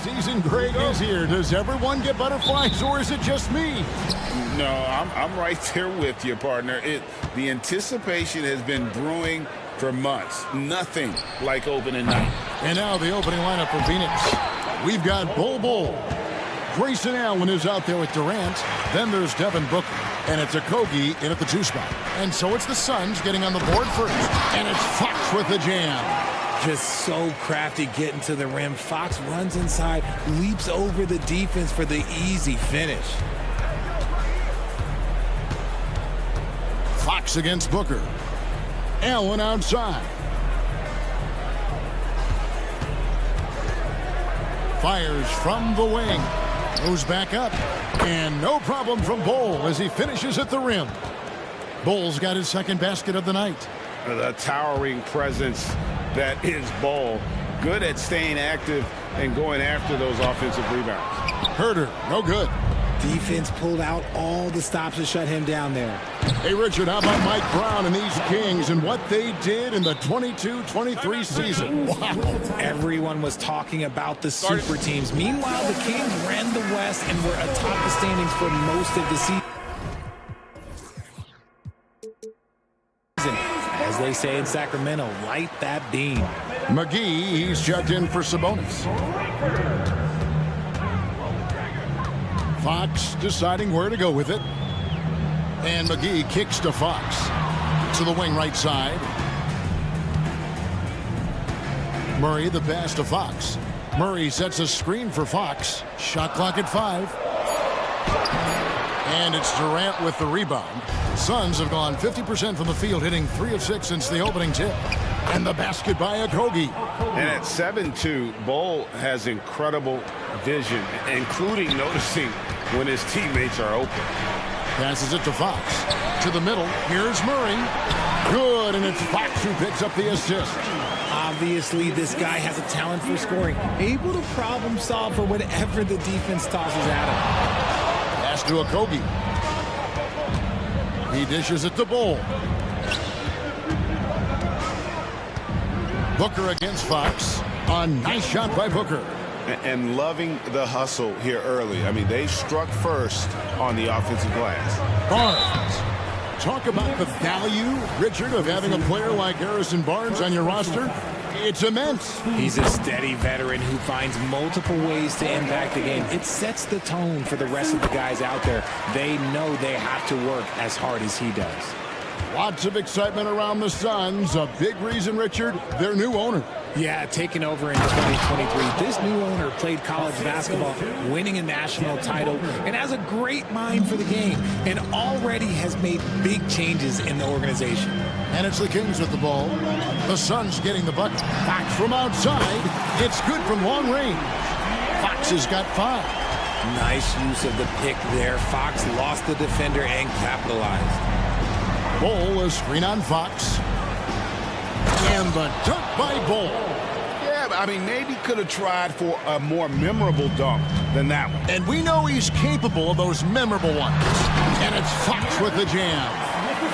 Season break is here. Does everyone get butterflies, or is it just me? No, I'm right there with you, partner. The anticipation has been brewing for months. Nothing like opening night. And now the opening lineup for Phoenix. We've got Bull. Grayson Allen is out there with Durant. Then there's Devin Booker. And it's Okogie in at the 2 spot. And so it's the Suns getting on the board first. And it's Fox with the jam. Just so crafty getting to the rim. Fox runs inside, leaps over the defense for the easy finish. Fox against Booker. Allen outside. Fires from the wing. Goes back up. And no problem from Bull as he finishes at the rim. Bull's got his second basket of the night. The towering presence that is Bull. Good at staying active and going after those offensive rebounds. Herder, no good. Defense pulled out all the stops to shut him down there. Hey, Richard, how about Mike Brown and these Kings and what they did in the 22-23 season? Wow. Everyone was talking about the super teams. Meanwhile, the Kings ran the West and were atop the standings for most of the season. As they say in Sacramento, light that beam. McGee, he's checked in for Sabonis. Fox deciding where to go with it. And McGee kicks to Fox. To the wing right side. Murray the pass to Fox. Murray sets a screen for Fox. Shot clock at 5. And it's Durant with the rebound. Suns have gone 50% from the field, hitting 3 of 6 since the opening tip. And the basket by Okogie. And at 7-2, Bull has incredible vision, including noticing when his teammates are open. Passes it to Fox. To the middle. Here's Murray. Good, and it's Fox who picks up the assist. Obviously, this guy has a talent for scoring. Able to problem solve for whatever the defense tosses at him. Pass to Okogie. He dishes it to Bull. Booker against Fox. A nice shot by Booker. And loving the hustle here early. I mean, they struck first on the offensive glass. Barnes. Talk about the value, Richard, of having a player like Harrison Barnes on your roster. It's immense. He's a steady veteran who finds multiple ways to impact the game. It sets the tone for the rest of the guys out there. They know they have to work as hard as he does. Lots of excitement around the Suns. A big reason, Richard, their new owner. Yeah, taking over in 2023. This new owner played college basketball, winning a national title, and has a great mind for the game, and already has made big changes in the organization. And it's the Kings with the ball. The Suns getting the bucket. Fox from outside. It's good from long range. Fox has got 5. Nice use of the pick there. Fox lost the defender and capitalized. Bull, a screen on Fox. And the dunk by Bull. Yeah, I mean, maybe could have tried for a more memorable dunk than that one. And we know he's capable of those memorable ones. And it's Fox with the jam.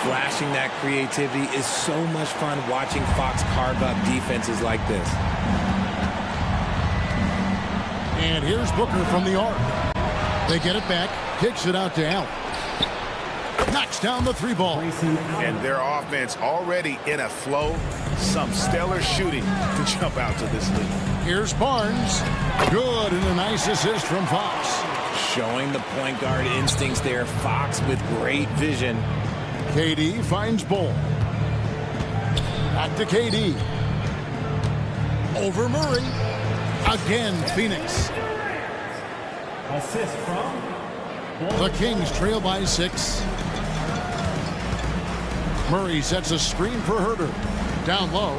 Flashing that creativity is so much fun watching Fox carve up defenses like this. And here's Booker from the arc. They get it back, kicks it out to Allen. Knocks down the 3 ball. And their offense already in a flow. Some stellar shooting to jump out to this lead. Here's Barnes. Good, and a nice assist from Fox. Showing the point guard instincts there. Fox with great vision. KD finds Bull. Back to KD. Over Murray. Again, Phoenix. Assist from Bull. The Kings trail by 6. Murray sets a screen for Herder. Down low.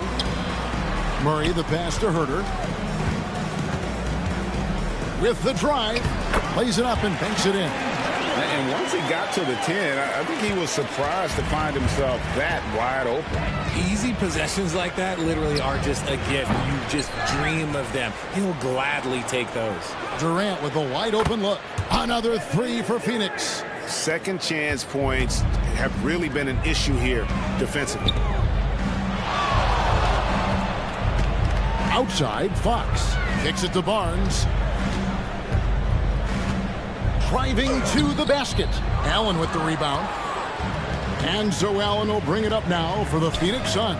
Murray the pass to Herder. With the drive. Plays it up and banks it in. And once he got to the 10, I think he was surprised to find himself that wide open. Easy possessions like that literally are just a gift. You just dream of them. He'll gladly take those. Durant with a wide open look. Another 3 for Phoenix. Second chance points have really been an issue here defensively. Outside, Fox. Kicks it to Barnes. Driving to the basket. Allen with the rebound. And so Allen will bring it up now for the Phoenix Suns.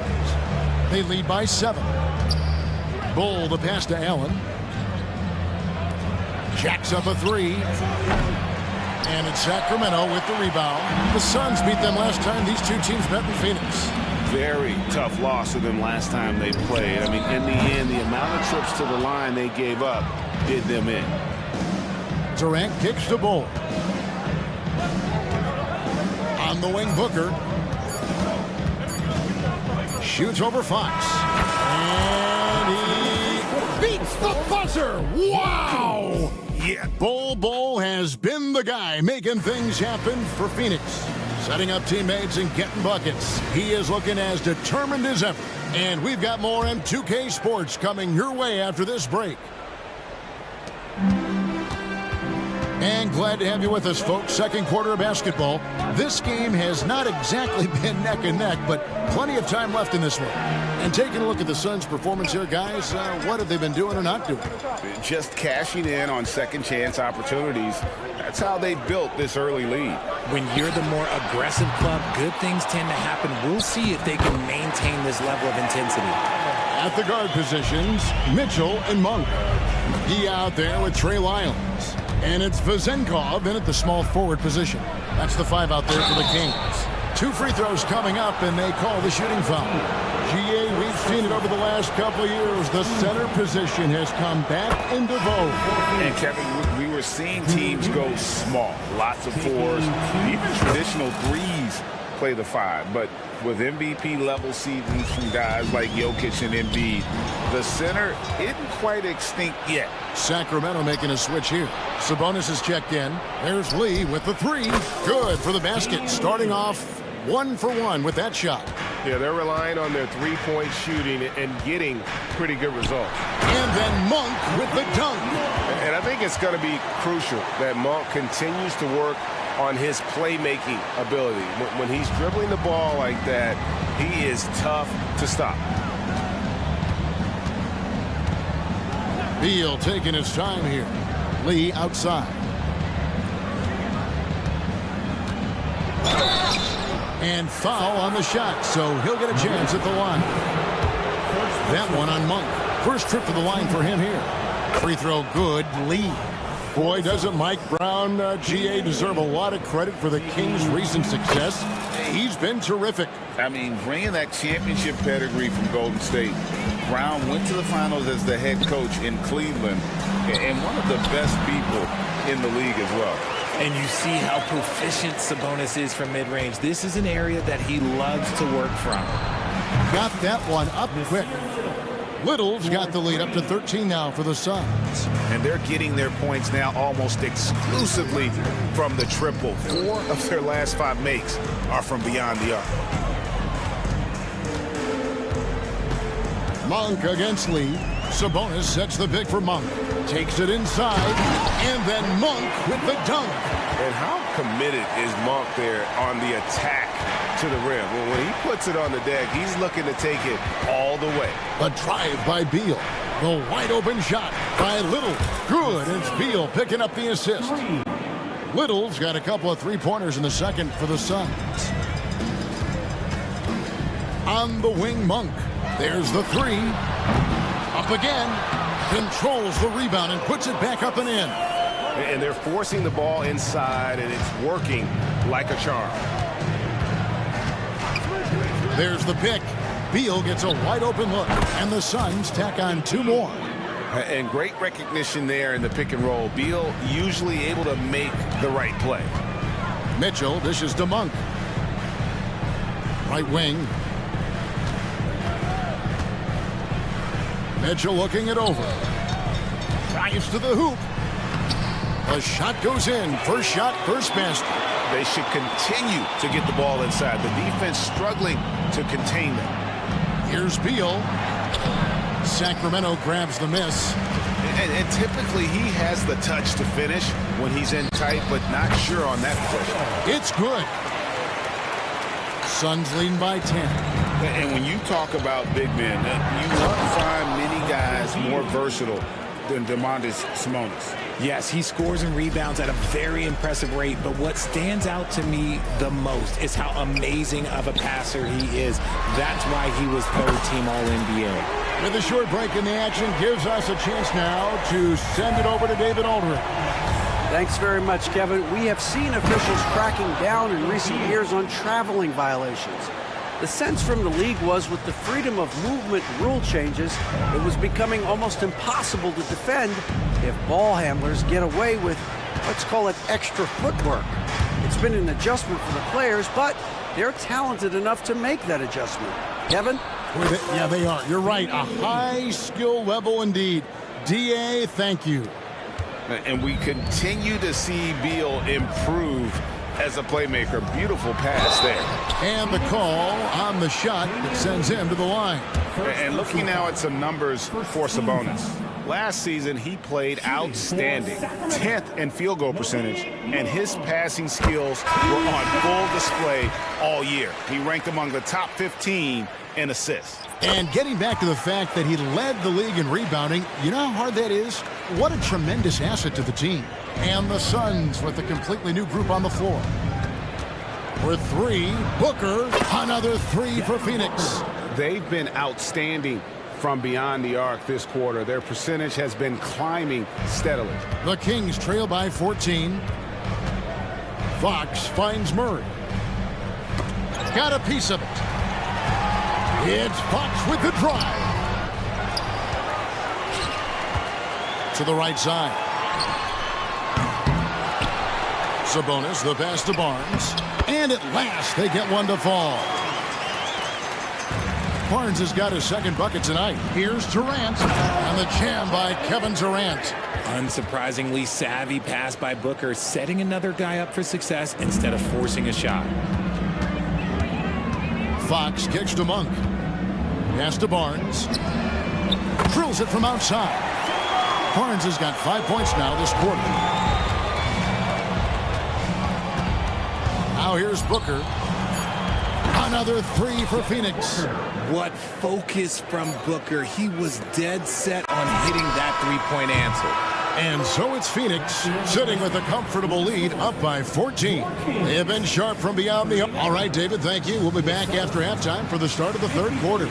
They lead by 7. Bull the pass to Allen. Jacks up a 3. And it's Sacramento with the rebound. The Suns beat them last time these two teams met in Phoenix. Very tough loss to them last time they played. I mean, in the end, the amount of trips to the line they gave up did them in. Durant kicks to Bull. On the wing, Booker. Shoots over Fox. And he beats the buzzer. Wow! Yeah, Bull has been the guy making things happen for Phoenix. Setting up teammates and getting buckets. He is looking as determined as ever. And we've got more M2K Sports coming your way after this break. And glad to have you with us, folks. Second quarter of basketball. This game has not exactly been neck and neck, but plenty of time left in this one. And taking a look at the Suns' performance here, guys, what have they been doing or not doing? Just cashing in on second chance opportunities. That's how they built this early lead. When you're the more aggressive club, good things tend to happen. We'll see if they can maintain this level of intensity. At the guard positions, Mitchell and Monk. He out there with Trey Lyons. And it's Vezenkov in at the small forward position. That's the 5 out there for the Kings. 2 free throws coming up, and they call the shooting foul. GA, we've seen it over the last couple of years. The center position has come back into vogue. And Kevin, we were seeing teams go small. Lots of 4s, even traditional 3s play the 5. But with MVP level seasons from guys like Jokic and Embiid, the center isn't quite extinct yet. Sacramento making a switch here. Sabonis is checked in. There's Lee with the 3. Good for the basket. Starting off 1 for 1 with that shot. Yeah, they're relying on their three-point shooting and getting pretty good results. And then Monk with the dunk. And I think it's going to be crucial that Monk continues to work on his playmaking ability. When he's dribbling the ball like that, he is tough to stop. Beal taking his time here. Lee outside. And foul on the shot, so he'll get a chance at the line. That one on Monk. First trip to the line for him here. Free throw good. Lee. Boy, doesn't Mike Brown, GA, deserve a lot of credit for the Kings' recent success. He's been terrific. I mean, bringing that championship pedigree from Golden State. Brown went to the finals as the head coach in Cleveland, and one of the best people in the league as well. And you see how proficient Sabonis is from mid-range. This is an area that he loves to work from. Got that one up quick. Little's got the lead up to 13 now for the Suns. And they're getting their points now almost exclusively from the triple. 4 of their last 5 makes are from beyond the arc. Monk against Lee. Sabonis sets the pick for Monk. Takes it inside. And then Monk with the dunk. And how committed is Monk there on the attack to the rim? Well, when he puts it on the deck, he's looking to take it all the way. A drive by Beal. The wide open shot by Little. Good. It's Beal picking up the assist. Little's got a couple of 3-pointers in the second for the Suns. On the wing, Monk. There's the 3. Up again. Controls the rebound and puts it back up and in. And they're forcing the ball inside, and it's working like a charm. There's the pick. Beal gets a wide open look, and the Suns tack on 2 more. And great recognition there in the pick and roll. Beal usually able to make the right play. Mitchell dishes to Monk. Right wing. Mitchell looking it over. Drives to the hoop. The shot goes in. First shot, first basket. They should continue to get the ball inside. The defense struggling to contain them. Here's Beal. Sacramento grabs the miss. And typically he has the touch to finish when he's in tight, but not sure on that possession. It's good. Suns leading by 10. And when you talk about big men, you won't find many guys more versatile than Domantas Sabonis. Yes, he scores and rebounds at a very impressive rate, but what stands out to me the most is how amazing of a passer he is. That's why he was third team All-NBA. With a short break in the action, gives us a chance now to send it over to David Aldridge. Thanks very much, Kevin. We have seen officials cracking down in recent years on traveling violations. The sense from the league was with the freedom of movement rule changes, it was becoming almost impossible to defend if ball handlers get away with, let's call it, extra footwork. It's been an adjustment for the players, but they're talented enough to make that adjustment. Kevin? Yeah, they are. You're right. A high skill level indeed. DA, thank you. And we continue to see Beal improve as a playmaker. Beautiful pass there. And the call on the shot that sends him to the line. And looking now at some numbers for Sabonis. Last season, he played outstanding, 10th in field goal percentage, and his passing skills were on full display all year. He ranked among the top 15 in assists. And getting back to the fact that he led the league in rebounding, you know how hard that is? What a tremendous asset to the team. And the Suns with a completely new group on the floor. For three, Booker, another three for Phoenix. They've been outstanding from beyond the arc this quarter. Their percentage has been climbing steadily. The Kings trail by 14. Fox finds Murray. Got a piece of it. It's Fox with the drive. To the right side. Sabonis, the pass to Barnes. And at last, they get one to fall. Barnes has got his second bucket tonight. Here's Durant. And the jam by Kevin Durant. Unsurprisingly savvy pass by Booker, setting another guy up for success instead of forcing a shot. Fox kicks to Monk. Pass to Barnes. Drills it from outside. Barnes has got 5 points now this quarter. Now here's Booker. Another three for Phoenix. What focus from Booker. He was dead set on hitting that three-point answer. And so it's Phoenix sitting with a comfortable lead up by 14. They have been sharp from beyond the... All right, David, thank you. We'll be back after halftime for the start of the third quarter.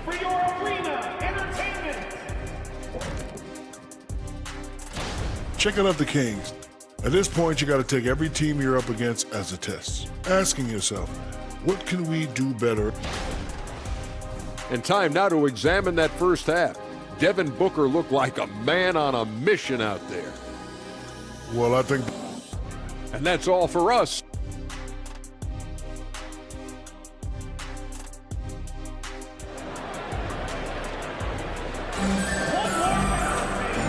For your arena entertainment. Checking out the Kings. At this point, you got to take every team you're up against as a test, asking yourself, what can we do better? And time now to examine that first half. Devin Booker looked like a man on a mission out there. Well, I think... And that's all for us.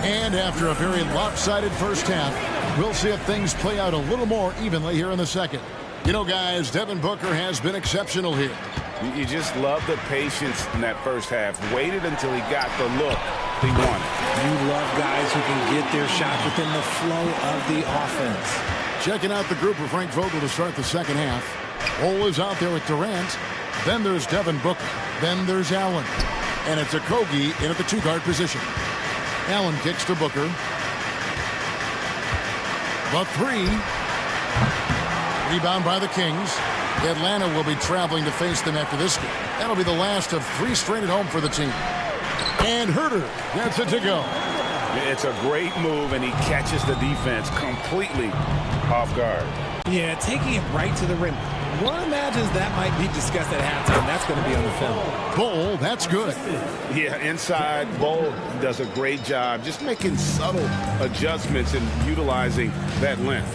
And after a very lopsided first half, we'll see if things play out a little more evenly here in the second. You know, guys, Devin Booker has been exceptional here. You just love the patience in that first half. Waited until he got the look he wanted. You love guys who can get their shot within the flow of the offense. Checking out the group of Frank Vogel to start the second half. Cole is out there with Durant. Then there's Devin Booker. Then there's Allen. And it's Okogie in at the two-guard position. Allen kicks to Booker. The three. Rebound by the Kings. Atlanta will be traveling to face them after this game. That'll be the last of three straight at home for the team. And Herter gets it to go. It's a great move, and he catches the defense completely off guard. Yeah, taking it right to the rim. One imagines that might be discussed at halftime. That's going to be on the film. Bull, that's good. Yeah, inside, Bull does a great job just making subtle adjustments and utilizing that length.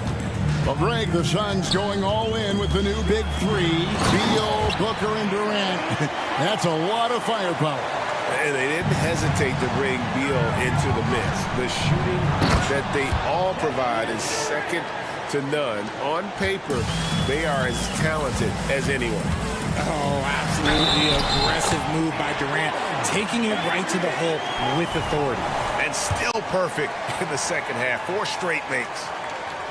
Well, Greg, the Suns going all in with the new big three. Beal, Booker, and Durant. That's a lot of firepower. And they didn't hesitate to bring Beal into the mix. The shooting that they all provide is second to none. On paper, they are as talented as anyone. Oh, absolutely aggressive move by Durant, taking it right to the hole with authority. And still perfect in the second half. 4 straight makes.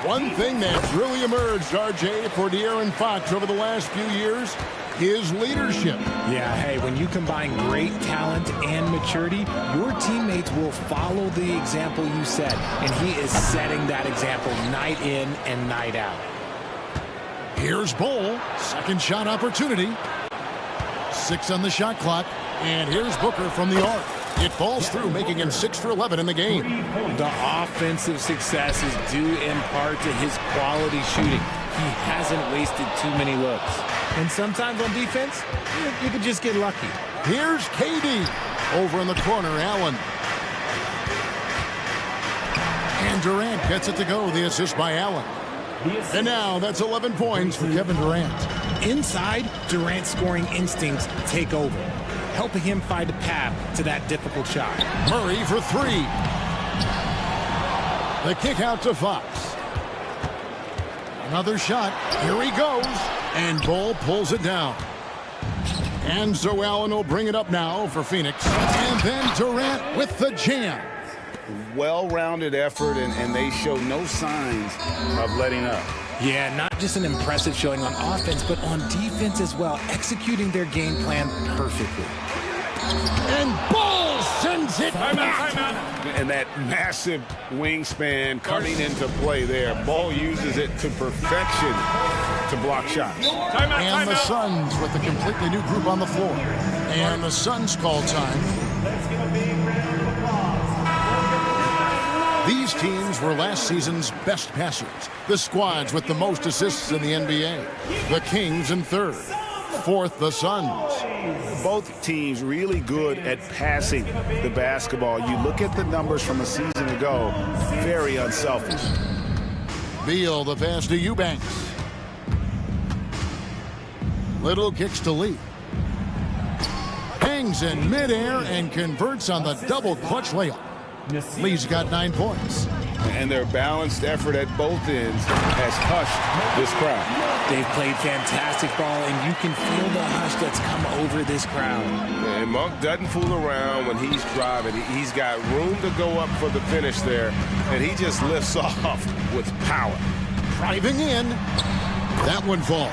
One thing that's really emerged, RJ, for De'Aaron Fox over the last few years, his leadership. Yeah, hey, when you combine great talent and maturity, your teammates will follow the example you set, and he is setting that example night in and night out. Here's Bull, second shot opportunity. 6 on the shot clock, and here's Booker from the arc. It falls through, making him 6 for 11 in the game. The offensive success is due in part to his quality shooting. He hasn't wasted too many looks. And sometimes on defense, you can just get lucky. Here's KD. Over in the corner, Allen. And Durant gets it to go, the assist by Allen. And now that's 11 points for Kevin Durant. Inside, Durant's scoring instincts take over, helping him find a path to that difficult shot. Murray for 3. The kick out to Fox. Another shot. Here he goes. And Bull pulls it down. And so Allen will bring it up now for Phoenix. And then Durant with the jam. Well-rounded effort, and they show no signs of letting up. Yeah, not just an impressive showing on offense, but on defense as well, executing their game plan perfectly. And Bull sends it back. And that massive wingspan coming into play there. Ball uses it to perfection to block shots. And the Suns with a completely new group on the floor. And the Suns call time. These teams were last season's best passers. The squads with the most assists in the NBA. The Kings in third. Fourth, the Suns. Both teams really good at passing the basketball. You look at the numbers from a season ago, very unselfish. Beal, the pass to Eubanks. Little kicks to Lee. Hangs in midair and converts on the double clutch layup. Lee's got 9 points. And their balanced effort at both ends has hushed this crowd. They've played fantastic ball, and you can feel the hush that's come over this crowd. And Monk doesn't fool around when he's driving. He's got room to go up for the finish there, and he just lifts off with power. Driving in. That one falls.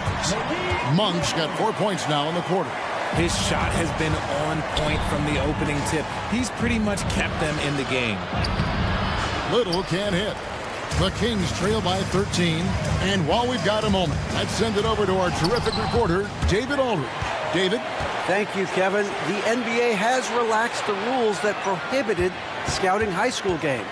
Monk's got 4 points now in the quarter. His shot has been on point from the opening tip. He's pretty much kept them in the game. Little can't hit. The Kings trail by 13. And while we've got a moment, let's send it over to our terrific reporter, David Aldridge. David? Thank you, Kevin. The NBA has relaxed the rules that prohibited scouting high school games.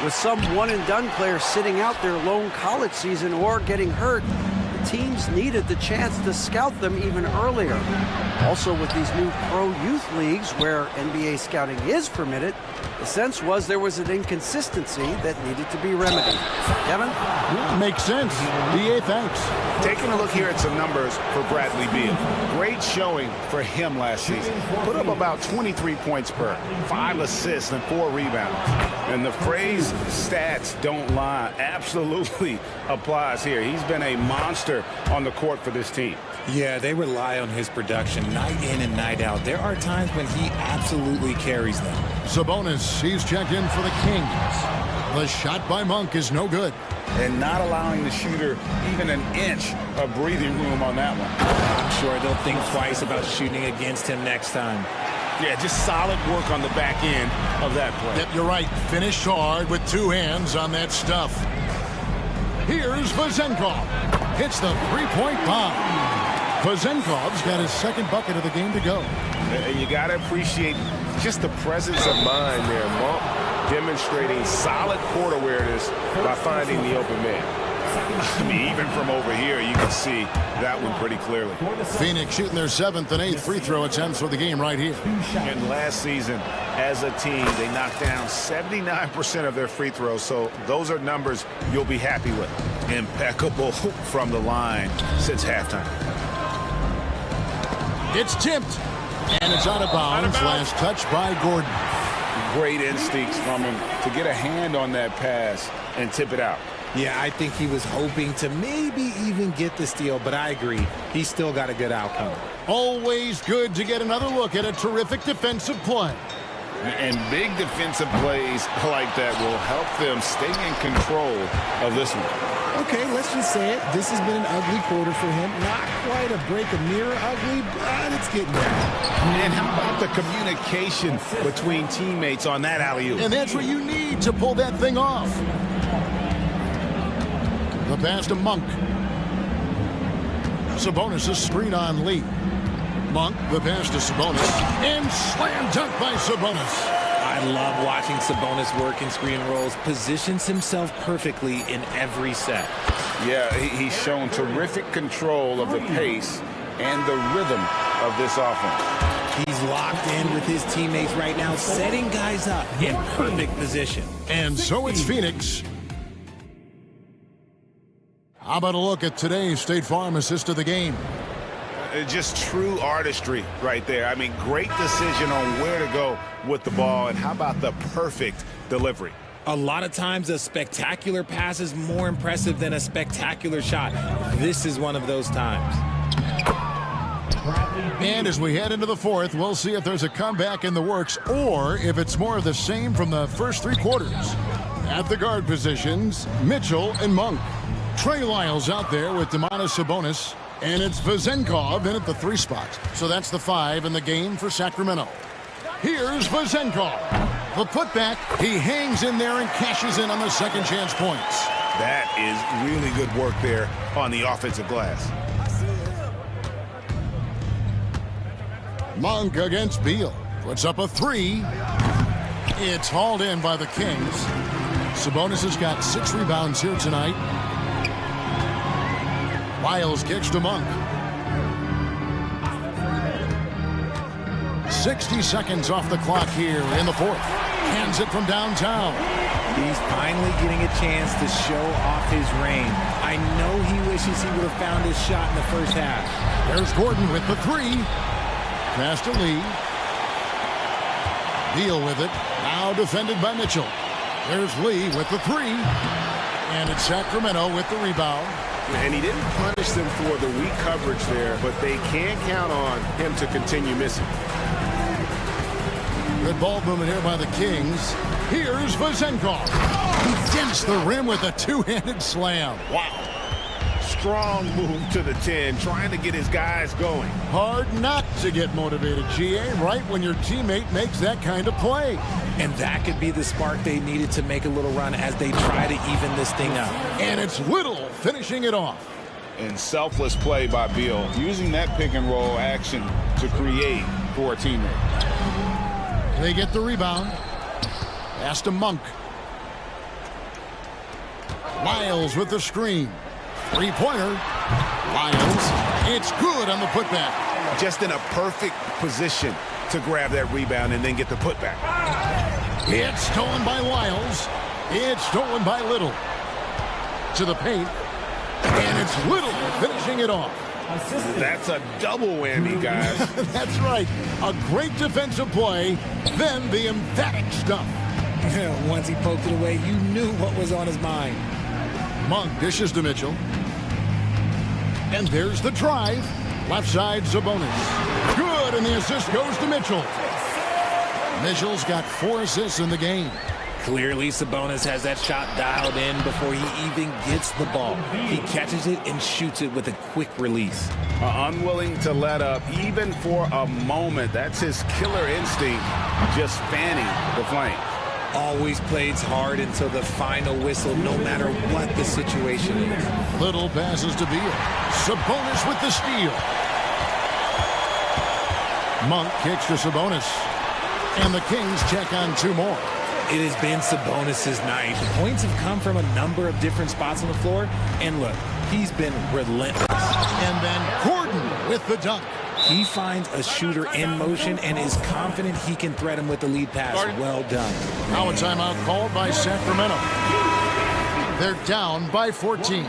With some one-and-done players sitting out their lone college season or getting hurt, the teams needed the chance to scout them even earlier. Also, with these new pro youth leagues where NBA scouting is permitted, the sense was there was an inconsistency that needed to be remedied. Kevin? Makes sense. DA, thanks. Taking a look here at some numbers for Bradley Beal. Great showing for him last season. Put up about 23 points per, 5 assists and 4 rebounds. And the phrase stats don't lie absolutely applies here. He's been a monster on the court for this team. Yeah, they rely on his production night in and night out. There are times when he absolutely carries them. Sabonis, he's checked in for the Kings. The shot by Monk is no good. And not allowing the shooter even an inch of breathing room on that one. I'm sure they'll think twice about shooting against him next time. Yeah, just solid work on the back end of that play. Yep, you're right. Finished hard with 2 hands on that stuff. Here's Vezenkov. Hits the three-point bomb. Vezenkov's got his second bucket of the game to go. And you got to appreciate just the presence of mind there. Monk demonstrating solid court awareness by finding the open man. I mean, even from over here, you can see that one pretty clearly. Phoenix shooting their 7th and 8th free throw attempts for the game right here. And last season, as a team, they knocked down 79% of their free throws, so those are numbers you'll be happy with. Impeccable from the line since halftime. It's tipped, and it's out of bounds. Last touch by Gordon. Great instincts from him to get a hand on that pass and tip it out. Yeah, I think he was hoping to maybe even get the steal, but I agree. He's still got a good outcome. Always good to get another look at a terrific defensive play. And big defensive plays like that will help them stay in control of this one. Okay, let's just say it. This has been an ugly quarter for him. Not quite a break a mirror ugly, but it's getting there. And how about the communication between teammates on that alley-oop? And that's what you need to pull that thing off. The pass to Monk. Sabonis' screen on Lee. Monk, the pass to Sabonis. And slam dunk by Sabonis. I love watching Sabonis work in screen rolls. Positions himself perfectly in every set. Yeah, he's shown terrific control of the pace and the rhythm of this offense. He's locked in with his teammates right now, setting guys up in perfect position. And so it's Phoenix. How about a look at today's State Farm assist of the game? Just true artistry right there. I mean, great decision on where to go with the ball, and how about the perfect delivery? A lot of times a spectacular pass is more impressive than a spectacular shot. This is one of those times. And as we head into the fourth, we'll see if there's a comeback in the works or if it's more of the same from the first three quarters. At the guard positions, Mitchell and Monk. Trey Lyles out there with Domantas Sabonis. And it's Vezenkov in at the 3 spot. So that's the 5 in the game for Sacramento. Here's Vezenkov. The putback, he hangs in there and cashes in on the second chance points. That is really good work there on the offensive glass. Monk against Beal. Puts up a 3. It's hauled in by the Kings. Sabonis has got 6 rebounds here tonight. Lyles kicks to Monk. 60 seconds off the clock here in the fourth. Hands it from downtown. He's finally getting a chance to show off his reign. I know he wishes he would have found his shot in the first half. There's Gordon with the 3. Pass to Lee. Beal with it. Now defended by Mitchell. There's Lee with the 3. And it's Sacramento with the rebound. And he didn't punish them for the weak coverage there, but they can't count on him to continue missing. Good ball movement here by the Kings. Here's Vezenkov. He dents the rim with a two-handed slam. Wow. Strong move to the 10, trying to get his guys going. Hard not to get motivated, GA, right when your teammate makes that kind of play. And that could be the spark they needed to make a little run as they try to even this thing up. And it's Little finishing it off. And selfless play by Beal, using that pick and roll action to create for a teammate. They get the rebound. Pass to Monk. Lyles with the screen. Three-pointer. Lyles. It's good on the putback. Just in a perfect position to grab that rebound and then get the putback. It's stolen by Lyles. It's stolen by Little. To the paint. And it's Little finishing it off. That's a double whammy, guys. That's right. A great defensive play, then the emphatic stuff. Once he poked it away, you knew what was on his mind. Monk dishes to Mitchell. And there's the drive. Left side, Sabonis. Good, and the assist goes to Mitchell. Mitchell's got 4 assists in the game. Clearly, Sabonis has that shot dialed in before he even gets the ball. He catches it and shoots it with a quick release. Unwilling to let up, even for a moment. That's his killer instinct, just fanning the flank. Always plays hard until the final whistle, no matter what the situation is. Little passes to Beal. Sabonis with the steal. Monk kicks to Sabonis. And the Kings check on 2 more. It has been Sabonis' night. Points have come from a number of different spots on the floor. And look, he's been relentless. And then Gordon with the dunk. He finds a shooter in motion and is confident he can thread him with the lead pass. Well done. Now a timeout called by Sacramento. They're down by 14.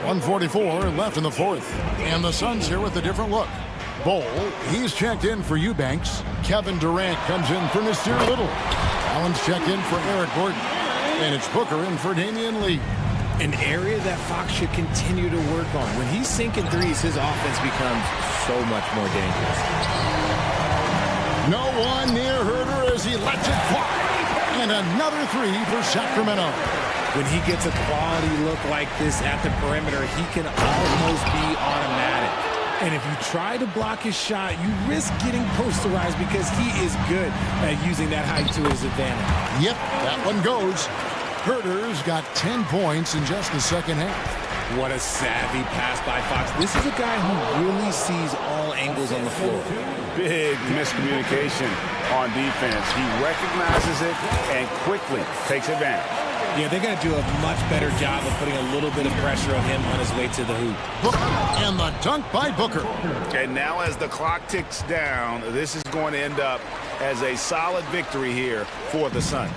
1:44 left in the fourth. And the Suns here with a different look. Bowl, he's checked in for Eubanks. Kevin Durant comes in for Nasir Little. Allen's checked in for Eric Gordon. And it's Booker in for Damian Lee. An area that Fox should continue to work on. When he's sinking threes, his offense becomes so much more dangerous. No one near her to lets it fly. And another three for Sacramento. When he gets a quality look like this at the perimeter, he can almost be automatic. And if you try to block his shot, you risk getting posterized because he is good at using that height to his advantage. Yep, that one goes. Herder's got 10 points in just the second half. What a savvy pass by Fox. This is a guy who really sees all angles on the floor. Big miscommunication on defense. He recognizes it and quickly takes advantage. Yeah, they're going to do a much better job of putting a little bit of pressure on him on his way to the hoop. Booker, and the dunk by Booker. And now as the clock ticks down, this is going to end up as a solid victory here for the Suns.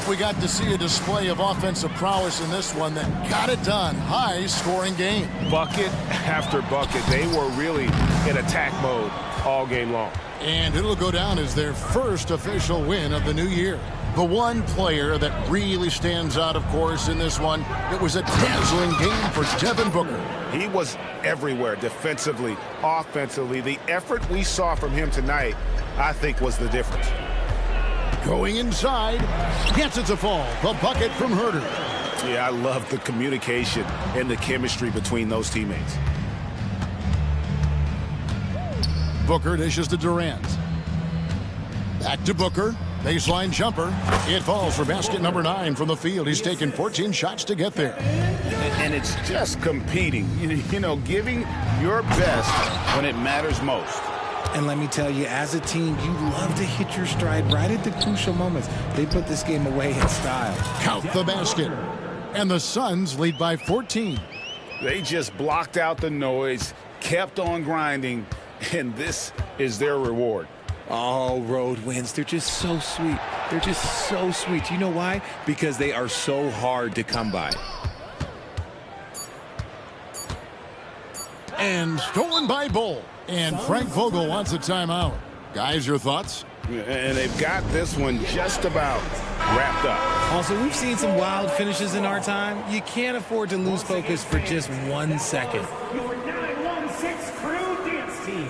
We got to see a display of offensive prowess in this one that got it done. High-scoring game. Bucket after bucket. They were really in attack mode all game long. And it'll go down as their first official win of the new year. The one player that really stands out, of course, in this one, it was a dazzling game for Devin Booker. He was everywhere, defensively, offensively. The effort we saw from him tonight, I think, was the difference. Going inside, gets it to fall. The bucket from Herder. Yeah, I love the communication and the chemistry between those teammates. Booker dishes to Durant. Back to Booker. Baseline jumper. It falls for basket number 9 from the field. He's taken 14 shots to get there. And it's just competing, you know, giving your best when it matters most. And let me tell you, as a team, you love to hit your stride right at the crucial moments. They put this game away in style. Count the basket. And the Suns lead by 14. They just blocked out the noise, kept on grinding, and this is their reward. All road wins. They're just so sweet. They're just so sweet. You know why? Because they are so hard to come by. And stolen by Bull. And Frank Vogel wants a timeout. Guys, your thoughts? And they've got this one just about wrapped up. Also, we've seen some wild finishes in our time. You can't afford to lose focus for just 1 second. Your 916 crew dance team.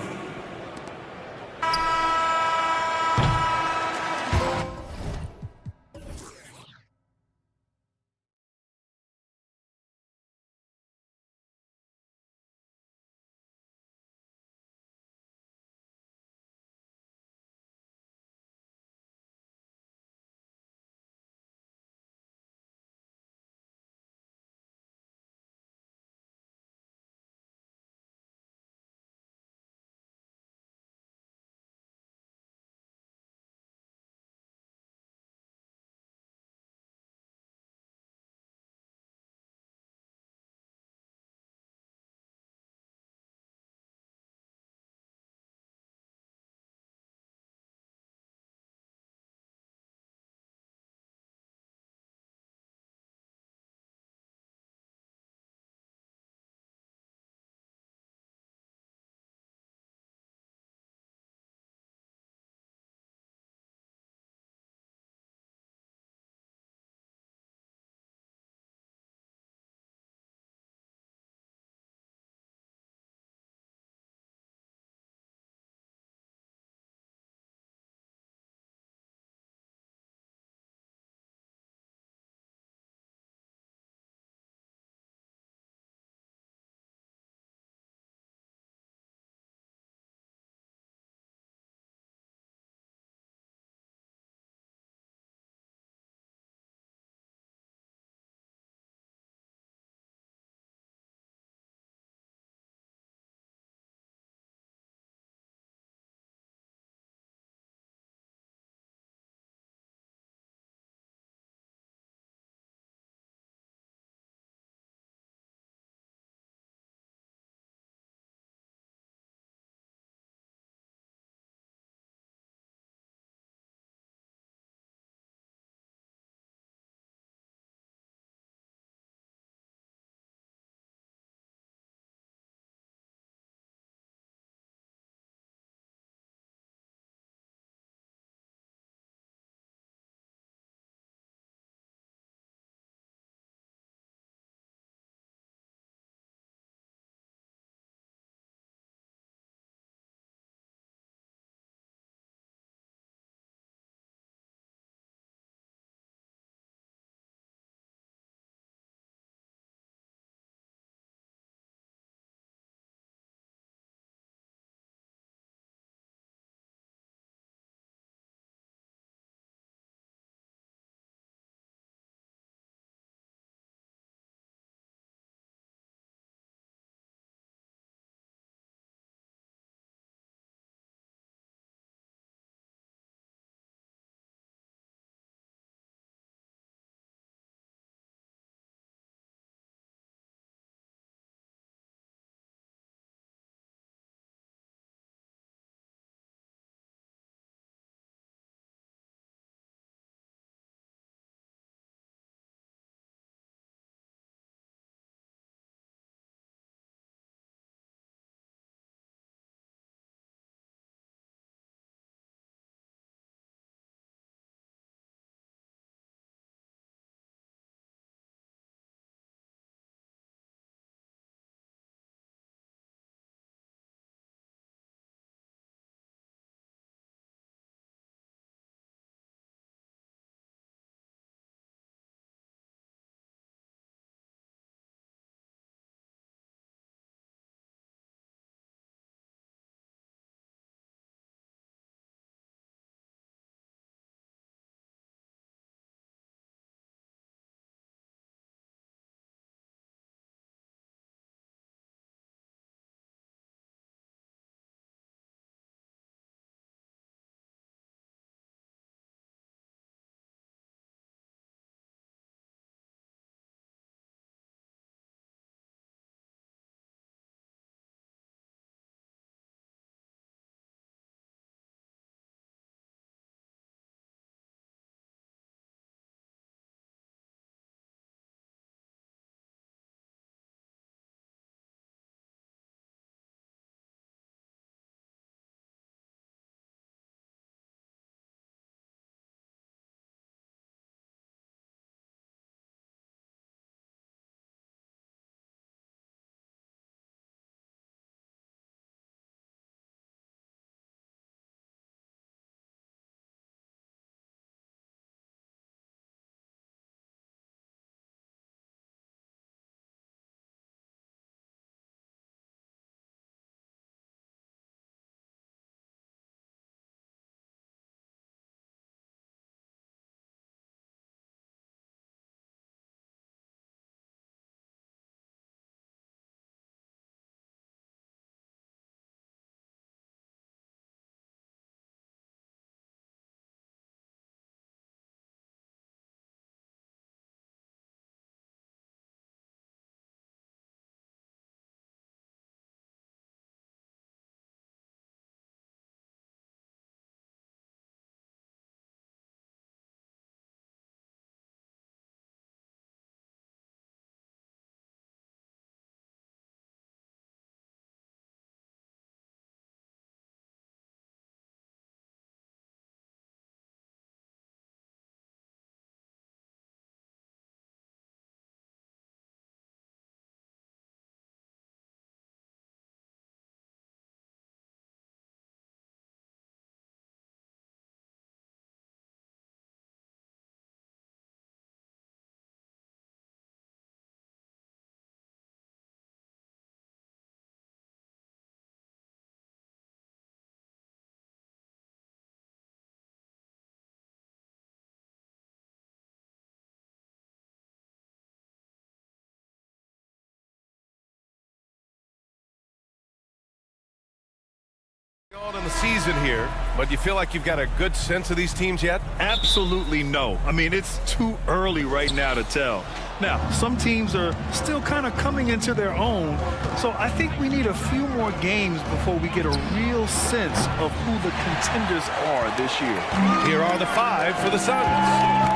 In the season here, but you feel like you've got a good sense of these teams yet? Absolutely no. I mean, it's too early right now to tell. Now, some teams are still kind of coming into their own, so I think we need a few more games before we get a real sense of who the contenders are this year. Here are the five for the Suns.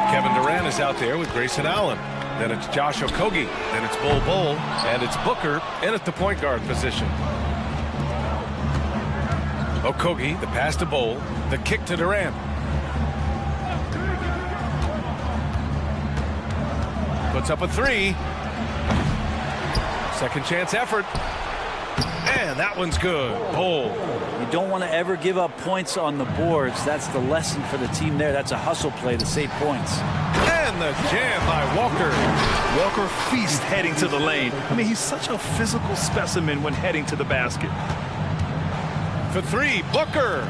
Kevin Durant is out there with Grayson Allen. Then it's Josh Okogie. Then it's Bol, and it's Booker in at the point guard position. Okogie, the pass to Bol, the kick to Durant. Puts up a three. Second chance effort. And that one's good. Bol. You don't want to ever give up points on the boards. That's the lesson for the team there. That's a hustle play to save points. And the jam by Walker. Walker feast heading to the lane. I mean, he's such a physical specimen when heading to the basket. For three, Booker.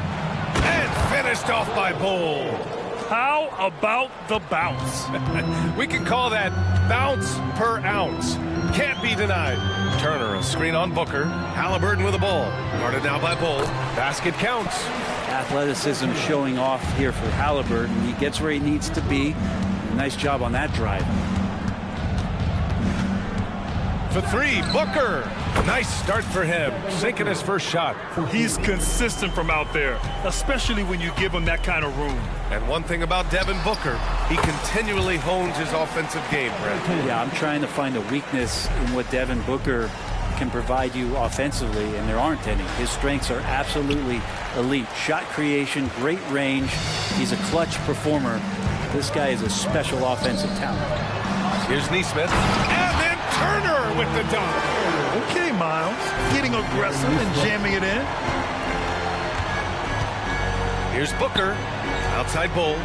And finished off by Bol. How about the bounce? We can call that bounce per ounce. Can't be denied. Turner, a screen on Booker. Halliburton with the ball. Guarded now by Bol. Basket counts. Athleticism showing off here for Halliburton. He gets where he needs to be. Nice job on that drive. For three, Booker. Nice start for him, sinking his first shot. He's consistent from out there, especially when you give him that kind of room. And one thing about Devin Booker, he continually hones his offensive game, Brent. Yeah, I'm trying to find a weakness in what Devin Booker can provide you offensively, and there aren't any. His strengths are absolutely elite. Shot creation, great range. He's a clutch performer. This guy is a special offensive talent. Here's Neesmith. And then Turner with the dunk. Okay, Miles. Getting aggressive and jamming it in. Here's Booker. Outside Bol.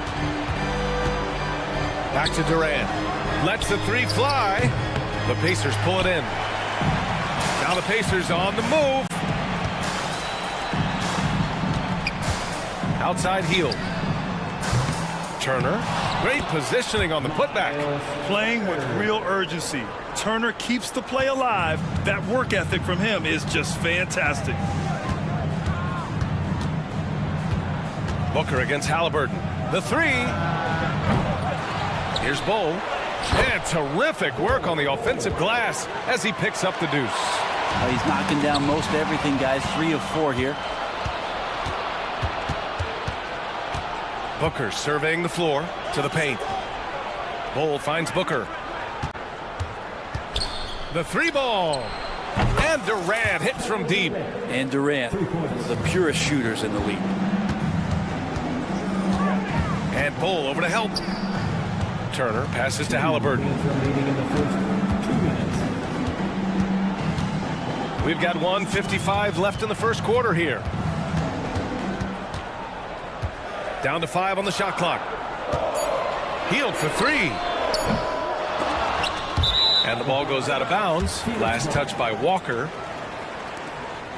Back to Durant. Lets the three fly. The Pacers pull it in. Now the Pacers on the move. Outside heel. Turner. Great positioning on the putback. Playing with real urgency. Turner keeps the play alive. That work ethic from him is just fantastic. Booker against Halliburton. The three. Here's Bol. And terrific work on the offensive glass as he picks up the deuce. He's knocking down most everything, guys. 3 of 4 here. Booker surveying the floor to the paint. Bol finds Booker. The three ball. And Durant hits from deep. And Durant, one of the purest shooters in the league. And Bol over to help. Turner passes to Halliburton. We've got 1:55 left in the first quarter here. Down to 5 on the shot clock. Healed for three. And the ball goes out of bounds. Last touch by Walker.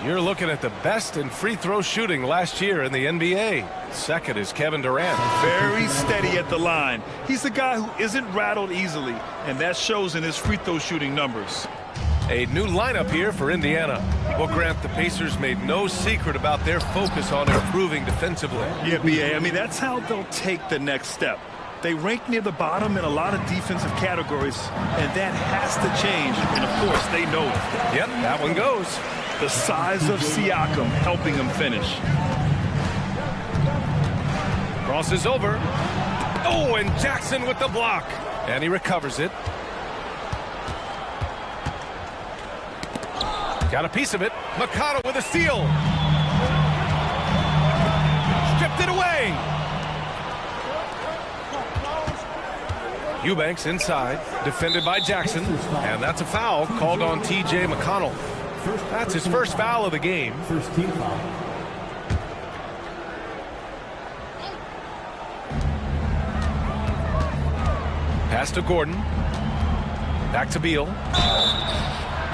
You're looking at the best in free throw shooting last year in the NBA. Second is Kevin Durant. Very steady at the line. He's the guy who isn't rattled easily, and that shows in his free throw shooting numbers. A new lineup here for Indiana. Well, Grant, the Pacers made no secret about their focus on improving defensively. Yeah, B.A., I mean, that's how they'll take the next step. They rank near the bottom in a lot of defensive categories, and that has to change, and of course, they know it. Yep, that one goes. The size of Siakam helping him finish. Crosses over. Oh, and Jackson with the block. And he recovers it. Got a piece of it. Mikado with a steal. Stripped it away. Eubanks inside, defended by Jackson. And that's a foul called on T.J. McConnell. That's his first foul of the game. First team foul. Pass to Gordon. Back to Beal.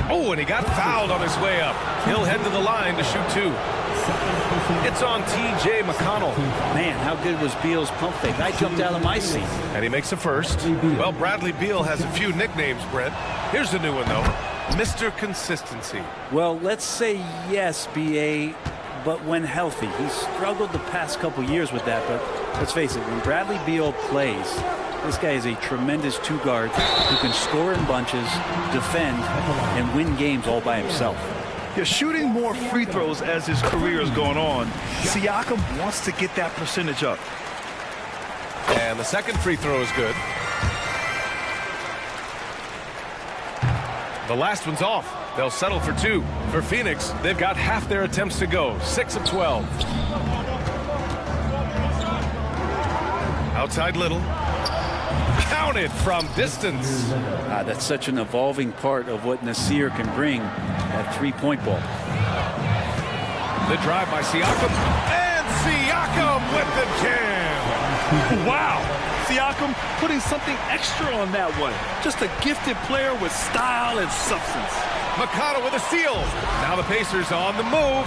Oh, and he got fouled on his way up. He'll head to the line to shoot two. It's on T.J. McConnell. Man, how good was Beal's pump fake? I jumped out of my seat. And he makes a first. Well, Bradley Beal has a few nicknames, Brent. Here's a new one, though. Mr. Consistency. Well, let's say yes, B.A., but when healthy. He's struggled the past couple years with that, but let's face it, when Bradley Beal plays, this guy is a tremendous two-guard who can score in bunches, defend, and win games all by himself. Yeah, shooting more free throws as his career is going on. Siakam wants to get that percentage up. And the second free throw is good. The last one's off. They'll settle for 2. For Phoenix, they've got half their attempts to go. 6 of 12. Outside Little. Counted from distance. That's such an evolving part of what Nasir can bring at three-point ball. The drive by Siakam. And Siakam with the jam. Wow! Siakam putting something extra on that one. Just a gifted player with style and substance. McConnell with a steal. Now the Pacers on the move.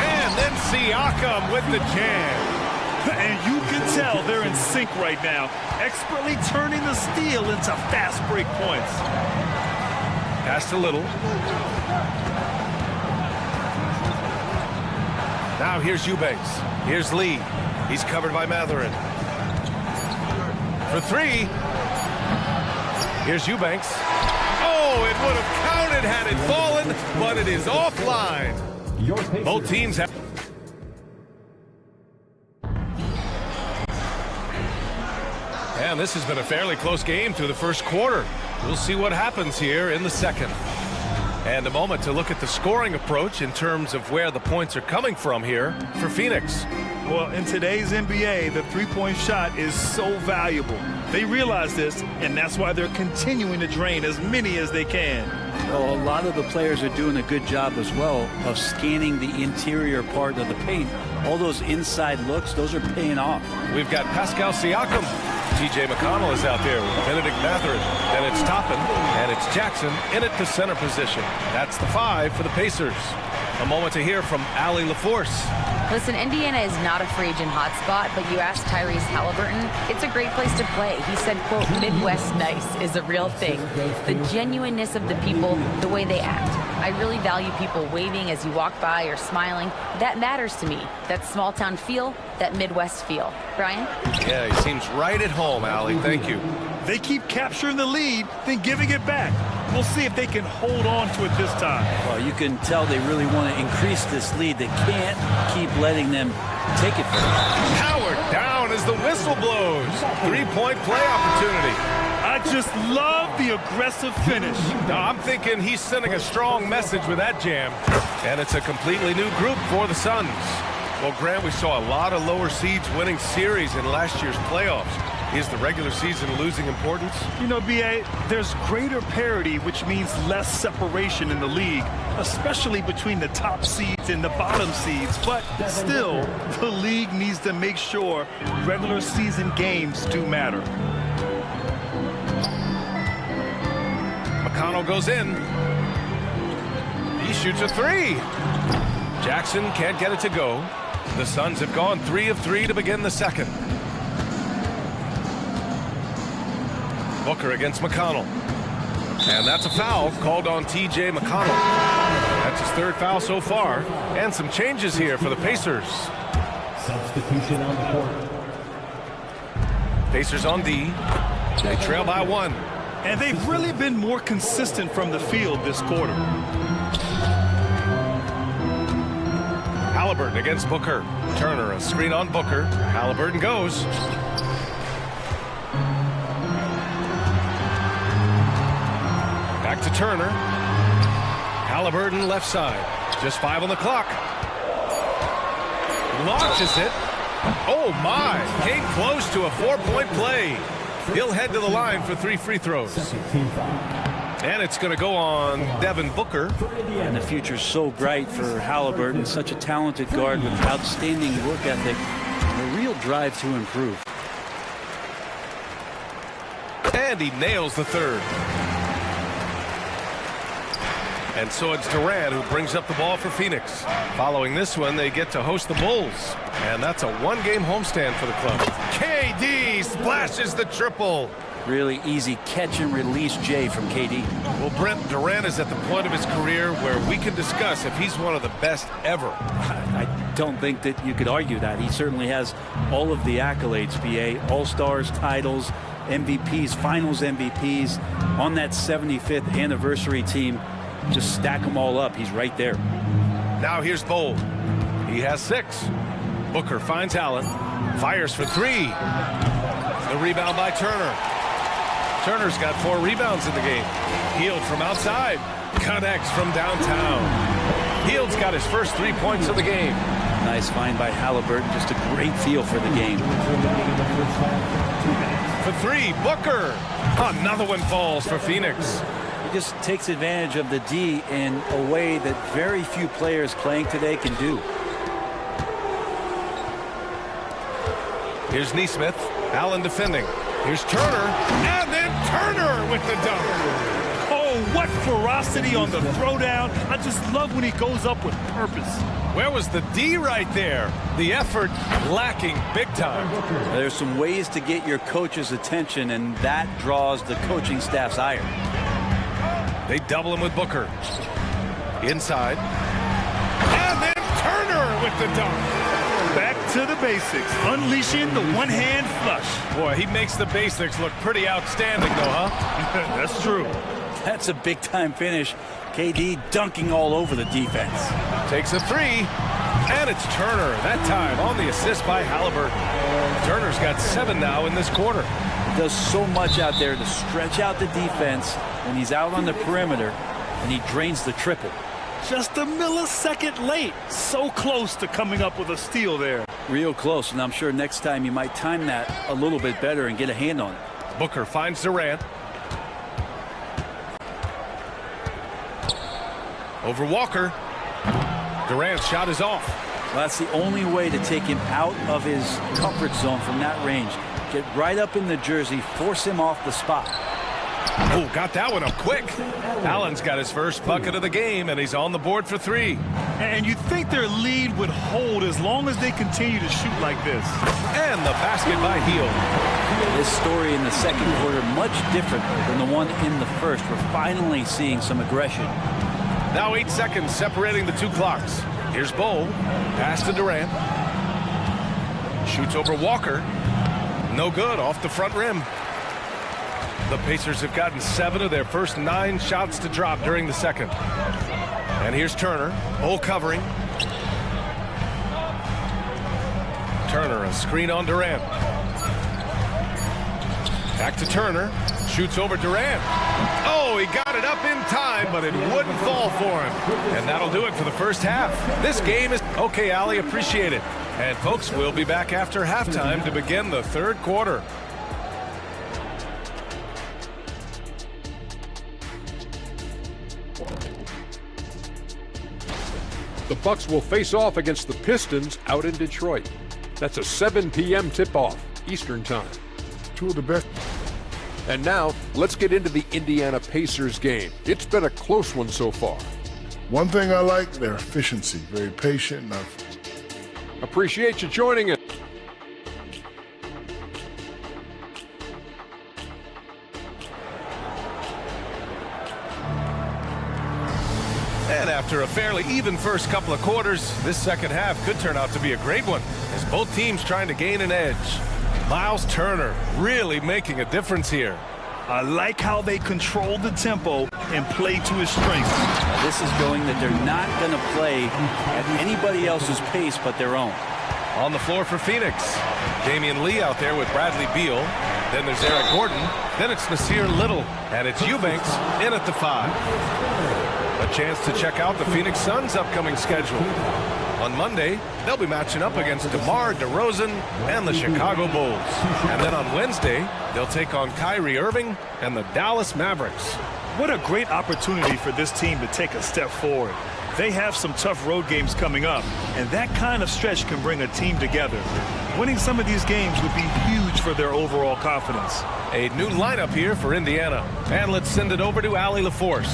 And then Siakam with the jam. And you can tell they're in sync right now, expertly turning the steal into fast break points. Pass to Little. Now here's Eubanks. Here's Lee. He's covered by Matherin. For 3. Here's Eubanks. Oh, it would have counted had it fallen, but it is offline. Both teams have... And this has been a fairly close game through the first quarter. We'll see what happens here in the second. And a moment to look at the scoring approach in terms of where the points are coming from here for Phoenix. Well, in today's NBA, the three-point shot is so valuable. They realize this, and that's why they're continuing to drain as many as they can. Well, a lot of the players are doing a good job as well of scanning the interior part of the paint. All those inside looks, those are paying off. We've got Pascal Siakam. TJ McConnell is out there with Benedict Matherin. Then it's Toppin, and it's Jackson in at the center position. That's the 5 for the Pacers. A moment to hear from Allie LaForce. Listen, Indiana is not a free agent hotspot, but you asked Tyrese Halliburton, it's a great place to play. He said, quote, Midwest nice is a real thing. The genuineness of the people, the way they act. I really value people waving as you walk by or smiling. That matters to me. That small town feel, that Midwest feel. Brian? Yeah, he seems right at home, Allie. Thank you. They keep capturing the lead, then giving it back. We'll see if they can hold on to it this time. Well, you can tell they really want to increase this lead. They can't keep letting them take it from them. Howard down as the whistle blows. 3-point play opportunity. I just love the aggressive finish. No, I'm thinking he's sending a strong message with that jam. And it's a completely new group for the Suns. Well, Grant, we saw a lot of lower seeds winning series in last year's playoffs. Is the regular season losing importance? You know, B.A., there's greater parity, which means less separation in the league, especially between the top seeds and the bottom seeds. But still, the league needs to make sure regular season games do matter. McConnell goes in. He shoots a 3. Jackson can't get it to go. The Suns have gone 3 of 3 to begin the second. Booker against McConnell. And that's a foul called on TJ McConnell. That's his 3rd foul so far. And some changes here for the Pacers. Substitution on the court. Pacers on D. They trail by 1. And they've really been more consistent from the field this quarter. Halliburton against Booker. Turner, a screen on Booker. Halliburton goes. Back to Turner. Halliburton left side. Just 5 on the clock. Launches it. Oh my! Came close to a 4-point play. He'll head to the line for 3 free throws. And it's going to go on Devin Booker. And the future's so bright for Halliburton. Such a talented guard with outstanding work ethic. And a real drive to improve. And he nails the 3rd. And so it's Durant who brings up the ball for Phoenix. Following this one, they get to host the Bulls. And that's a 1-game homestand for the club. KD splashes the triple. Really easy catch and release J from KD. Well, Brent, Durant is at the point of his career where we can discuss if he's one of the best ever. I don't think that you could argue that. He certainly has all of the accolades, BA. All-Stars, titles, MVPs, finals MVPs. On that 75th anniversary team, just stack them all up. He's right there. Now here's Bowl. He has 6. Booker finds Allen. Fires for 3. The rebound by Turner. Turner's got 4 rebounds in the game. Hield from outside. Connects from downtown. Hield's got his first 3 points of the game. Nice find by Halliburton. Just a great feel for the game. For 3, Booker. Another one falls for Phoenix. He just takes advantage of the D in a way that very few players playing today can do. Here's Neesmith. Allen defending. Here's Turner. And then Turner with the dunk. Oh, what ferocity on the throwdown. I just love when he goes up with purpose. Where was the D right there? The effort lacking big time. There's some ways to get your coach's attention, and that draws the coaching staff's ire. They double him with Booker. Inside. And then Turner with the dunk. Back to the basics, unleashing the one-hand flush. Boy, he makes the basics look pretty outstanding, though, huh? That's true. That's a big-time finish. KD dunking all over the defense. Takes a 3, and it's Turner, that time on the assist by Halliburton. Turner's got 7 now in this quarter. He does so much out there to stretch out the defense when he's out on the perimeter, and he drains the triple. Just a millisecond late. So close to coming up with a steal there. Real close, and I'm sure next time you might time that a little bit better and get a hand on it. Booker finds Durant. Over Walker. Durant's shot is off. Well, that's the only way to take him out of his comfort zone from that range. Get right up in the jersey, force him off the spot. Oh, got that one up quick. Allen's got his first bucket of the game, and he's on the board for 3. And you'd think their lead would hold as long as they continue to shoot like this. And the basket by Hield. This story in the second quarter much different than the one in the first. We're finally seeing some aggression. Now 8 seconds separating the 2 clocks. Here's Bowl. Pass to Durant. Shoots over Walker. No good, off the front rim. The Pacers have gotten 7 of their first 9 shots to drop during the second. And here's Turner. Bowl covering. Turner, a screen on Durant. Back to Turner. Shoots over Durant. Oh, he got it up in time, but it wouldn't fall for him. And that'll do it for the first half. This game is... Okay, Allie, appreciate it. And folks, we'll be back after halftime to begin the third quarter. The Bucks will face off against the Pistons out in Detroit. That's a 7 p.m. tip-off, Eastern Time. 2 of the best. And now, let's get into the Indiana Pacers game. It's been a close one so far. One thing I like, their efficiency. Very patient. Appreciate you joining us. And after a fairly even first couple of quarters, this second half could turn out to be a great one, as both teams trying to gain an edge. Miles Turner really making a difference here. I like how they control the tempo and play to his strengths. This is showing that they're not going to play at anybody else's pace but their own. On the floor for Phoenix, Damian Lee out there with Bradley Beal. Then there's Eric Gordon. Then it's Nasir Little. And it's Eubanks in at the 5. A chance to check out the Phoenix Suns' upcoming schedule. On Monday, they'll be matching up against DeMar DeRozan and the Chicago Bulls. And then on Wednesday, they'll take on Kyrie Irving and the Dallas Mavericks. What a great opportunity for this team to take a step forward. They have some tough road games coming up, and that kind of stretch can bring a team together. Winning some of these games would be huge for their overall confidence. A new lineup here for Indiana. And let's send it over to Allie LaForce.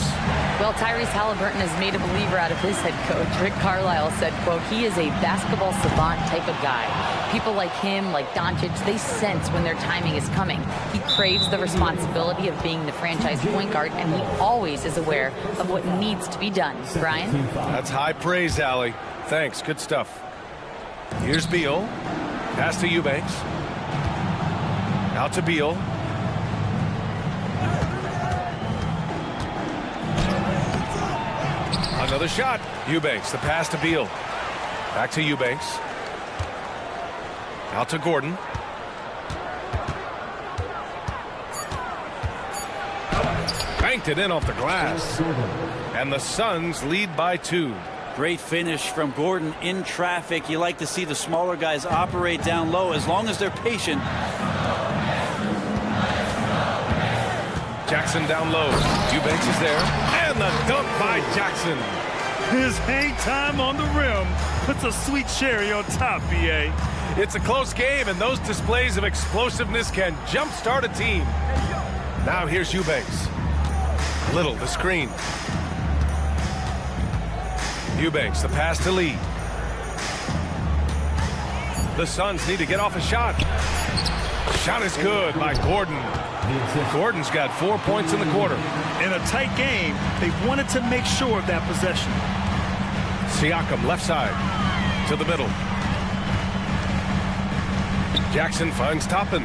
Well, Tyrese Halliburton has made a believer out of his head coach. Rick Carlisle said, quote, he is a basketball savant type of guy. People like him, like Doncic, they sense when their timing is coming. He craves the responsibility of being the franchise point guard, and he always is aware of what needs to be done. Brian? That's high praise, Allie. Thanks, good stuff. Here's Beal. Pass to Eubanks. Out to Beal. Another shot. Eubanks, the pass to Beal. Back to Eubanks. Out to Gordon. Banked it in off the glass. And the Suns lead by 2. Great finish from Gordon in traffic. You like to see the smaller guys operate down low as long as they're patient. Jackson down low. Eubanks is there. And the dunk by Jackson. His hang time on the rim puts a sweet cherry on top, BA. It's a close game, and those displays of explosiveness can jumpstart a team. Now here's Eubanks. Little, the screen. Eubanks, the pass to Lee. The Suns need to get off a shot. Shot is good by Gordon. Gordon's got 4 points in the quarter. In a tight game, they wanted to make sure of that possession. Siakam, left side, to the middle. Jackson finds Toppin.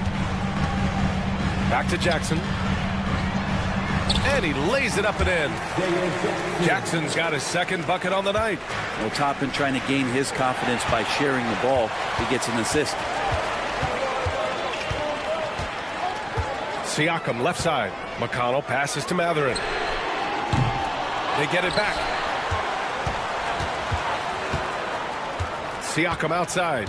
Back to Jackson. And he lays it up and in. Jackson's got his second bucket on the night. Well, Toppin trying to gain his confidence by sharing the ball. He gets an assist. Siakam, left side. McConnell passes to Matherin. They get it back. Siakam outside.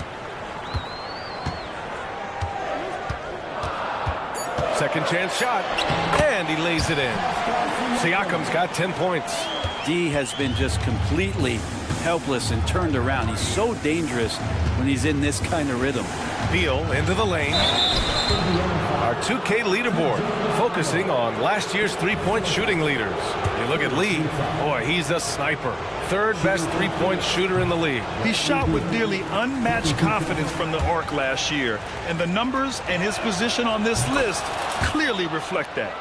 Second chance shot. And he lays it in. Siakam's got 10 points. D has been just completely helpless and turned around. He's so dangerous when he's in this kind of rhythm. Beal into the lane. Our 2K leaderboard, focusing on last year's three-point shooting leaders. You look at Lee, boy, he's a sniper. Third best three-point shooter in the league. He shot with nearly unmatched confidence from the arc last year, and the numbers and his position on this list clearly reflect that.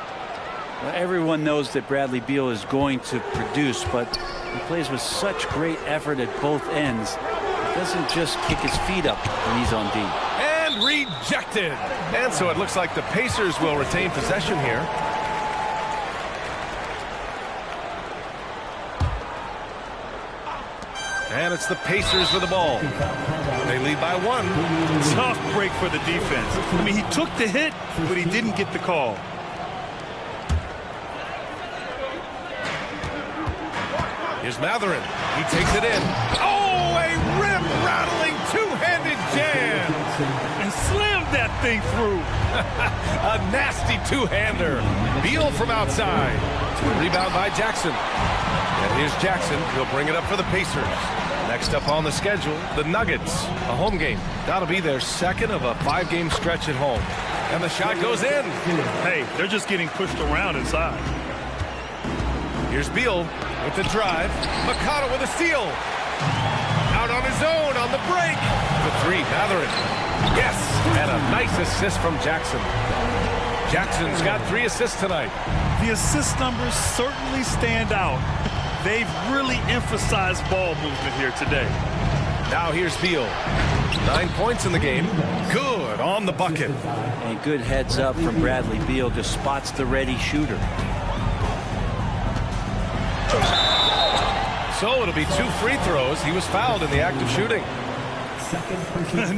Well, everyone knows that Bradley Beal is going to produce, but he plays with such great effort at both ends. He doesn't just kick his feet up when he's on D. And rejected. And so it looks like the Pacers will retain possession here. And it's the Pacers with the ball. They lead by 1. Tough break for the defense. I mean, he took the hit, but he didn't get the call. Here's Matherin. He takes it in. Oh, a rim-rattling two-handed jam. And slammed that thing through. A nasty two-hander. Beal from outside. Rebound by Jackson. And here's Jackson. He'll bring it up for the Pacers. Next up on the schedule, the Nuggets. A home game. That'll be their second of a 5-game stretch at home. And the shot goes in. Hey, they're just getting pushed around inside. Here's Beal with the drive. McConnell with a steal. Out on his own on the break. The three, Matherin. Yes, and a nice assist from Jackson. Jackson's got 3 assists tonight. The assist numbers certainly stand out. They've really emphasized ball movement here today. Now here's Beal. 9 points in the game. Good on the bucket. And good heads up from Bradley Beal. Just spots the ready shooter. So it'll be 2 free throws. He was fouled in the act of shooting.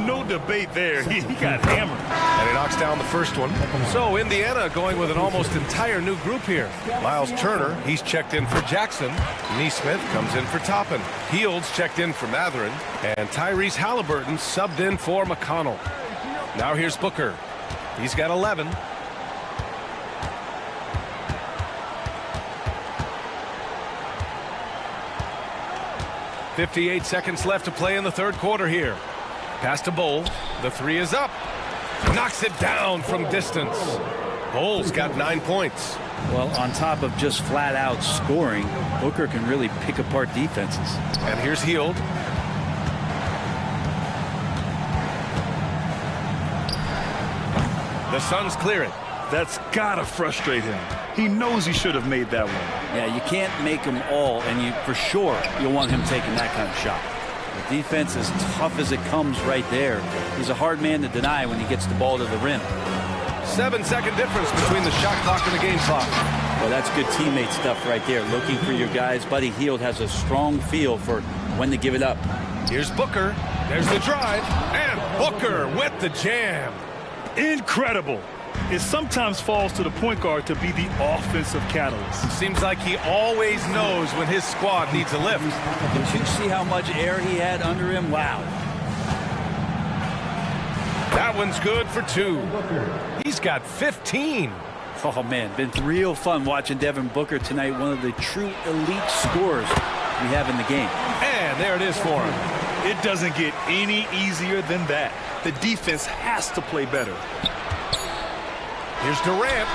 No debate there. He got hammered. And he knocks down the first one. So Indiana going with an almost entire new group here. Miles Turner, he's checked in for Jackson. Neesmith comes in for Toppin. Fields checked in for Matherin. And Tyrese Halliburton subbed in for McConnell. Now here's Booker. He's got 11. .58 seconds left to play in the third quarter here. Pass to Bowl. The 3 is up. Knocks it down from distance. Bowl's got 9 points. Well, on top of just flat-out scoring, Booker can really pick apart defenses. And here's Hield. The Suns clear it. That's gotta frustrate him. He knows he should have made that one. Yeah, you can't make them all, and for sure you'll want him taking that kind of shot. The defense is tough as it comes right there. He's a hard man to deny when he gets the ball to the rim. 7-second difference between the shot clock and the game clock. Well, that's good teammate stuff right there. Looking for your guys. Buddy Hield has a strong feel for when to give it up. Here's Booker. There's the drive. And Booker with the jam. Incredible. It sometimes falls to the point guard to be the offensive catalyst. Seems like he always knows when his squad needs a lift. Did you see how much air he had under him? Wow. That one's good for 2. He's got 15. Oh, man, been real fun watching Devin Booker tonight. One of the true elite scorers we have in the game. And there it is for him. It doesn't get any easier than that. The defense has to play better. Here's Durant.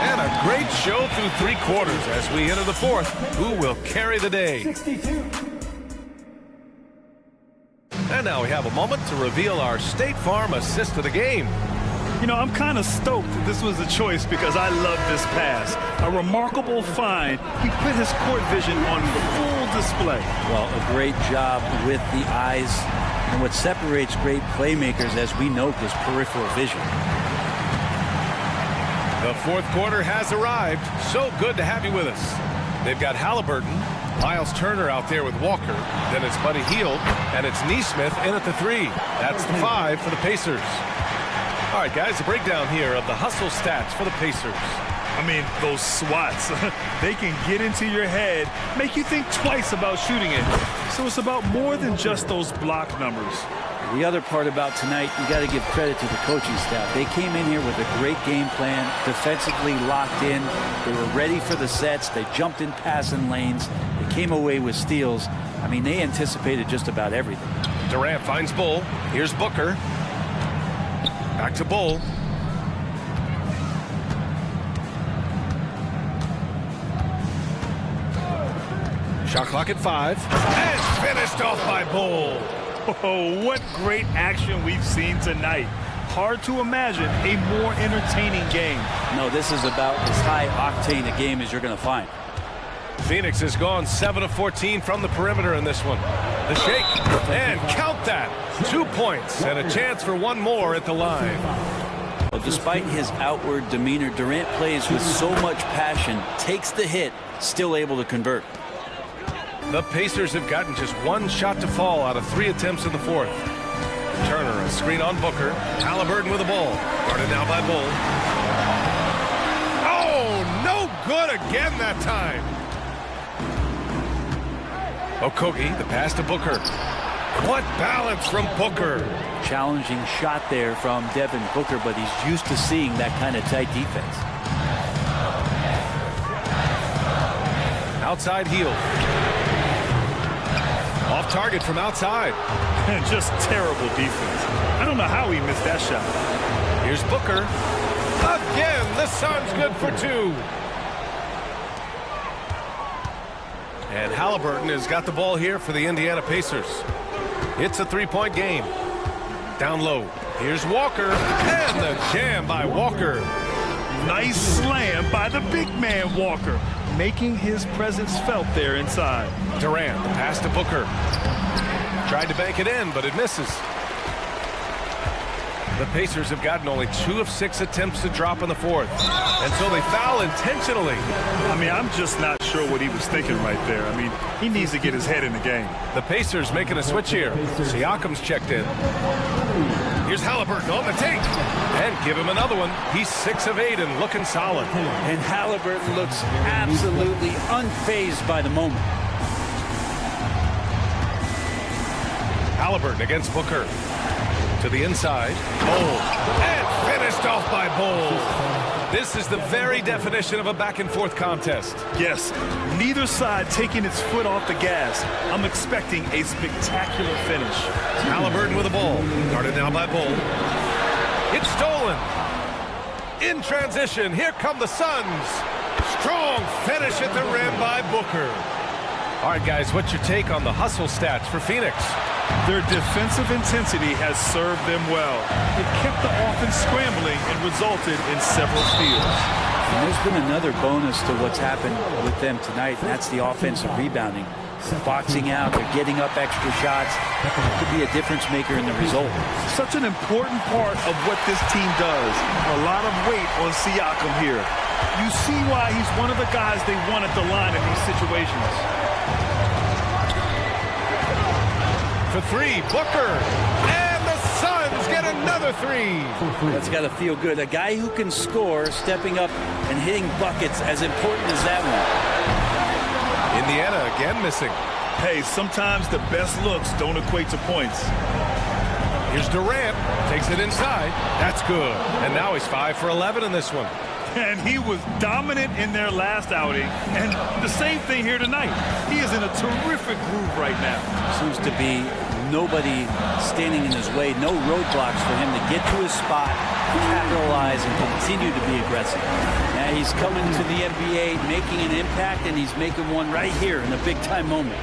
And a great show through 3 quarters as we enter the 4th. Who will carry the day? 62. And now we have a moment to reveal our State Farm assist of the game. You know, I'm kind of stoked that this was a choice because I love this pass. A remarkable find. He put his court vision on full display. Well, a great job with the eyes. And what separates great playmakers, as we note, is peripheral vision. The 4th quarter has arrived. So good to have you with us. They've got Halliburton, Miles Turner out there with Walker. Then it's Buddy Hield, and it's Neesmith in at the 3. That's the 5 for the Pacers. All right, guys, a breakdown here of the hustle stats for the Pacers. I mean, those swats, they can get into your head, make you think twice about shooting it. So it's about more than just those block numbers. The other part about tonight, you got to give credit to the coaching staff. They came in here with a great game plan, defensively locked in. They were ready for the sets. They jumped in passing lanes. They came away with steals. I mean, they anticipated just about everything. Durant finds Bull. Here's Booker. Back to Bull. Shot clock at 5. And finished off by Bull. Oh, what great action we've seen tonight. Hard to imagine a more entertaining game. No, this is about as high-octane a game as you're going to find. Phoenix has gone 7 of 14 from the perimeter in this one. The shake, and count that. 2 points and a chance for one more at the line. Well, despite his outward demeanor, Durant plays with so much passion, takes the hit, still able to convert. The Pacers have gotten just 1 shot to fall out of 3 attempts in the 4th. Turner, a screen on Booker. Halliburton with the ball. Guarded now by Bull. Oh, no good again that time. Okogie, the pass to Booker. What balance from Booker. Challenging shot there from Devin Booker, but he's used to seeing that kind of tight defense. Outside Hield. Off target from outside. And just terrible defense. I don't know how he missed that shot. Here's Booker. Again, the Suns good for 2. And Halliburton has got the ball here for the Indiana Pacers. It's a 3-point game. Down low. Here's Walker. And the jam by Walker. Nice slam by the big man Walker, making his presence felt there inside. Durant, the pass to Booker. Tried to bank it in, but it misses. The Pacers have gotten only 2 of 6 attempts to drop in the 4th. And so they foul intentionally. I mean, I'm just not sure what he was thinking right there. I mean, he needs to get his head in the game. The Pacers making a switch here. Siakam's checked in. Here's Halliburton on the take. And give him another one. He's 6 of 8 and looking solid. And Halliburton looks absolutely unfazed by the moment. Halliburton against Booker. To the inside. Bull. And finished off by Bull. This is the very definition of a back-and-forth contest. Yes, neither side taking its foot off the gas. I'm expecting a spectacular finish. Halliburton with the ball. Guarded now by Bull. It's stolen. In transition, here come the Suns. Strong finish at the rim by Booker. All right, guys, what's your take on the hustle stats for Phoenix? Their defensive intensity has served them well. It kept the offense scrambling and resulted in several steals. And there's been another bonus to what's happened with them tonight, and that's the offensive rebounding. Boxing out, they're getting up extra shots. It could be a difference maker in the result. Such an important part of what this team does. A lot of weight on Siakam here. You see why he's one of the guys they want at the line in these situations. For three, Booker. And the Suns get another three. That's got to feel good. A guy who can score, stepping up and hitting buckets, as important as that one. Indiana again missing. Hey, sometimes the best looks don't equate to points. Here's Durant. Takes it inside. That's good. And now he's 5 for 11 in this one. And he was dominant in their last outing. And the same thing here tonight. He is in a terrific groove right now. Seems to be nobody standing in his way. No roadblocks for him to get to his spot, capitalize, and continue to be aggressive. Now he's coming to the NBA, making an impact, and he's making one right here in a big-time moment.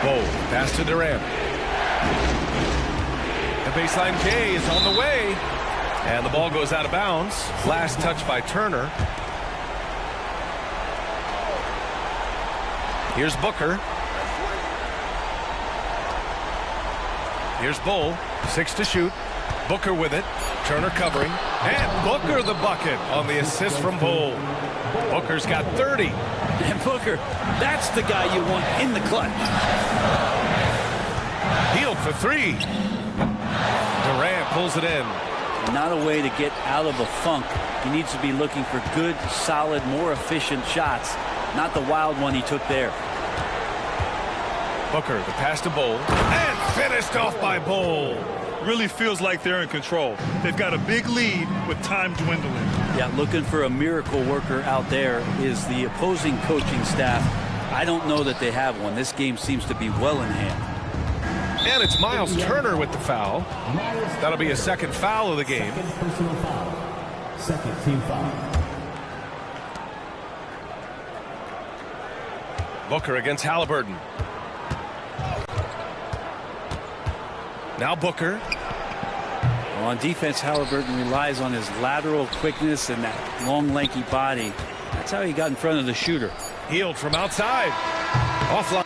Bold. Pass to Durant. The baseline K is on the way. And the ball goes out of bounds. Last touch by Turner. Here's Booker. Here's Bull. 6 to shoot. Booker with it. Turner covering. And Booker the bucket on the assist from Bull. Booker's got 30. And Booker, that's the guy you want in the clutch. Healed for 3. Durant pulls it in. Not a way to get out of a funk. He needs to be looking for good, solid, more efficient shots, not the wild one he took there. Booker, the pass to Bull, and finished off by Bull. Really feels like they're in control. They've got a big lead with time dwindling. Yeah, looking for a miracle worker out there is the opposing coaching staff. I don't know that they have one. This game seems to be well in hand. And it's Miles Turner with the foul. That'll be a second foul of the game. Second team foul. Booker against Halliburton. Now Booker. Well, on defense, Halliburton relies on his lateral quickness and that long, lanky body. That's how he got in front of the shooter. Healed from outside. Offline.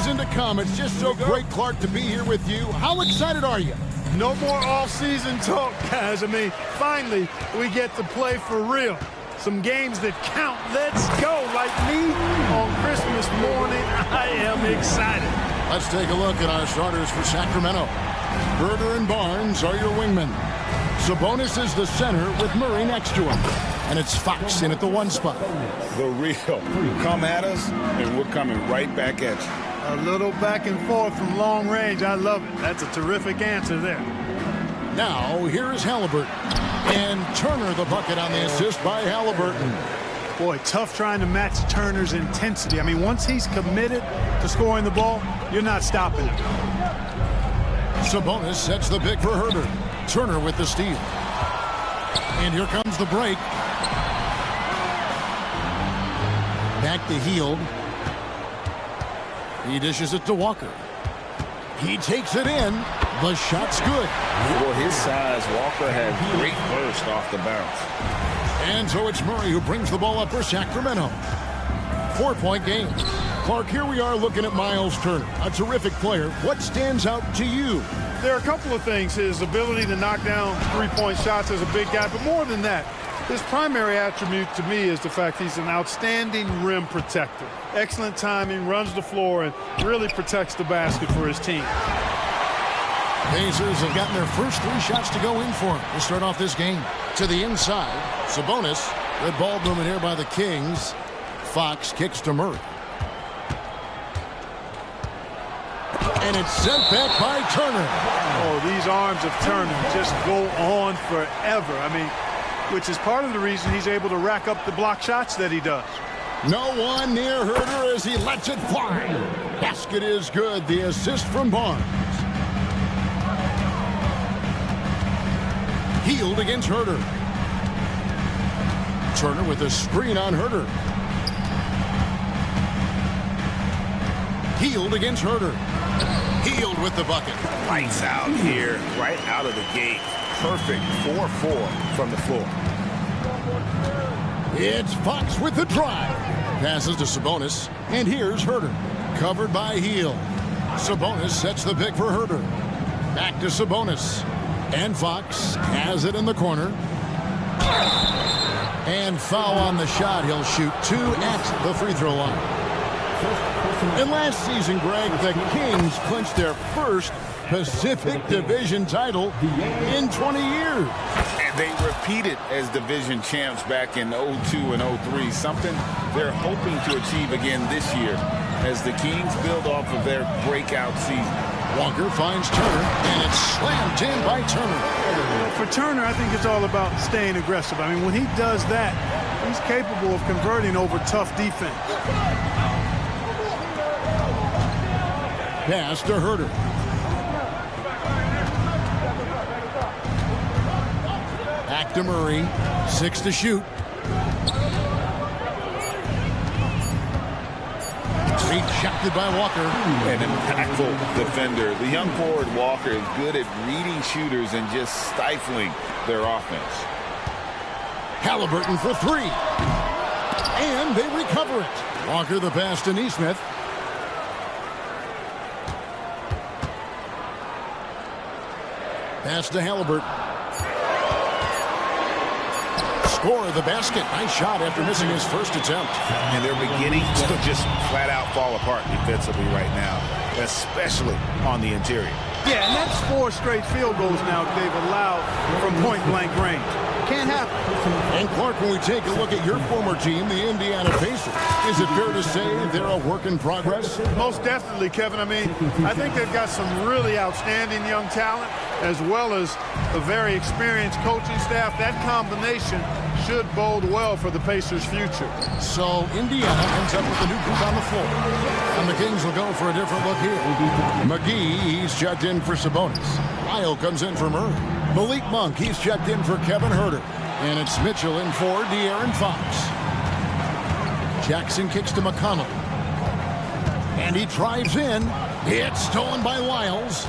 season to come. It's just so great, Clark, to be here with you. How excited are you? No more off-season talk, guys. I mean, finally, we get to play for real. Some games that count. Let's go. Like me on Christmas morning, I am excited. Let's take a look at our starters for Sacramento. Herder and Barnes are your wingmen. Sabonis is the center with Murray next to him. And it's Fox in at the one spot. The real. Come at us, and we're coming right back at you. A little back and forth from long range. I love it. That's a terrific answer there. Now, here is Halliburton. And Turner the bucket on the assist by Halliburton. Boy, tough trying to match Turner's intensity. I mean, once he's committed to scoring the ball, you're not stopping him. Sabonis sets the pick for Herder. Turner with the steal. And here comes the break. Back to Hield. He dishes it to Walker. He takes it in. The shot's good. For his size, Walker had great burst off the bounce. And so it's Murray who brings the ball up for Sacramento. 4-point game. Clark, here we are looking at Miles Turner, a terrific player. What stands out to you? There are a couple of things. His ability to knock down three-point shots as a big guy, but more than that, his primary attribute to me is the fact he's an outstanding rim protector. Excellent timing, runs the floor, and really protects the basket for his team. Pacers have gotten their first 3 shots to go in for him to start off this game. To the inside, Sabonis. Good ball movement here by the Kings. Fox kicks to Murray. And it's sent back by Turner. Oh, these arms of Turner just go on forever. I mean, which is part of the reason he's able to rack up the block shots that he does. No one near Herder as he lets it fly. Basket is good. The assist from Barnes. Hield against Herder. Turner with a screen on Herder. Hield against Herder. Hield with the bucket. Lights out here, right out of the gate. Perfect 4-4 from the floor. It's Fox with the drive. Passes to Sabonis. And here's Herder. Covered by Hield. Sabonis sets the pick for Herder. Back to Sabonis. And Fox has it in the corner. And foul on the shot. He'll shoot 2 at the free throw line. And last season, Greg, the Kings clinched their first Pacific Division title in 20 years. And they repeated as division champs back in 02 and 03, something they're hoping to achieve again this year as the Kings build off of their breakout season. Walker finds Turner, and it's slammed in by Turner. For Turner, I think it's all about staying aggressive. I mean, when he does that, he's capable of converting over tough defense. Pass to Herder. Back to Murray. 6 to shoot. Rejected by Walker. An impactful defender. The young forward Walker is good at reading shooters and just stifling their offense. Halliburton for 3. And they recover it. Walker the pass to Neesmith. Pass to Halliburton. Score the basket. Nice shot after missing his first attempt. And they're beginning to just flat out fall apart defensively right now, especially on the interior. Yeah, and that's 4 straight field goals now they've allowed from point-blank range. Can't happen. And Clark, when we take a look at your former team, the Indiana Pacers, is it fair to say they're a work in progress? Most definitely, Kevin. I mean, I think they've got some really outstanding young talent as well as a very experienced coaching staff. That combination should bode well for the Pacers' future. So Indiana ends up with a new group on the floor. And the Kings will go for a different look here. McGee, he's checked in for Sabonis. Lyle comes in for Murray. Malik Monk, he's checked in for Kevin Herder. And it's Mitchell in for De'Aaron Fox. Jackson kicks to McConnell. And he drives in. It's stolen by Lyles.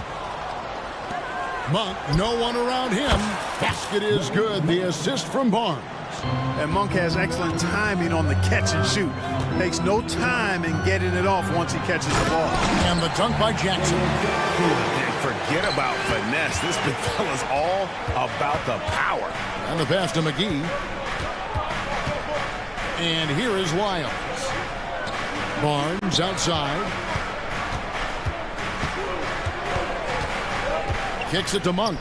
Monk, no one around him. Basket is good. The assist from Barnes. And Monk has excellent timing on the catch and shoot. Takes no time in getting it off once he catches the ball. And the dunk by Jackson. And forget about finesse. This big fella's all about the power. And the pass to McGee. And here is Wiles. Barnes outside. Kicks it to Monk.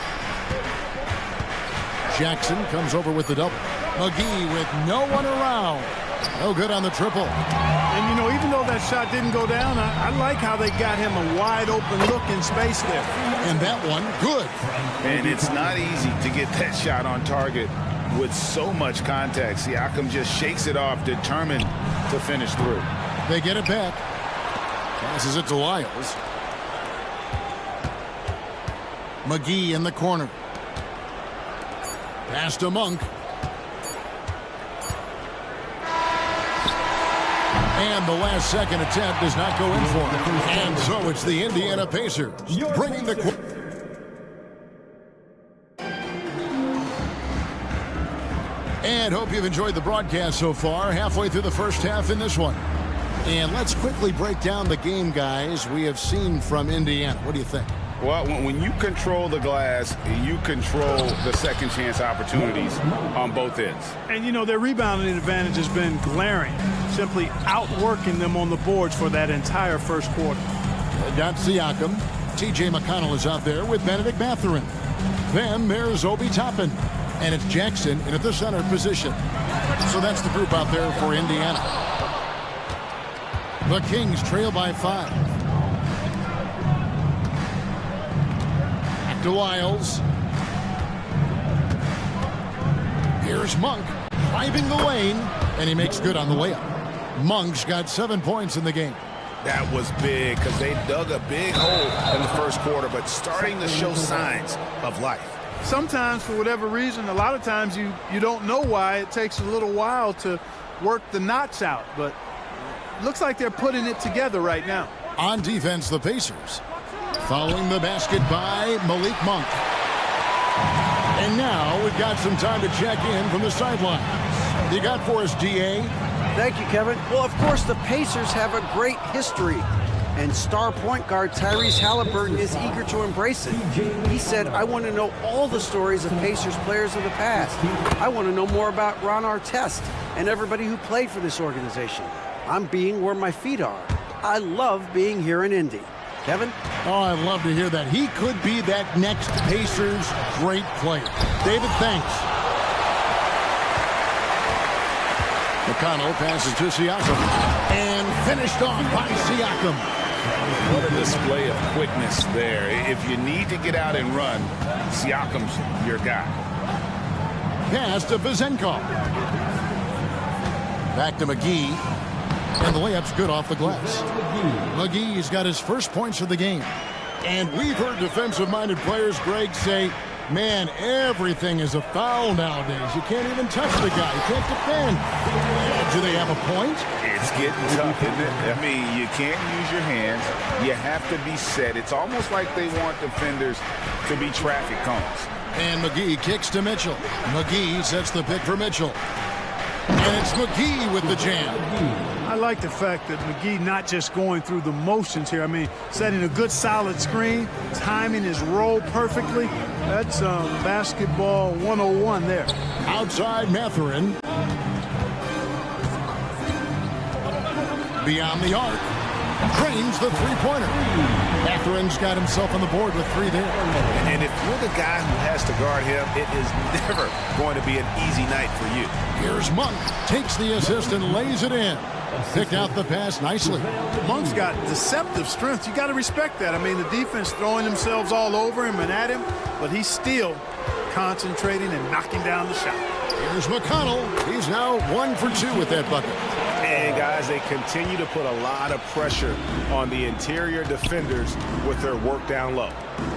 Jackson comes over with the double. McGee with no one around. No good on the triple. And, you know, even though that shot didn't go down, I like how they got him a wide open look in space there. And that one, good. And it's not easy to get that shot on target with so much contact. Siakam just shakes it off, determined to finish through. They get it back. Passes it to Wiles. McGee in the corner. Pass to Monk. And the last second attempt does not go in for him. And so it's the Indiana Pacers bringing the... And hope you've enjoyed the broadcast so far. Halfway through the first half in this one. And let's quickly break down the game, guys, we have seen from Indiana. What do you think? Well, when you control the glass, you control the second chance opportunities on both ends. And, you know, their rebounding advantage has been glaring, simply outworking them on the boards for that entire first quarter. Got Siakam. TJ McConnell is out there with Benedict Mathurin. Then there's Obi Toppin. And it's Jackson in at the center position. So that's the group out there for Indiana. The Kings trail by 5. To Wiles. Here's Monk driving the lane, and he makes good on the layup. Monk's got 7 points in the game. That was big because they dug a big hole in the first quarter, but starting to show signs of life. Sometimes, for whatever reason, a lot of times you don't know why. It takes a little while to work the knots out, but looks like they're putting it together right now. On defense, the Pacers. Following the basket by Malik Monk. And now we've got some time to check in from the sidelines. You got for us, DA? Thank you, Kevin. Well, of course, the Pacers have a great history, and star point guard Tyrese Halliburton is eager to embrace it. He said, I want to know all the stories of Pacers players of the past. I want to know more about Ron Artest and everybody who played for this organization. I'm being where my feet are. I love being here in Indy. Kevin? Oh, I'd love to hear that. He could be that next Pacers great player. David, thanks. McConnell passes to Siakam. And finished off by Siakam. What a display of quickness there. If you need to get out and run, Siakam's your guy. Pass to Vizenkov. Back to McGee. And the layup's good off the glass. McGee's got his first points of the game. And we've heard defensive-minded players, Greg, say, man, everything is a foul nowadays. You can't even touch the guy. You can't defend. Do they have a point? It's getting tough, isn't it? I mean, you can't use your hands. You have to be set. It's almost like they want defenders to be traffic cones. And McGee kicks to Mitchell. McGee sets the pick for Mitchell. And it's McGee with the jam. I like the fact that McGee not just going through the motions here. I mean, setting a good solid screen, timing his roll perfectly. That's basketball 101 there. Outside Mathurin. Beyond the arc. Drains the three-pointer. Mathurin's got himself on the board with 3 there. And if you're the guy who has to guard him, it is never going to be an easy night for you. Here's Monk. Takes the assist and lays it in. Picked out the pass nicely. Monk's got deceptive strength. You got to respect that. I mean, the defense throwing themselves all over him and at him, but he's still concentrating and knocking down the shot. Here's McConnell. He's now 1 for 2 with that bucket. And guys, they continue to put a lot of pressure on the interior defenders with their work down low.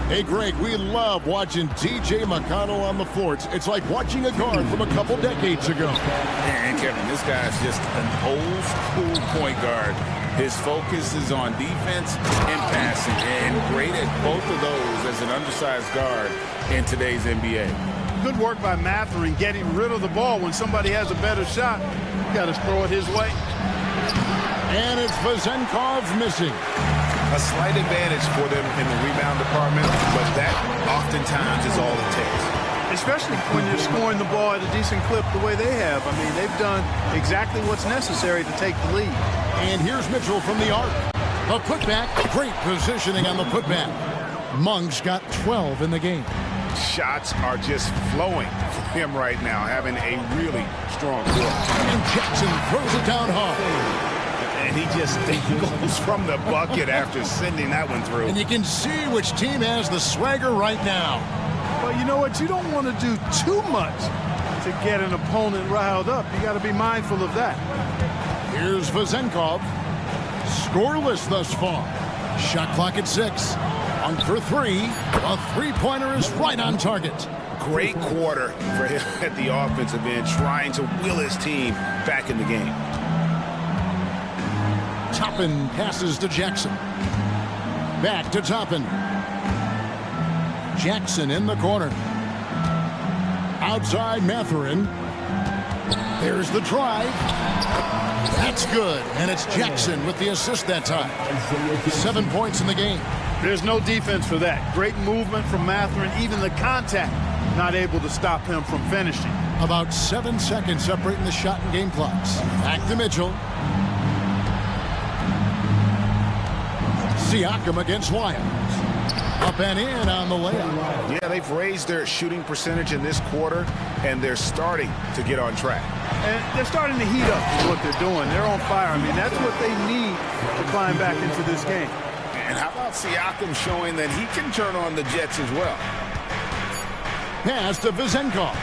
Hey, Greg, we love watching TJ McConnell on the floor. It's like watching a guard from a couple decades ago. And Kevin, this guy's just an old school point guard. His focus is on defense and passing, and great at both of those as an undersized guard in today's NBA. good work by Matherin getting rid of the ball. When somebody has a better shot, you got to throw it his way. And it's Vezenkov missing. A slight advantage for them in the rebound department, but that oftentimes is all it takes. Especially when you're scoring the ball at a decent clip the way they have. I mean, they've done exactly what's necessary to take the lead. And here's Mitchell from the arc. A putback, great positioning on the putback. Monk's got 12 in the game. Shots are just flowing for him right now, having a really strong quarter. And Jackson throws it down hard. And he just goes from the bucket after sending that one through. And you can see which team has the swagger right now. But you know what? You don't want to do too much to get an opponent riled up. You got to be mindful of that. Here's Vezenkov. Scoreless thus far. Shot clock at 6. On for 3. A three-pointer is right on target. Great quarter for him at the offensive end, trying to will his team back in the game. Toppin passes to Jackson. Back to Toppin. Jackson in the corner. Outside Matherin. There's the drive. That's good. And it's Jackson with the assist that time. 7 points in the game. There's no defense for that. Great movement from Matherin. Even the contact not able to stop him from finishing. About 7 seconds separating the shot and game clocks. Back to Mitchell. Siakam against Wyatt. Up and in on the layup. Yeah, they've raised their shooting percentage in this quarter, and they're starting to get on track. And they're starting to heat up is what they're doing. They're on fire. I mean, that's what they need to climb back into this game. And how about Siakam showing that he can turn on the Jets as well? Pass to Vezenkov.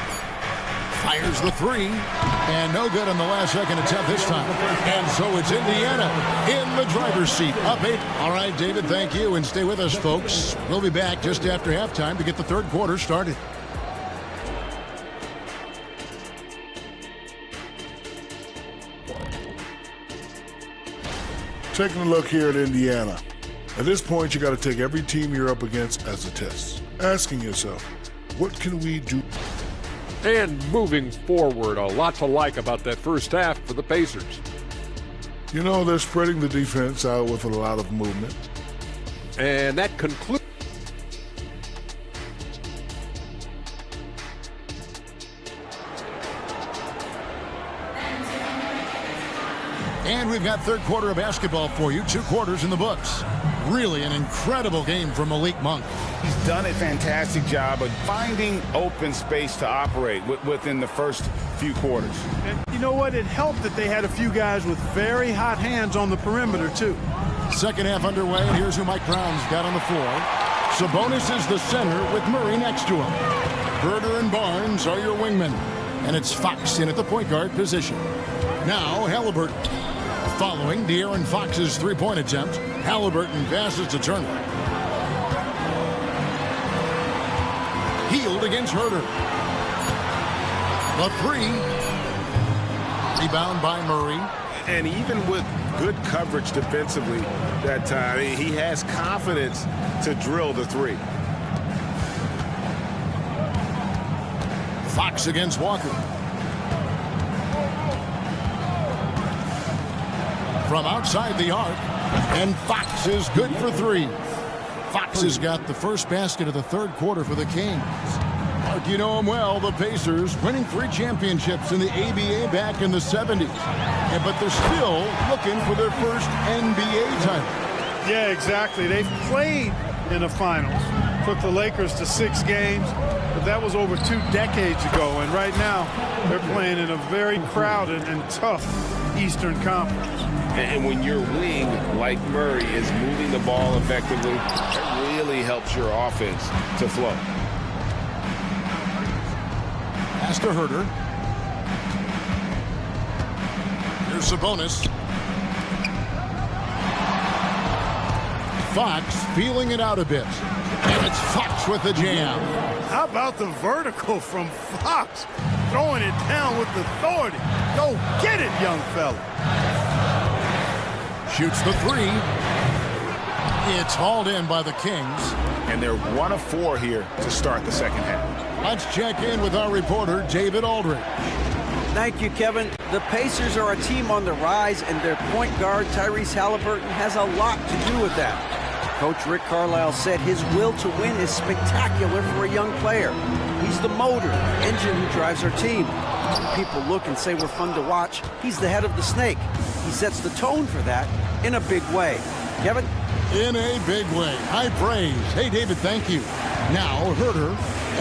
Fires the 3. And no good on the last second attempt this time. And so it's Indiana in the driver's seat. Up 8. All right, David, thank you. And stay with us, folks. We'll be back just after halftime to get the third quarter started. Taking a look here at Indiana. At this point, you got to take every team you're up against as a test. Asking yourself, what can we do? And moving forward, a lot to like about that first half for the Pacers. You know, they're spreading the defense out with a lot of movement. And that concludes. And we've got third quarter of basketball for you. 2 quarters in the books. Really an incredible game from Malik Monk. He's done a fantastic job of finding open space to operate within the first few quarters. And you know what? It helped that they had a few guys with very hot hands on the perimeter, too. Second half underway, and here's who Mike Brown's got on the floor. Sabonis is the center with Murray next to him. Herder and Barnes are your wingmen. And it's Fox in at the point guard position. Now Halliburton. Following De'Aaron Fox's three-point attempt, Halliburton passes to Turner. Healed against Herder. The 3. Rebound by Murray. And even with good coverage defensively that time, he has confidence to drill the 3. Fox against Walker. From outside the arc, and Fox is good for 3. Fox has got the first basket of the third quarter for the Kings. Mark, you know them well, the Pacers, winning 3 championships in the ABA back in the 70s. But they're still looking for their first NBA title. Yeah, exactly. They've played in the finals. Took the Lakers to 6 games, but that was over 2 decades ago. And right now, they're playing in a very crowded and tough Eastern Conference. And when your wing, like Murray, is moving the ball effectively, it really helps your offense to flow. Pass to Herder. Here's Sabonis. Fox feeling it out a bit. And it's Fox with the jam. How about the vertical from Fox? Throwing it down with authority. Go get it, young fella. Shoots the 3. It's hauled in by the Kings. And they're 1 of 4 here to start the second half. Let's check in with our reporter, David Aldridge. Thank you, Kevin. The Pacers are a team on the rise, and their point guard, Tyrese Halliburton, has a lot to do with that. Coach Rick Carlisle said his will to win is spectacular for a young player. He's the motor, the engine who drives our team. When people look and say we're fun to watch, he's the head of the snake. He sets the tone for that in a big way. Kevin? In a big way. High praise. Hey, David, thank you. Now, Herter,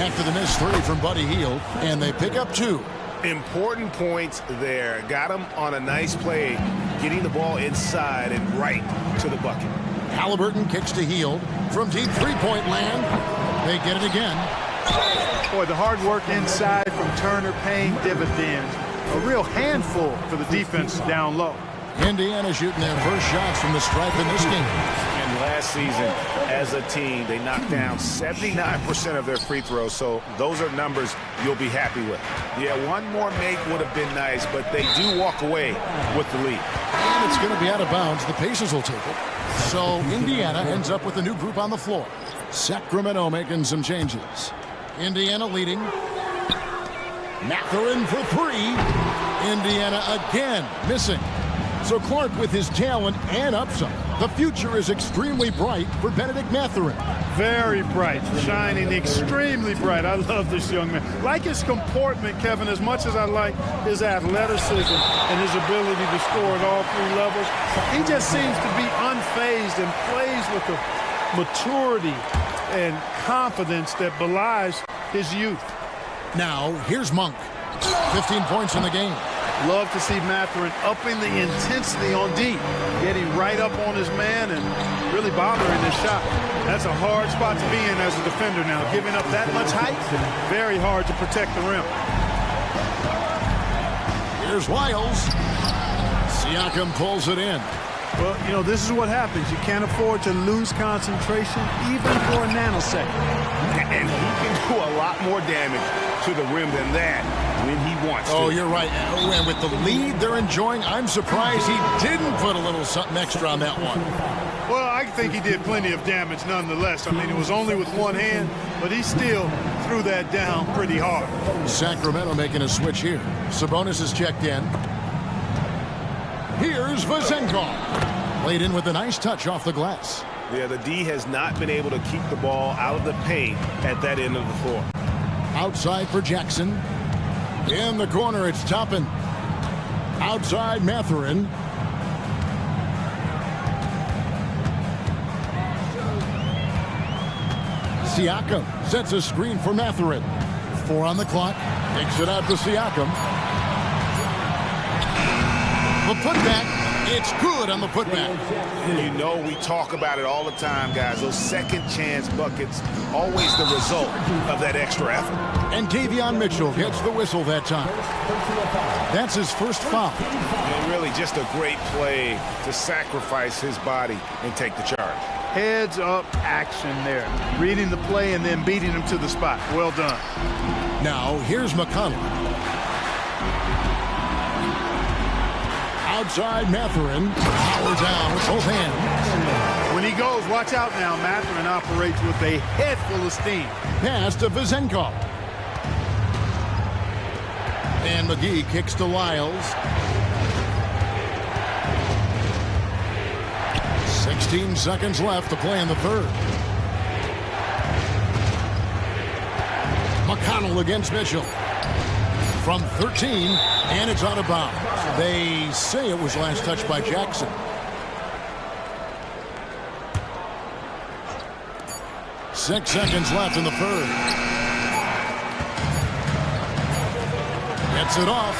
after the missed three from Buddy Hield, and they pick up two. Important points there. Got him on a nice play, getting the ball inside and right to the bucket. Halliburton kicks to Hield from deep three-point land. They get it again. Boy, the hard work inside from Turner paying dividends. A real handful for the defense down low. Indiana shooting their first shots from the stripe in this game. And last season, as a team, they knocked down 79% of their free throws, so those are numbers you'll be happy with. Yeah, one more make would have been nice, but they do walk away with the lead. And it's going to be out of bounds. The Pacers will take it. So Indiana ends up with a new group on the floor. Sacramento making some changes. Indiana leading. Mathurin for three. Indiana again missing. So Clark with his talent and upside. The future is extremely bright for Benedict Mathurin. Very bright, shining extremely bright. I love this young man. Like his comportment, Kevin, as much as I like his athleticism and his ability to score at all three levels, he just seems to be unfazed and plays with a maturity and confidence that belies his youth. Now, here's Monk. 15 points in the game. Love to see Mathurin upping the intensity on D, getting right up on his man and really bothering his shot. That's a hard spot to be in as a defender now. Giving up that much height, very hard to protect the rim. Here's Wiles. Siakam pulls it in. Well, you know, this is what happens. You can't afford to lose concentration even for a nanosecond. And he can do a lot more damage to the rim than that when he wants to. Oh, you're right. And with the lead they're enjoying, I'm surprised he didn't put a little something extra on that one. Well, I think he did plenty of damage nonetheless. I mean, it was only with one hand, but he still threw that down pretty hard. Sacramento making a switch here. Sabonis is checked in. Here's Vezenkov. Laid in with a nice touch off the glass. Yeah, the D has not been able to keep the ball out of the paint at that end of the floor. Outside for Jackson. In the corner, it's Toppin. Outside, Mathurin. Siakam sets a screen for Mathurin. 4 on the clock. Takes it out to Siakam. The putback. It's good on the putback. You know, we talk about it all the time, guys. Those second chance buckets, always the result of that extra effort. And Davion Mitchell gets the whistle that time. That's his first foul. And really just a great play to sacrifice his body and take the charge. Heads up action there. Reading the play and then beating him to the spot. Well done. Now, here's McConnell. Outside, Mathurin. Power down with both hands. When he goes, watch out now. Mathurin operates with a head full of steam. Pass to Vezenkov. And McGee kicks to Lyles. 16 seconds left to play in the third. McConnell against Mitchell. From 13, and it's out of bounds. They say it was last touched by Jackson. Six seconds left in the third. Gets it off.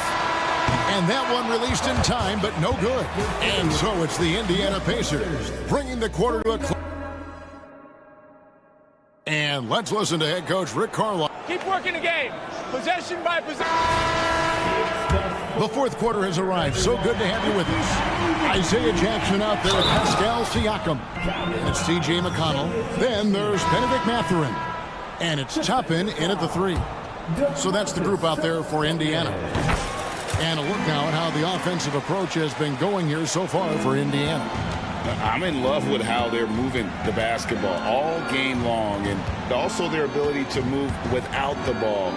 And that one released in time, but no good. And so it's the Indiana Pacers bringing the quarter to a close. And let's listen to head coach Rick Carlisle. Keep working the game. Possession by possession. The fourth quarter has arrived. So good to have you with us. Isaiah Jackson out there with Pascal Siakam. And it's T.J. McConnell. Then there's Benedict Mathurin. And it's Toppin in at the 3. So that's the group out there for Indiana. And a look now at how the offensive approach has been going here so far for Indiana. I'm in love with how they're moving the basketball all game long, and also their ability to move without the ball.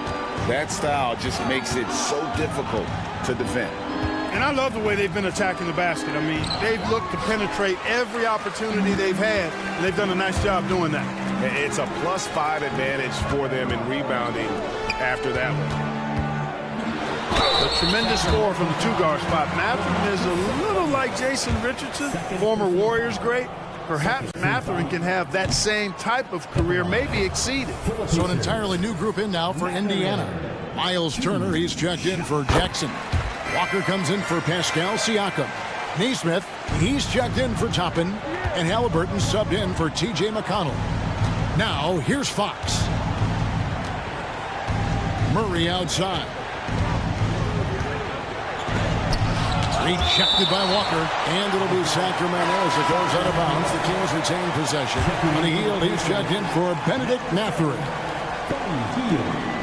That style just makes it so difficult to defend. And I love the way they've been attacking the basket. I mean, they've looked to penetrate every opportunity they've had, and they've done a nice job doing that. It's a +5 advantage for them in rebounding after that one. A tremendous score from the two-guard spot. Mathurin is a little like Jason Richardson, former Warriors great. Perhaps Mathurin can have that same type of career, maybe exceed it. So an entirely new group in now for Indiana. Miles Turner, he's checked in for Jackson. Walker comes in for Pascal Siakam. Naismith, he's checked in for Toppin. And Halliburton subbed in for T.J. McConnell. Now, here's Fox. Murray outside. Rejected by Walker, and it'll be Sacramento as it goes out of bounds. The Kings retain possession. On the heel, he's checked in for Benedict Mathurin.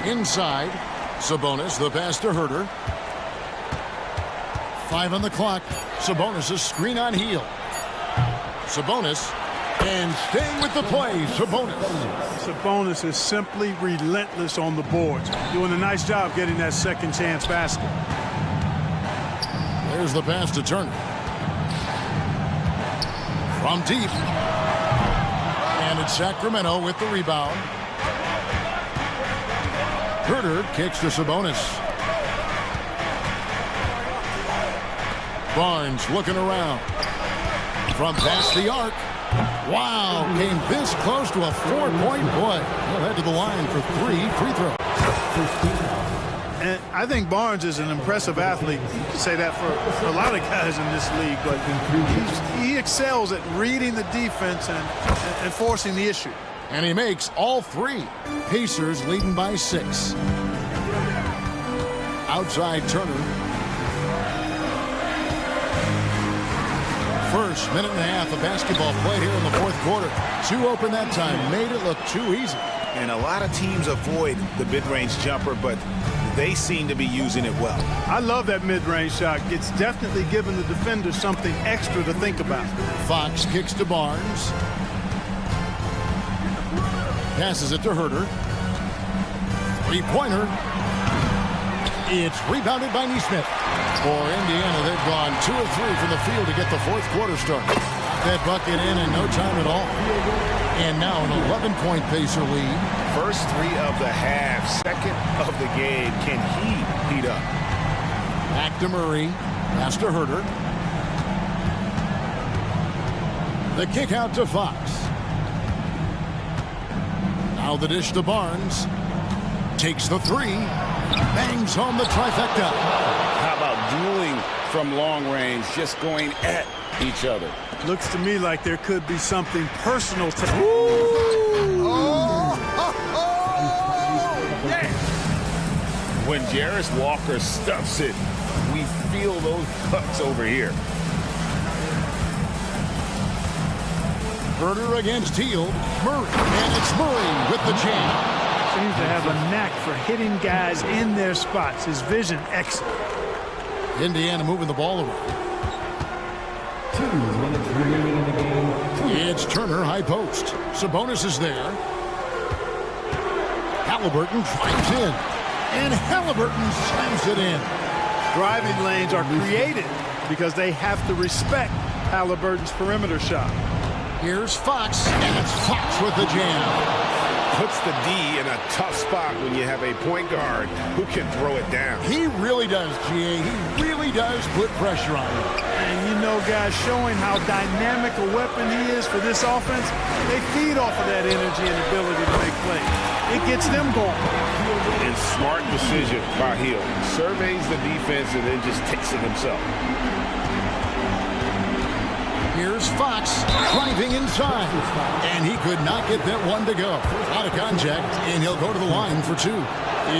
Inside, Sabonis, the pass to Herter. 5 on the clock. Sabonis, a screen on heel. Sabonis, and staying with the play, Sabonis. Sabonis is simply relentless on the boards, doing a nice job getting that second chance basket. There's the pass to Turner. From deep. And it's Sacramento with the rebound. Herter kicks to Sabonis. Barnes looking around. From past the arc. Wow, came this close to a 4-point play. He'll head to the line for 3 free throws. And I think Barnes is an impressive athlete. You can say that for a lot of guys in this league, but he excels at reading the defense and forcing the issue. And he makes all 3. Pacers leading by 6. Outside Turner. First minute and a half of basketball played here in the fourth quarter. 2 open that time. Made it look too easy. And a lot of teams avoid the mid-range jumper, but they seem to be using it well. I love that mid-range shot. It's definitely given the defender something extra to think about. Fox kicks to Barnes. Passes it to Herter. 3-pointer. It's rebounded by Naismith. For Indiana, they've gone 2 of 3 from the field to get the fourth quarter started. That bucket in no time at all. And now an 11-point Pacer lead. First 3 of the half, second of the game. Can he heat up? Back to Murray. Pass to Herter. The kick out to Fox. Now the dish to Barnes. Takes the 3. Bangs home the trifecta. How about dueling from long range, just going at each other? Looks to me like there could be something personal to... When Jarris Walker stuffs it, we feel those bucks over here. Herter against Hield. Murray. And it's Murray with the jam. Seems to have a knack for hitting guys in their spots. His vision excellent. Indiana moving the ball around. 2 minutes remaining in the game. It's Turner, high post. Sabonis is there. Halliburton drives in. And Halliburton slams it in. Driving lanes are created because they have to respect Halliburton's perimeter shot. Here's Fox, and it's Fox with the jam. Puts the D in a tough spot when you have a point guard who can throw it down. He really does, GA. He really does put pressure on him. And you know, guys, showing how dynamic a weapon he is for this offense, they feed off of that energy and ability to make plays. It gets them going. And smart decision by Hill. Surveys the defense and then just takes it himself. Here's Fox driving inside. And he could not get that one to go. Out of contact, and he'll go to the line for 2.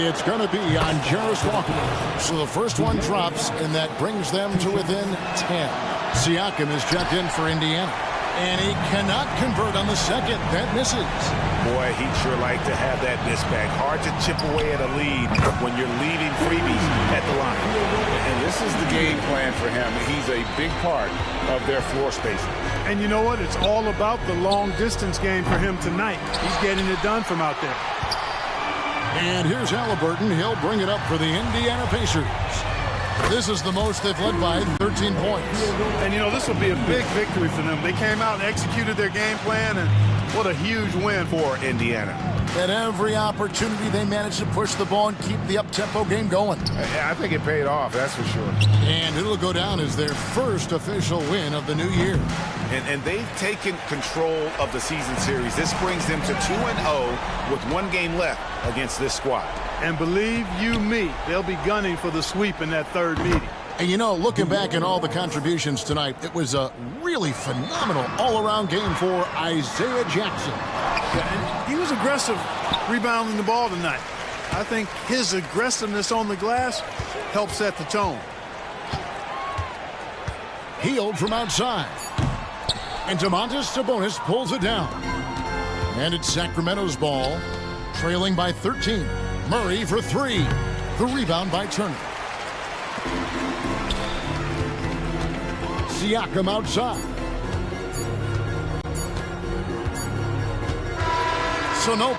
It's going to be on Jarris Walker. So the first one drops, and that brings them to within 10. Siakam is checked in for Indiana. And he cannot convert on the second. That misses. Boy, he'd sure like to have that misback. Hard to chip away at a lead when you're leaving freebies at the line. And this is the game plan for him. He's a big part of their floor spacing. And you know what? It's all about the long distance game for him tonight. He's getting it done from out there. And here's Halliburton. He'll bring it up for the Indiana Pacers. This is the most they've led by 13 points. And, you know, this will be a big victory for them. They came out and executed their game plan, and what a huge win for Indiana. At every opportunity, they managed to push the ball and keep the up-tempo game going. I think it paid off, that's for sure. And it'll go down as their first official win of the new year. And they've taken control of the season series. This brings them to 2-0 with one game left against this squad. And believe you me, they'll be gunning for the sweep in that third meeting. And you know, looking back at all the contributions tonight, it was a really phenomenal all-around game for Isaiah Jackson. Yeah, and he was aggressive rebounding the ball tonight. I think his aggressiveness on the glass helped set the tone. Healed from outside. And Domantas Sabonis pulls it down. And it's Sacramento's ball, trailing by 13. Murray for three. The rebound by Turner. Siakam outside. So no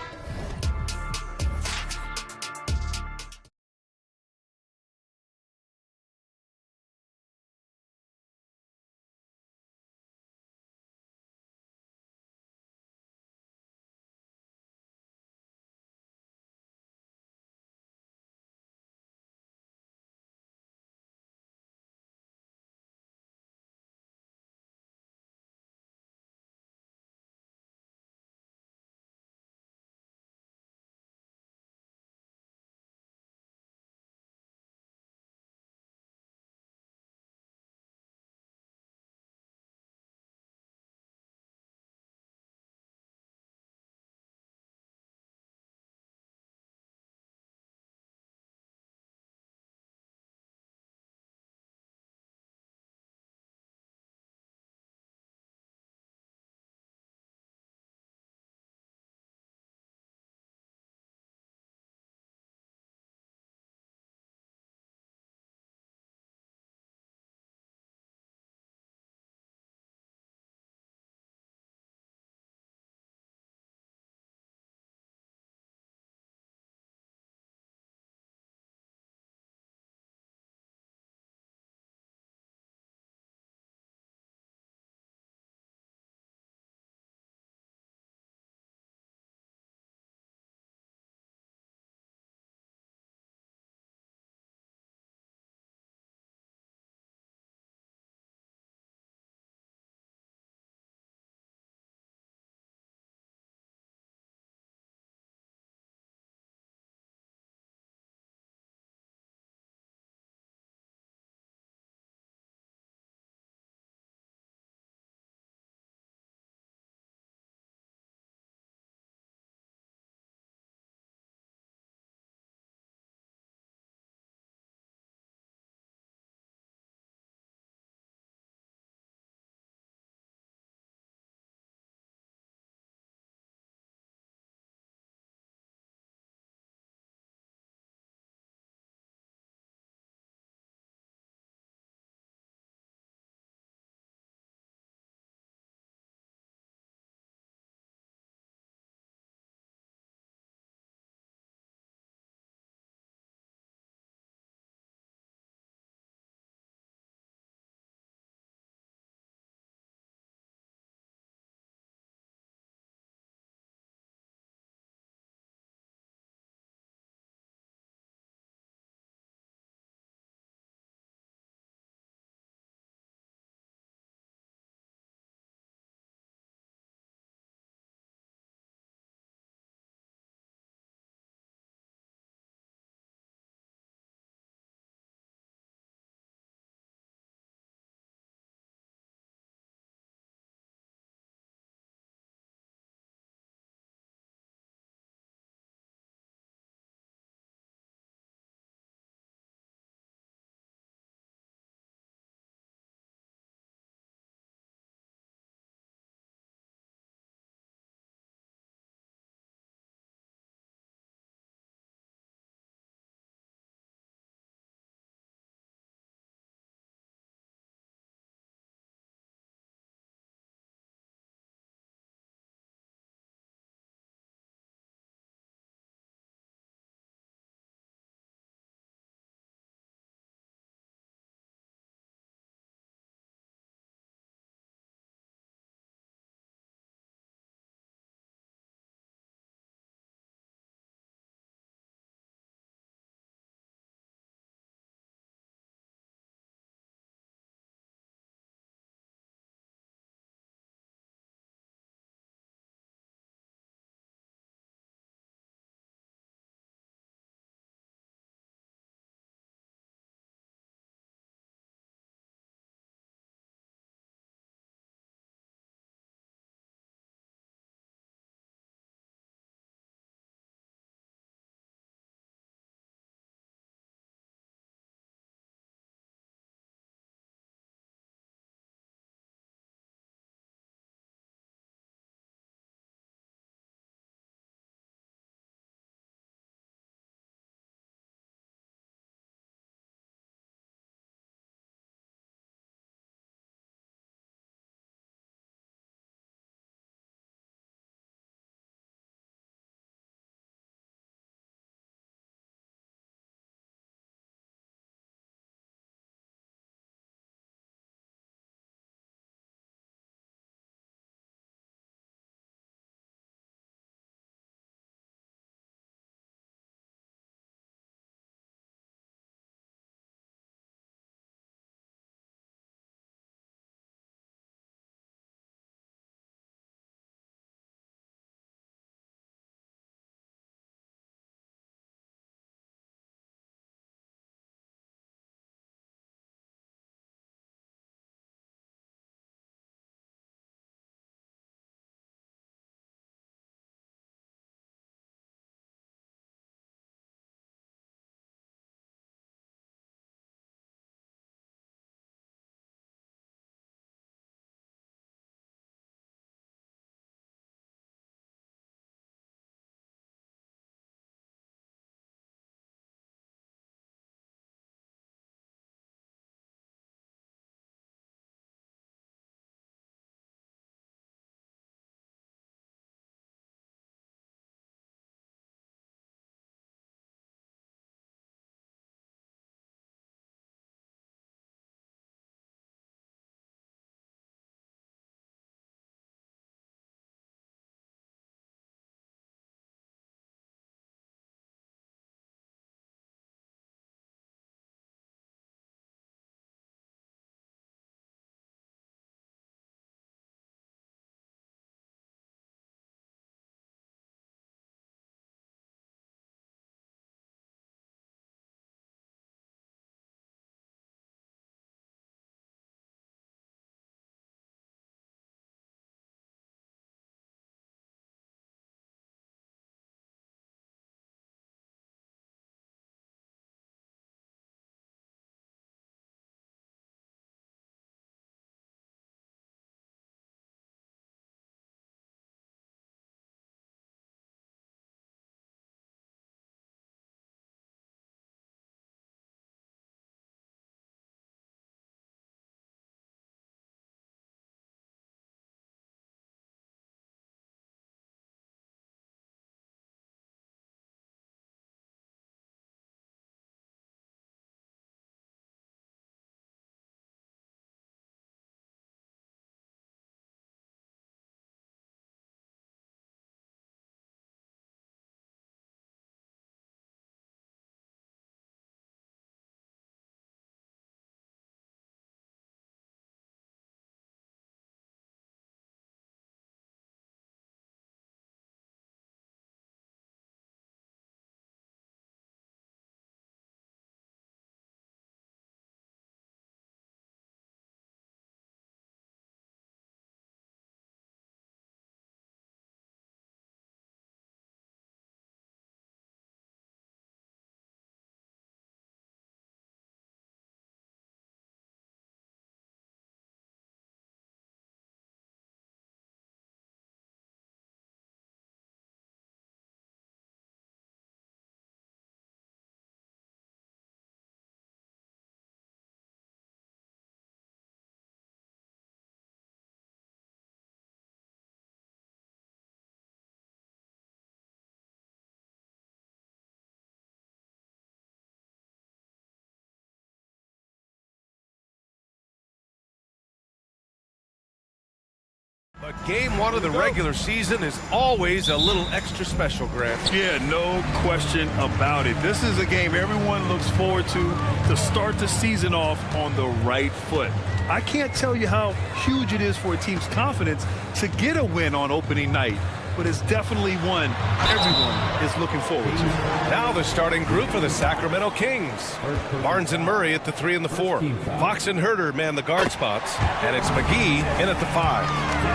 But game one of the regular season is always a little extra special, Grant. Yeah, no question about it. This is a game everyone looks forward to start the season off on the right foot. I can't tell you how huge it is for a team's confidence to get a win on opening night, but it's definitely one everyone is looking forward to. Now the starting group for the Sacramento Kings. Barnes and Murray at the 3 and the 4. Fox and Herter man the guard spots, and it's McGee in at the 5.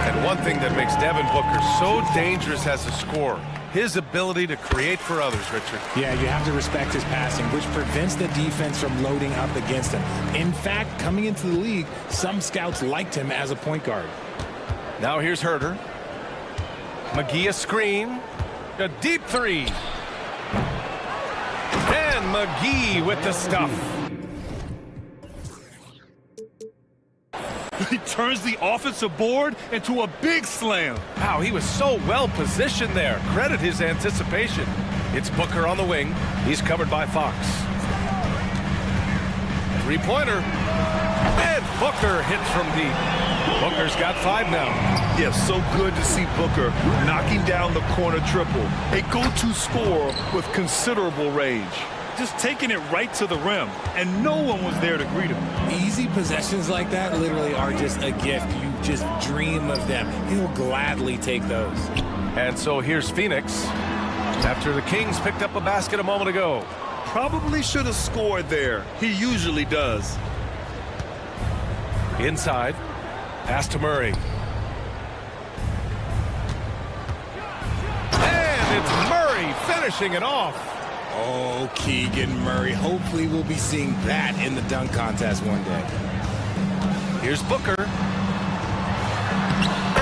And one thing that makes Devin Booker so dangerous as a scorer, his ability to create for others, Richard. Yeah, you have to respect his passing, which prevents the defense from loading up against him. In fact, coming into the league, some scouts liked him as a point guard. Now here's Herter. McGee a screen. A deep 3. And McGee with the stuff. He turns the offensive board into a big slam. Wow, he was so well positioned there. Credit his anticipation. It's Booker on the wing. He's covered by Fox. Three-pointer. And Booker hits from deep. Booker's got 5 now. Yeah, so good to see Booker knocking down the corner triple. A go-to scorer with considerable range. Just taking it right to the rim, and no one was there to greet him. Easy possessions like that literally are just a gift. You just dream of them. He'll gladly take those. And so here's Phoenix. After the Kings picked up a basket a moment ago. Probably should have scored there. He usually does. Inside. Pass to Murray. And it's Murray finishing it off. Oh, Keegan Murray. Hopefully we'll be seeing that in the dunk contest one day. Here's Booker.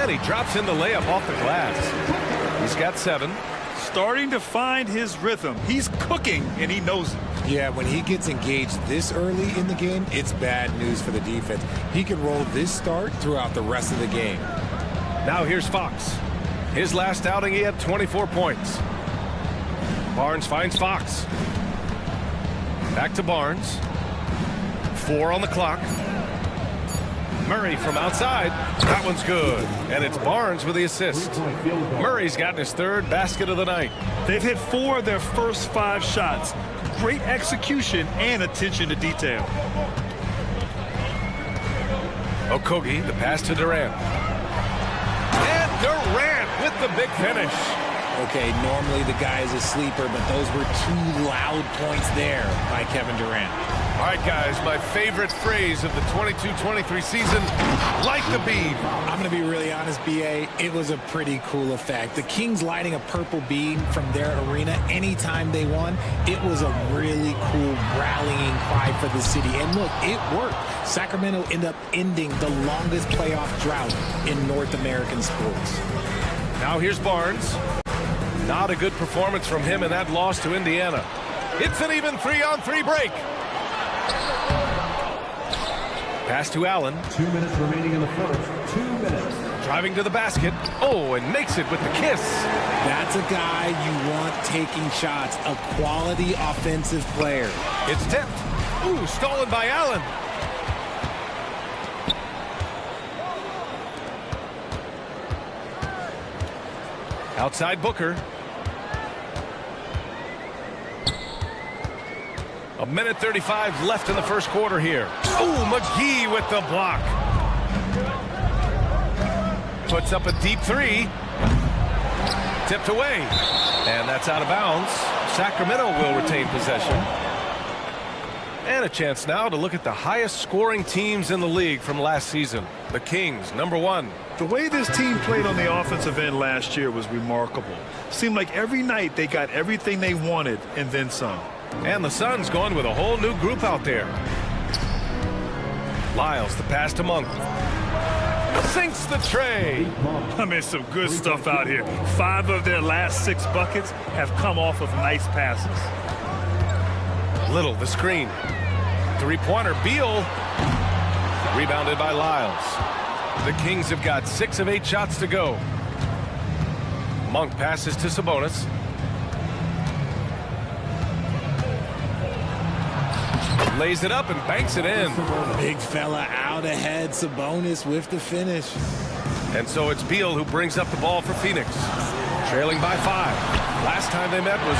And he drops in the layup off the glass. He's got 7. Starting to find his rhythm. He's cooking, and he knows it. Yeah, when he gets engaged this early in the game, it's bad news for the defense. He can roll this start throughout the rest of the game. Now here's Fox. His last outing, he had 24 points. Barnes finds Fox. Back to Barnes. 4 on the clock. Murray from outside. That one's good. And it's Barnes with the assist. Murray's gotten his 3rd basket of the night. They've hit 4 of their first 5 shots. Great execution and attention to detail. Okogie, the pass to Durant. And Durant with the big finish. Okay, normally the guy is a sleeper, but those were 2 loud points there by Kevin Durant. All right, guys, my favorite phrase of the 22-23 season, like the beam. I'm going to be really honest, B.A., it was a pretty cool effect. The Kings lighting a purple beam from their arena anytime they won, it was a really cool rallying cry for the city. And look, it worked. Sacramento ended up ending the longest playoff drought in North American sports. Now here's Barnes. Not a good performance from him in that loss to Indiana. It's an even 3-on-3 break. Pass to Allen. 2 minutes remaining in the first. 2 minutes. Driving to the basket. Oh, and makes it with the kiss. That's a guy you want taking shots. A quality offensive player. It's tipped. Ooh, stolen by Allen. Outside Booker. A minute 35 left in the first quarter here. Oh, McGee with the block. Puts up a deep 3. Tipped away. And that's out of bounds. Sacramento will retain possession. And a chance now to look at the highest scoring teams in the league from last season. The Kings, number 1. The way this team played on the offensive end last year was remarkable. Seemed like every night they got everything they wanted and then some. And the Suns going with a whole new group out there. Lyles, the pass to Monk. Sinks the tray. I mean, some good stuff out here. 5 of their last 6 buckets have come off of nice passes. Little, the screen. 3-pointer, Beal. Rebounded by Lyles. The Kings have got 6 of 8 shots to go. Monk passes to Sabonis. Lays it up and banks it in. Big fella out ahead. Sabonis with the finish. And so it's Beal who brings up the ball for Phoenix. Trailing by 5. Last time they met was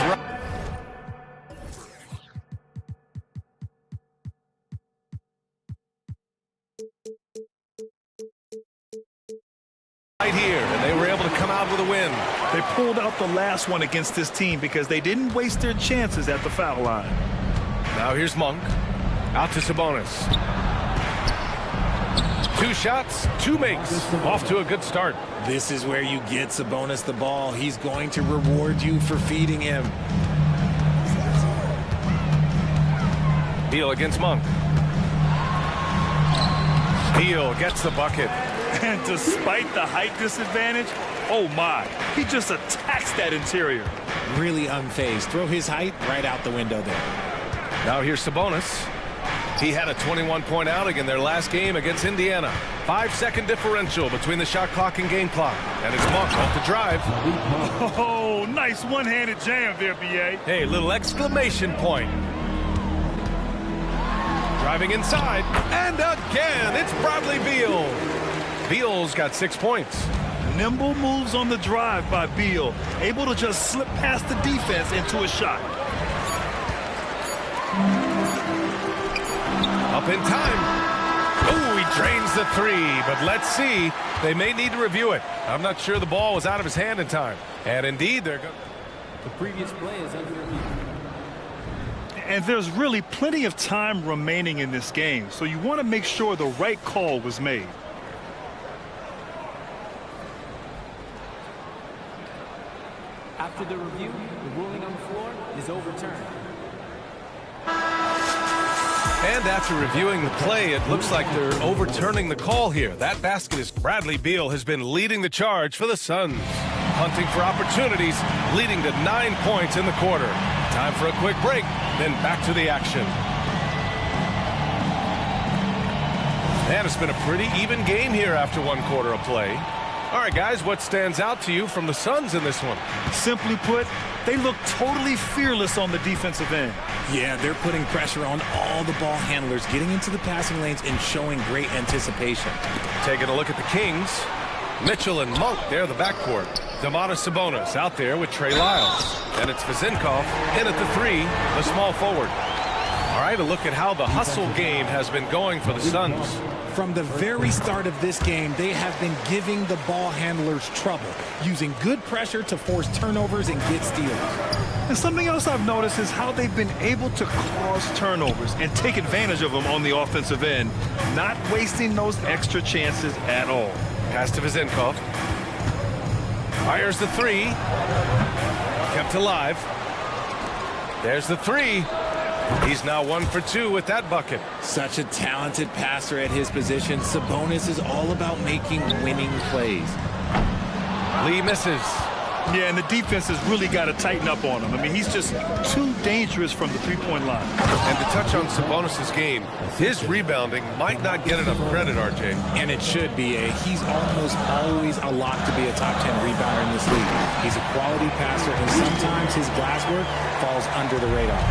right here, and they were able to come out with a win. They pulled out the last one against this team because they didn't waste their chances at the foul line. Now here's Monk. Out to Sabonis. 2 shots, 2 makes. Off to a good start. This is where you get Sabonis the ball. He's going to reward you for feeding him. Beal against Monk. Beal gets the bucket. And despite the height disadvantage, oh my, he just attacks that interior. Really unfazed. Throw his height right out the window there. Now here's Sabonis. He had a 21-point outing in their last game against Indiana. 5-second differential between the shot clock and game clock. And it's Monk off the drive. Oh, nice one-handed jam there, B.A. Hey, little exclamation point. Driving inside. And again, it's Bradley Beal. Beal's got 6 points. Nimble moves on the drive by Beal. Able to just slip past the defense into a shot. Up in time. Oh, he drains the 3, but let's see. They may need to review it. I'm not sure the ball was out of his hand in time. And indeed, they're going. The previous play is under review. And there's really plenty of time remaining in this game, so you want to make sure the right call was made. After the review, the ruling on the floor is overturned. And after reviewing the play, it looks like they're overturning the call here. That basket is Bradley Beal has been leading the charge for the Suns. Hunting for opportunities, leading to 9 points in the quarter. Time for a quick break, then back to the action. And it's been a pretty even game here after 1 quarter of play. All right, guys, what stands out to you from the Suns in this one? Simply put, they look totally fearless on the defensive end. Yeah, they're putting pressure on all the ball handlers, getting into the passing lanes and showing great anticipation. Taking a look at the Kings. Mitchell and Monk, they're the backcourt. Domantas Sabonis out there with Trey Lyles. And it's Vezenkov in at the 3, the small forward. All right, a look at how the hustle game has been going for the Suns. From the very start of this game, they have been giving the ball handlers trouble, using good pressure to force turnovers and get steals. And something else I've noticed is how they've been able to cause turnovers and take advantage of them on the offensive end, not wasting those extra chances at all. Pass to Vezenkov. Fires the 3. Kept alive. There's the 3. He's now 1 for 2 with that bucket. Such a talented passer at his position. Sabonis is all about making winning plays. Lee misses. Yeah, and the defense has really got to tighten up on him. I mean, he's just too dangerous from the three-point line. And to touch on Sabonis' game, his rebounding might not get enough credit, RJ. And it should be. He's almost always a lock to be a top 10 rebounder in this league. He's a quality passer, and sometimes his glass work falls under the radar.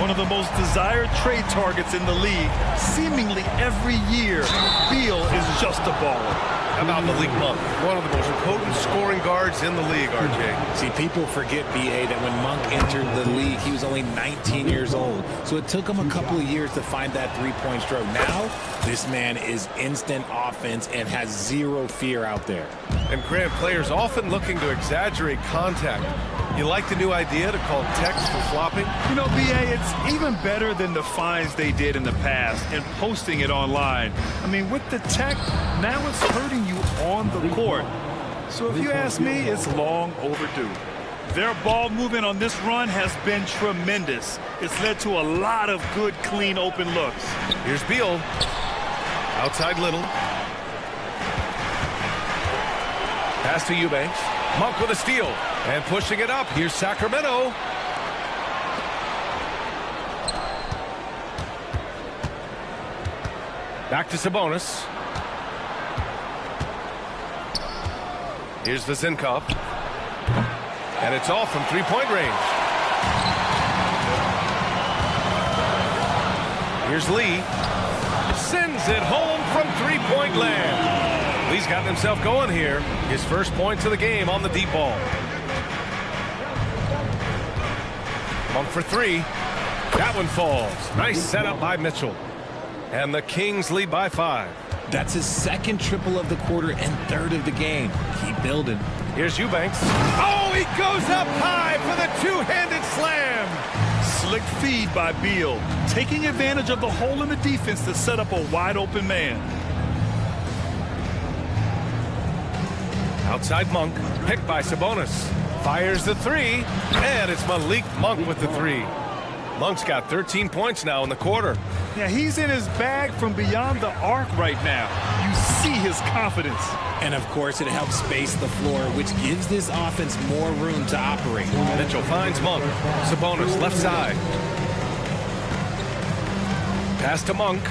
One of the most desired trade targets in the league, seemingly every year, Beal is just a baller. How about Malik Monk, one of the most potent scoring guards in the league, RJ? See, people forget, B.A., that when Monk entered the league, he was only 19 years old. So it took him a couple of years to find that three-point stroke. Now, this man is instant offense and has zero fear out there. And Grant, players often looking to exaggerate contact. You like the new idea to call text for flopping? You know, B.A., it's even better than the fines they did in the past and posting it online. I mean, with the tech, now it's hurting you on the court. So if you ask me, it's long overdue. Their ball movement on this run has been tremendous. It's led to a lot of good, clean, open looks. Here's Beal. Outside Little. Pass to Eubanks. Monk with a steal. And pushing it up. Here's Sacramento. Back to Sabonis. Here's Vezenkov. And it's off from three-point range. Here's Lee. Sends it home from three-point land. He's gotten himself going here. His first points of the game on the deep ball. Monk for three. That one falls. Nice setup by Mitchell. And the Kings lead by 5. That's his second triple of the quarter and third of the game. Keep building. Here's Eubanks. Oh, he goes up high for the two-handed slam. Slick feed by Beal, taking advantage of the hole in the defense to set up a wide-open man. Outside Monk, picked by Sabonis. Fires the three, and it's Malik Monk with the three. Monk's got 13 points now in the quarter. Yeah, he's in his bag from beyond the arc right now. You see his confidence. And of course, it helps space the floor, which gives this offense more room to operate. Mitchell finds Monk. Sabonis left side. Pass to Monk.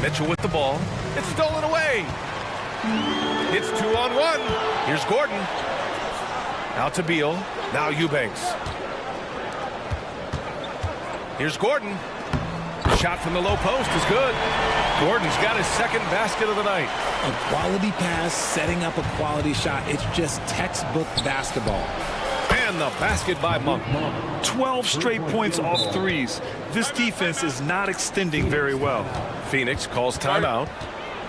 Mitchell with the ball. It's stolen away. It's 2-on-1. Here's Gordon. Out to Beal. Now Eubanks. Here's Gordon. Shot from the low post is good. Gordon's got his second basket of the night. A quality pass, setting up a quality shot. It's just textbook basketball. And the basket by Monk. 12 straight points off threes. This defense is not extending very well. Phoenix calls timeout.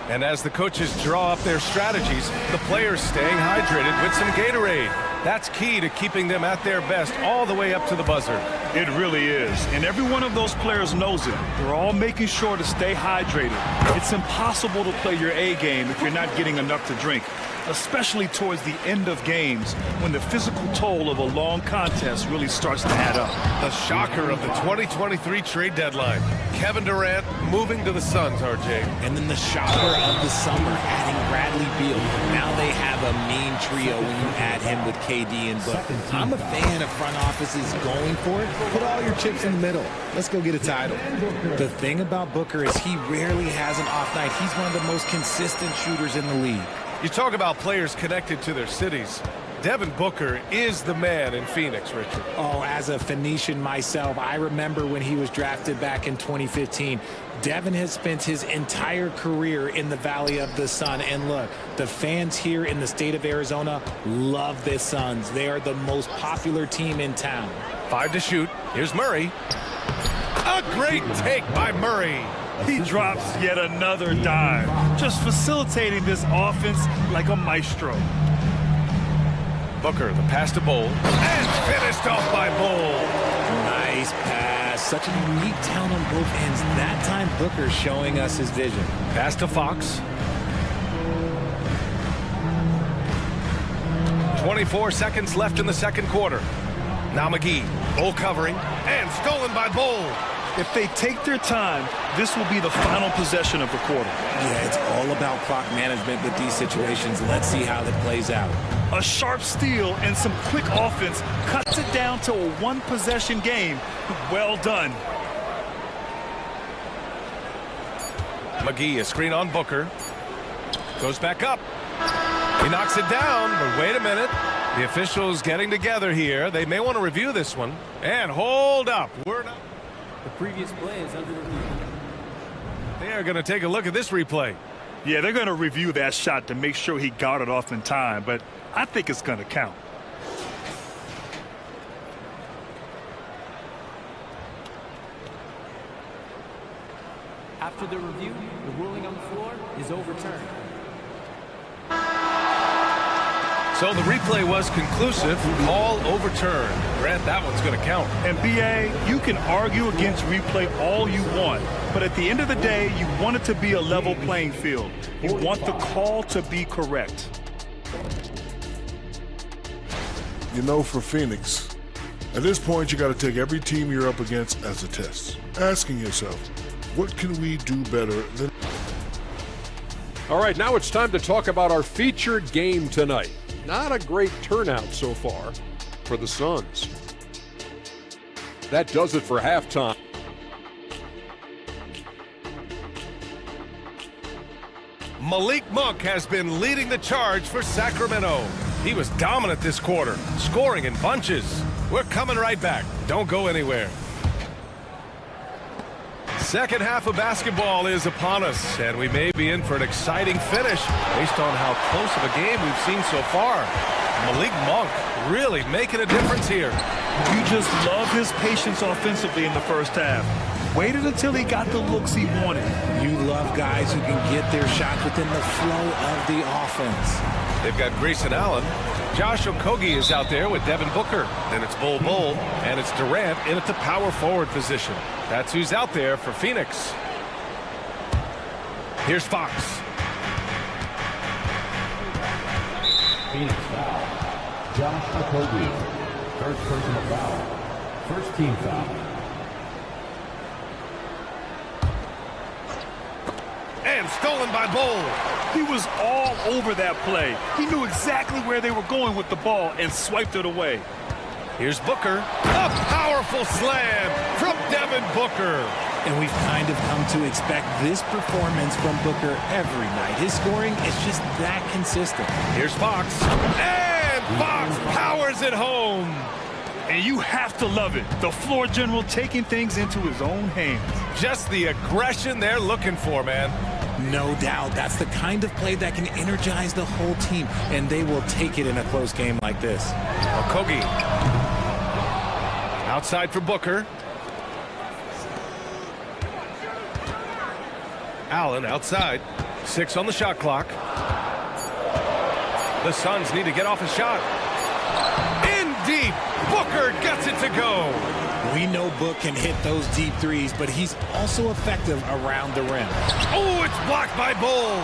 And as the coaches draw up their strategies, the players staying hydrated with some Gatorade. That's key to keeping them at their best all the way up to the buzzer. It really is. And every one of those players knows it. They're all making sure to stay hydrated. It's impossible to play your A game if you're not getting enough to drink, especially towards the end of games when the physical toll of a long contest really starts to add up. The shocker of the 2023 trade deadline. Kevin Durant moving to the Suns, RJ. And then the shocker of the summer, adding Bradley Beal. Now they have a mean trio when you add him with KD and Book. I'm a fan of front offices going for it. Put all your chips in the middle. Let's go get a title. The thing about Booker is he rarely has an off night. He's one of the most consistent shooters in the league. You talk about players connected to their cities. Devin Booker is the man in Phoenix, Richard. Oh, as a Phoenician myself, I remember when he was drafted back in 2015. Devin has spent his entire career in the Valley of the Sun. And look, the fans here in the state of Arizona love the Suns. They are the most popular team in town. 5 to shoot. Here's Murray. A great take by Murray. He drops yet another dive, just facilitating this offense like a maestro. Booker, the pass to Bowl, and finished off by Bowl. Nice pass. Such a unique talent on both ends. That time, Booker showing us his vision. Pass to Fox. 24 seconds left in the second quarter. Now McGee, Bowl covering, and stolen by Bowl. If they take their time, this will be the final possession of the quarter. Yeah, it's all about clock management with these situations. Let's see how that plays out. A sharp steal and some quick offense cuts it down to a one-possession game. Well done. McGee, a screen on Booker. Goes back up. He knocks it down, but wait a minute. The officials getting together here. They may want to review this one. And hold up. We're not... The previous play is under review. They are going to take a look at this replay. Yeah, they're going to review that shot to make sure he got it off in time, but I think it's going to count. After the review, the ruling on the floor is overturned. So the replay was conclusive, all overturned. Grant, that one's going to count. And BA, you can argue against replay all you want, but at the end of the day, you want it to be a level playing field. You want the call to be correct. You know, for Phoenix, at this point, you got to take every team you're up against as a test, asking yourself, what can we do better than... All right, now it's time to talk about our featured game tonight. Not a great turnout so far for the Suns. That does it for halftime. Malik Monk has been leading the charge for Sacramento. He was dominant this quarter, scoring in bunches. We're coming right back. Don't go anywhere. Second half of basketball is upon us, and we may be in for an exciting finish based on how close of a game we've seen so far. Malik Monk really making a difference here. You just love his patience offensively in the first half. Waited until he got the looks he wanted. You love guys who can get their shots within the flow of the offense. They've got Grayson Allen. Josh Okogie is out there with Devin Booker. Then it's Bol Bol, and it's Durant in at the power forward position. That's who's out there for Phoenix. Here's Fox. Phoenix foul. Josh Okogie. First personal foul. First team foul. And stolen by Bol. He was all over that play. He knew exactly where they were going with the ball and swiped it away. Here's Booker. A powerful slam from Devin Booker. And we've kind of come to expect this performance from Booker every night. His scoring is just that consistent. Here's Fox. And Fox powers it home. And you have to love it. The floor general taking things into his own hands. Just the aggression they're looking for, man. No doubt. That's the kind of play that can energize the whole team, and they will take it in a close game like this. Okogie. Outside for Booker. Allen outside. 6 on the shot clock. The Suns need to get off a shot. In deep. Booker gets it to go. We know Book can hit those deep threes, but he's also effective around the rim. Oh, it's blocked by Bol.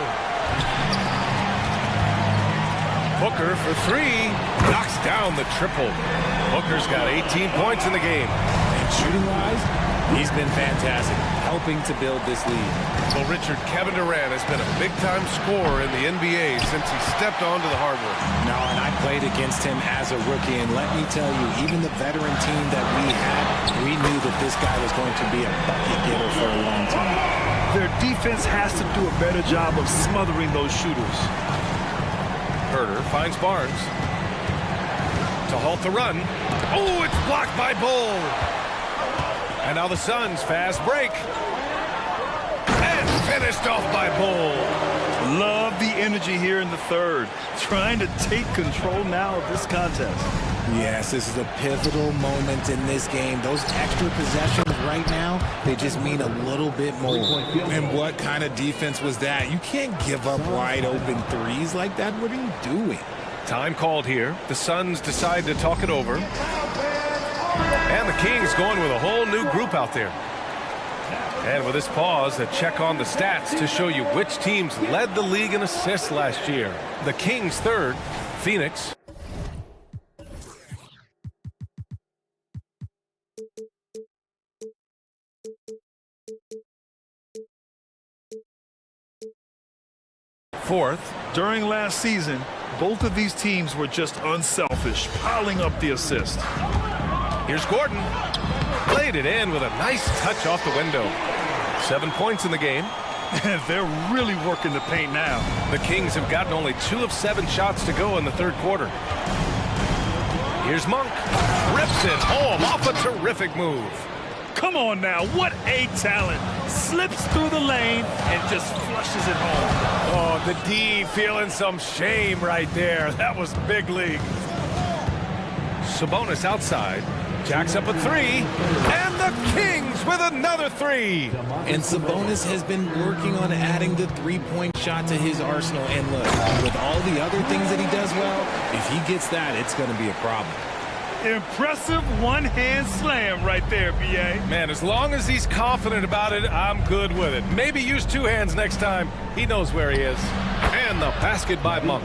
Booker for 3. Knocks down the triple. Booker's got 18 points in the game. And shooting-wise, he's been fantastic, helping to build this lead. Well, Richard, Kevin Durant has been a big-time scorer in the NBA since he stepped onto the hardwood. No, and I played against him as a rookie, and let me tell you, even the veteran team that we had, we knew that this guy was going to be a bucket getter for a long time. Their defense has to do a better job of smothering those shooters. Herter finds Barnes to halt the run. Oh, it's blocked by Bol. And now the Suns fast break. And finished off by Bol. Love the energy here in the third. Trying to take control now of this contest. Yes, this is a pivotal moment in this game. Those extra possessions right now, they just mean a little bit more. And what kind of defense was that? You can't give up wide open threes like that. What are you doing? Time called here. The Suns decide to talk it over. And the Kings going with a whole new group out there. And with this pause, a check on the stats to show you which teams led the league in assists last year. The Kings third, Phoenix. Fourth. During last season, both of these teams were just unselfish, piling up the assist. Here's Gordon. Played it in with a nice touch off the window. 7 points in the game. They're really working the paint now. The Kings have gotten only 2 of 7 shots to go in the third quarter. Here's Monk. Rips it home off a terrific move. Come on now, what a talent. Slips through the lane and just flushes it home. Oh, the D feeling some shame right there. That was big league. Sabonis outside. Jacks up a 3. And the Kings with another 3. And Sabonis has been working on adding the three-point shot to his arsenal. And look, with all the other things that he does well, if he gets that, it's going to be a problem. Impressive one-hand slam right there, B.A. Man, as long as he's confident about it, I'm good with it. Maybe use 2 hands next time. He knows where he is. And the basket by Monk.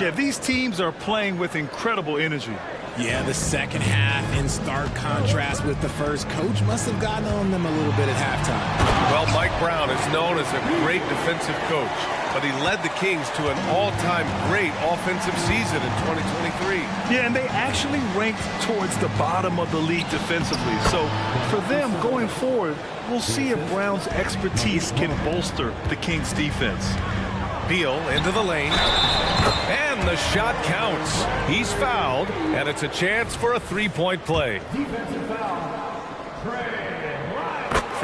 Yeah, these teams are playing with incredible energy. Yeah, the second half in stark contrast with the first. Coach must have gotten on them a little bit at halftime. Well, Mike Brown is known as a great defensive coach, but he led the Kings to an all-time great offensive season in 2023. Yeah, and they actually ranked towards the bottom of the league defensively. So for them going forward, we'll see if Brown's expertise can bolster the Kings' defense. Beal into the lane. And the shot counts. He's fouled, and it's a chance for a 3-point play.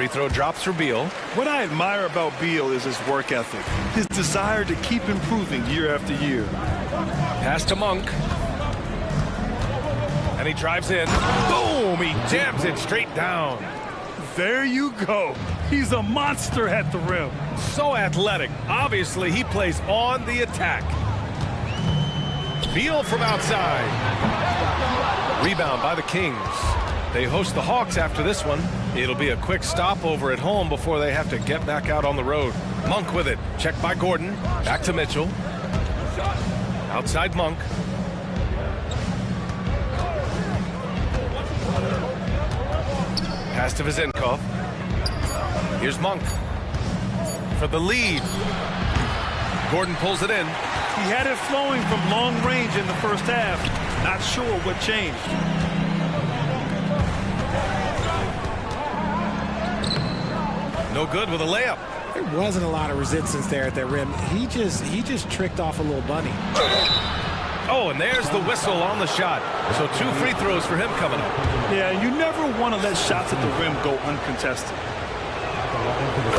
Free throw drops for Beal. What I admire about Beal is his work ethic, his desire to keep improving year after year. Pass to Monk. And he drives in. Boom! He jams it straight down. There you go. He's a monster at the rim. So athletic. Obviously, he plays on the attack. Beal from outside. Rebound by the Kings. They host the Hawks after this one. It'll be a quick stopover at home before they have to get back out on the road. Monk with it. Checked by Gordon. Back to Mitchell. Outside Monk. Pass to Vizenkov. Here's Monk for the lead. Gordon pulls it in. He had it flowing from long range in the first half. Not sure what changed. No good with a layup. There wasn't a lot of resistance there at that rim. He just tricked off a little bunny. Oh, and there's the whistle on the shot. So 2 free throws for him coming up. Yeah, you never want to let shots at the rim go uncontested.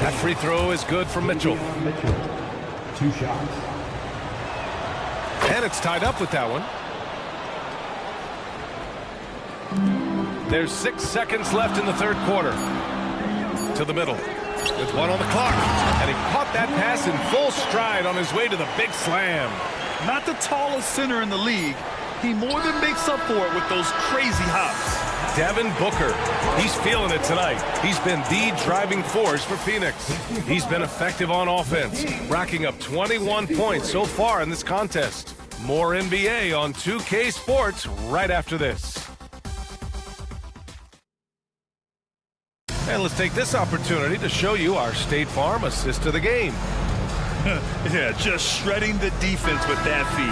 That free throw is good for Mitchell. 2 shots. And it's tied up with that one. There's 6 seconds left in the third quarter. To the middle. With 1 on the clock. And he caught that pass in full stride on his way to the big slam. Not the tallest center in the league. He more than makes up for it with those crazy hops. Devin Booker, he's feeling it tonight. He's been the driving force for Phoenix. He's been effective on offense, racking up 21 points so far in this contest. More NBA on 2K Sports right after this. And let's take this opportunity to show you our State Farm assist to the game. Yeah, just shredding the defense with that feed.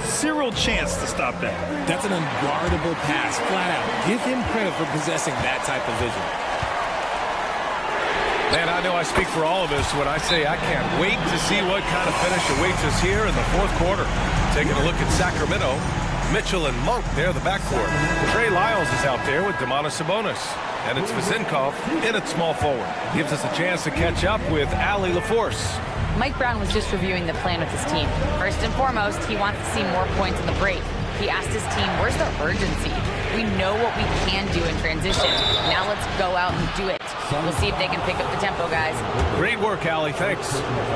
Zero chance to stop that. That's an unguardable pass, flat out. Give him credit for possessing that type of vision. Man, I know I speak for all of us when I say I can't wait to see what kind of finish awaits us here in the fourth quarter. Taking a look at Sacramento, Mitchell and Monk, they're the backcourt. Trey Lyles is out there with Domantas Sabonis. And it's Vizenkov in at small forward. Gives us a chance to catch up with Allie LaForce. Mike Brown was just reviewing the plan with his team. First and foremost, he wants to see more points in the break. He asked his team, where's the urgency? We know what we can do in transition. Now let's go out and do it. We'll see if they can pick up the tempo, guys. Great work, Allie. Thanks.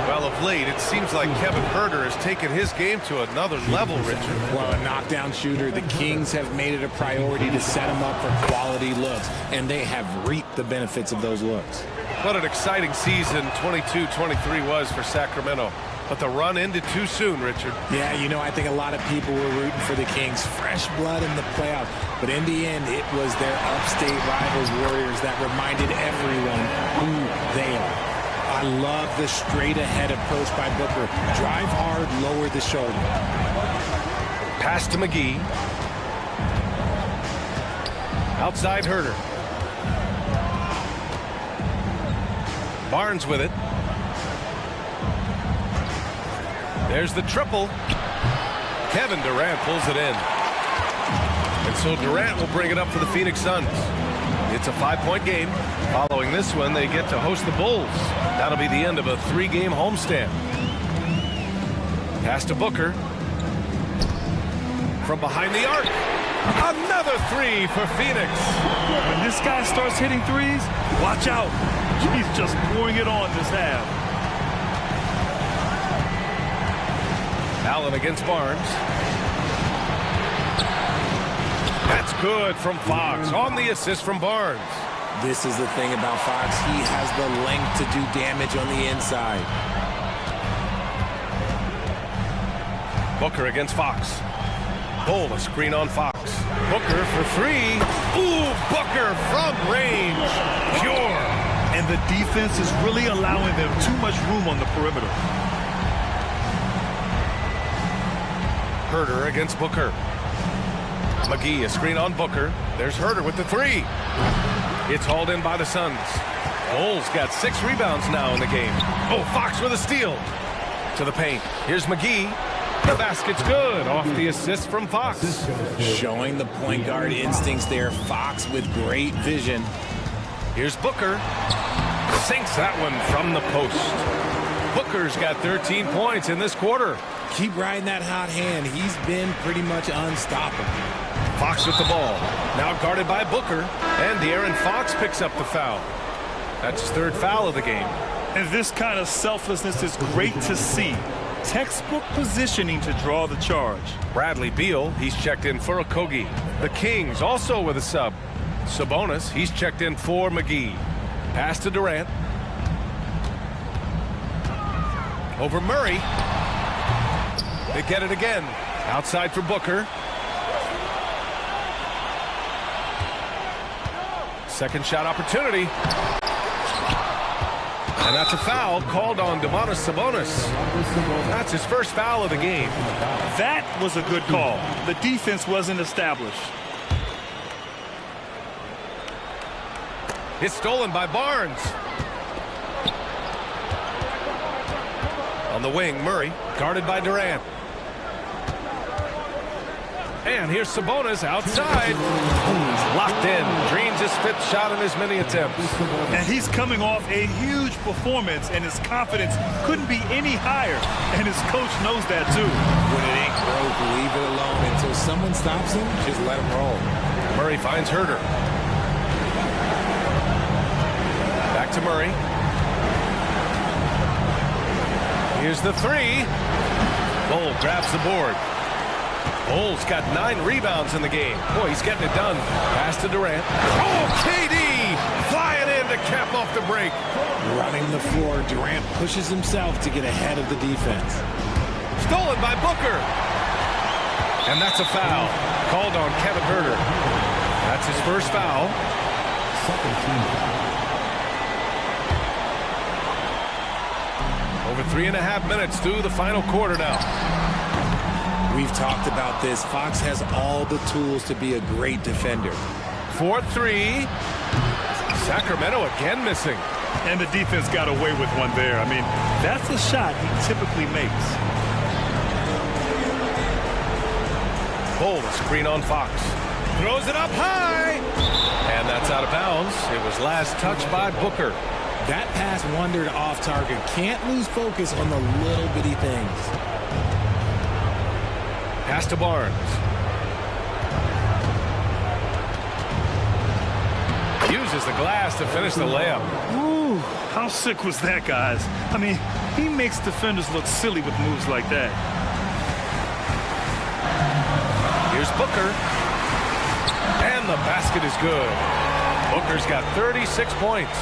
Well, of late, it seems like Kevin Huerter has taken his game to another level, Richard. Well, a knockdown shooter, the Kings have made it a priority to set him up for quality looks, and they have reaped the benefits of those looks. What an exciting season 22-23 was for Sacramento. But the run ended too soon, Richard. Yeah, you know, I think a lot of people were rooting for the Kings. Fresh blood in the playoffs. But in the end, it was their upstate rivals Warriors that reminded everyone who they are. I love the straight-ahead approach by Booker. Drive hard, lower the shoulder. Pass to McGee. Outside Huerter. Barnes with it. There's the triple. Kevin Durant pulls it in. And so Durant will bring it up for the Phoenix Suns. It's a 5-point game. Following this one, they get to host the Bulls. That'll be the end of a 3-game homestand. Pass to Booker. From behind the arc. Another 3 for Phoenix. When this guy starts hitting threes, watch out. He's just pouring it on this half. Allen against Barnes. That's good from Fox on the assist from Barnes. This is the thing about Fox. He has the length to do damage on the inside. Booker against Fox. Pull a screen on Fox. Booker for 3. Ooh, Booker from range. Pure. And the defense is really allowing them too much room on the perimeter. Huerter against Booker. McGee, a screen on Booker. There's Huerter with the 3. It's hauled in by the Suns. Bulls got 6 rebounds now in the game. Oh, Fox with a steal. To the paint. Here's McGee. The basket's good off the assist from Fox. Showing the point guard instincts there. Fox with great vision. Here's Booker. Sinks that one from the post. Booker's got 13 points in this quarter. Keep riding that hot hand. He's been pretty much unstoppable. Fox with the ball. Now guarded by Booker. And De'Aaron Fox picks up the foul. That's his third foul of the game. And this kind of selflessness is great to see. Textbook positioning to draw the charge. Bradley Beal, he's checked in for Okogie. The Kings also with a sub. Sabonis, he's checked in for McGee. Pass to Durant. Over Murray. They get it again. Outside for Booker. Second shot opportunity. And that's a foul called on Domantas Sabonis. That's his first foul of the game. That was a good call. The defense wasn't established. It's stolen by Barnes. On the wing, Murray, guarded by Durant. And here's Sabonis outside. Locked in. Dreams his fifth shot in as many attempts. And he's coming off a huge performance, and his confidence couldn't be any higher. And his coach knows that, too. When it ain't broke, leave it alone. Until someone stops him, just let him roll. Murray finds Herter. Back to Murray. Here's the three. Bull grabs the board. Bull's got 9 rebounds in the game. Boy, he's getting it done. Pass to Durant. Oh, KD flying in to cap off the break. Running the floor, Durant pushes himself to get ahead of the defense. Stolen by Booker. And that's a foul. Called on Kevin Herter. That's his first foul. Second team foul. Over 3.5 minutes through the final quarter now. We've talked about this. Fox has all the tools to be a great defender. 4-3. Sacramento again missing. And the defense got away with one there. I mean, that's a shot he typically makes. Bull, the screen on Fox. Throws it up high. And that's out of bounds. It was last touched by Booker. That pass wandered off target. Can't lose focus on the little bitty things. Pass to Barnes. Uses the glass to finish the layup. Ooh, how sick was that, guys? I mean, he makes defenders look silly with moves like that. Here's Booker. And the basket is good. Booker's got 36 points.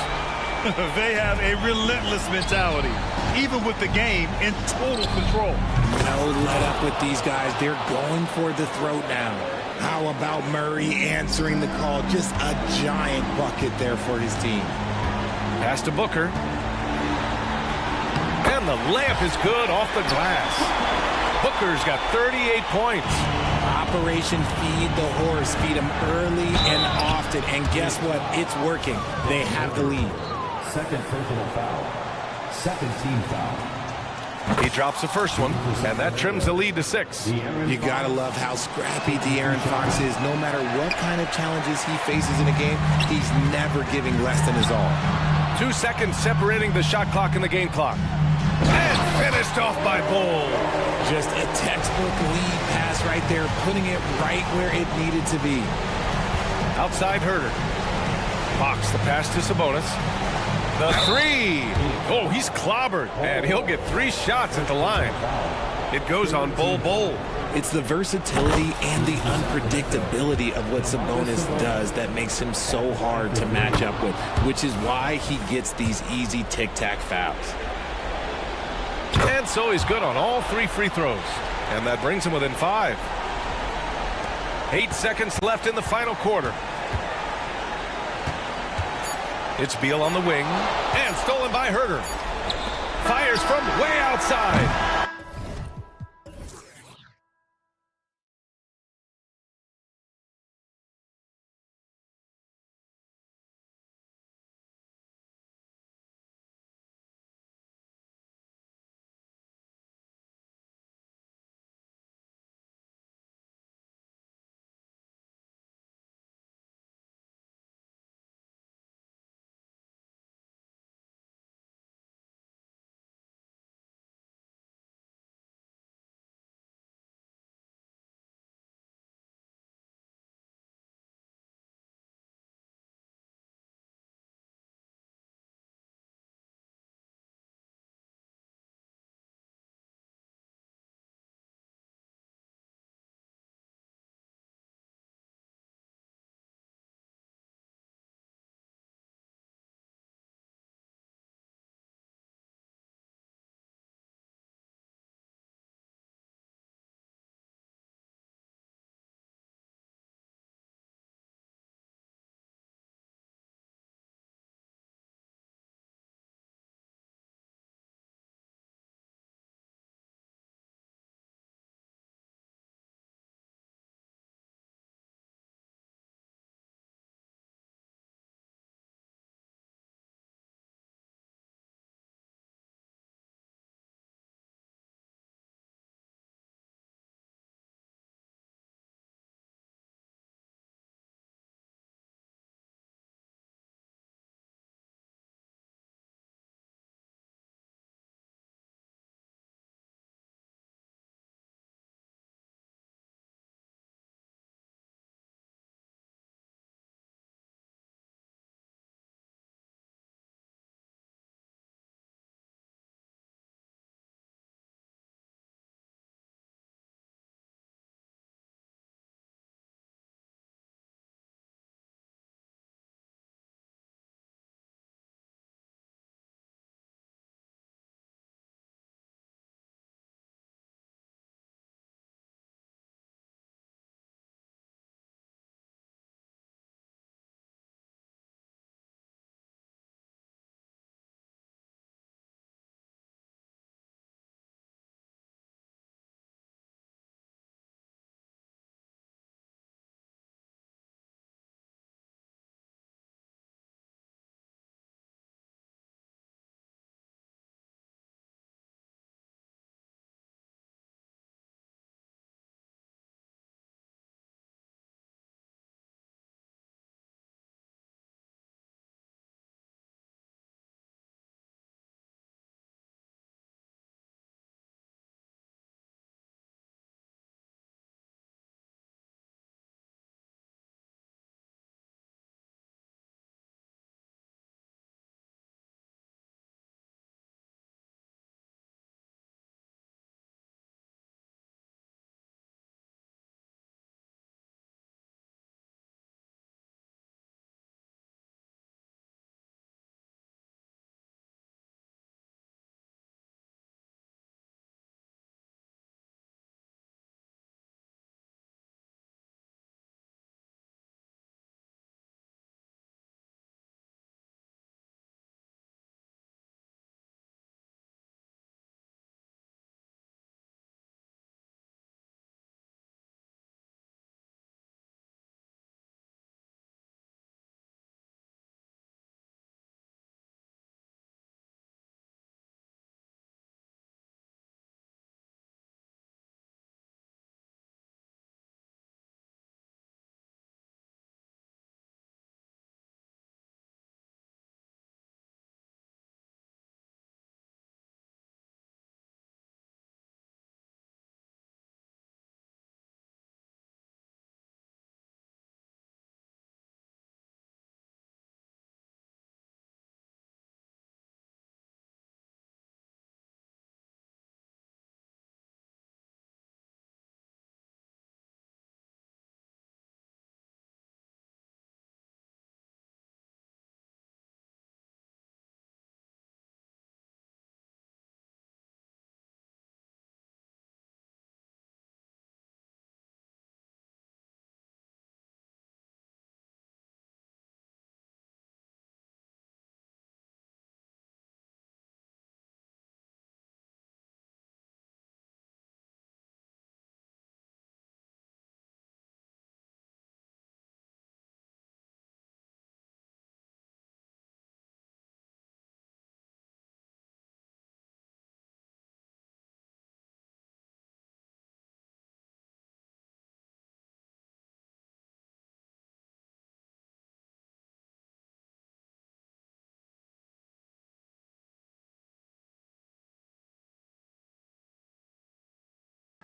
They have a relentless mentality, even with the game in total control. No let up with these guys. They're going for the throat now. How about Murray answering the call? Just a giant bucket there for his team. Pass to Booker. And the layup is good off the glass. Booker's got 38 points. Operation Feed the Horse. Feed him early and often. And guess what? It's working. They have the lead. Second personal foul. Second team foul. He drops the first one, and that trims the lead to 6. You gotta love how scrappy De'Aaron Fox is. No matter what kind of challenges he faces in a game, he's never giving less than his all. 2 seconds separating the shot clock and the game clock. And finished off by Bull. Just a textbook lead pass right there, putting it right where it needed to be. Outside Herter. Fox the pass to Sabonis. The three. Oh, he's clobbered. And he'll get 3 shots at the line. It goes on Bull. It's the versatility and the unpredictability of what Sabonis does that makes him so hard to match up with, which is why he gets these easy tic-tac fouls. And so he's good on all 3 free throws. And that brings him within 5. 8 seconds left in the final quarter. It's Beal on the wing. And stolen by Herter. Fires from way outside.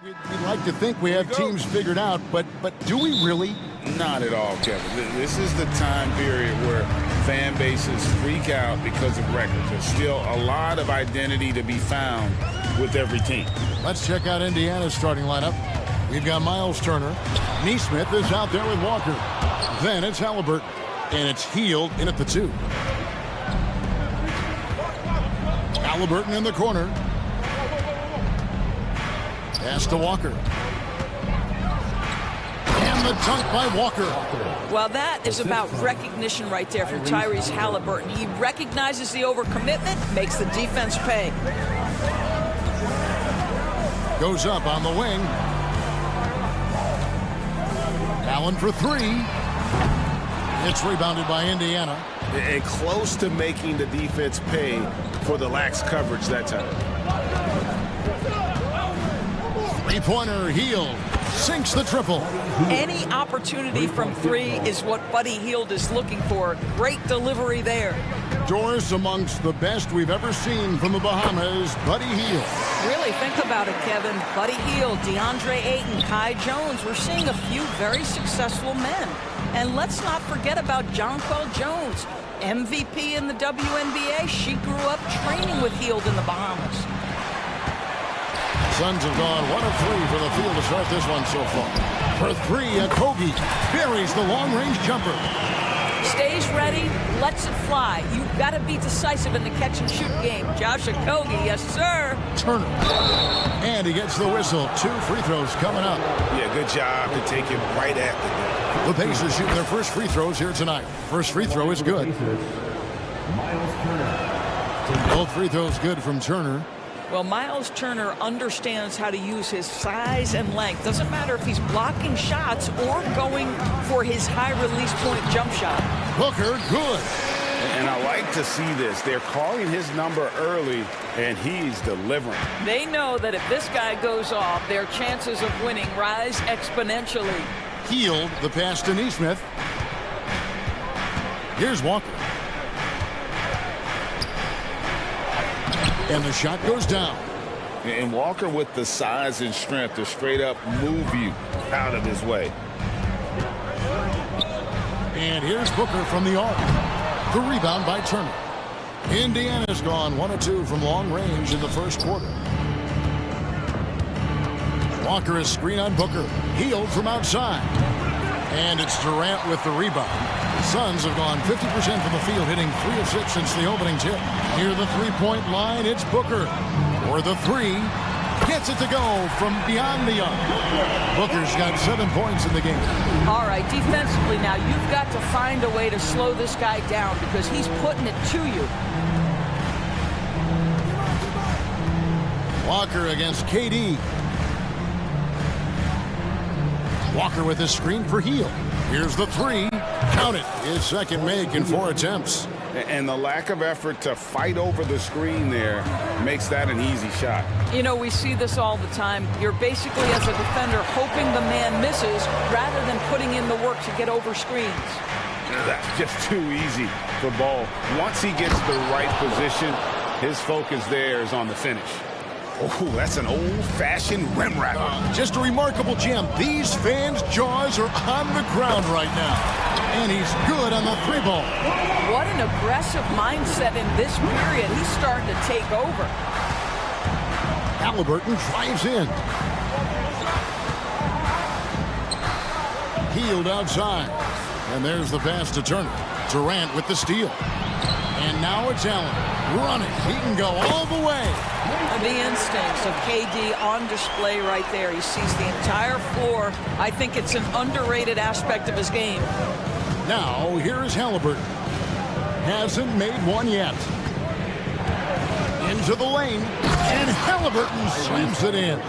We'd like to think we have teams figured out, but do we really? Not at all, Kevin. This is the time period where fan bases freak out because of records. There's still a lot of identity to be found with every team. Let's check out Indiana's starting lineup. We've got Miles Turner. Neesmith is out there with Walker. Then it's Halliburton, and it's Healed in at the 2. Halliburton in the corner. Pass to Walker. And the dunk by Walker. Well, that is about recognition right there from Tyrese Halliburton. He recognizes the overcommitment, makes the defense pay. Goes up on the wing. Allen for 3. It's rebounded by Indiana. And close to making the defense pay for the lax coverage that time. Three-pointer, Healed. Sinks the triple. Any opportunity from 3 is what Buddy Hield is looking for. Great delivery there. Doors amongst the best we've ever seen from the Bahamas, Buddy Hield. Really think about it, Kevin. Buddy Hield, DeAndre Ayton, Kai Jones. We're seeing a few very successful men. And let's not forget about Jonquel Jones, MVP in the WNBA. She grew up training with Hield in the Bahamas. Suns have gone 1 of 3 for the field to start this one so far. For 3, Kogi buries the long-range jumper. Stays ready, lets it fly. You've got to be decisive in the catch-and-shoot game. Josh Okogie, yes, sir. Turner. And he gets the whistle. 2 free throws coming up. Yeah, good job to take it right after that. The Pacers shooting their first free throws here tonight. First free throw is good. Both free throws good from Turner. Well, Miles Turner understands how to use his size and length. Doesn't matter if he's blocking shots or going for his high release point jump shot. Booker, good. And I like to see this. They're calling his number early, and he's delivering. They know that if this guy goes off, their chances of winning rise exponentially. Healed the pass to Neesmith. Here's Walker. And the shot goes down. And Walker with the size and strength to straight up move you out of his way. And here's Booker from the arc. The rebound by Turner. Indiana's gone 1 of 2 from long range in the first quarter. Walker is screen on Booker. Healed from outside. And it's Durant with the rebound. Suns have gone 50% from the field, hitting 3 of 6 since the opening tip. Near the three-point line, it's Booker. For the 3, gets it to go from beyond the arc. Booker's got 7 points in the game. All right, defensively now, you've got to find a way to slow this guy down because he's putting it to you. Walker against KD. Walker with his screen for Heal. Here's the 3. Count it. His second make in 4 attempts. And the lack of effort to fight over the screen there makes that an easy shot. You know, we see this all the time. You're basically, as a defender, hoping the man misses rather than putting in the work to get over screens. That's just too easy for Ball. Once he gets the right position, his focus there is on the finish. Oh, that's an old-fashioned rim wrap. Just a remarkable gem. These fans' jaws are on the ground right now. And he's good on the 3-ball. What an aggressive mindset in this period. He's starting to take over. Halliburton drives in. Healed outside. And there's the pass to Turner. Durant with the steal. And now it's Allen running. He can go all the way. The instincts of KD on display right there. He sees the entire floor. I think it's an underrated aspect of his game. Now, here's Halliburton. Hasn't made one yet. Into the lane. And Halliburton slams it in.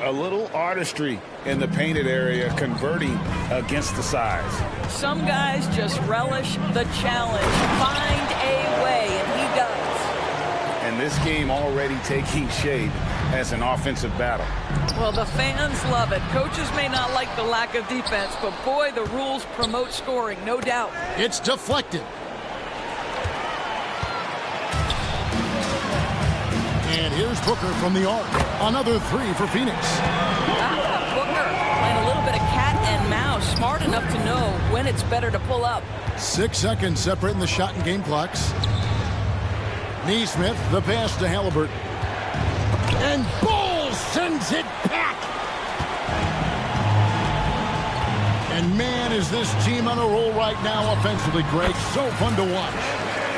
A little artistry in the painted area, converting against the size. Some guys just relish the challenge. Find a way, and he does. And this game already taking shape as an offensive battle. Well, the fans love it. Coaches may not like the lack of defense, but boy, the rules promote scoring, no doubt. It's deflected. And here's Booker from the arc. Another three for Phoenix. Booker playing a little bit of cat and mouse, smart enough to know when it's better to pull up. 6 seconds separating the shot and game clocks. Neesmith, the pass to Halliburton. And Bull sends it back. And man, is this team on a roll right now offensively, Greg. So fun to watch.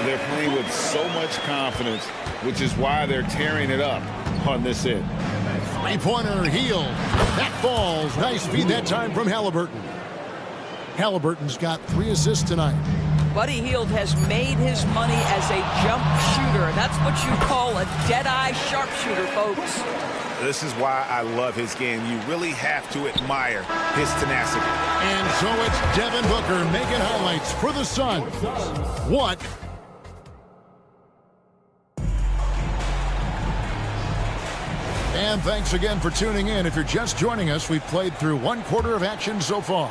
They're playing with so much confidence, which is why they're tearing it up on this end. Three-pointer, heel. That falls. Nice feed that time from Halliburton. Halliburton's got 3 assists tonight. Buddy Hield has made his money as a jump shooter. That's what you call a dead-eye sharpshooter, folks. This is why I love his game. You really have to admire his tenacity. And so it's Devin Booker making highlights for the Suns. What? And thanks again for tuning in. If you're just joining us, we've played through 1 quarter of action so far.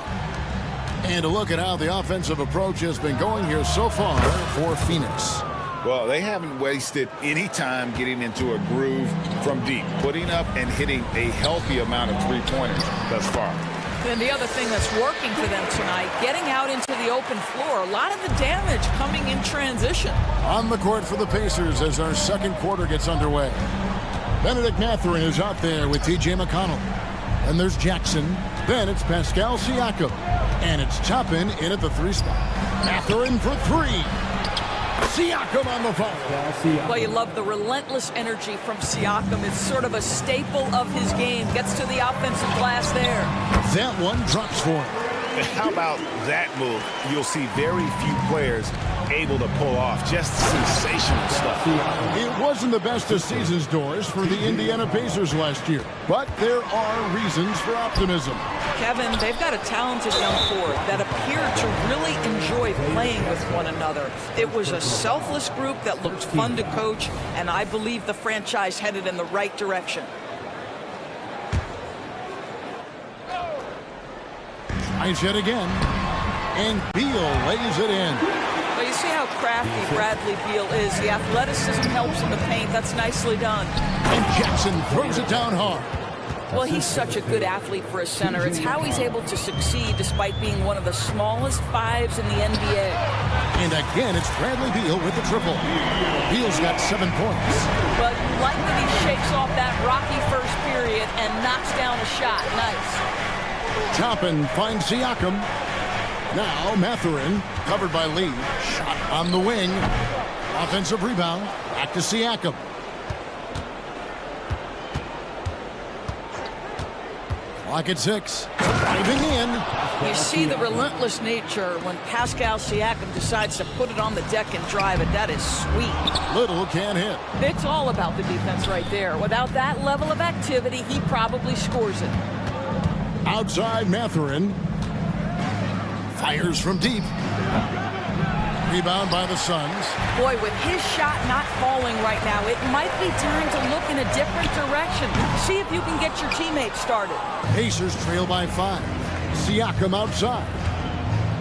And a look at how the offensive approach has been going here so far for Phoenix. Well, they haven't wasted any time getting into a groove from deep, putting up and hitting a healthy amount of three-pointers thus far. And the other thing that's working for them tonight, getting out into the open floor. A lot of the damage coming in transition. On the court for the Pacers as our second quarter gets underway. Benedict Mathurin is out there with T.J. McConnell. And there's Jackson. Then it's Pascal Siakam. And it's Toppin in at the 3 spot. Mathurin for 3. Siakam on the follow. Well, you love the relentless energy from Siakam. It's sort of a staple of his game. Gets to the offensive glass there. That one drops for him. How about that move? You'll see very few players able to pull off just sensational stuff. It wasn't the best of season's doors for the Indiana Pacers last year, but there are reasons for optimism. Kevin, they've got a talented young core that appeared to really enjoy playing with one another. It was a selfless group that looked fun to coach, and I believe the franchise headed in the right direction. Tries yet again, and Beal lays it in. Well, you see how crafty Bradley Beal is. The athleticism helps in the paint. That's nicely done. And Jackson throws it down hard. Well, he's such a good athlete for a center. It's how he's able to succeed despite being one of the smallest 5s in the NBA. And again, it's Bradley Beal with the triple. Beal's got 7 points. But you like that he shakes off that rocky first period and knocks down a shot. Nice. Toppin finds Siakam. Now Mathurin, covered by Lee. Shot on the wing. Offensive rebound. Back to Siakam. Clock at 6. Driving in. You see the relentless nature when Pascal Siakam decides to put it on the deck and drive it. That is sweet. Little can't hit. It's all about the defense right there. Without that level of activity, he probably scores it. Outside Mathurin. Fires from deep. Rebound by the Suns. Boy, with his shot not falling right now, it might be time to look in a different direction. See if you can get your teammates started. Pacers trail by 5. Siakam outside.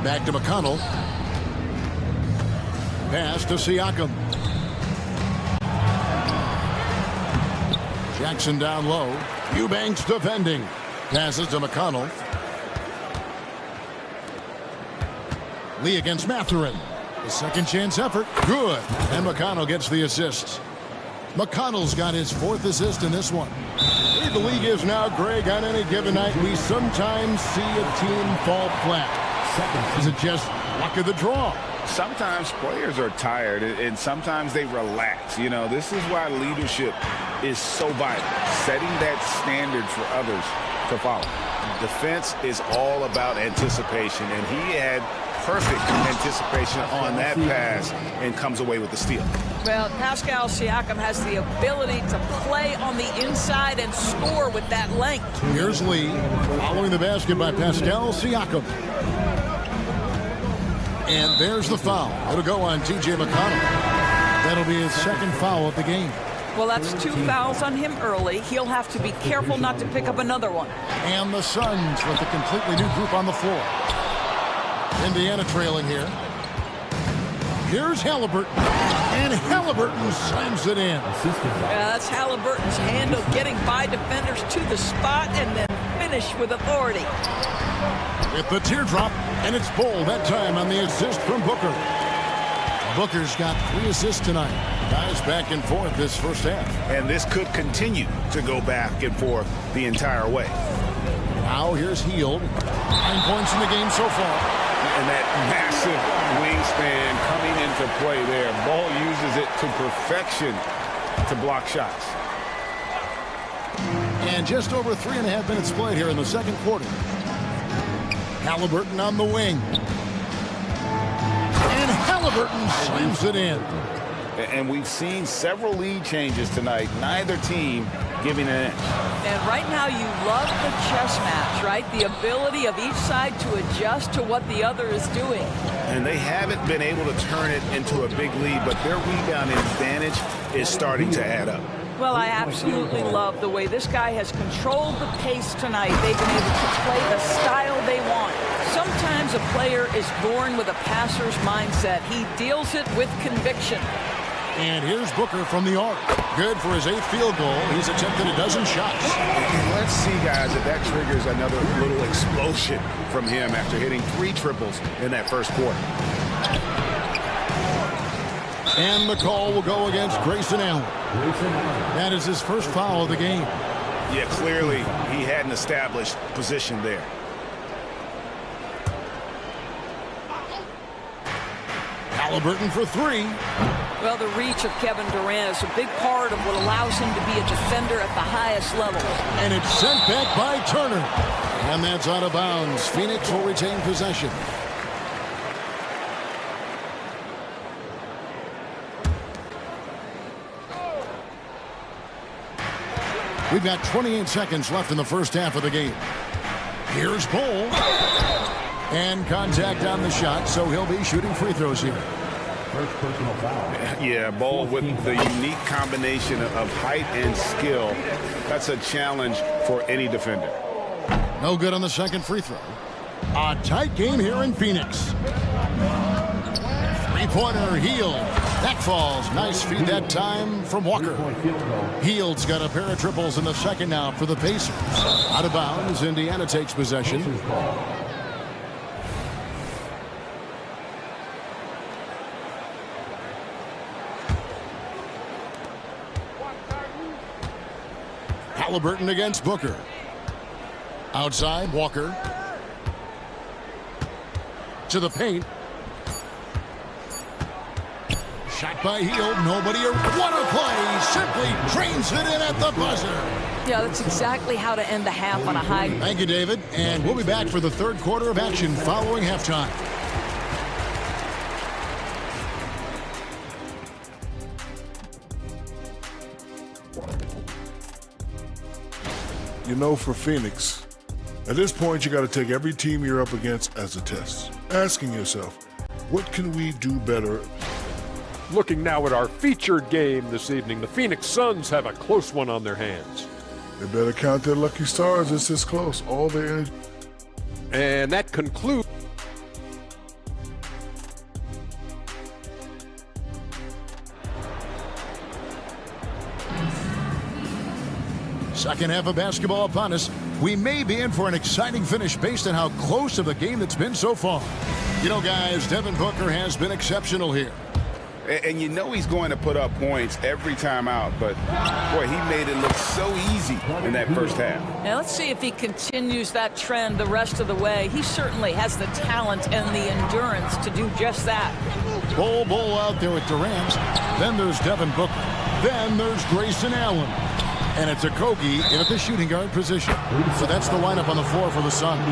Back to McConnell. Pass to Siakam. Jackson down low. Eubanks defending. Passes to McConnell. Lee against Mathurin. The second chance effort. Good. And McConnell gets the assist. McConnell's got his 4th assist in this one. The way the league is now, Greg, on any given night, we sometimes see a team fall flat. Is it just luck of the draw? Sometimes players are tired and sometimes they relax. You know, this is why leadership is so vital. Setting that standard for others to follow. Defense is all about anticipation, and he had perfect anticipation on that pass and comes away with the steal. Well, Pascal Siakam has the ability to play on the inside and score with that length. Here's Lee following the basket by Pascal Siakam. And there's the foul. It'll go on T.J. McConnell. That'll be his 2nd foul of the game. Well, that's 2 fouls on him early. He'll have to be careful not to pick up another one. And the Suns with a completely new group on the floor. Indiana trailing here. Here's Halliburton. And Halliburton slams it in. Yeah, that's Halliburton's handle, getting by defenders to the spot and then finish with authority. With the teardrop, and it's Bull that time on the assist from Booker. Booker's got 3 assists tonight. Guys back and forth this first half. And this could continue to go back and forth the entire way. Now here's Hield. 9 points in the game so far. And that massive wingspan coming into play there. Ball uses it to perfection to block shots. And just over 3.5 minutes played here in the second quarter. Halliburton on the wing. And Halliburton slams it in. And we've seen several lead changes tonight. Neither team giving an inch. And right now you love the chess match, right? The ability of each side to adjust to what the other is doing. And they haven't been able to turn it into a big lead, but their rebounding advantage is starting to add up. Well, I absolutely love the way this guy has controlled the pace tonight. They've been able to play the style they want. Sometimes a player is born with a passer's mindset. He deals it with conviction. And here's Booker from the arc. Good for his 8th field goal. He's attempted a dozen shots. And let's see, guys, if that triggers another little explosion from him after hitting 3 triples in that first quarter. And the call will go against Grayson Allen. That is his first foul of the game. Yeah, clearly he had an established position there. Halliburton for 3. Well, the reach of Kevin Durant is a big part of what allows him to be a defender at the highest level. And it's sent back by Turner. And that's out of bounds. Phoenix will retain possession. We've got 28 seconds left in the first half of the game. Here's Bull. And contact on the shot, so he'll be shooting free throws here. First personal foul. Yeah, Ball with the unique combination of height and skill. That's a challenge for any defender. No good on the second free throw. A tight game here in Phoenix. Three-pointer, Hield. That falls. Nice feed that time from Walker. Hield's got a pair of triples in the second now for the Pacers. Out of bounds, Indiana takes possession. Halliburton against Booker. Outside, Walker. To the paint. Shot by Hield. Nobody. What a play. Simply drains it in at the buzzer. Yeah, that's exactly how to end the half on a high. Thank you, David. And we'll be back for the third quarter of action following halftime. You know, for Phoenix, at this point, you got to take every team you're up against as a test. Asking yourself, what can we do better? Looking now at our featured game this evening, the Phoenix Suns have a close one on their hands. They better count their lucky stars. It's this close. All their energy. And that concludes. Second half of basketball upon us. We may be in for an exciting finish based on how close of the game that's been so far. You know, guys, Devin Booker has been exceptional here. And you know he's going to put up points every time out, but boy, he made it look so easy in that first half. Now let's see if he continues that trend the rest of the way. He certainly has the talent and the endurance to do just that. Bull out there with Durant. Then there's Devin Booker. Then there's Grayson Allen. And it's a Kogi in at the shooting guard position. So that's the lineup on the floor for the Suns.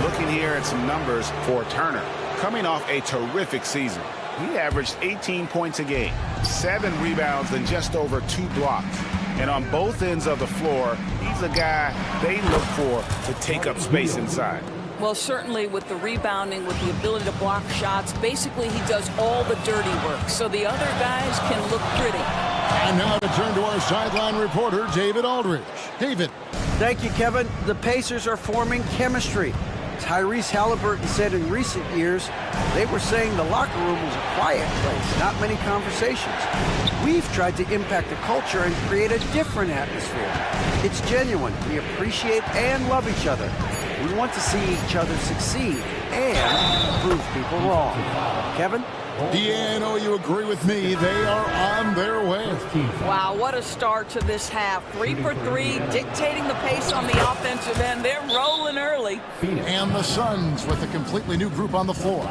Looking here at some numbers for Turner. Coming off a terrific season. He averaged 18 points a game, 7 rebounds, and just over 2 blocks. And on both ends of the floor, he's a guy they look for to take up space inside. Well, certainly with the rebounding, with the ability to block shots, basically he does all the dirty work, so the other guys can look pretty. And now to turn to our sideline reporter, David Aldridge. David. Thank you, Kevin. The Pacers are forming chemistry. Tyrese Halliburton said in recent years, they were saying the locker room was a quiet place, not many conversations. We've tried to impact the culture and create a different atmosphere. It's genuine. We appreciate and love each other. We want to see each other succeed and prove people wrong. Kevin? Yeah, I know you agree with me. They are on their way. Wow, what a start to this half. 3 for 3, dictating the pace on the offensive end. They're rolling early. And the Suns with a completely new group on the floor.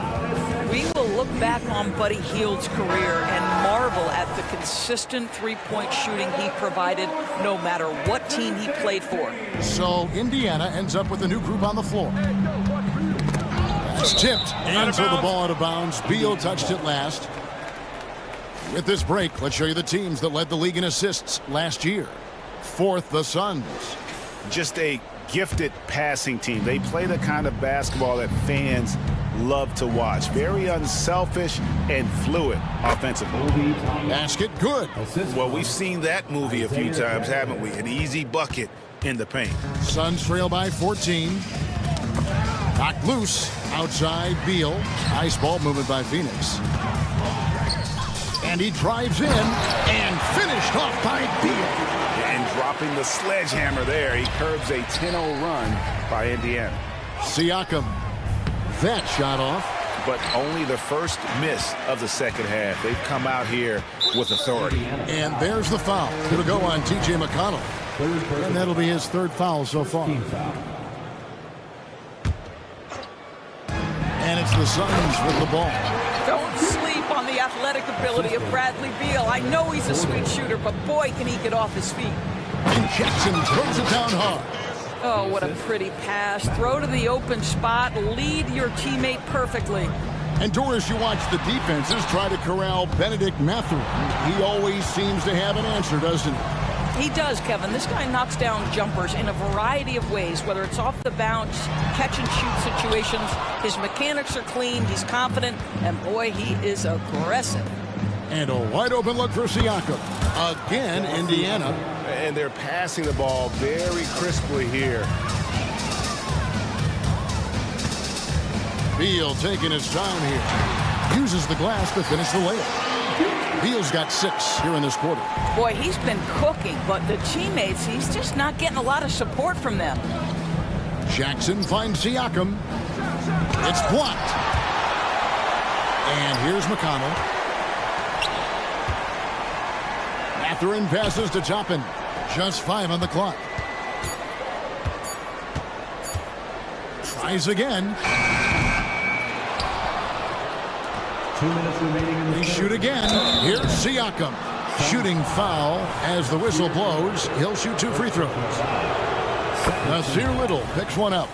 We will look back on Buddy Hield's career and marvel at the consistent three-point shooting he provided no matter what team he played for. So Indiana ends up with a new group on the floor. It's tipped, and so the ball out of bounds. Beal touched it last. With this break, let's show you the teams that led the league in assists last year. Fourth, the Suns. Just a gifted passing team. They play the kind of basketball that fans love to watch. Very unselfish and fluid offensively. Basket good. Well, we've seen that movie a few times, haven't we? An easy bucket in the paint. Suns trail by 14. Knocked loose outside Beal. Nice ball movement by Phoenix. And he drives in and finished off by Beal. And dropping the sledgehammer there, he curbs a 10-0 run by Indiana. Siakam. That shot off. But only the first miss of the second half. They've come out here with authority. And there's the foul. It'll go on TJ McConnell. And that'll be his third foul so far. And it's the Suns with the ball. Don't sleep on the athletic ability of Bradley Beal. I know he's a sweet shooter, but boy, can he get off his feet. And Jackson throws it down hard. Oh, what a pretty pass. Throw to the open spot. Lead your teammate perfectly. And Doris, you watch the defenses try to corral Benedict Mathurin. He always seems to have an answer, doesn't he? He does, Kevin. This guy knocks down jumpers in a variety of ways, whether it's off the bounce, catch and shoot situations. His mechanics are clean, he's confident, and boy, he is aggressive. And a wide open look for Siakam. Again, Indiana. And they're passing the ball very crisply here. Beal taking his time here. Uses the glass to finish the layup. Beal's got 6 here in this quarter. Boy, he's been cooking, but the teammates, he's just not getting a lot of support from them. Jackson finds Siakam. It's blocked. And here's McConnell. Mathurin passes to Toppin. Just 5 on the clock. Tries again. 2 minutes remaining in the They shoot again. Here's Siakam. Shooting foul as the whistle blows. He'll shoot 2 free throws. Nasir Little picks one up.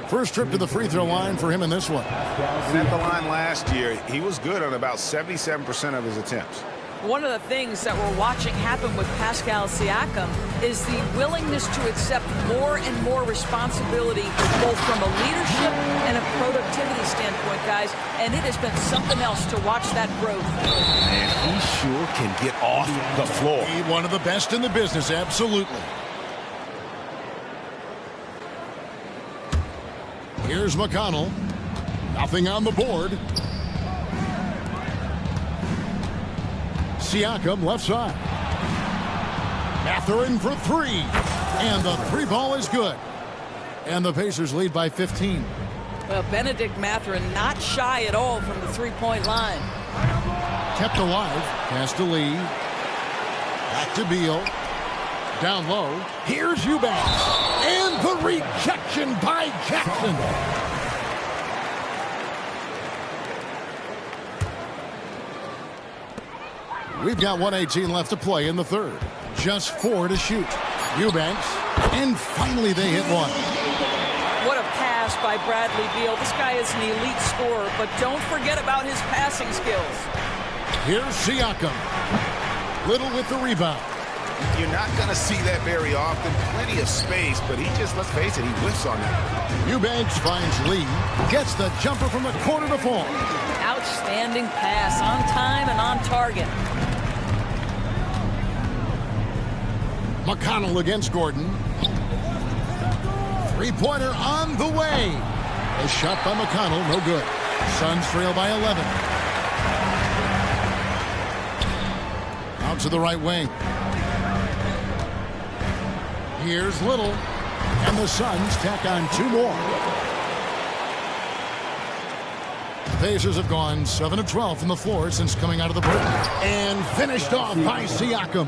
First trip to the free throw line for him in this one. And at the line last year, he was good on about 77% of his attempts. One of the things that we're watching happen with Pascal Siakam is the willingness to accept more and more responsibility, both from a leadership and a productivity standpoint, guys. And it has been something else to watch that growth. And he sure can get off the floor. He's one of the best in the business, absolutely. Here's McConnell. Nothing on the board. Siakam left side. Mathurin for 3. And the 3 ball is good. And the Pacers lead by 15. Well, Benedict Mathurin not shy at all from the three-point line. Kept alive. Pass to Lee. Back to Beal. Down low. Here's Eubanks. And the rejection by Jackson. We've got 1:18 left to play in the third. Just 4 to shoot. Eubanks. And finally they hit one. What a pass by Bradley Beal. This guy is an elite scorer, but don't forget about his passing skills. Here's Siakam. Little with the rebound. You're not going to see that very often. Plenty of space, but he just, let's face it, he whiffs on that. Eubanks finds Lee. Gets the jumper from the corner to fall. Outstanding pass, on time and on target. McConnell against Gordon. Three-pointer on the way. A shot by McConnell, no good. Suns trail by 11. Out to the right wing. Here's Little. And the Suns tack on 2 more. The Pacers have gone 7 of 12 from the floor since coming out of the break. And finished off by Siakam.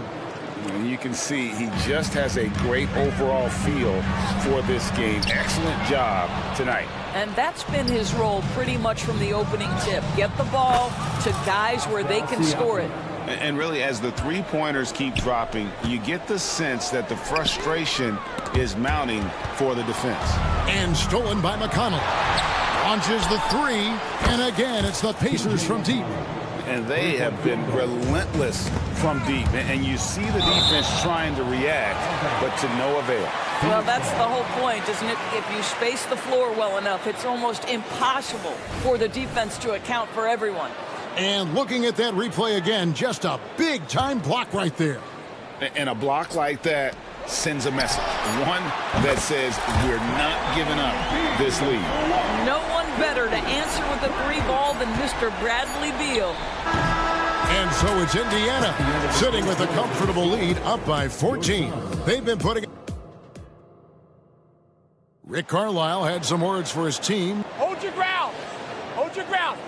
And you can see he just has a great overall feel for this game. Excellent job tonight. And that's been his role pretty much from the opening tip. Get the ball to guys where they can score it. And really, as the three-pointers keep dropping, you get the sense that the frustration is mounting for the defense. And stolen by McConnell. Launches the 3, and again, it's the Pacers from deep. And they have been relentless from deep. And you see the defense trying to react, but to no avail. Well, that's the whole point, isn't it? If you space the floor well enough, it's almost impossible for the defense to account for everyone. And looking at that replay again, just a big-time block right there. And a block like that sends a message. One that says we're not giving up this lead. No one better to answer with a 3-ball than Mr. Bradley Beal. And so it's Indiana sitting with a comfortable lead up by 14. They've been putting... Rick Carlisle had some words for his team. Hold your ground. Hold your ground.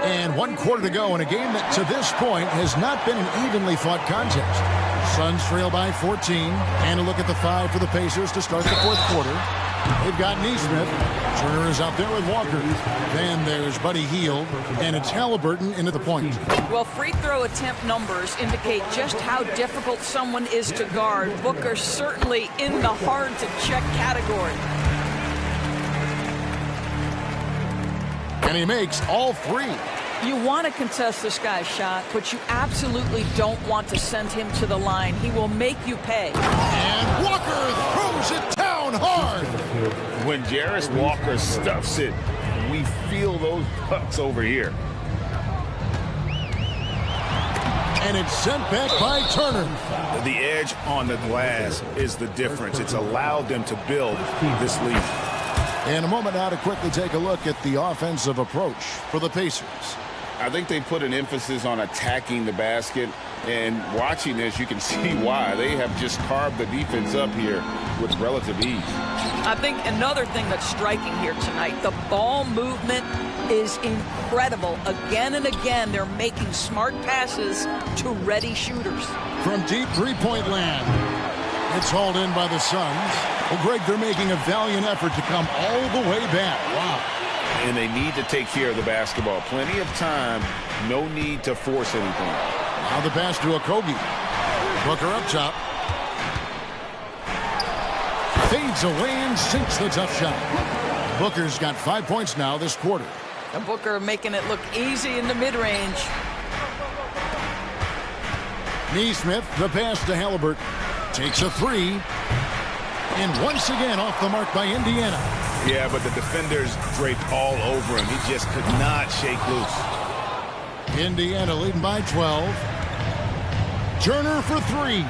And 1 quarter to go in a game that to this point has not been an evenly fought contest. Suns trail by 14. And a look at the 5 for the Pacers to start the 4th quarter. They've got Neesmith. Turner is out there with Walker. Then there's Buddy Hield. And it's Halliburton into the point. Well, free throw attempt numbers indicate just how difficult someone is to guard. Booker's certainly in the hard-to-check category. And he makes all 3. You want to contest this guy's shot, but you absolutely don't want to send him to the line. He will make you pay. And Walker throws it down hard. When Jarris Walker stuffs it, we feel those pucks over here. And it's sent back by Turner. The edge on the glass is the difference. It's allowed them to build this lead. In a moment now to quickly take a look at the offensive approach for the Pacers. I think they put an emphasis on attacking the basket, and watching this, you can see why. They have just carved the defense up here with relative ease. I think another thing that's striking here tonight, the ball movement is incredible. Again and again, they're making smart passes to ready shooters. From deep three-point land, it's hauled in by the Suns. Well, Greg, they're making a valiant effort to come all the way back. Wow. And they need to take care of the basketball. Plenty of time, no need to force anything. Now the pass to Okogie. Booker up top. Fades away and sinks the tough shot. Booker's got 5 points now this quarter. And Booker making it look easy in the mid-range. Neesmith, the pass to Halliburton. Takes a 3. And once again off the mark by Indiana. Yeah, but the defenders draped all over him. He just could not shake loose. Indiana leading by 12. Turner for 3.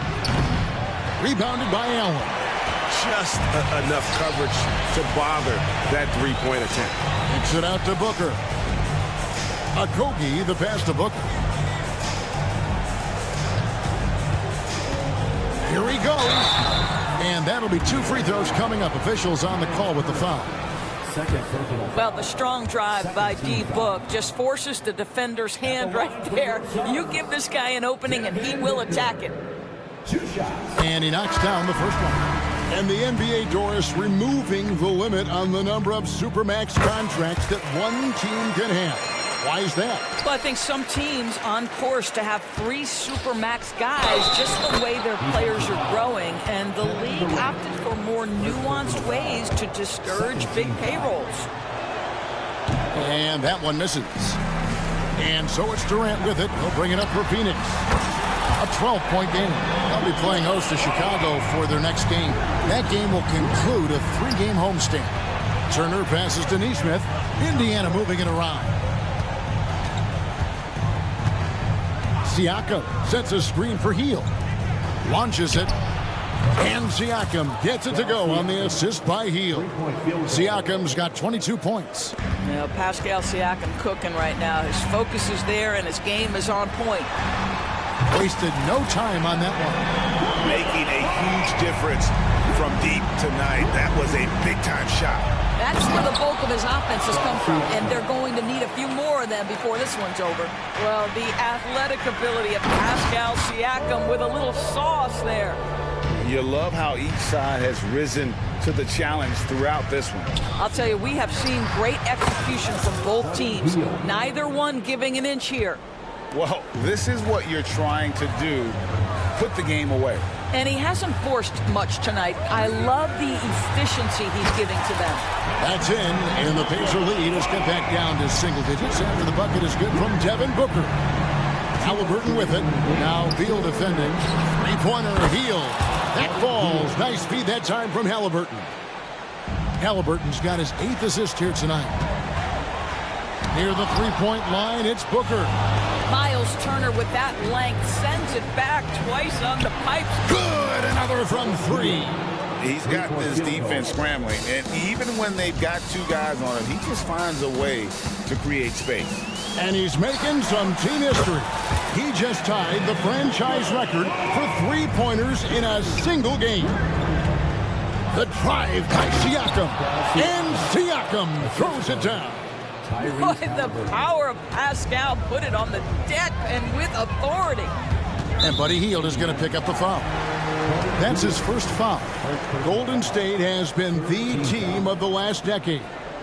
Rebounded by Allen. Just enough coverage to bother that three-point attempt. Kicks it out to Booker. Okogie, the pass to Booker. Here he goes. And that'll be 2 free throws coming up. Officials on the call with the foul. Well, the strong drive by D. Book just forces the defender's hand right there. You give this guy an opening and he will attack it. And he knocks down the first one. And the NBA, Doris, removing the limit on the number of Supermax contracts that one team can have. Why is that? Well, I think some teams on course to have 3 Supermax guys, just the way their players are growing, and the league opted for more nuanced ways to discourage big payrolls. And that one misses. And so it's Durant with it. He'll bring it up for Phoenix. A 12-point game. They'll be playing host to Chicago for their next game. That game will conclude a 3-game homestand. Turner passes to Neesmith. Indiana moving it around. Siakam sets a screen for Hield. Launches it. And Siakam gets it to go on the assist by Heel. Siakam's got 22 points. You know, Pascal Siakam cooking right now. His focus is there and his game is on point. Wasted no time on that one. Making a huge difference from deep tonight. That was a big-time shot. That's where the bulk of his offense has come from, and they're going to need a few more of them before this one's over. Well, the athletic ability of Pascal Siakam with a little sauce there. You love how each side has risen to the challenge throughout this one. I'll tell you, we have seen great execution from both teams. Neither one giving an inch here. Well, this is what you're trying to do. Put the game away. And he hasn't forced much tonight. I love the efficiency he's giving to them. That's in, and the Pacer lead is cut back down to single digits after the bucket is good from Devin Booker. Halliburton with it. Now Beal defending. Three-pointer Heel. That falls. Nice feed that time from Halliburton. Halliburton's got his 8th assist here tonight. Near the three-point line, it's Booker. Miles Turner with that length sends it back twice on the pipes. Good, another from 3. He's got this defense scrambling, and even when they've got 2 guys on him, he just finds a way to create space. And he's making some team history. He just tied the franchise record for three-pointers in a single game. The drive by Siakam, and Siakam throws it down. Boy, the power of Pascal put it on the deck and with authority. And Buddy Hield is going to pick up the foul. That's his first foul. Golden State has been the team of the last decade.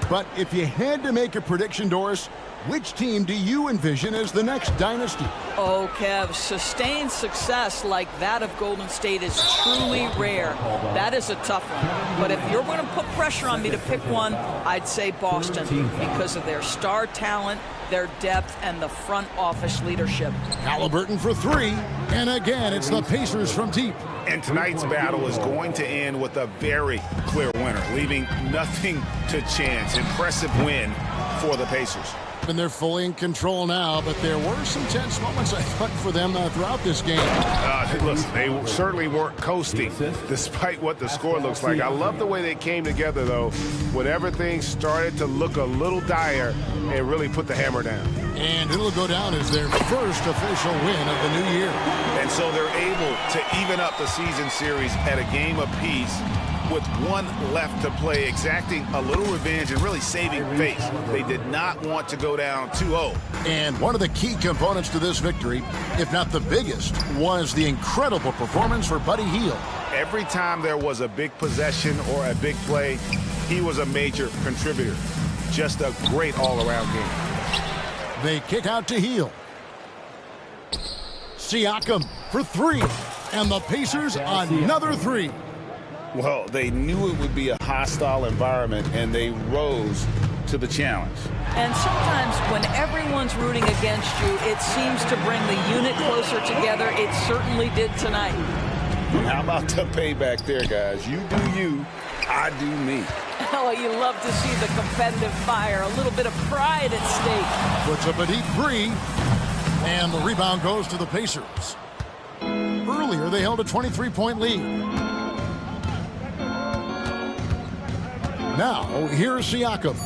But if you had to make a prediction, Doris, which team do you envision as the next dynasty? Oh, Kev, sustained success like that of Golden State is truly rare. That is a tough one. But if you're going to put pressure on me to pick one, I'd say Boston because of their star talent, their depth, and the front office leadership. Halliburton for 3. And again, it's the Pacers from deep. And tonight's battle is going to end with a very clear winner, leaving nothing to chance. Impressive win for the Pacers. And they're fully in control now, but there were some tense moments, I thought, for them throughout this game. Listen, they certainly weren't coasting, despite what the score looks like. I love the way they came together, though, when everything started to look a little dire and really put the hammer down. And it'll go down as their first official win of the new year. And so they're able to even up the season series at a game apiece with 1 left to play, exacting a little revenge and really saving face. They did not want to go down 2-0. And one of the key components to this victory, if not the biggest, was the incredible performance for Buddy Hield. Every time there was a big possession or a big play, he was a major contributor. Just a great all-around game. They kick out to Hield. Siakam for 3. And the Pacers another 3. Well, they knew it would be a hostile environment, and they rose to the challenge. And sometimes when everyone's rooting against you, it seems to bring the unit closer together. It certainly did tonight. How about the payback there, guys? You do you, I do me. Oh, you love to see the competitive fire, a little bit of pride at stake. Puts up a deep 3, and the rebound goes to the Pacers. Earlier, they held a 23-point lead. Now, here's Siakam.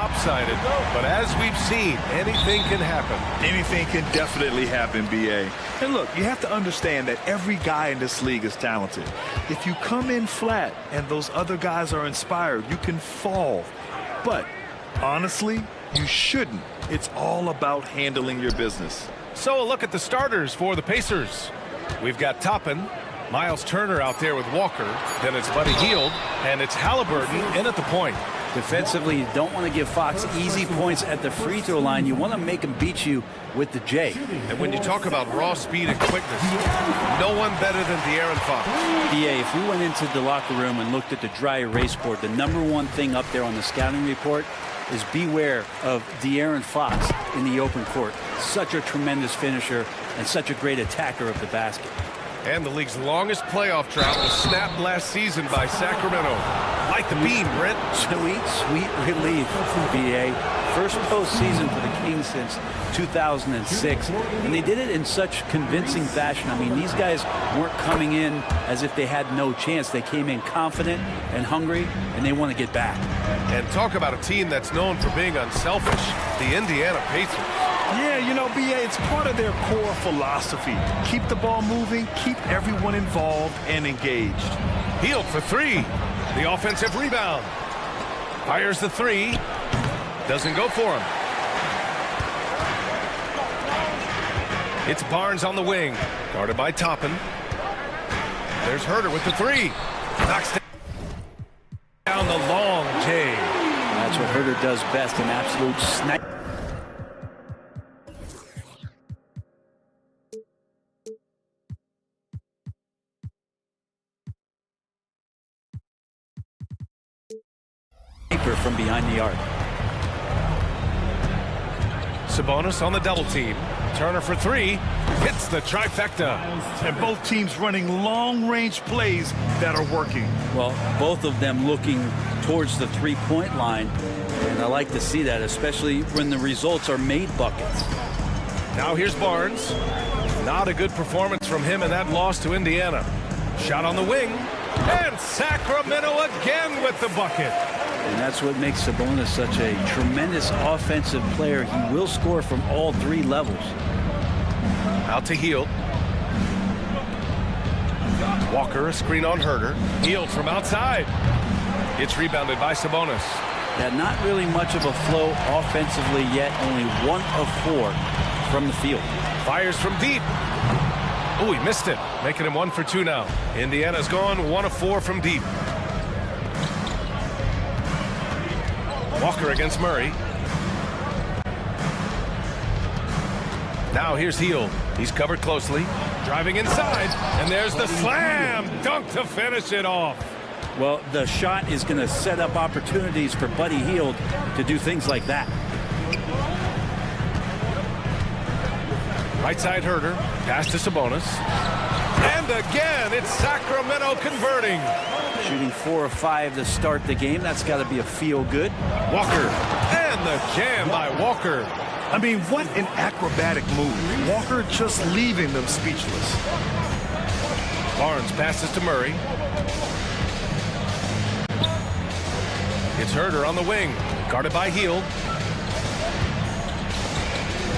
lopsided, but as we've seen, anything can happen. Anything can definitely happen, BA. And look, you have to understand that every guy in this league is talented. If you come in flat and those other guys are inspired, you can fall. But honestly, you shouldn't. It's all about handling your business. So a look at the starters for the Pacers. We've got Toppin, Miles Turner out there with Walker, then it's Buddy Hield, and it's Halliburton in at the point. Defensively, you don't want to give Fox easy points at the free throw line. You want to make him beat you with the J. And when you talk about raw speed and quickness, no one better than De'Aaron Fox. DA, if we went into the locker room and looked at the dry erase board, the #1 thing up there on the scouting report is beware of De'Aaron Fox in the open court. Such a tremendous finisher and such a great attacker of the basket. And the league's longest playoff drought was snapped last season by Sacramento. Like the beam, Brent. Sweet, sweet relief, BA. First postseason for the Kings since 2006. And they did it in such convincing fashion. I mean, these guys weren't coming in as if they had no chance. They came in confident and hungry, and they want to get back. And talk about a team that's known for being unselfish, the Indiana Pacers. Yeah, you know, BA, it's part of their core philosophy. Keep the ball moving, keep everyone involved and engaged. Hield for three. The offensive rebound. Fires the three. Doesn't go for him. It's Barnes on the wing. Guarded by Toppin. There's Herter with the three. Knocks down the long J. That's what Herter does best, an absolute sniper. From behind the arc. Sabonis on the double team. Turner for three. Hits the trifecta. And both teams running long-range plays that are working. Well, both of them looking towards the three-point line. And I like to see that, especially when the results are made buckets. Now here's Barnes. Not a good performance from him in that loss to Indiana. Shot on the wing. And Sacramento again with the bucket. And that's what makes Sabonis such a tremendous offensive player. He will score from all three levels. Out to Hield. Walker, a screen on Herter. Hield from outside. It's rebounded by Sabonis. Yeah, not really much of a flow offensively yet. Only 1 of 4 from the field. Fires from deep. Oh, he missed it. Making him 1 for 2 now. Indiana's gone 1 of 4 from deep. Walker against Murray. Now here's Hield. He's covered closely. Driving inside. And there's the slam dunk to finish it off. Well, the shot is going to set up opportunities for Buddy Hield to do things like that. Right side Herter. Pass to Sabonis. And again, it's Sacramento converting. Shooting 4 of 5 to start the game. That's got to be a feel good. Walker. And the jam by Walker. I mean, what an acrobatic move. Walker just leaving them speechless. Barnes passes to Murray. It's Herter on the wing. Guarded by Hield.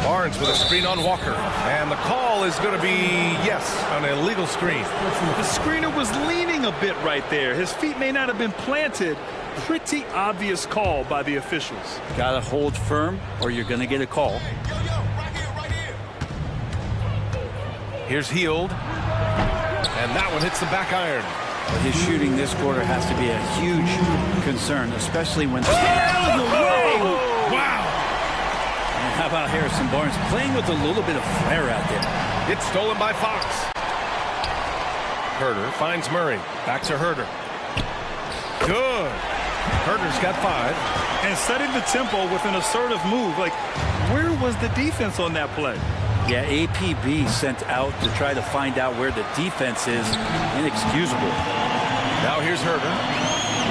Barnes with a screen on Walker. And the call is going to be, yes, an illegal screen. The screener was leaning a bit right there. His feet may not have been planted. Pretty obvious call by the officials. Got to hold firm or you're going to get a call. Here's Hield. And that one hits the back iron. His shooting this quarter has to be a huge concern, especially when... Wow! And how about Harrison Barnes playing with a little bit of flair out there? It's stolen by Fox. Herter finds Murray. Back to Herter. Good. Herter's got 5. And setting the tempo with an assertive move. Like, where was the defense on that play? Yeah, APB sent out to try to find out where the defense is. Inexcusable. Now here's Herter.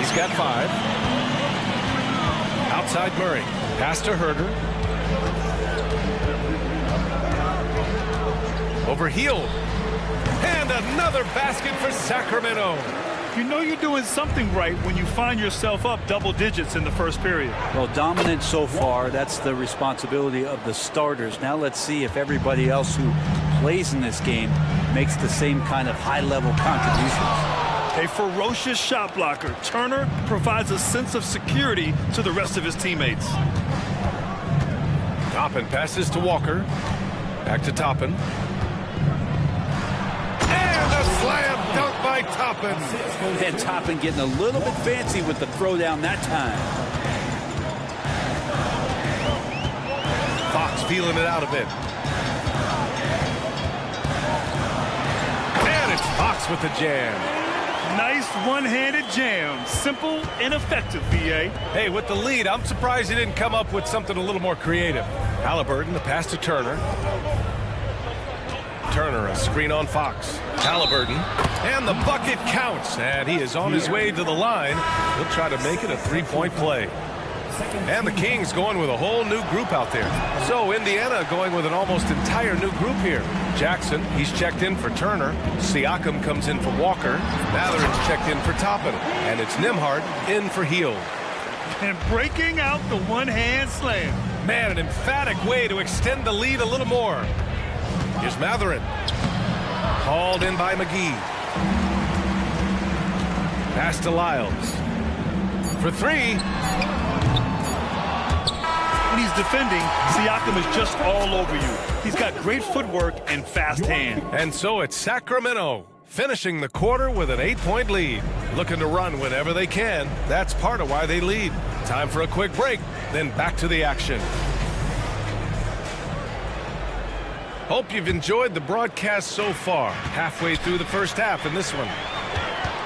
He's got 5. Outside Murray. Pass to Herter. Over Hield. And another basket for Sacramento. You know you're doing something right when you find yourself up double digits in the first period. Well, dominant so far. That's the responsibility of the starters. Now let's see if everybody else who plays in this game makes the same kind of high-level contributions. A ferocious shot blocker, Turner provides a sense of security to the rest of his teammates. Toppin passes to Walker. Back to Toppin. And a slam dunk by Toppin. And Toppin getting a little bit fancy with the throwdown that time. Fox feeling it out a bit. And it's Fox with the jam. Nice one-handed jam. Simple and effective, BA. Hey, with the lead, I'm surprised he didn't come up with something a little more creative. Halliburton, the pass to Turner. Turner, a screen on Fox. Halliburton, and the bucket counts. And he is on his way to the line. He'll try to make it a three-point play. And the Kings going with a whole new group out there. So Indiana going with an almost entire new group here. Jackson, he's checked in for Turner. Siakam comes in for Walker. Matherin's checked in for Toppin. And it's Nembhard in for Hield. And breaking out the one-hand slam. Man, an emphatic way to extend the lead a little more. Here's Matherin. Hauled in by McGee. Pass to Lyles. For three. When he's defending, Siakam is just all over you. He's got great footwork and fast hand. And so it's Sacramento finishing the quarter with an 8-point lead. Looking to run whenever they can. That's part of why they lead. Time for a quick break, then back to the action. Hope you've enjoyed the broadcast so far. Halfway through the first half in this one.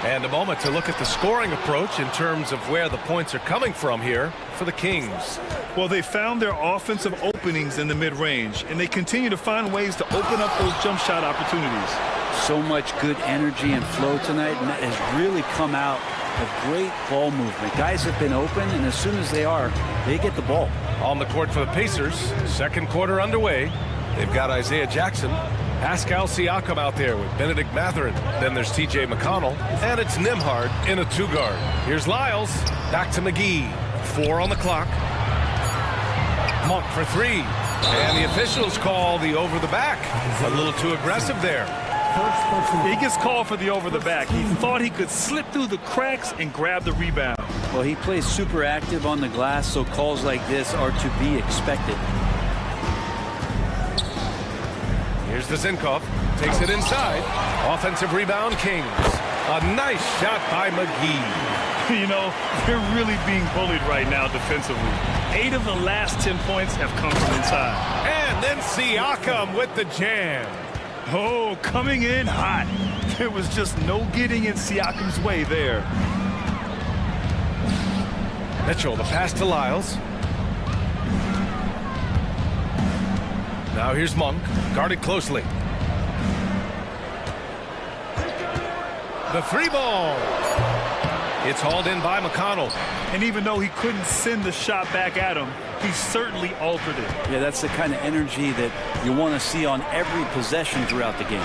And a moment to look at the scoring approach in terms of where the points are coming from here for the Kings. Well, they found their offensive openings in the mid-range, and they continue to find ways to open up those jump shot opportunities. So much good energy and flow tonight, and that has really come out of great ball movement. Guys have been open, and as soon as they are, they get the ball. On the court for the Pacers, second quarter underway. They've got Isaiah Jackson, Pascal Siakam out there with Benedict Matherin. Then there's TJ McConnell, and it's Nembhard in a two-guard. Here's Lyles, back to McGee. 4 on the clock. Monk for three. And the officials call the over the back. A little too aggressive there. He gets called for the over the back. He thought he could slip through the cracks and grab the rebound. Well, he plays super active on the glass, so calls like this are to be expected. Here's the Zinkov. Takes it inside. Offensive rebound, Kings. A nice shot by McGee. You know, they're really being bullied right now defensively. 8 of the last 10 points have come from inside. And then Siakam with the jam. Oh, coming in hot. There was just no getting in Siakam's way there. Mitchell, the pass to Lyles. Now here's Monk, guarded closely. The three ball. It's hauled in by McConnell. And even though he couldn't send the shot back at him, he certainly altered it. Yeah, that's the kind of energy that you want to see on every possession throughout the game.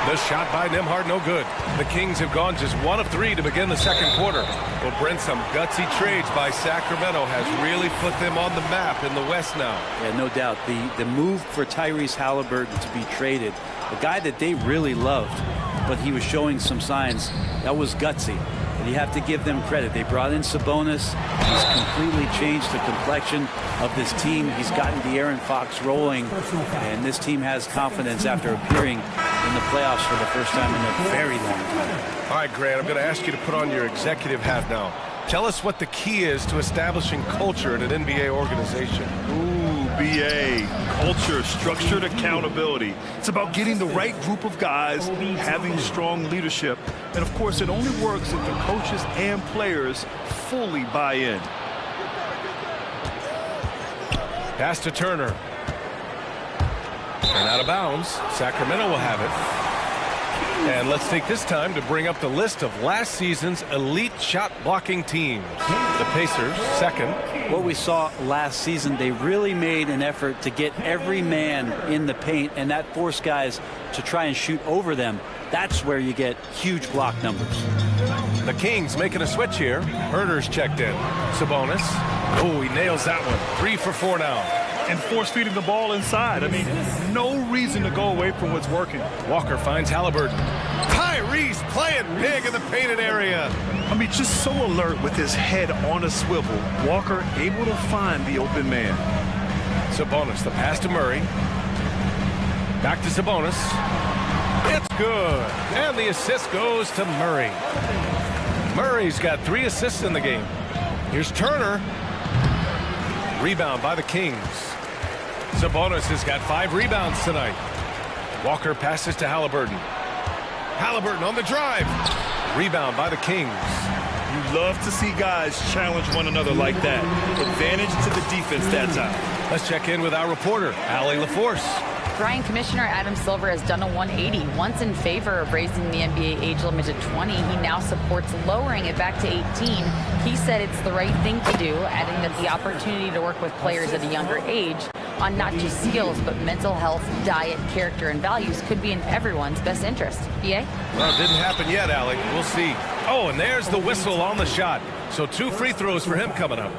The shot by Nembhard, no good. The Kings have gone just 1 of 3 to begin the second quarter. Well, Brent, some gutsy trades by Sacramento has really put them on the map in the West now. Yeah, no doubt. The move for Tyrese Halliburton to be traded, a guy that they really loved, but he was showing some signs, that was gutsy. And you have to give them credit. They brought in Sabonis. He's completely changed the complexion of this team. He's gotten De'Aaron Fox rolling, and this team has confidence after appearing in the playoffs for the first time in a very long time. All right, Grant, I'm going to ask you to put on your executive hat now. Tell us what the key is to establishing culture at an NBA organization. Ooh, BA. Culture, structured accountability. It's about getting the right group of guys, having strong leadership. And, of course, it only works if the coaches and players fully buy in. Pass to Turner. And out of bounds. Sacramento will have it. And let's take this time to bring up the list of last season's elite shot blocking teams. The Pacers, second. What we saw last season, they really made an effort to get every man in the paint, and that forced guys to try and shoot over them. That's where you get huge block numbers. The Kings making a switch here. Herder's checked in. Sabonis. Oh, he nails that one. 3 for 4 now. And force-feeding the ball inside. I mean, no reason to go away from what's working. Walker finds Halliburton. Tyrese playing big in the painted area. I mean, just so alert with his head on a swivel. Walker able to find the open man. Sabonis, the pass to Murray. Back to Sabonis. It's good. And the assist goes to Murray. Murray's got 3 assists in the game. Here's Turner. Rebound by the Kings. Sabonis has got 5 rebounds tonight. Walker passes to Halliburton. Halliburton on the drive. Rebound by the Kings. You love to see guys challenge one another like that. Advantage to the defense that time. Let's check in with our reporter, Allie LaForce. Brian, Commissioner Adam Silver has done a 180. Once in favor of raising the NBA age limit to 20, he now supports lowering it back to 18. He said it's the right thing to do, adding that the opportunity to work with players at a younger age on not just skills, but mental health, diet, character, and values could be in everyone's best interest. EA? Well, it didn't happen yet, Allie. We'll see. Oh, and there's the whistle on the shot. So 2 free throws for him coming up.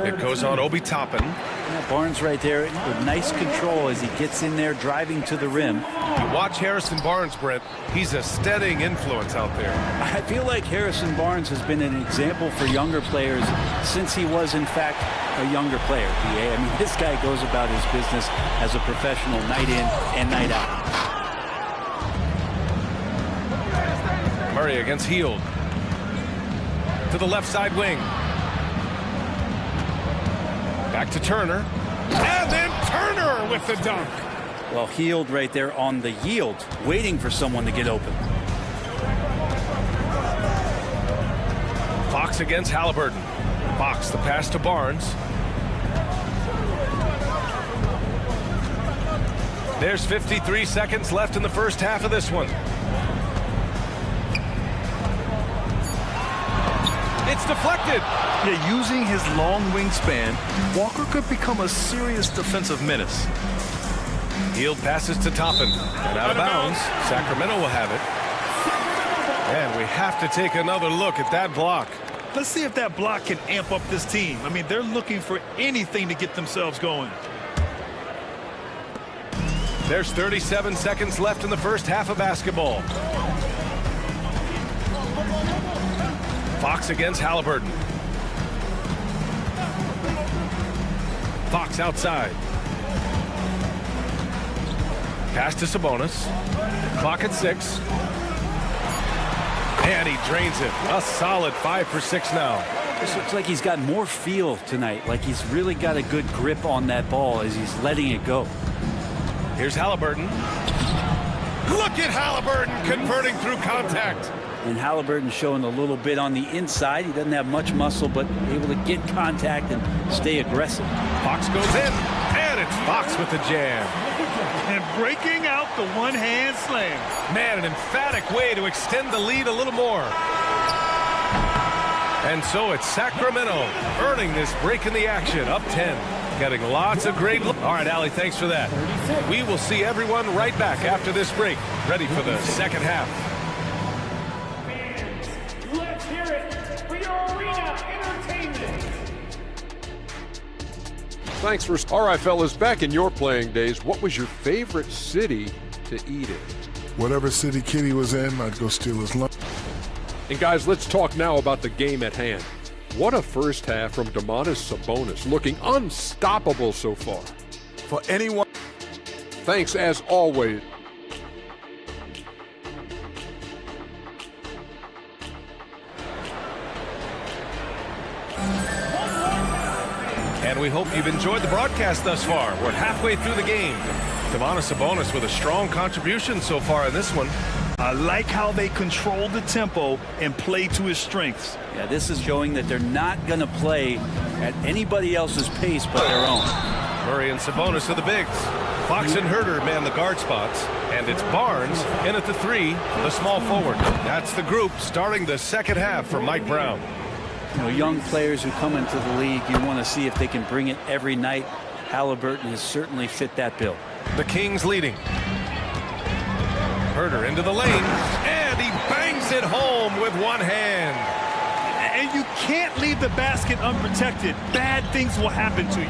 It goes on Obi Toppin. Yeah, Barnes right there with nice control as he gets in there driving to the rim. You watch Harrison Barnes, Brent. He's a steadying influence out there. I feel like Harrison Barnes has been an example for younger players since he was, in fact, a younger player, PA. I mean, this guy goes about his business as a professional night in and night out. Murray against Hield. To the left side wing. Back to Turner. And then Turner with the dunk. Well, Hield right there on the yield, waiting for someone to get open. Fox against Halliburton. Fox, the pass to Barnes. There's 53 seconds left in the first half of this one. It's deflected. Yeah, using his long wingspan, Walker could become a serious defensive menace. Hield passes to Toppin. And out of bounds. Sacramento will have it. And we have to take another look at that block. Let's see if that block can amp up this team. I mean, they're looking for anything to get themselves going. There's 37 seconds left in the first half of basketball. Fox against Halliburton. Fox outside. Pass to Sabonis. Clock at 6. And he drains it. A solid 5 for 6 now. This looks like he's got more feel tonight, like he's really got a good grip on that ball as he's letting it go. Here's Halliburton. Look at Halliburton converting through contact. And Halliburton showing a little bit on the inside. He doesn't have much muscle, but able to get contact and stay aggressive. Fox goes in, and it's Fox with the jam. And breaking out the one-hand slam. Man, an emphatic way to extend the lead a little more. And so it's Sacramento earning this break in the action, up 10. Getting lots of great... All right, Allie, thanks for that. We will see everyone right back after this break, ready for the second half. Let's hear it for your arena entertainment. Thanks for... All right, fellas, back in your playing days, what was your favorite city to eat in? Whatever city Kitty was in, I'd go steal his lunch. And guys, let's talk now about the game at hand. What a first half from Domantas Sabonis, looking unstoppable so far. For anyone... Thanks as always. And we hope you've enjoyed the broadcast thus far. We're halfway through the game. Domantas Sabonis with a strong contribution so far in this one. I like how they control the tempo and play to his strengths. Yeah, this is showing that they're not going to play at anybody else's pace but their own. Murray and Sabonis are the bigs. Fox and Herder man the guard spots. And it's Barnes in at the 3, the small forward. That's the group starting the second half for Mike Brown. You know, young players who come into the league, you want to see if they can bring it every night. Halliburton has certainly fit that bill. The Kings leading. Herder into the lane, and he bangs it home with one hand. And you can't leave the basket unprotected. Bad things will happen to you.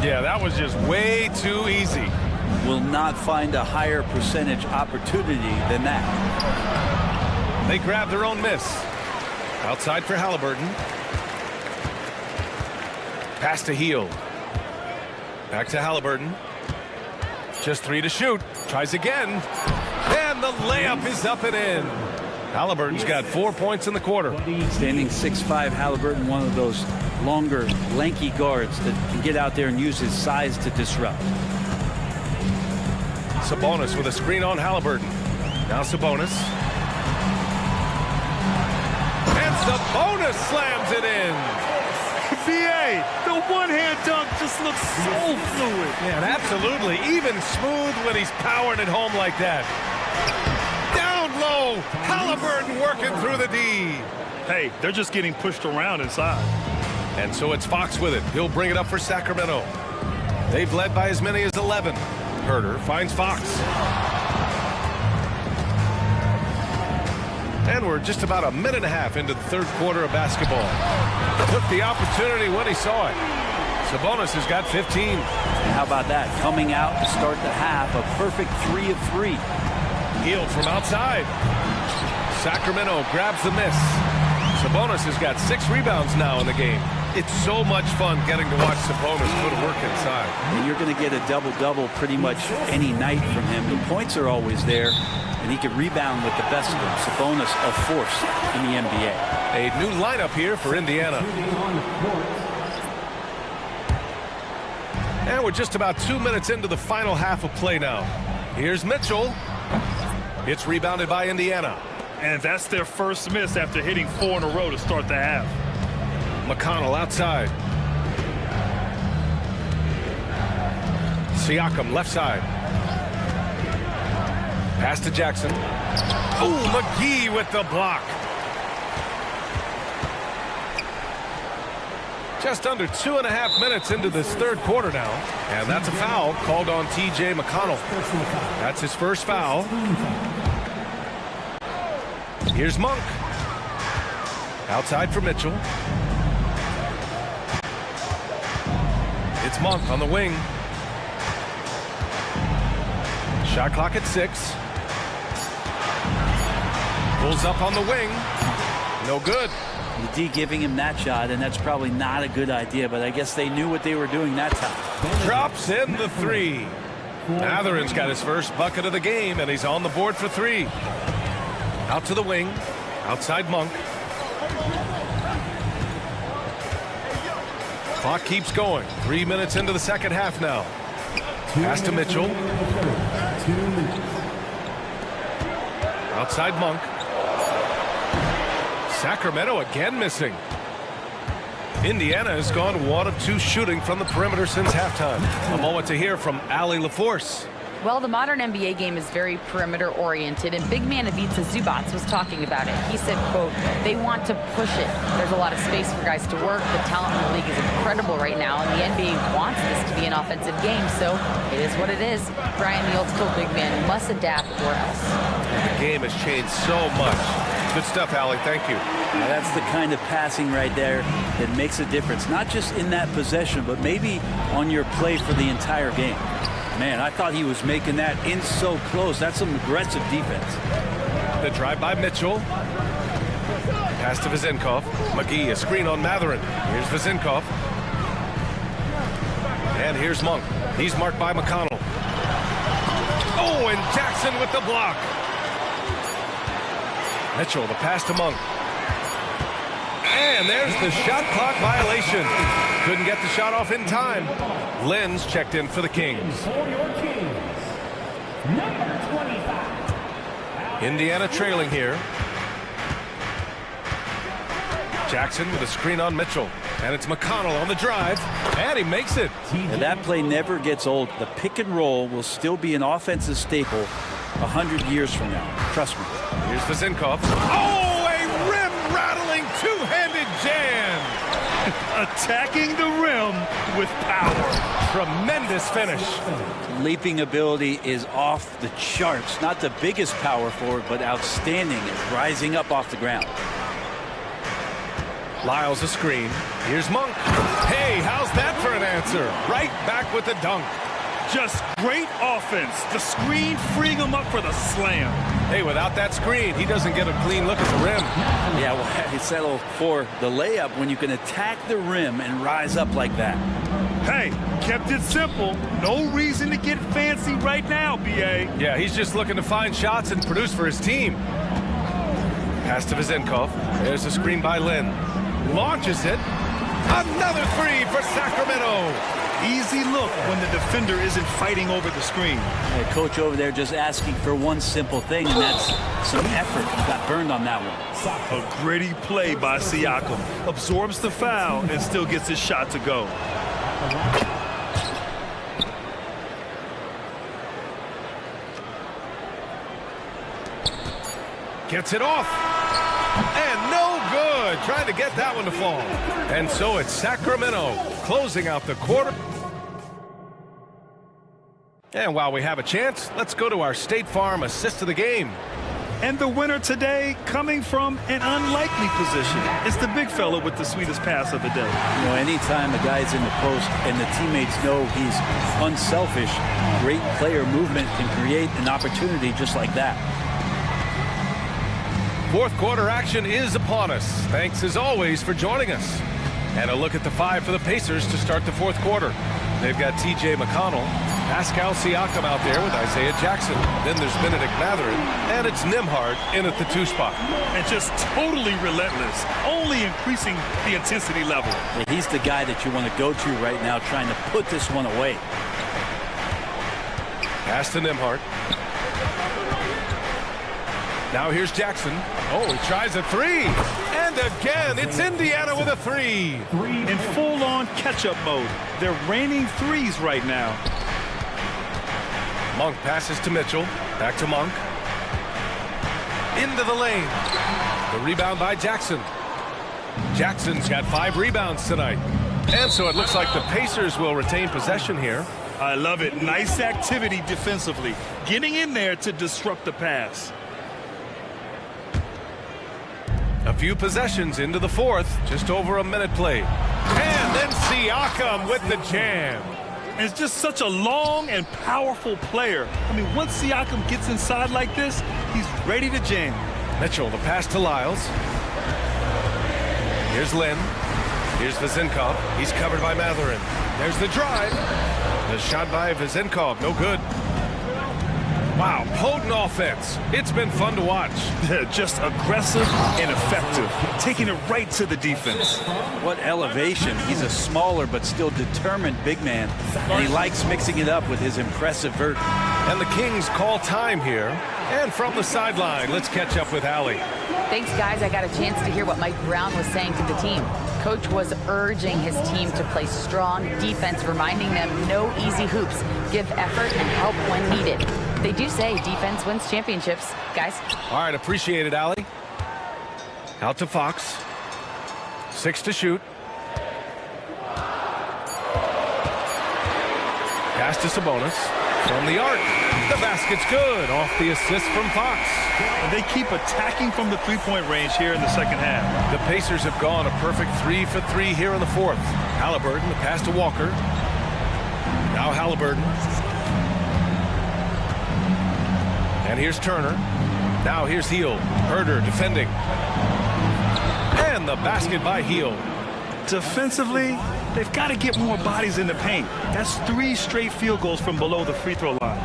Yeah, that was just way too easy. Will not find a higher percentage opportunity than that. They grab their own miss. Outside for Halliburton. Pass to Heel. Back to Halliburton. Just 3 to shoot. Tries again. And the layup is up and in. Halliburton's got 4 points in the quarter. Standing 6'5", Halliburton, one of those longer, lanky guards that can get out there and use his size to disrupt. Sabonis with a screen on Halliburton. Now Sabonis. And Sabonis slams it in. BA, the one-hand dunk just looks so fluid. Man, absolutely. Even smooth when he's powering it home like that. Down low. Halliburton working through the D. Hey, they're just getting pushed around inside. And so it's Fox with it. He'll bring it up for Sacramento. They've led by as many as 11. Herder finds Fox. And we're just about a minute and a half into the third quarter of basketball. Took the opportunity when he saw it. Sabonis has got 15. And how about that? Coming out to start the half, a perfect 3 of 3. Heel from outside. Sacramento grabs the miss. Sabonis has got 6 rebounds now in the game. It's so much fun getting to watch Sabonis put work inside. And you're going to get a double-double pretty much any night from him. The points are always there, and he can rebound with the best of them. Sabonis, a force in the NBA. A new lineup here for Indiana. And we're just about 2 minutes into the final half of play now. Here's Mitchell. It's rebounded by Indiana. And that's their first miss after hitting 4 in a row to start the half. McConnell outside. Siakam left side. Pass to Jackson. Oh, McGee with the block. Just under 2.5 minutes into this third quarter now. And that's a foul called on TJ McConnell. That's his first foul. Here's Monk. Outside for Mitchell. It's Monk on the wing. Shot clock at 6. Pulls up on the wing. No good. The D giving him that shot, and that's probably not a good idea, but I guess they knew what they were doing that time. Drops in the 3. Matherin's got his first bucket of the game, and he's on the board for 3. Out to the wing. Outside Monk. Clock keeps going. 3 minutes into the second half now. Pass to Mitchell. Outside Monk. Sacramento again missing. Indiana has gone 1 of 2 shooting from the perimeter since halftime. A moment to hear from Allie LaForce. Well, the modern NBA game is very perimeter-oriented, and big man Ivica Zubac was talking about it. He said, quote, they want to push it. There's a lot of space for guys to work. The talent in the league is incredible right now, and the NBA wants this to be an offensive game, so it is what it is. Brian, the old-school big man, must adapt or else. The game has changed so much. Good stuff, Allie. Thank you. Now, that's the kind of passing right there that makes a difference, not just in that possession, but maybe on your play for the entire game. Man, I thought he was making that in so close. That's some aggressive defense. The drive by Mitchell. Pass to Vezenkov. McGee, a screen on Matherin. Here's Vezenkov. And here's Monk. He's marked by McConnell. Oh, and Jackson with the block. Mitchell, the pass to Monk. And there's the shot clock violation. Couldn't get the shot off in time. Lenz checked in for the Kings. Indiana trailing here. Jackson with a screen on Mitchell. And it's McConnell on the drive, and he makes it. And that play never gets old. The pick and roll will still be an offensive staple 100 years from now. Trust me. Here's Vezinkov. Oh, a rim-rattling two-handed jam. Attacking the rim with power. Tremendous finish. Leaping ability is off the charts. Not the biggest power forward, but outstanding at rising up off the ground. Lyles a screen. Here's Monk. Hey, how's that for an answer? Right back with the dunk. Just great offense. The screen freeing him up for the slam. Hey, without that screen, he doesn't get a clean look at the rim. Yeah, well, he settled for the layup when you can attack the rim and rise up like that. Hey, kept it simple. No reason to get fancy right now, B.A. Yeah, he's just looking to find shots and produce for his team. Pass to Vezinkov. There's a screen by Lynn. Launches it. Another three for Sacramento. Easy look when the defender isn't fighting over the screen. The coach over there just asking for one simple thing, and that's some effort. He got burned on that one. A gritty play by Siakam. Absorbs the foul and still gets his shot to go. Gets it off. And no good. Trying to get that one to fall. And so it's Sacramento closing out the quarter. And while we have a chance, let's go to our State Farm assist of the game. And the winner today coming from an unlikely position. It's the big fella with the sweetest pass of the day. You know, anytime a guy's in the post and the teammates know he's unselfish, great player movement can create an opportunity just like that. Fourth quarter action is upon us. Thanks as always for joining us. And a look at the five for the Pacers to start the fourth quarter. They've got T.J. McConnell, Pascal Siakam out there with Isaiah Jackson. Then there's Benedict Mathurin, and it's Nembhard in at the two spot. And just totally relentless, only increasing the intensity level. Yeah, he's the guy that you want to go to right now, trying to put this one away. Pass to Nembhard. Now here's Jackson. Oh, he tries a three. And again, it's Indiana with a three. In full-on catch-up mode. They're raining threes right now. Monk passes to Mitchell. Back to Monk. Into the lane. The rebound by Jackson. Jackson's got 5 rebounds tonight. And so it looks like the Pacers will retain possession here. I love it. Nice activity defensively. Getting in there to disrupt the pass. A few possessions into the fourth, just over a minute played. And then Siakam with the jam. And it's just such a long and powerful player. I mean, once Siakam gets inside like this, he's ready to jam. Mitchell, the pass to Lyles. Here's Lynn. Here's Vezinkov. He's covered by Mathurin. There's the drive. The shot by Vezinkov, no good. Wow, potent offense. It's been fun to watch. Just aggressive and effective, taking it right to the defense. What elevation. He's a smaller but still determined big man, and he likes mixing it up with his impressive vert. And the Kings call time here. And from the sideline, let's catch up with Allie. Thanks, guys. I got a chance to hear what Mike Brown was saying to the team. Coach was urging his team to play strong defense, reminding them no easy hoops, give effort and help when needed. They do say defense wins championships, guys. All right, appreciate it, Allie. Out to Fox. 6 to shoot. Pass to Sabonis. From the arc. The basket's good. Off the assist from Fox. And they keep attacking from the three-point range here in the second half. The Pacers have gone a perfect 3 for 3 here in the fourth. Halliburton, the pass to Walker. Now Halliburton. And here's Turner. Now here's Heel. Herder defending. And the basket by Heel. Defensively, they've got to get more bodies in the paint. That's 3 straight field goals from below the free throw line.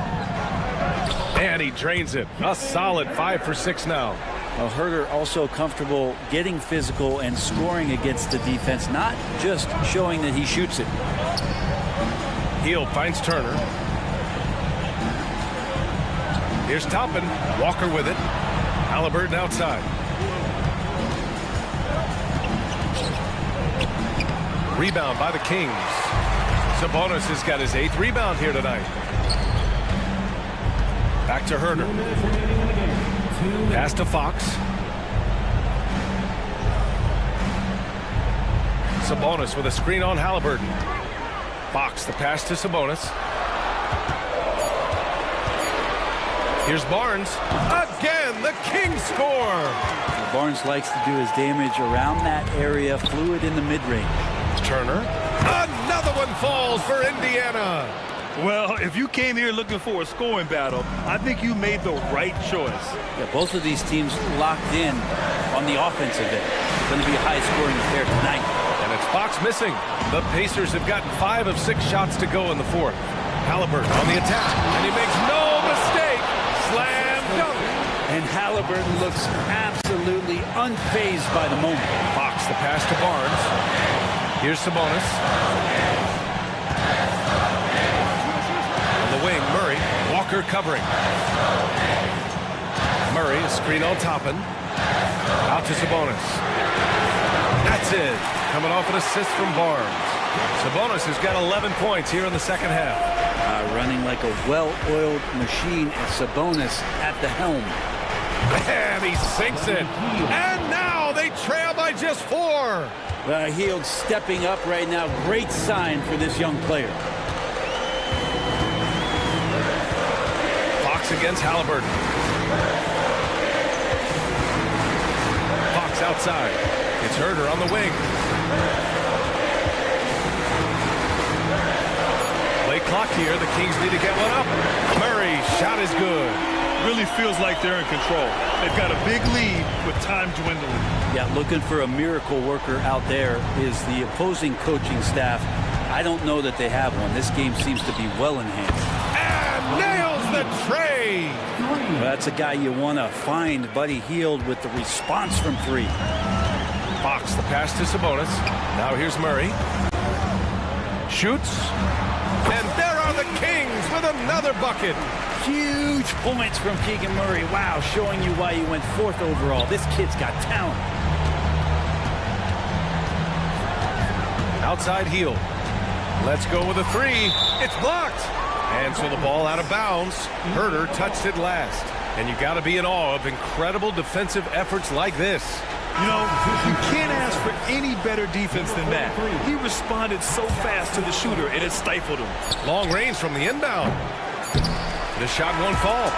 And he drains it. A solid 5 for 6 now. Well, Herder also comfortable getting physical and scoring against the defense, not just showing that he shoots it. Heel finds Turner. Here's Toppin. Walker with it. Halliburton outside. Rebound by the Kings. Sabonis has got his 8th rebound here tonight. Back to Herder. Pass to Fox. Sabonis with a screen on Halliburton. Fox, the pass to Sabonis. Here's Barnes. Again, the Kings score. Barnes likes to do his damage around that area, fluid in the mid-range. Turner. Another one falls for Indiana. Well, if you came here looking for a scoring battle, I think you made the right choice. Yeah, both of these teams locked in on the offensive end. It's going to be a high-scoring affair tonight. And it's Fox missing. The Pacers have gotten 5 of 6 shots to go in the 4th. Halliburton on the attack, and he makes no mistake. Slam dunk. And Halliburton looks absolutely unfazed by the moment. Fox, the pass to Barnes. Here's Sabonis. On the wing, Murray. Walker covering. Murray, a screen on Toppin. Out to Sabonis. That's it. Coming off an assist from Barnes. Sabonis has got 11 points here in the second half. Running like a well-oiled machine, and Sabonis at the helm. And he sinks it. And now they trail by just 4. Hield stepping up right now. Great sign for this young player. Fox against Halliburton. Fox outside. It's Herder on the wing. Late clock here. The Kings need to get one up. Murray, shot is good. Really feels like they're in control. They've got a big lead with time dwindling. Yeah, looking for a miracle worker out there is the opposing coaching staff. I don't know that they have one. This game seems to be well in hand. And nails the tray. Well, that's a guy you want to find. Buddy Hield with the response from 3. Fox, the pass to Sabonis. Now here's Murray. Shoots. And there are the Kings with another bucket. Huge points from Keegan Murray. Wow, showing you why he went 4th overall. This kid's got talent. Outside heel. Let's go with a 3. It's blocked. And so the ball out of bounds. Herder touched it last. And you got to be in awe of incredible defensive efforts like this. You know, you can't ask for any better defense than that. He responded so fast to the shooter, and it stifled him. Long range from the inbound. The shot won't fall.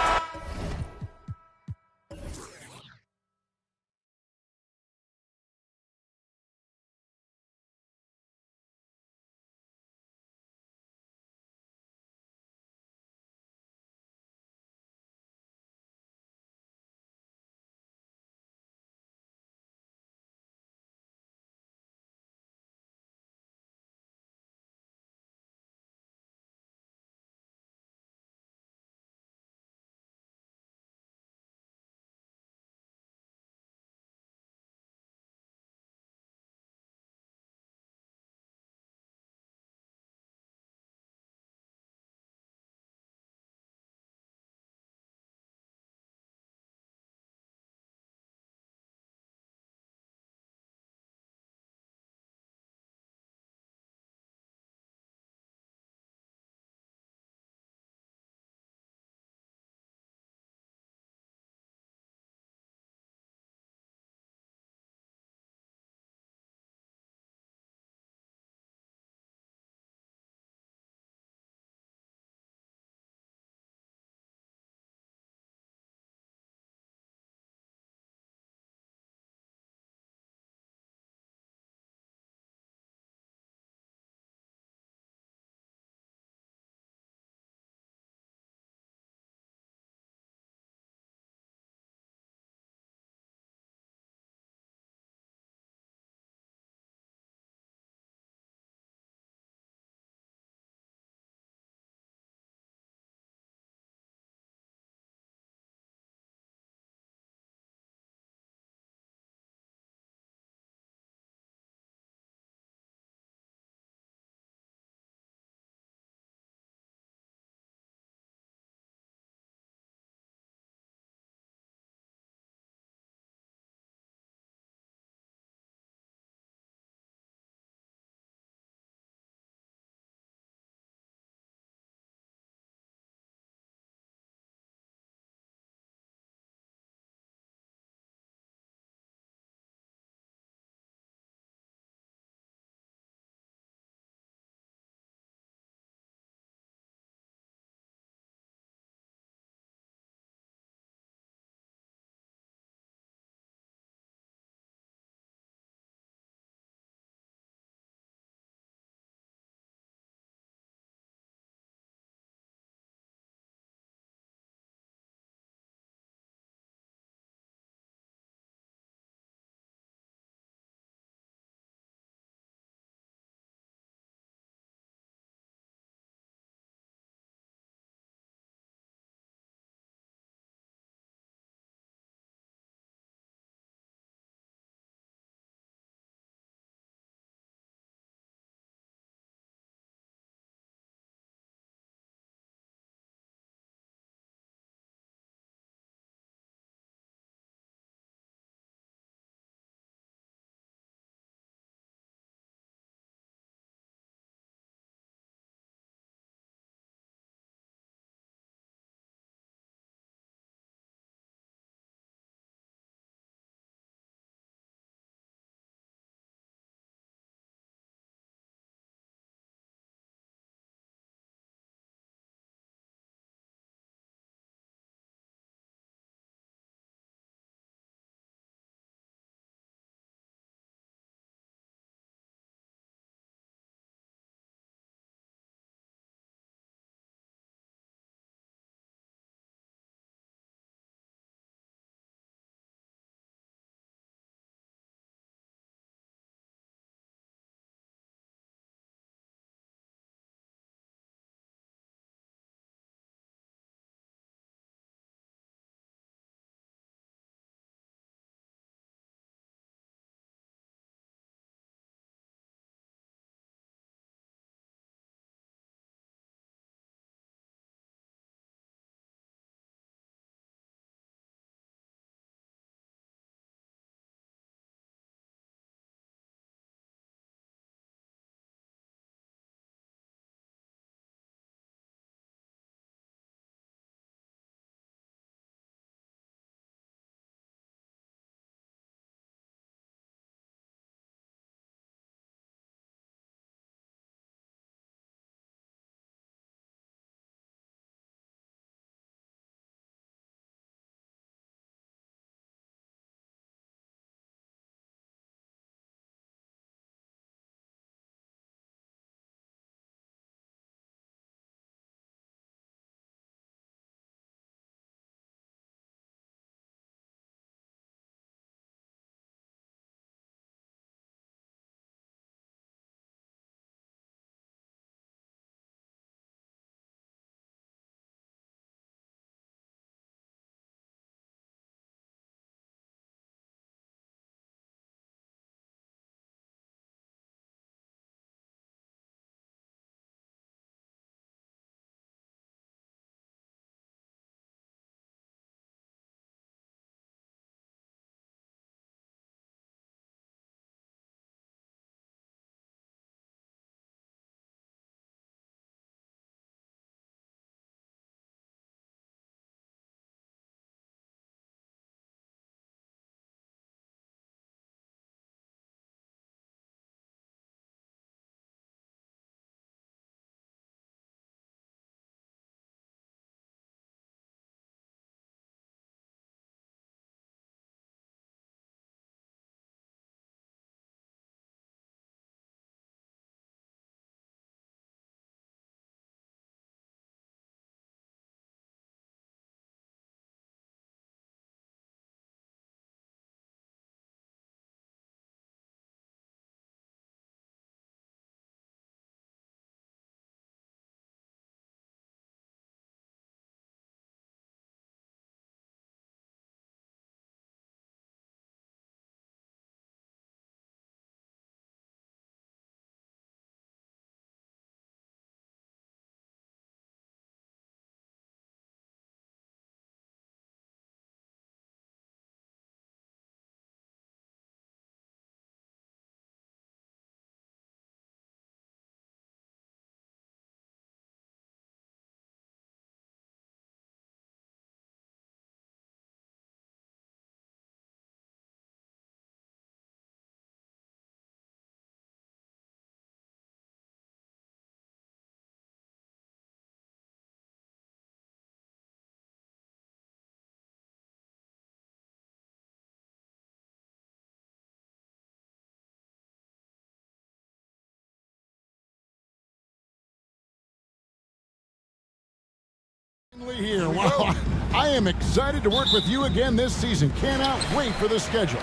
Here. Wow. I am excited to work with you again this season. Cannot wait for the schedule.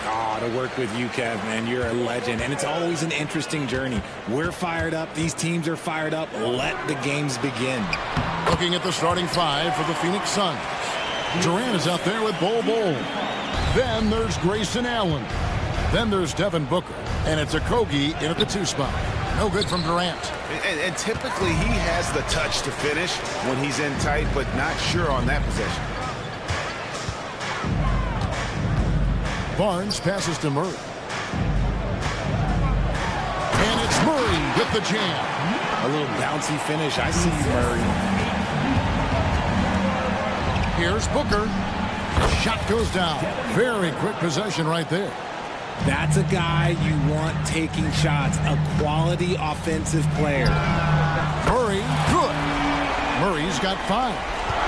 Oh, to work with you, Kev, man. You're a legend, and it's always an interesting journey. We're fired up. These teams are fired up. Let the games begin. Looking at the starting five for the Phoenix Suns. Durant is out there with Bol Bol. Then there's Grayson Allen. Then there's Devin Booker. And it's a Kogi in at the 2 spot. No good from Durant. And typically he has the touch to finish when he's in tight, but not sure on that possession. Barnes passes to Murray. And it's Murray with the jam. A little bouncy finish. I see you, Murray. Here's Booker. Shot goes down. Very quick possession right there. That's a guy you want taking shots. A quality offensive player. Murray, good. Murray's got 5.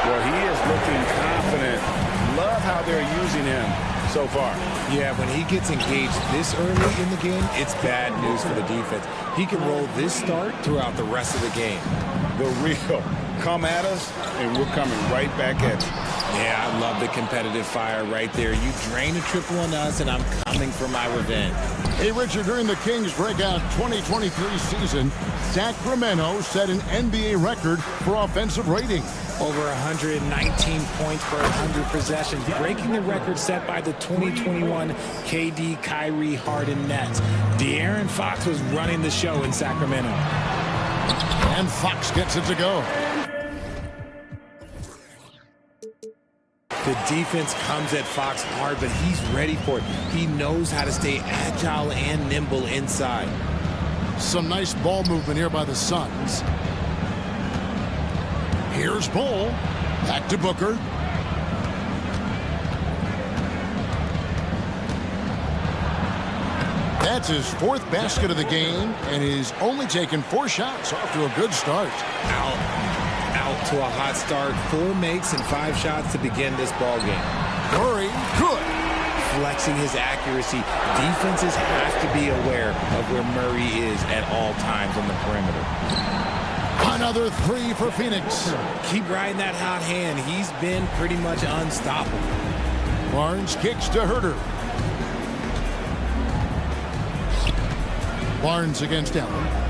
Well, he is looking confident. Love how they're using him so far. Yeah, when he gets engaged this early in the game, it's bad news for the defense. He can roll this start throughout the rest of the game. The real come at us, and we're coming right back at you. Yeah, I love the competitive fire right there. You drain a triple on us, and I'm coming for my revenge. Hey, Richard, during the Kings' breakout 2023 season, Sacramento set an NBA record for offensive rating. Over 119 points per 100 possessions, breaking the record set by the 2021 KD Kyrie Harden Nets. De'Aaron Fox was running the show in Sacramento. And Fox gets it to go. The defense comes at Fox hard, but he's ready for it. He knows how to stay agile and nimble inside. Some nice ball movement here by the Suns. Here's Bol. Back to Booker. That's his 4th basket of the game, and he's only taken 4 shots. Off to a good start. Out to a hot start. 4 makes and 5 shots to begin this ball game. Murray, good. Flexing his accuracy. Defenses have to be aware of where Murray is at all times on the perimeter. Another 3 for Phoenix. Keep riding that hot hand. He's been pretty much unstoppable. Barnes kicks to Herter. Barnes against Allen.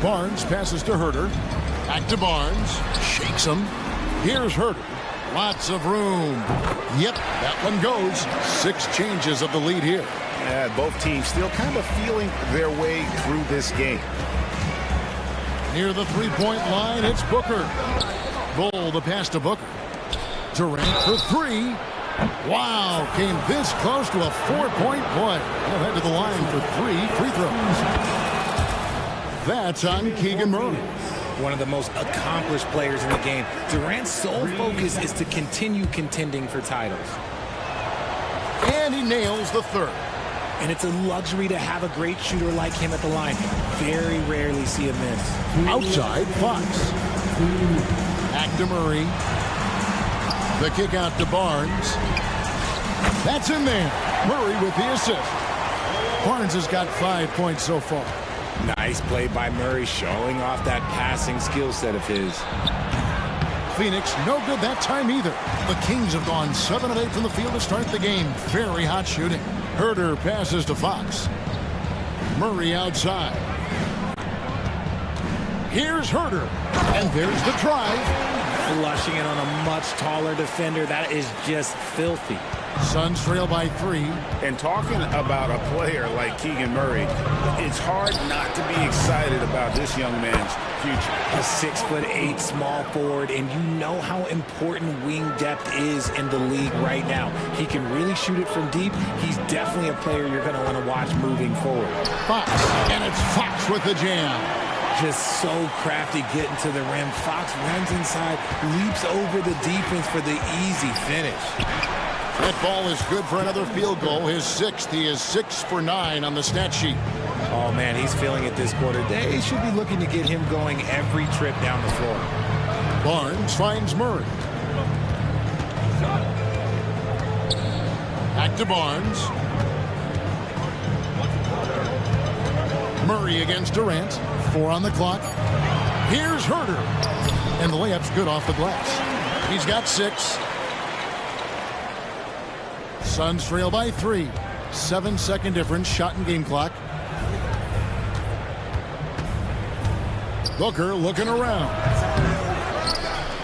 Barnes passes to Herter. Back to Barnes. Shakes him. Here's Herter. Lots of room. Yep, that one goes. 6 changes of the lead here. Yeah, both teams still kind of feeling their way through this game. Near the 3-point line, it's Booker. Bol the pass to Booker. Durant for 3. Wow, came this close to a 4-point play. He'll head to the line for 3 free throws. That's on Keegan Murray. One of the most accomplished players in the game. Durant's sole focus is to continue contending for titles. And he nails the 3rd. And it's a luxury to have a great shooter like him at the line. Very rarely see a miss. Outside, Fox. Back to Murray. The kick out to Barnes. That's in there. Murray with the assist. Barnes has got 5 points so far. Nice play by Murray, showing off that passing skill set of his. Phoenix, no good that time either. The Kings have gone 7 of 8 from the field to start the game. Very hot shooting. Herter passes to Fox. Murray outside. Here's Herter. And there's the drive. Flushing it on a much taller defender. That is just filthy. Suns trail by 3. And talking about a player like Keegan Murray, it's hard not to be excited about this young man's future. A 6'8" small forward, and you know how important wing depth is in the league right now. He can really shoot it from deep. He's definitely a player you're going to want to watch moving forward. Fox, and it's Fox with the jam. Just so crafty getting to the rim. Fox runs inside, leaps over the defense for the easy finish. That ball is good for another field goal. His 6th. He is 6 for 9 on the stat sheet. Oh, man, he's feeling it this quarter. They should be looking to get him going every trip down the floor. Barnes finds Murray. Back to Barnes. Murray against Durant. 4 on the clock. Here's Herter. And the layup's good off the glass. He's got 6. Suns trail by 3. 7-second difference, shot and game clock. Booker looking around.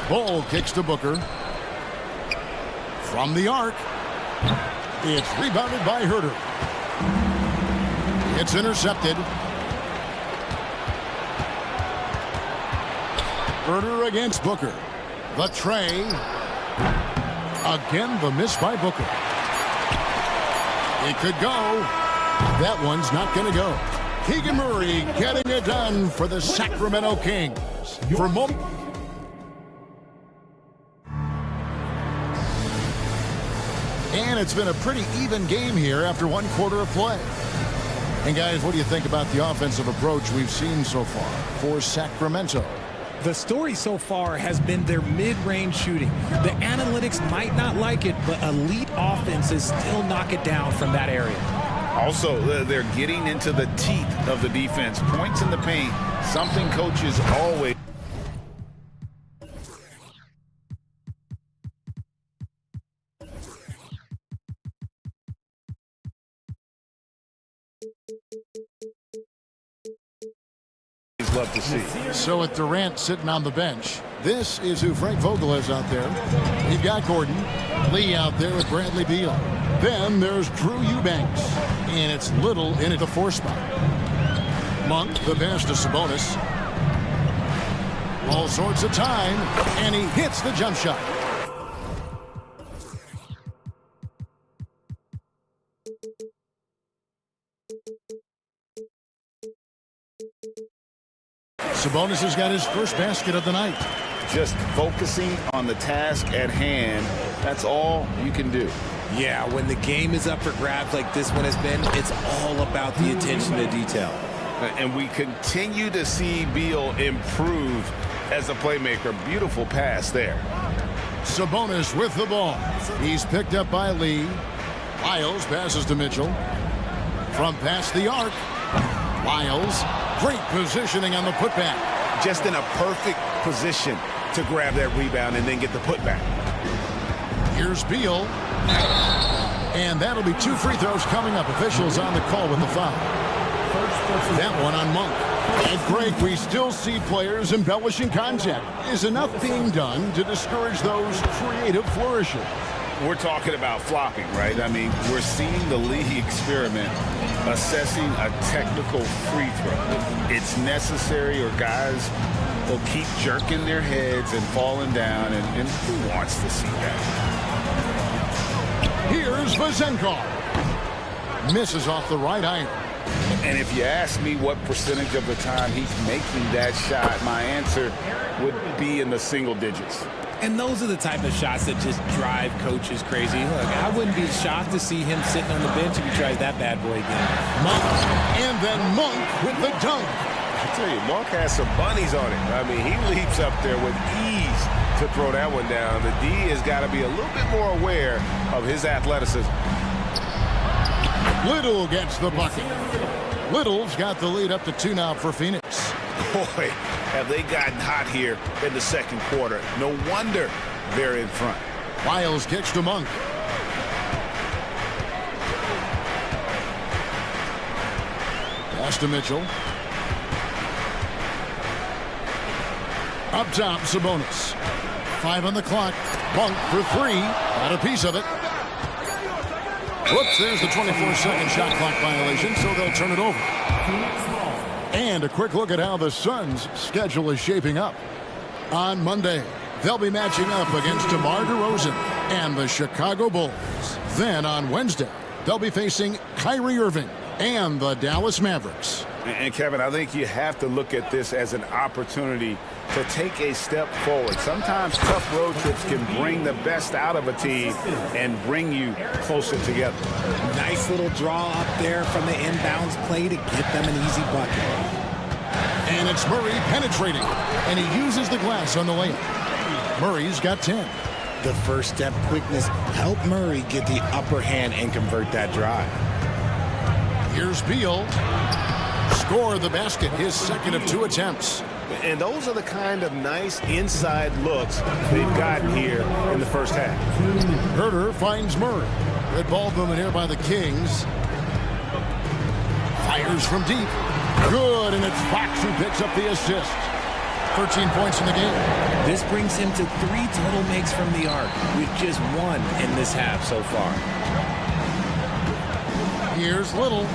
Ball kicks to Booker. From the arc. It's rebounded by Herter. It's intercepted. Herter against Booker. The tray. Again, the miss by Booker. It could go. That one's not going to go. Keegan Murray getting it done for the Sacramento Kings. For moment. And it's been a pretty even game here after 1 quarter of play. And guys, what do you think about the offensive approach we've seen so far for Sacramento? The story so far has been their mid-range shooting. The analytics might not like it, but elite offenses still knock it down from that area. Also, they're getting into the teeth of the defense. Points in the paint, something coaches always... love to see. So with Durant sitting on the bench, this is who Frank Vogel is out there. You've got Gordon, Lee out there with Bradley Beal. Then there's Drew Eubanks, and it's Little in at the 4 spot. Monk, the pass to Sabonis. All sorts of time, and he hits the jump shot. Sabonis has got his first basket of the night. Just focusing on the task at hand, that's all you can do. Yeah, when the game is up for grabs like this one has been, it's all about the attention to detail. And we continue to see Beal improve as a playmaker. Beautiful pass there. Sabonis with the ball. He's picked up by Lee. Lyles passes to Mitchell. From past the arc. Lyles, great positioning on the putback. Just in a perfect position to grab that rebound and then get the putback. Here's Beal. And that'll be 2 free throws coming up. Officials on the call with the foul. That one on Monk. And Greg, we still see players embellishing contact. Is enough being done to discourage those creative flourishes? We're talking about flopping, right? I mean, we're seeing the league experiment assessing a technical free throw. It's necessary or guys will keep jerking their heads and falling down, and who wants to see that? Here's Vazenkov. Misses off the right iron. And if you ask me what percentage of the time he's making that shot, my answer would be in the single digits. And those are the type of shots that just drive coaches crazy. Look, I wouldn't be shocked to see him sitting on the bench if he tries that bad boy again. Monk, and then Monk with the dunk. I tell you, Monk has some bunnies on it. I mean, he leaps up there with ease to throw that one down. The D has got to be a little bit more aware of his athleticism. Little gets the bucket. Little's got the lead up to 2 now for Phoenix. Boy, have they gotten hot here in the second quarter. No wonder they're in front. Lyles kicks to Monk. Pass to Mitchell. Up top, Sabonis. 5 on the clock. Monk for 3. Got a piece of it. Whoops, there's the 24-second shot clock violation, so they'll turn it over. And a quick look at how the Suns' schedule is shaping up. On Monday, they'll be matching up against DeMar DeRozan and the Chicago Bulls. Then on Wednesday, they'll be facing Kyrie Irving and the Dallas Mavericks. And Kevin, I think you have to look at this as an opportunity to take a step forward. Sometimes tough road trips can bring the best out of a team and bring you closer together. Nice little draw up there from the inbounds play to get them an easy bucket. And it's Murray penetrating, and he uses the glass on the layup. Murray's got 10. The first step quickness helped Murray get the upper hand and convert that drive. Here's Beal. Score the basket, his second of 2 attempts. And those are the kind of nice inside looks they've gotten here in the first half. Herder finds Murray. Red ball movement here by the Kings. Fires from deep. Good, and it's Fox who picks up the assist. 13 points in the game. This brings him to 3 total makes from the arc, with just 1 in this half so far. Here's Little.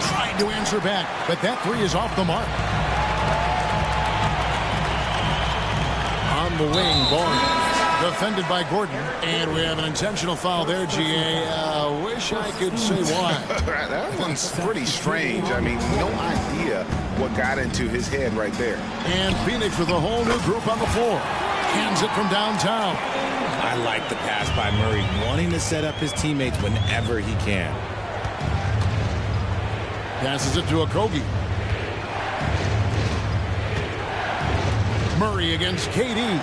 Trying to answer back, but that 3 is off the mark. On the wing, Barnes. Defended by Gordon. And we have an intentional foul there, GA. Wish I could say why. That one's pretty strange. I mean, no idea what got into his head right there. And Phoenix with a whole new group on the floor. Hands it from downtown. I like the pass by Murray, wanting to set up his teammates whenever he can. Passes it to Okogie. Murray against KD.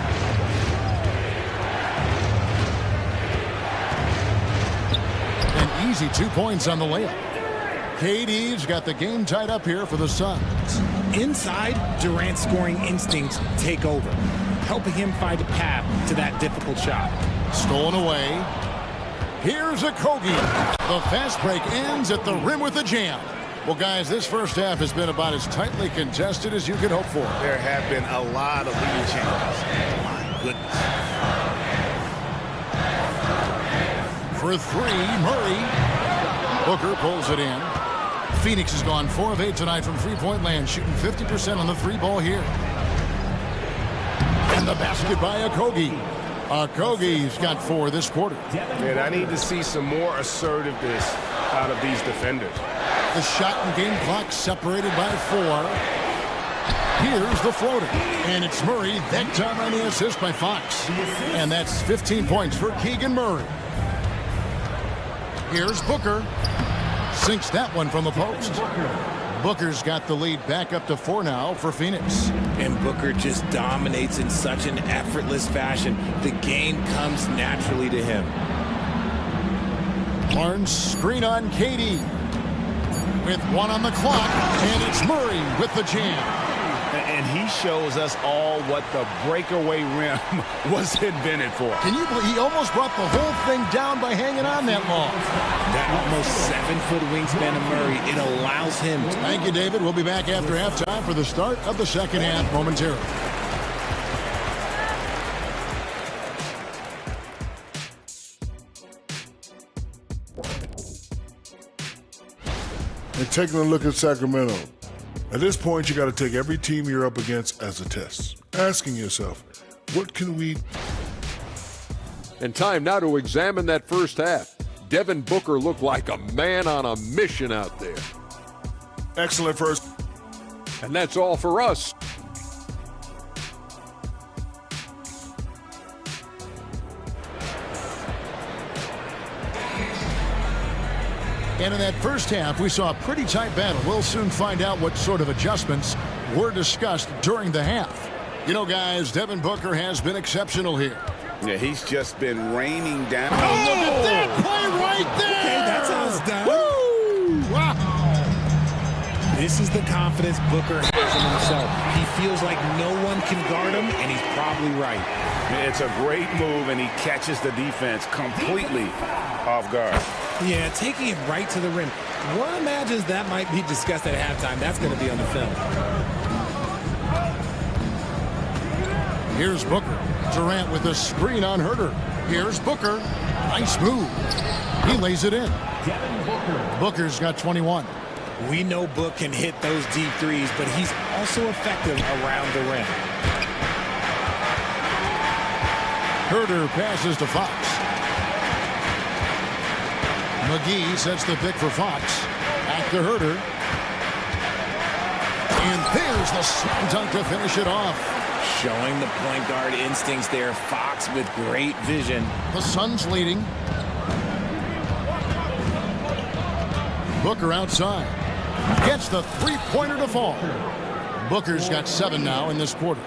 An easy 2 points on the layup. KD's got the game tied up here for the Suns. Inside, Durant's scoring instincts take over, helping him find a path to that difficult shot. Stolen away. Here's Okogie. The fast break ends at the rim with a jam. Well, guys, this first half has been about as tightly contested as you could hope for. There have been a lot of lead changes. My goodness. For 3, Murray. Booker pulls it in. Phoenix has gone 4 of 8 tonight from three-point land, shooting 50% on the 3-ball here. And the basket by Okogie. Okogie's got 4 this quarter. And I need to see some more assertiveness out of these defenders. The shot and game clock separated by 4. Here's the floater. And it's Murray, that time on the assist by Fox. And that's 15 points for Keegan Murray. Here's Booker. Sinks that one from the post. Booker's got the lead back up to 4 now for Phoenix. And Booker just dominates in such an effortless fashion. The game comes naturally to him. Barnes screen on KD. With 1 on the clock, and it's Murray with the jam. And he shows us all what the breakaway rim was invented for. Can you believe he almost brought the whole thing down by hanging on that long? That almost 7-foot wingspan of Murray, it allows him to... Thank you, David. We'll be back after halftime for the start of the second half momentarily. And taking a look at Sacramento. At this point, you got to take every team you're up against as a test. Asking yourself, what can we... And time now to examine that first half. Devin Booker looked like a man on a mission out there. Excellent first. And that's all for us. And in that first half, we saw a pretty tight battle. We'll soon find out what sort of adjustments were discussed during the half. You know, guys, Devin Booker has been exceptional here. Yeah, he's just been raining down. Oh, look at that play right there! Okay, that's how it's done. Woo! Wow! This is the confidence Booker has in himself. He feels like no one can guard him, and he's probably right. It's a great move, and he catches the defense completely off guard. Yeah, taking it right to the rim. One imagines that might be discussed at halftime. That's going to be on the film. Here's Booker. Durant with a screen on Herder. Here's Booker. Nice move. He lays it in. Booker's got 21. We know Book can hit those deep threes, but he's also effective around the rim. Herder passes to Fox. McGee sets the pick for Fox. Back to Herder. And there's the slam dunk to finish it off. Showing the point guard instincts there. Fox with great vision. The Suns leading. Booker outside. Gets the three-pointer to fall. Booker's got 7 now in this quarter.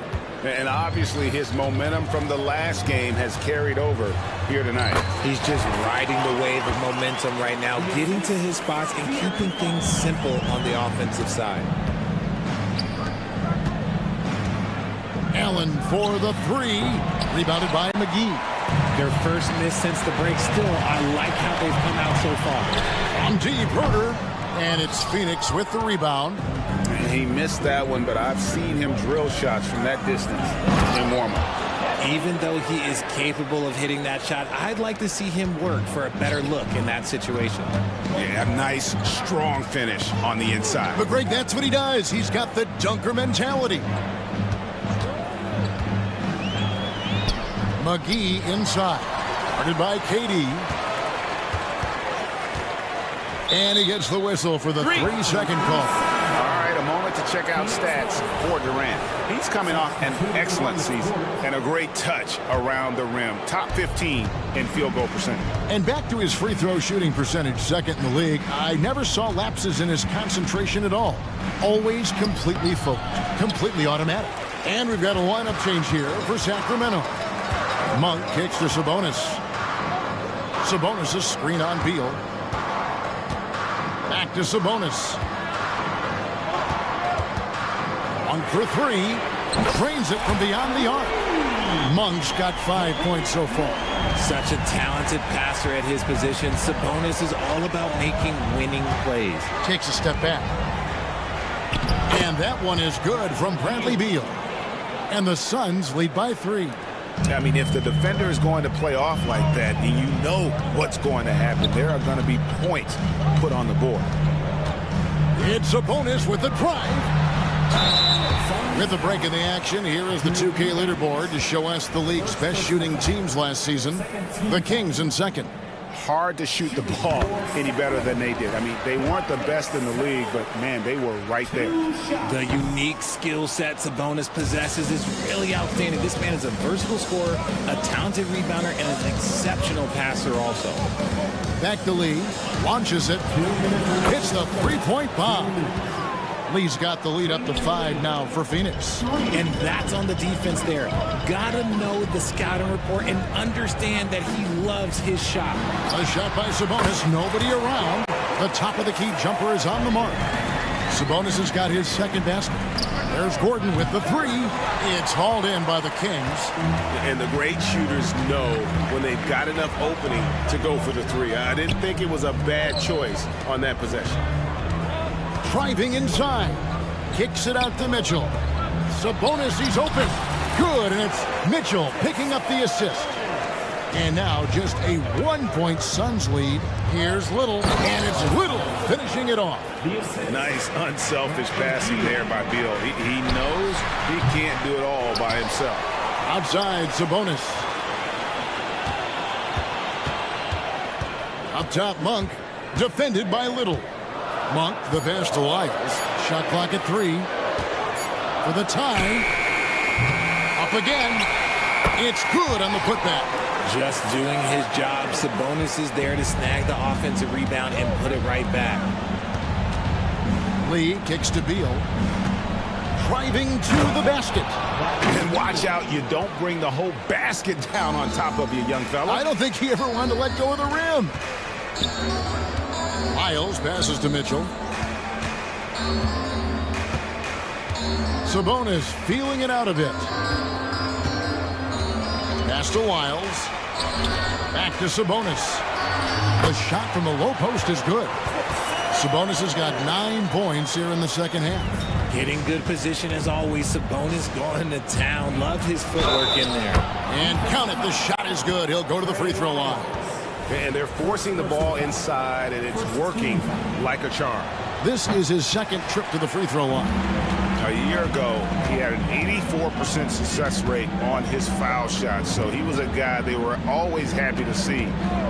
And obviously his momentum from the last game has carried over here tonight. He's just riding the wave of momentum right now, getting to his spots and keeping things simple on the offensive side. Allen for the three. Rebounded by McGee. Their first miss since the break. Still, I like how they've come out so far. On deep, Herder. And it's Phoenix with the rebound. He missed that one, but I've seen him drill shots from that distance in warm-up. Even though he is capable of hitting that shot, I'd like to see him work for a better look in that situation. Yeah, a nice, strong finish on the inside. But Greg, that's what he does. He's got the dunker mentality. McGee inside. Guarded by KD. And he gets the whistle for the 3-second call. All right, a moment to check out stats for Durant. He's coming off an excellent season and a great touch around the rim. Top 15 in field goal percentage. And back to his free throw shooting percentage, second in the league. I never saw lapses in his concentration at all. Always completely focused, completely automatic. And we've got a lineup change here for Sacramento. Monk kicks to Sabonis. Sabonis' screen on Beal. Back to Sabonis. On for three. Drains it from beyond the arc. Monk's got 5 points so far. Such a talented passer at his position. Sabonis is all about making winning plays. Takes a step back. And that one is good from Bradley Beal. And the Suns lead by 3. I mean, if the defender is going to play off like that, and you know what's going to happen, there are going to be points put on the board. It's Sabonis with the drive. With the break in the action, here is the 2K leaderboard to show us the league's best shooting teams last season. The Kings in second. Hard to shoot the ball any better than they did. I mean, they weren't the best in the league, but, man, they were right there. The unique skill set Sabonis possesses is really outstanding. This man is a versatile scorer, a talented rebounder, and an exceptional passer also. Back to Lee. Launches it. Hits the three-point bomb. Lee's got the lead up to 5 now for Phoenix. And that's on the defense there. Gotta know the scouting report and understand that he loves his shot. A shot by Sabonis. Nobody around. The top of the key jumper is on the mark. Sabonis has got his second basket. There's Gordon with the three. It's hauled in by the Kings. And the great shooters know when they've got enough opening to go for the three. I didn't think it was a bad choice on that possession. Driving inside. Kicks it out to Mitchell. Sabonis, he's open. Good, and it's Mitchell picking up the assist. And now just a 1-point Suns lead. Here's Little, and it's Little finishing it off. Nice, unselfish passing there by Beal. He knows he can't do it all by himself. Outside, Sabonis. Up top, Monk. Defended by Little. Monk, the pass to Lyles. Shot clock at 3. For the tie. Up again. It's good on the putback. Just doing his job. Sabonis is there to snag the offensive rebound and put it right back. Lee kicks to Beal. Driving to the basket. And watch out, you don't bring the whole basket down on top of you, young fella. I don't think he ever wanted to let go of the rim. Lyles passes to Mitchell. Sabonis feeling it out a bit. Pass to Lyles. Back to Sabonis. The shot from the low post is good. Sabonis has got 9 points here in the second half. Getting good position as always. Sabonis going to town. Love his footwork in there. And count it. The shot is good. He'll go to the free throw line. And they're forcing the ball inside, and it's working like a charm. This is his second trip to the free throw line. A year ago, he had an 84% success rate on his foul shots, so he was a guy they were always happy to see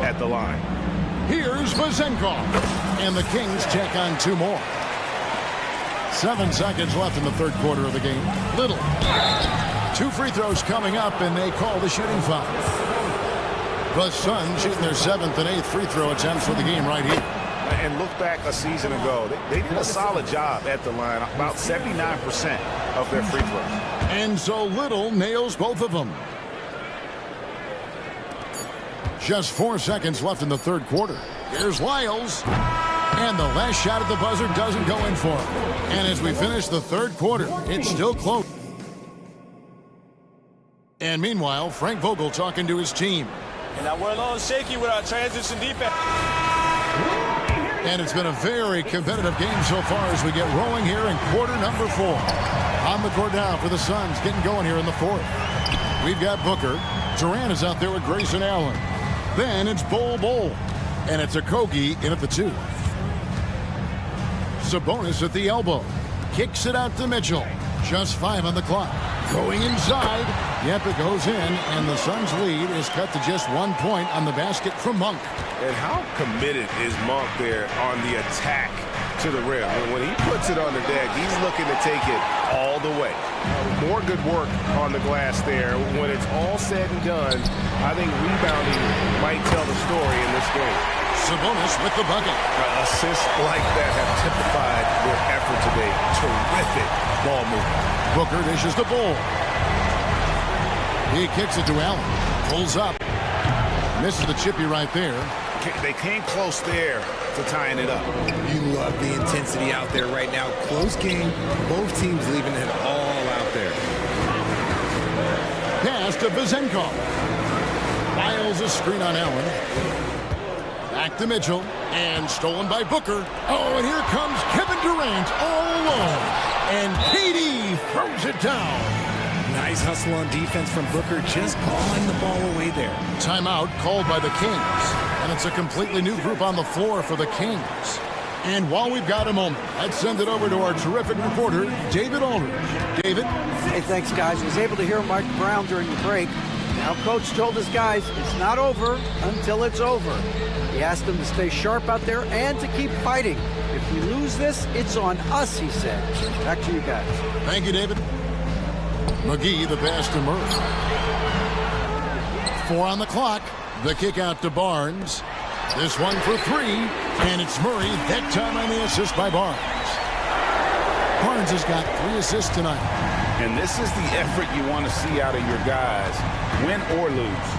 at the line. Here's Vazenkov, and the Kings check on 2 more. 7 seconds left in the third quarter of the game. Little. 2 free throws coming up, and they call the shooting foul. The Suns shooting their 7th and 8th free throw attempts for the game right here. And look back a season ago. They did a solid job at the line, about 79% of their free throws. And so Little nails both of them. Just 4 seconds left in the third quarter. Here's Lyles. And the last shot at the buzzer doesn't go in for him. And as we finish the third quarter, it's still close. And meanwhile, Frank Vogel talking to his team. And now we're a little shaky with our transition defense. And it's been a very competitive game so far as we get rolling here in quarter number 4. On the court now for the Suns, getting going here in the 4th. We've got Booker. Durant is out there with Grayson Allen. Then it's Bol. And it's Okogie in at the 2. Sabonis at the elbow. Kicks it out to Mitchell. Just 5 on the clock. Going inside. Yep, it goes in. And the Suns' lead is cut to just 1 point on the basket from Monk. And how committed is Monk there on the attack to the rim? When he puts it on the deck, he's looking to take it all the way. More good work on the glass there. When it's all said and done, I think rebounding might tell the story in this game. Sabonis with the bucket. Assists like that have typified their effort today. Terrific ball movement. Booker dishes the Bull. He kicks it to Allen. Pulls up. Misses the chippy right there. They came close there to tying it up. You love the intensity out there right now. Close game. Both teams leaving it all out there. Pass to Vizenko. Miles a screen on Allen. Back to Mitchell. And stolen by Booker. Oh, and here comes Kevin Durant all alone. And KD throws it down. Nice hustle on defense from Booker, just clawing the ball away there. Timeout called by the Kings. And it's a completely new group on the floor for the Kings. And while we've got a moment, let's send it over to our terrific reporter, David Aldridge. David? Hey, thanks, guys. I was able to hear Mike Brown during the break. Now, Coach told his guys it's not over until it's over. He asked them to stay sharp out there and to keep fighting. If we lose this, it's on us, he said. Back to you guys. Thank you, David. McGee, the pass to Murray. 4 on the clock. The kick out to Barnes. This one for 3. And it's Murray. That time on the assist by Barnes. Barnes has got 3 assists tonight. And this is the effort you want to see out of your guys, win or lose.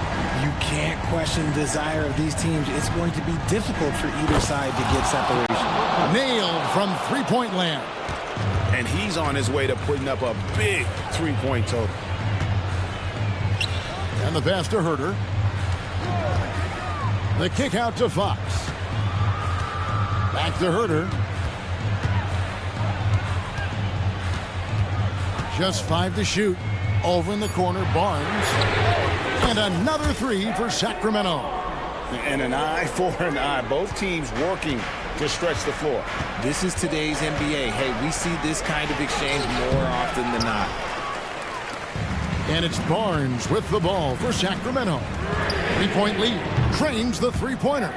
You can't question the desire of these teams. It's going to be difficult for either side to get separation. Nailed from three-point land. And he's on his way to putting up a big three-point total. And the pass to Herter. The kick out to Fox. Back to Herter. Just 5 to shoot. Over in the corner, Barnes. And another 3 for Sacramento. And an eye for an eye. Both teams working to stretch the floor. This is today's NBA. Hey, we see this kind of exchange more often than not. And it's Barnes with the ball for Sacramento. 3-point lead. Cranes the three-pointer.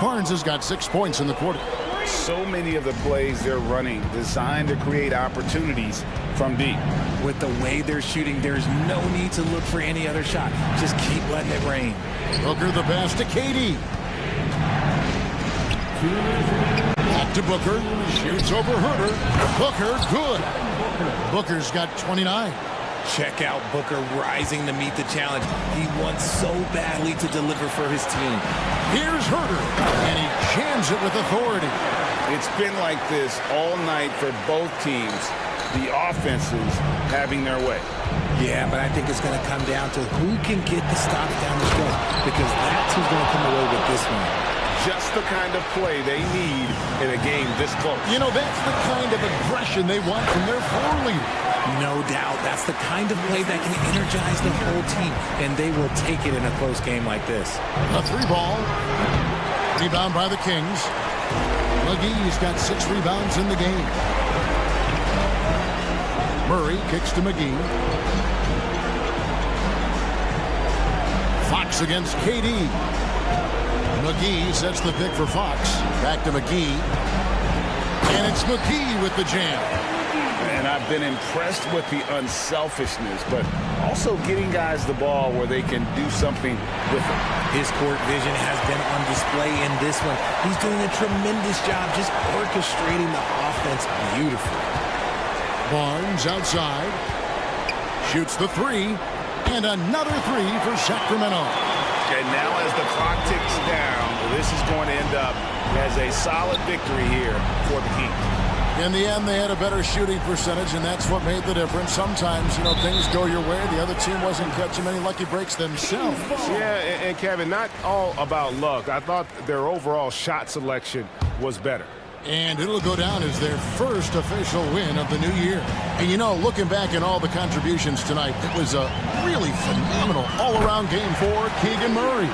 Barnes has got 6 points in the quarter. So many of the plays they're running designed to create opportunities from deep. With the way they're shooting, there's no need to look for any other shot. Just keep letting it rain. Booker the pass to KD. Back to Booker. Shoots over Herter. Booker, good. Booker's got 29. Check out Booker rising to meet the challenge. He wants so badly to deliver for his team. Here's Herter, and he jams it with authority. It's been like this all night for both teams. The offenses having their way. Yeah, but I think it's going to come down to who can get the stops down the stretch, because that's who's going to come away with this one. Just the kind of play they need in a game this close. You know, that's the kind of aggression they want from their floor leader. No doubt. That's the kind of play that can energize the whole team, and they will take it in a close game like this. A 3-ball. Rebound by the Kings. McGee's got 6 rebounds in the game. Murray kicks to McGee. Fox against KD. McGee sets the pick for Fox. Back to McGee. And it's McGee with the jam. And I've been impressed with the unselfishness, but also getting guys the ball where they can do something with it. His court vision has been on display in this one. He's doing a tremendous job just orchestrating the offense beautifully. Barnes outside. Shoots the 3. And another 3 for Sacramento. And now as the clock ticks down, this is going to end up as a solid victory here for the Kings. In the end, they had a better shooting percentage, and that's what made the difference. Sometimes, things go your way. The other team wasn't catching many lucky breaks themselves. Yeah, and Kevin, not all about luck. I thought their overall shot selection was better. And it'll go down as their first official win of the new year. And looking back at all the contributions tonight, it was a really phenomenal all-around game for Keegan Murray.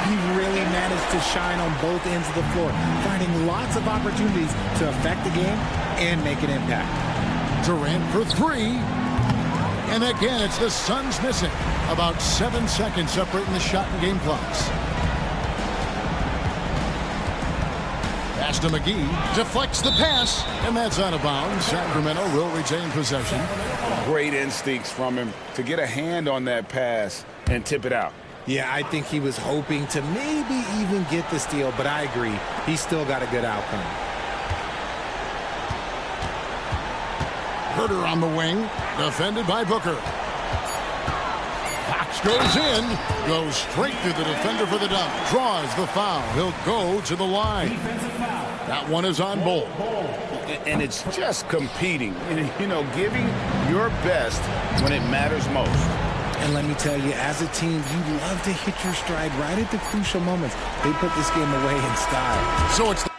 He really managed to shine on both ends of the floor, finding lots of opportunities to affect the game and make an impact. Durant for three. And again, it's the Suns missing. About 7 seconds separating the shot and game clocks. Pass to McGee, deflects the pass, and that's out of bounds. Sacramento will retain possession. Great instincts from him to get a hand on that pass and tip it out. Yeah, I think he was hoping to maybe even get the steal, but I agree. He still got a good outcome. Herter on the wing, defended by Booker. Fox goes in, goes straight through the defender for the dunk, draws the foul. He'll go to the line. That one is on Bull. And it's just competing, giving your best when it matters most. And let me tell you, as a team, you love to hit your stride right at the crucial moments. They put this game away in style. So it's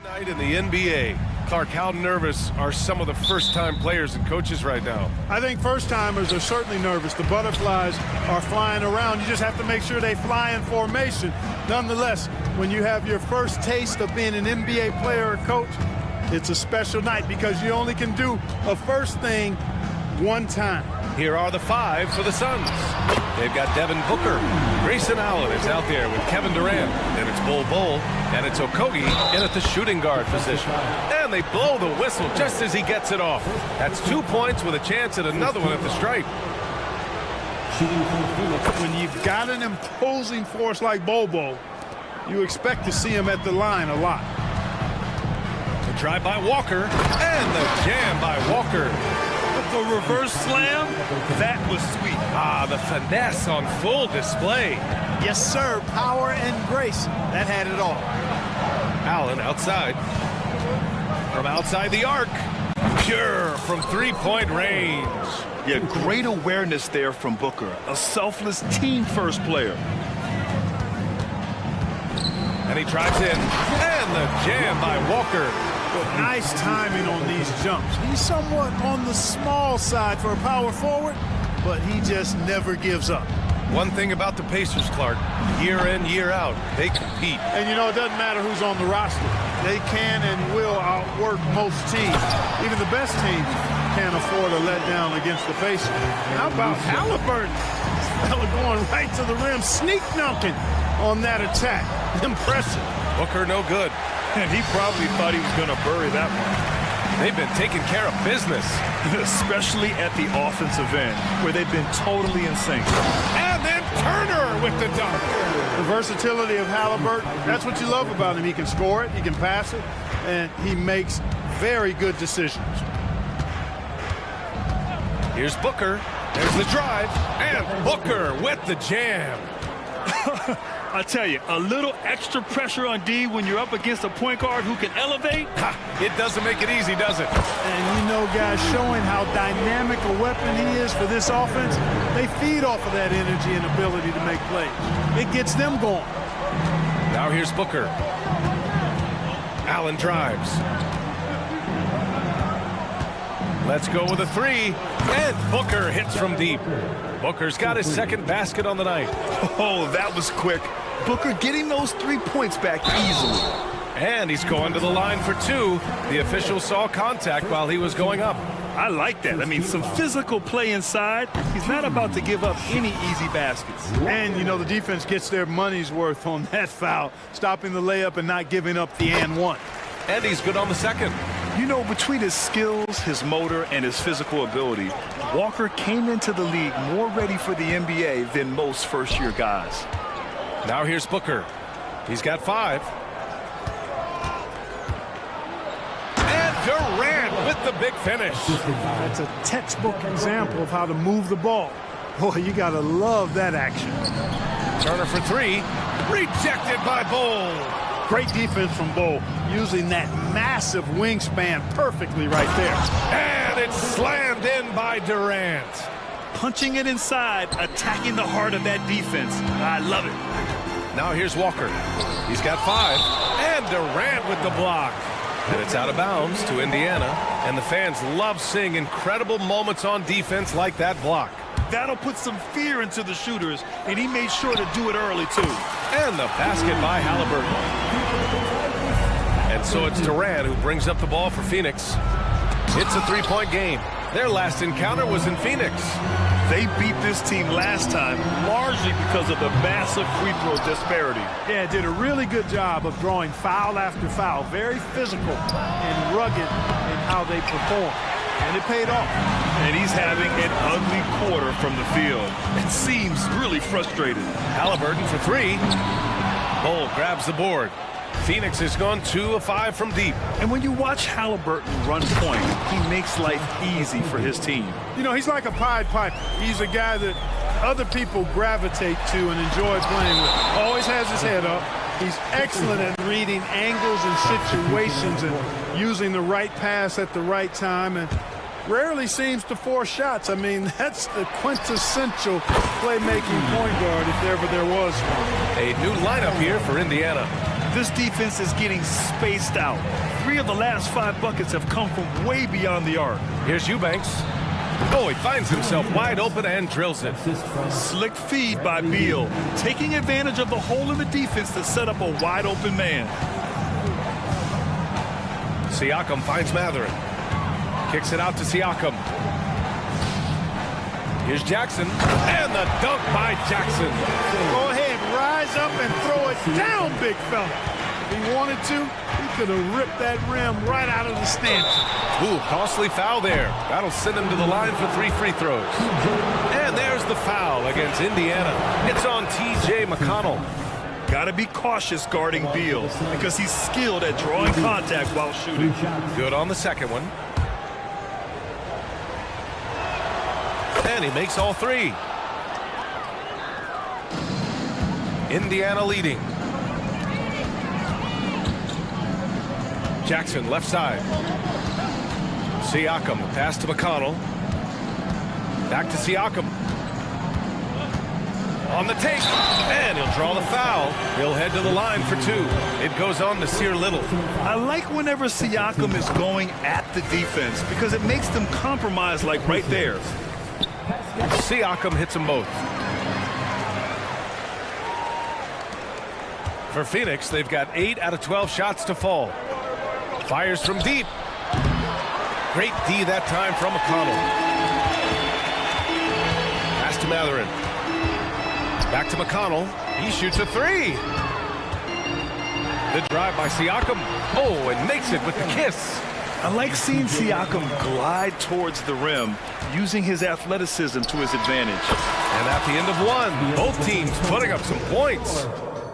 Night in the NBA. Clark, how nervous are some of the first-time players and coaches right now? I think first-timers are certainly nervous. The butterflies are flying around. You just have to make sure they fly in formation. Nonetheless, when you have your first taste of being an NBA player or coach, it's a special night because you only can do a first thing one time. Here are the five for the Suns. They've got Devin Booker. Grayson Allen is out there with Kevin Durant. Then it's Bol Bol, and it's Okogie in at the shooting guard position. And they blow the whistle just as he gets it off. That's 2 points with a chance at another one at the stripe. When you've got an imposing force like Bol Bol, you expect to see him at the line a lot. The drive by Walker, and the jam by Walker. The reverse slam, that was sweet. Ah, the finesse on full display. Yes, sir. Power and grace. That had it all. Allen outside. From outside the arc. Pure from three-point range. Yeah, great awareness there from Booker. A selfless team-first player. And he drives in. And the jam by Walker. Nice timing on these jumps. He's somewhat on the small side for a power forward, but he just never gives up. One thing about the Pacers, Clark, year in, year out, they compete. And you know, it doesn't matter who's on the roster. They can and will outwork most teams. Even the best teams can't afford a letdown against the Pacers. How about Halliburton? This fella going right to the rim, sneak dunking on that attack. Impressive. Booker no good. And he probably thought he was going to bury that one. They've been taking care of business. Especially at the offensive end, where they've been totally in sync. And then Turner with the dunk. The versatility of Halliburton, that's what you love about him. He can score it, he can pass it, and he makes very good decisions. Here's Booker. There's the drive. And Booker with the jam. I tell you, a little extra pressure on D when you're up against a point guard who can elevate. It doesn't make it easy, does it? And you know, guys, showing how dynamic a weapon he is for this offense, they feed off of that energy and ability to make plays. It gets them going. Now here's Booker. Allen drives. Let's go with a three. And Booker hits from deep. Booker's got his second basket on the night. Oh, that was quick. Booker getting those 3 points back easily. And he's going to the line for two. The official saw contact while he was going up. I like that. I mean, some physical play inside. He's not about to give up any easy baskets. And, you know, the defense gets their money's worth on that foul, stopping the layup and not giving up the and one. And he's good on the second. You know, between his skills, his motor, and his physical ability, Walker came into the league more ready for the NBA than most first-year guys. Now here's Booker. He's got five. And Durant with the big finish. That's a textbook example of how to move the ball. Boy, you got to love that action. Turner for three. Rejected by Bol. Great defense from Bol, using that massive wingspan perfectly right there. And it's slammed in by Durant. Punching it inside, attacking the heart of that defense. I love it. Now here's Walker. He's got five. And Durant with the block. And it's out of bounds to Indiana. And the fans love seeing incredible moments on defense like that block. That'll put some fear into the shooters, and he made sure to do it early, too. And the basket by Halliburton. And so it's Durant who brings up the ball for Phoenix. It's a three-point game. Their last encounter was in Phoenix. They beat this team last time largely because of the massive free throw disparity. Yeah, did a really good job of drawing foul after foul. Very physical and rugged in how they perform. And it paid off. And he's having an ugly quarter from the field. It seems really frustrated. Halliburton for three. Bol grabs the board. Phoenix has gone 2 of 5 from deep. And when you watch Halliburton run point, he makes life easy for his team. You know, he's like a Pied Piper. He's a guy that other people gravitate to and enjoy playing with. Always has his head up. He's excellent at reading angles and situations and using the right pass at the right time, and rarely seems to force shots. I mean, that's the quintessential playmaking point guard if ever there was one. A new lineup here for Indiana. This defense is getting spaced out. 3 of the last 5 buckets have come from way beyond the arc. Here's Eubanks. Oh, he finds himself wide open and drills it. Slick feed by Beal, taking advantage of the hole in the defense to set up a wide open man. Siakam finds Matherin. Kicks it out to Siakam. Here's Jackson, and the dunk by Jackson. Go ahead, rise up and throw it down, big fella. If he wanted to, he could have ripped that rim right out of the stanchion. Ooh, costly foul there. That'll send him to the line for 3 free throws. And there's the foul against Indiana. It's on T.J. McConnell. Got to be cautious guarding Beal because he's skilled at drawing contact while shooting. Good on the second one. And he makes all 3. Indiana leading. Jackson left side. Siakam, pass to McConnell. Back to Siakam. On the take, and he'll draw the foul. He'll head to the line for 2. It goes on to Sear Little. I like whenever Siakam is going at the defense because it makes them compromise like right there. Siakam hits them both. For Phoenix, they've got 8 out of 12 shots to fall. Fires from deep. Great D that time from McConnell. Pass to Matherin. Back to McConnell. He shoots a 3. The drive by Siakam. Oh, and makes it with the kiss. I like seeing Siakam glide towards the rim, using his athleticism to his advantage. And at the end of 1, both teams putting up some points.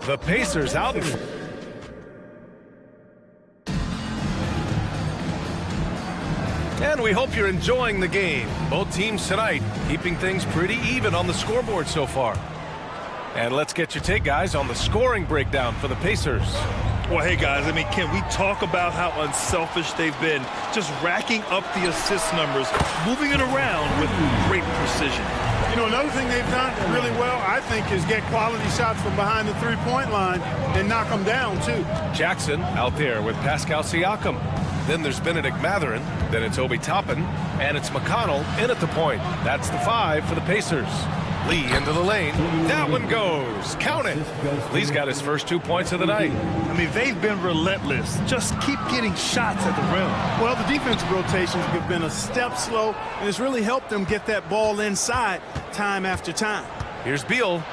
The Pacers out in front. And we hope you're enjoying the game. Both teams tonight keeping things pretty even on the scoreboard so far. And let's get your take, guys, on the scoring breakdown for the Pacers. Well, hey, guys, I mean, can we talk about how unselfish they've been? Just racking up the assist numbers, moving it around with great precision. You know, another thing they've done really well, I think, is get quality shots from behind the three-point line and knock them down, too. Jackson out there with Pascal Siakam. Then there's Benedict Matherin. Then it's Obi Toppin. And it's McConnell in at the point. That's the 5 for the Pacers. Lee into the lane. That one goes. Count it. Lee's got his first 2 points of the night. I mean, they've been relentless. Just keep getting shots at the rim. Well, the defensive rotations have been a step slow, and it's really helped them get that ball inside time after time. Here's Beal.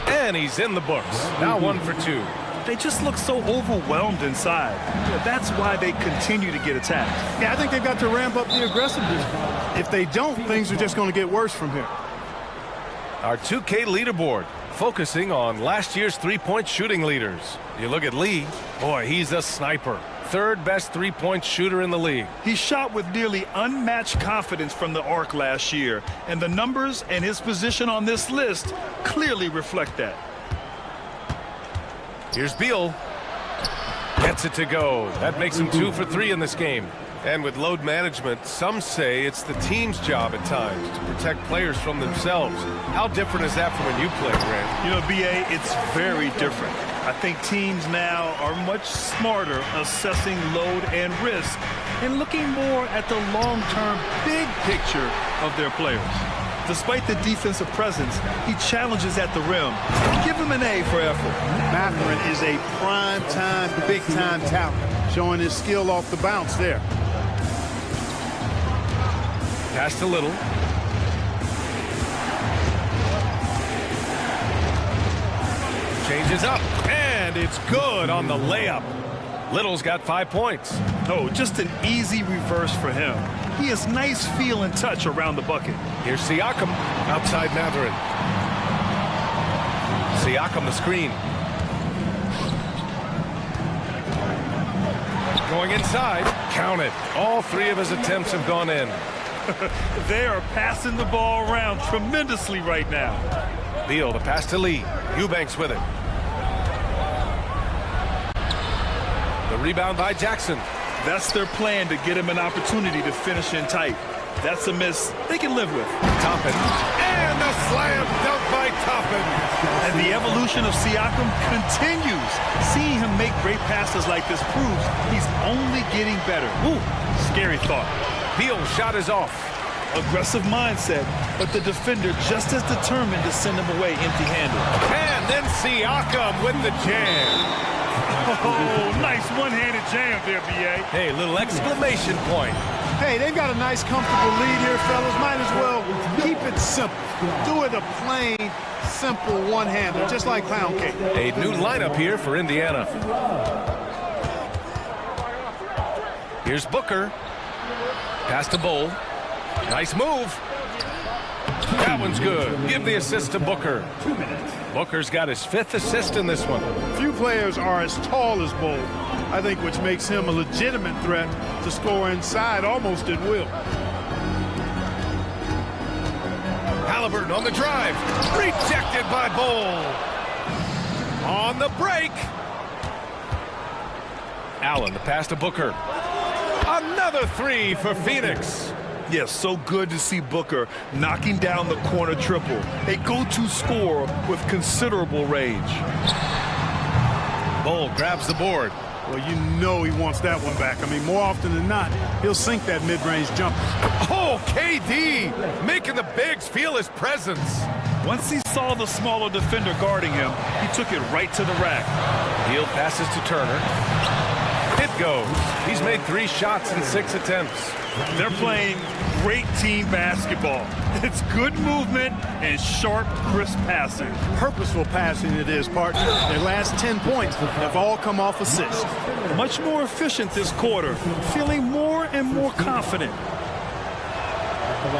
And he's in the books. Now 1 for 2. They just look so overwhelmed inside. That's why they continue to get attacked. Yeah, I think they've got to ramp up the aggressiveness. If they don't, things are just going to get worse from here. Our 2K leaderboard, focusing on last year's three-point shooting leaders. You look at Lee, boy, he's a sniper. 3rd best three-point shooter in the league. He shot with nearly unmatched confidence from the arc last year, and the numbers and his position on this list clearly reflect that. Here's Beal. Gets it to go. That makes him 2 for 3 in this game. And with load management, some say it's the team's job at times to protect players from themselves. How different is that from when you play, Grant? You know, B.A., it's very different. I think teams now are much smarter assessing load and risk and looking more at the long-term big picture of their players. Despite the defensive presence, he challenges at the rim. Give him an A for effort. Matherin is a prime-time, big-time talent, showing his skill off the bounce there. Pass to Little. Changes up, and it's good on the layup. Little's got 5 points. Oh, just an easy reverse for him. He has nice feel and touch around the bucket. Here's Siakam outside Matherin. Siakam the screen. Going inside. Count it. All 3 of his attempts have gone in. They are passing the ball around tremendously right now. Beal, the pass to Lee. Eubanks with it. The rebound by Jackson. That's their plan, to get him an opportunity to finish in tight. That's a miss they can live with. Toppin. And the slam dunk by Toppin. And the evolution of Siakam continues. Seeing him make great passes like this proves he's only getting better. Ooh, scary thought. Beal's shot is off. Aggressive mindset, but the defender just as determined to send him away empty-handed. And then Siakam with the jam. Oh, nice one-handed jam there, B.A. Hey, little exclamation point. Hey, they've got a nice, comfortable lead here, fellas. Might as well keep it simple. Do it a plain, simple one-hander, just like pound cake. A new lineup here for Indiana. Here's Booker. Pass to Bull. Nice move. That one's good. Give the assist to Booker. Booker's got his 5th assist in this one. Few players are as tall as Bull, I think, which makes him a legitimate threat to score inside almost at will. Halliburton on the drive. Rejected by Bull. On the break. Allen, the pass to Booker. Another 3 for Phoenix. Yes, so good to see Booker knocking down the corner triple. A go-to scorer with considerable range. Bull grabs the board. Well, you know he wants that one back. I mean, more often than not, he'll sink that mid-range jumper. Oh, KD making the bigs feel his presence. Once he saw the smaller defender guarding him, he took it right to the rack. Hield passes to Turner. It goes. He's made 3 shots in 6 attempts. They're playing great team basketball. It's good movement and sharp, crisp passing. Purposeful passing it is, partner. Their last 10 points have all come off assists. Much more efficient this quarter, feeling more and more confident.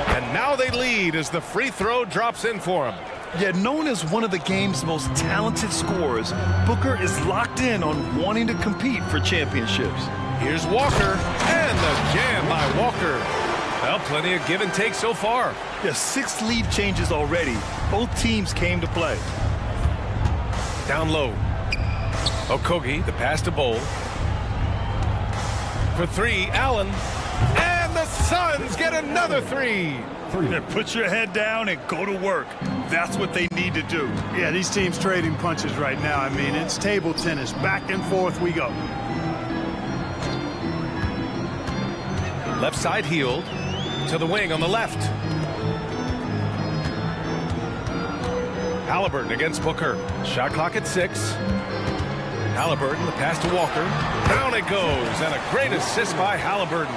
And now they lead as the free throw drops in for him. Yet known as one of the game's most talented scorers, Booker is locked in on wanting to compete for championships. Here's Walker, and the jam by Walker. Well, plenty of give and take so far. There's 6 lead changes already. Both teams came to play. Down low. Okogie, the pass to Bull. For 3, Allen. And the Suns get another 3. Then put your head down and go to work. That's what they need to do. Yeah, these teams trading punches right now. I mean, it's table tennis. Back and forth we go. Left side Hield to the wing on the left. Halliburton against Booker. Shot clock at 6. Halliburton, the pass to Walker. Down it goes, and a great assist by Halliburton.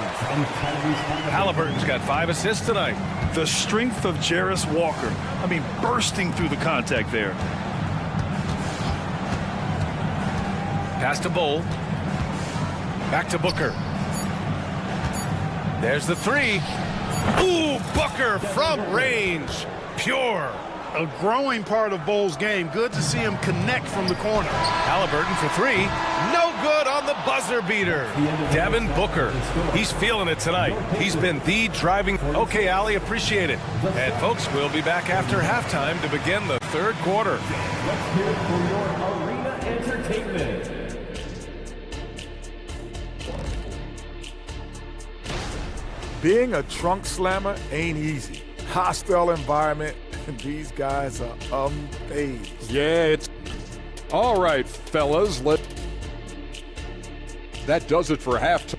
Halliburton's got 5 assists tonight. The strength of Jarris Walker. I mean, bursting through the contact there. Pass to Bull. Back to Booker. There's the 3. Ooh, Booker from range. Pure. A growing part of Bull's game. Good to see him connect from the corner. Halliburton for 3. No good on the buzzer beater. Devin Booker. He's feeling it tonight. He's been the driving. Okay, Ali, appreciate it. And folks, we'll be back after halftime to begin the 3rd quarter. Let's hear it for your arena entertainment. Being a trunk slammer ain't easy. Hostile environment, and these guys are unfazed. Yeah, it's... All right, fellas, that does it for halftime.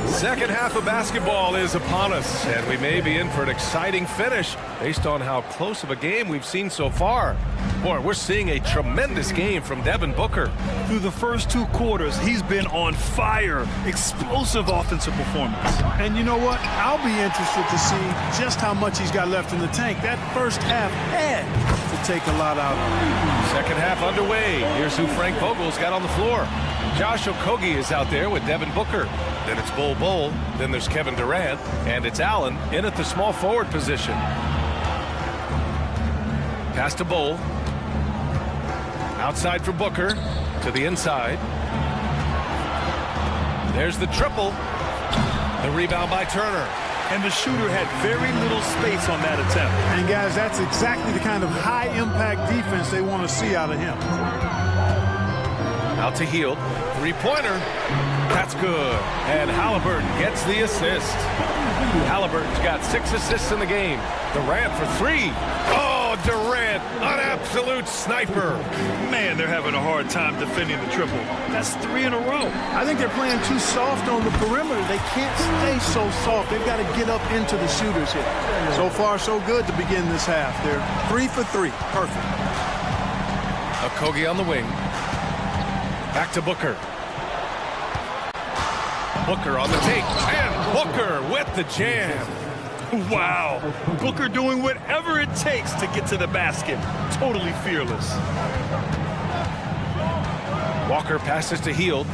Second half of basketball is upon us, and we may be in for an exciting finish based on how close of a game we've seen so far. Boy, we're seeing a tremendous game from Devin Booker. Through the first 2 quarters, he's been on fire. Explosive offensive performance. And you know what? I'll be interested to see just how much he's got left in the tank. That first half had to take a lot out of him. Second half underway. Here's who Frank Vogel's got on the floor. Josh Okogie is out there with Devin Booker. Then it's Bull. Then there's Kevin Durant. And it's Allen in at the small forward position. Pass to Bull. Outside for Booker. To the inside. There's the triple. The rebound by Turner. and the shooter had very little space on that attempt. And guys, that's exactly the kind of high-impact defense they want to see out of him. Out to Hield. Three-pointer. That's good. And Halliburton gets the assist. Halliburton's got 6 assists in the game. Durant for 3. Oh, Durant, an absolute sniper. Man, they're having a hard time defending the triple. That's 3 in a row. I think they're playing too soft on the perimeter. They can't stay so soft. They've got to get up into the shooters here. So far, so good to begin this half. They're 3 for 3. Perfect. Okogie on the wing. Back to Booker. Booker on the take. And Booker with the jam. Wow. Booker doing whatever it takes to get to the basket. Totally fearless. Walker passes to Hield.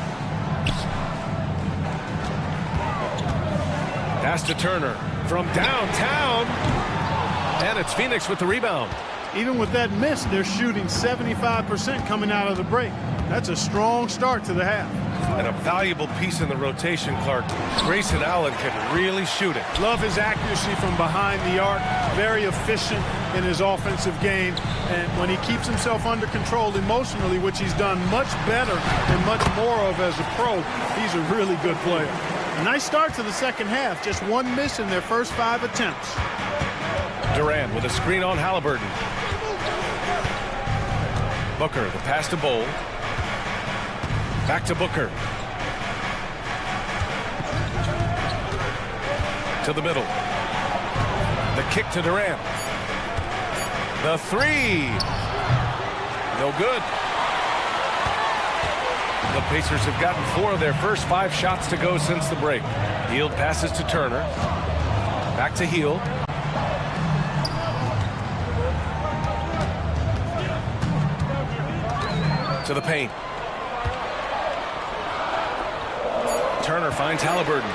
Pass to Turner from downtown. And it's Phoenix with the rebound. Even with that miss, they're shooting 75% coming out of the break. That's a strong start to the half. And a valuable piece in the rotation, Clark. Grayson Allen can really shoot it. Love his accuracy from behind the arc. Very efficient in his offensive game. And when he keeps himself under control emotionally, which he's done much better and much more of as a pro, he's a really good player. A nice start to the second half. Just 1 miss in their first 5 attempts. Durant with a screen on Halliburton. Booker, the pass to Bowl. Back to Booker. To the middle. The kick to Durant. The 3. No good. The Pacers have gotten 4 of their first 5 shots to go since the break. Hield passes to Turner. Back to Hield. To the paint. Turner finds Halliburton.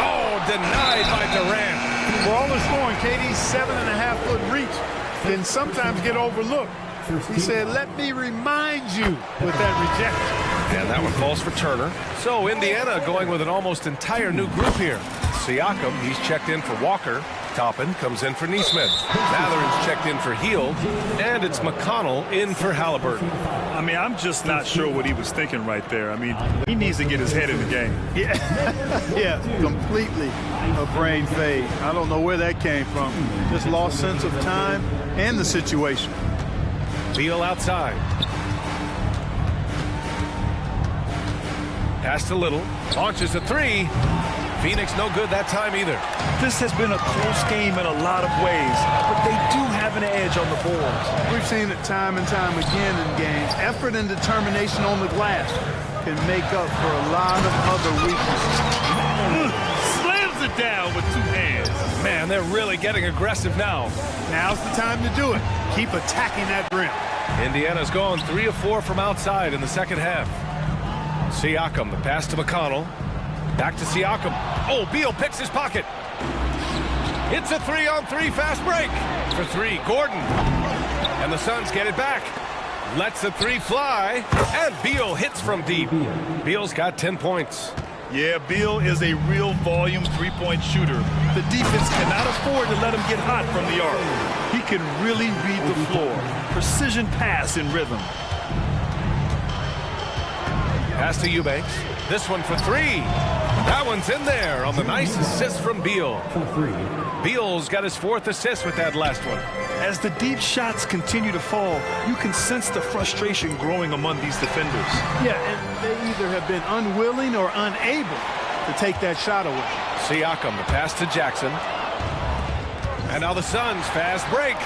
Oh, denied by Durant. For all the scoring, KD's 7.5-foot reach can sometimes get overlooked. He said, let me remind you with that rejection. And that one falls for Turner. So Indiana going with an almost entire new group here. Siakam, he's checked in for Walker. Toppin comes in for Neesmith. Mathurin's checked in for Hield. And it's McConnell in for Halliburton. I mean, I'm just not sure what he was thinking right there. I mean, he needs to get his head in the game. Yeah, completely a brain fade. I don't know where that came from. Just lost sense of time and the situation. Beal outside. Pass to Little. Launches a 3. Phoenix no good that time either. This has been a close game in a lot of ways, but they do have an edge on the boards. We've seen it time and time again in games. Effort and determination on the glass can make up for a lot of other weaknesses. Slams it down with 2 hands. Man, they're really getting aggressive now. Now's the time to do it. Keep attacking that rim. Indiana's gone 3 of 4 from outside in the second half. Siakam, the pass to McConnell. Back to Siakam. Oh, Beal picks his pocket. It's a 3-on-3 fast break. For 3, Gordon. And the Suns get it back. Lets the 3 fly. And Beal hits from deep. Beal's got 10 points. Yeah, Beal is a real volume 3-point shooter. The defense cannot afford to let him get hot from the arc. He can really read the floor. Precision pass in rhythm. Pass to Eubanks. This one for 3. That one's in there on the nice assist from Beal. Beal's got his 4th assist with that last one. As the deep shots continue to fall, you can sense the frustration growing among these defenders. Yeah, and they either have been unwilling or unable to take that shot away. Siakam, the pass to Jackson. And now the Suns fast break.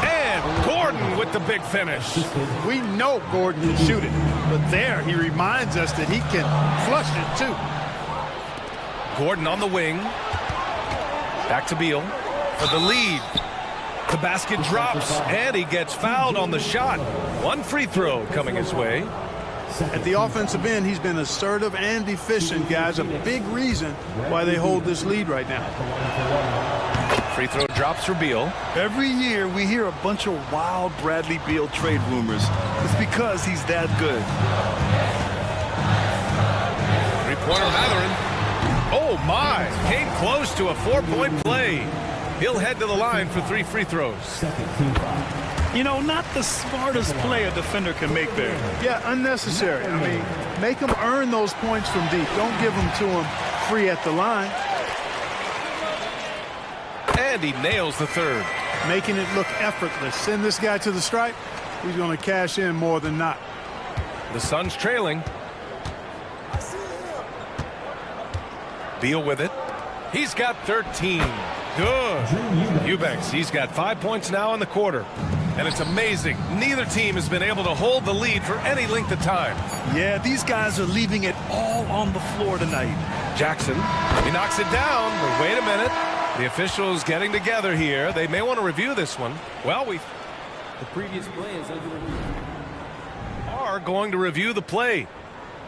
And Gordon with the big finish. We know Gordon can shoot it, but there he reminds us that he can flush it too. Gordon on the wing. Back to Beal for the lead. The basket drops, and he gets fouled on the shot. 1 free throw coming his way. At the offensive end, he's been assertive and efficient, guys. A big reason why they hold this lead right now. Free throw drops for Beal. Every year we hear a bunch of wild Bradley Beal trade rumors. It's because he's that good. 3-pointer Mathurin. Oh, my, came close to a 4-point play. He'll head to the line for 3 free throws. You know, not the smartest play a defender can make there. Yeah, unnecessary. I mean, make them earn those points from deep. Don't give them to them free at the line. And he nails the third. Making it look effortless. Send this guy to the stripe. He's going to cash in more than not. The Suns trailing. Beal with it. He's got 13. Good. Eubanks, he's got 5 points now in the quarter. And it's amazing. Neither team has been able to hold the lead for any length of time. Yeah, these guys are leaving it all on the floor tonight. Jackson, he knocks it down, but wait a minute. The officials getting together here. They may want to review this one. Well, The previous play is under review. Are going to review the play.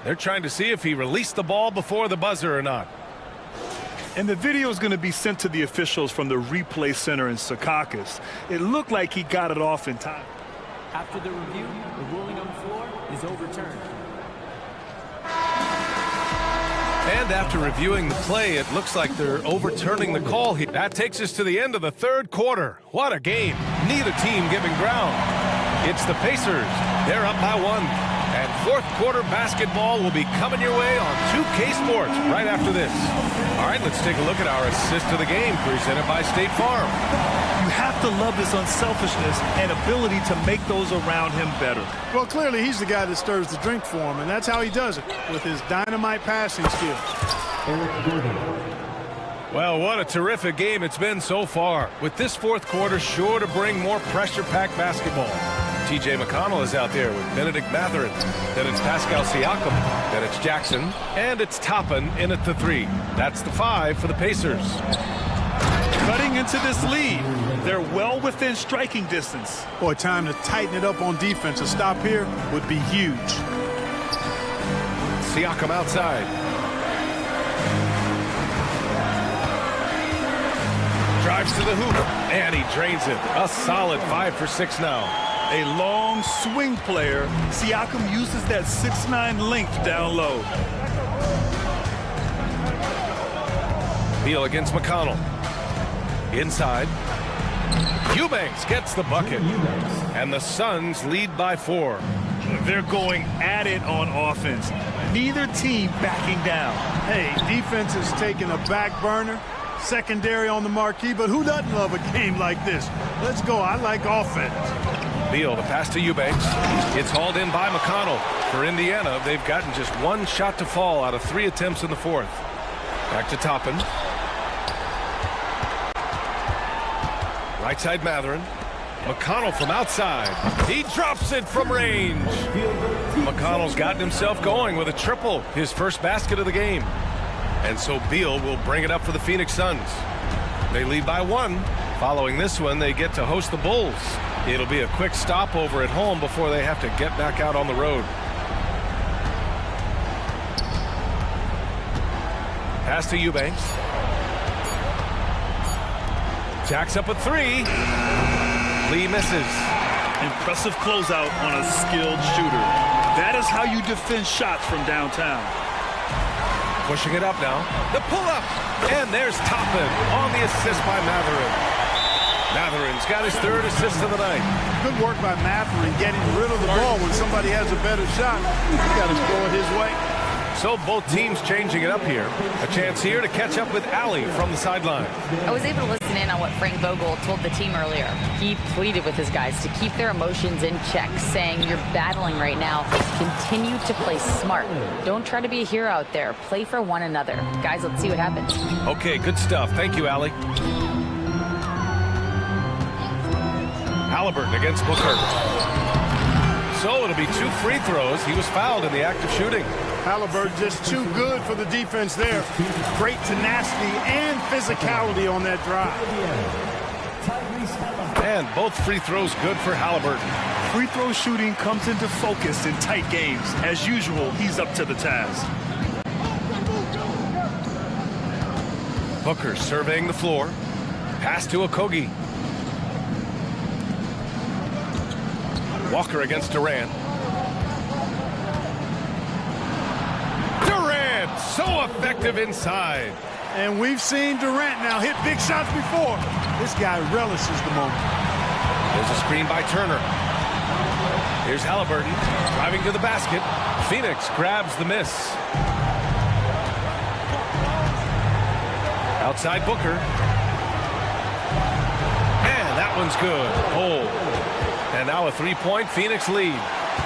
They're trying to see if he released the ball before the buzzer or not. And the video is going to be sent to the officials from the replay center in Secaucus. It looked like he got it off in time. After the review, the ruling on the floor is overturned. And after reviewing the play, it looks like they're overturning the call here. That takes us to the end of the third quarter. What a game. Neither team giving ground. It's the Pacers. They're up by 1. And fourth quarter basketball will be coming your way on 2K Sports right after this. All right, let's take a look at our assist of the game presented by State Farm. You have to love his unselfishness and ability to make those around him better. Well, clearly he's the guy that stirs the drink for him, and that's how he does it, with his dynamite passing skill. Well, what a terrific game it's been so far. With this fourth quarter sure to bring more pressure-packed basketball. T.J. McConnell is out there with Benedict Mathurin. Then it's Pascal Siakam. Then it's Jackson. And it's Toppin in at the 3. That's the 5 for the Pacers. Cutting into this lead. They're well within striking distance. Boy, time to tighten it up on defense. A stop here would be huge. Siakam outside. Drives to the hoop. And he drains it. A solid 5 for 6 now. A long swing player. Siakam uses that 6'9" length down low. Beal against McConnell. Inside. Eubanks gets the bucket. And the Suns lead by 4. They're going at it on offense. Neither team backing down. Hey, defense is taking a back burner. Secondary on the marquee, but who doesn't love a game like this? Let's go. I like offense. Beal, the pass to Eubanks. It's hauled in by McConnell. For Indiana, they've gotten just 1 shot to fall out of 3 attempts in the fourth. Back to Toppin. Right side Mathurin. McConnell from outside. He drops it from range. McConnell's gotten himself going with a triple, his first basket of the game. And so Beal will bring it up for the Phoenix Suns. They lead by 1. Following this one, they get to host the Bulls. It'll be a quick stopover at home before they have to get back out on the road. Pass to Eubanks. Jacks up a 3. Lee misses. Impressive closeout on a skilled shooter. That is how you defend shots from downtown. Pushing it up now. The pull-up. And there's Toppin on the assist by Mathurin. Mathurin's got his 3rd assist of the night. Good work by Mathurin getting rid of the ball when somebody has a better shot. You got to score it his way. So both teams changing it up here. A chance here to catch up with Allie from the sideline. I was able to listen in on what Frank Vogel told the team earlier. He pleaded with his guys to keep their emotions in check, saying, you're battling right now. Continue to play smart. Don't try to be a hero out there. Play for one another. Guys, let's see what happens. Okay, good stuff. Thank you, Allie. Halliburton against Booker. So it'll be 2 free throws. He was fouled in the act of shooting. Halliburton just too good for the defense there. Great tenacity and physicality on that drive. And both free throws good for Halliburton. Free throw shooting comes into focus in tight games. As usual, he's up to the task. Booker surveying the floor. Pass to Okogie. Walker against Durant. Durant, so effective inside. And we've seen Durant now hit big shots before. This guy relishes the moment. There's a screen by Turner. Here's Halliburton driving to the basket. Phoenix grabs the miss. Outside Booker. And that one's good. Oh. And now a three-point Phoenix lead.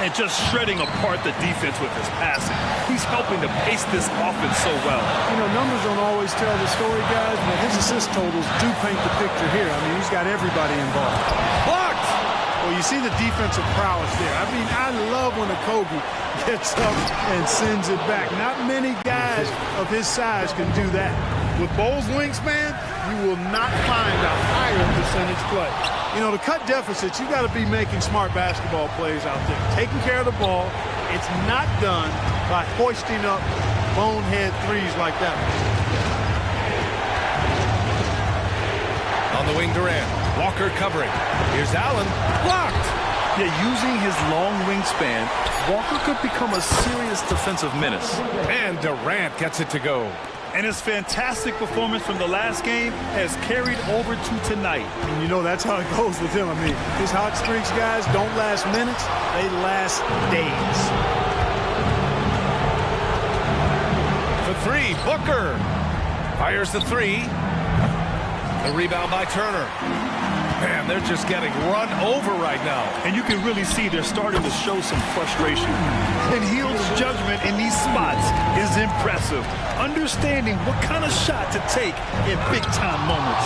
And just shredding apart the defense with his passing. He's helping to pace this offense so well. You know, numbers don't always tell the story, guys, but his assist totals do paint the picture here. I mean, he's got everybody involved. Blocked! Well, you see the defensive prowess there. I mean, I love when a Kobe gets up and sends it back. Not many guys of his size can do that. With Bo's wingspan, you will not find a higher percentage play. You know, to cut deficits, you got to be making smart basketball plays out there. Taking care of the ball. It's not done by hoisting up bonehead threes like that. On the wing, Durant. Walker covering. Here's Allen. Blocked! Yeah, using his long wingspan, Walker could become a serious defensive menace. And Durant gets it to go. And his fantastic performance from the last game has carried over to tonight. And you know, that's how it goes with him. I mean, his hot streaks, guys, don't last minutes. They last days. For three, Booker. Fires the three. The rebound by Turner. Man, they're just getting run over right now. And you can really see they're starting to show some frustration. And Hield's judgment in these spots is impressive. Understanding what kind of shot to take in big-time moments.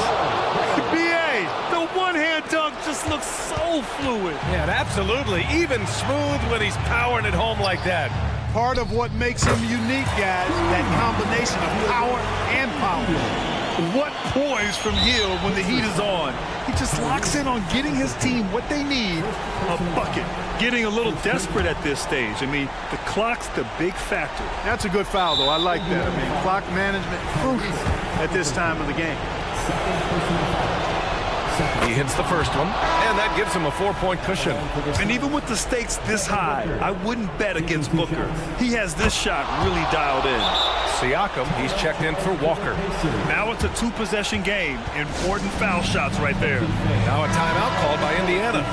B.A., the one-hand dunk just looks so fluid. Yeah, absolutely. Even smooth when he's powering it home like that. Part of what makes him unique, guys, that combination of power and power. What poise from Hield when the heat is on. He just locks in on getting his team what they need, a bucket. Getting a little desperate at this stage. I mean, the clock's the big factor. That's a good foul, though. I like that. I mean, clock management crucial at this time of the game. He hits the first one, and that gives him a 4-point cushion. And even with the stakes this high, I wouldn't bet against Booker. He has this shot really dialed in. Siakam, he's checked in for Walker. Now it's a two-possession game. Important foul shots right there. Now a timeout called by Indiana.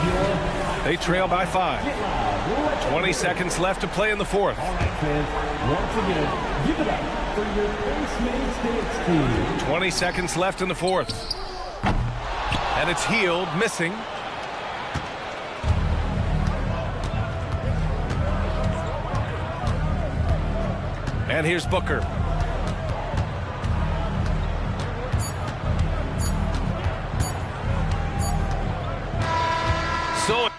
They trail by 5. 20 seconds left to play in the fourth. Once again, give it up for your Face Mates Dance team. 20 seconds left in the fourth. And it's Hield missing. And here's Booker. So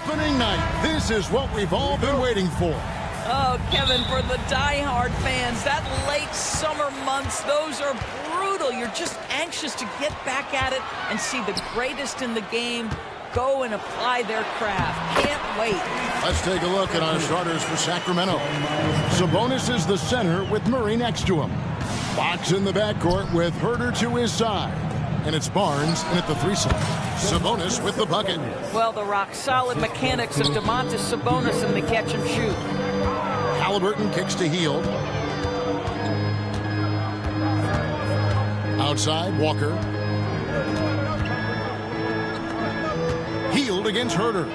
Opening night. This is what we've all been waiting for. Oh, Kevin, for the diehard fans, that late summer months, those are brutal. You're just anxious to get back at it and see the greatest in the game go and apply their craft. Can't wait. Let's take a look at our starters for Sacramento. Sabonis is the center with Murray next to him. Fox in the backcourt with Herter to his side. And it's Barnes in at the 3 side. Sabonis with the bucket. Well, the rock-solid mechanics of Domantas Sabonis in the catch and shoot. Halliburton kicks to Hield. Outside, Walker. Hield against Herter.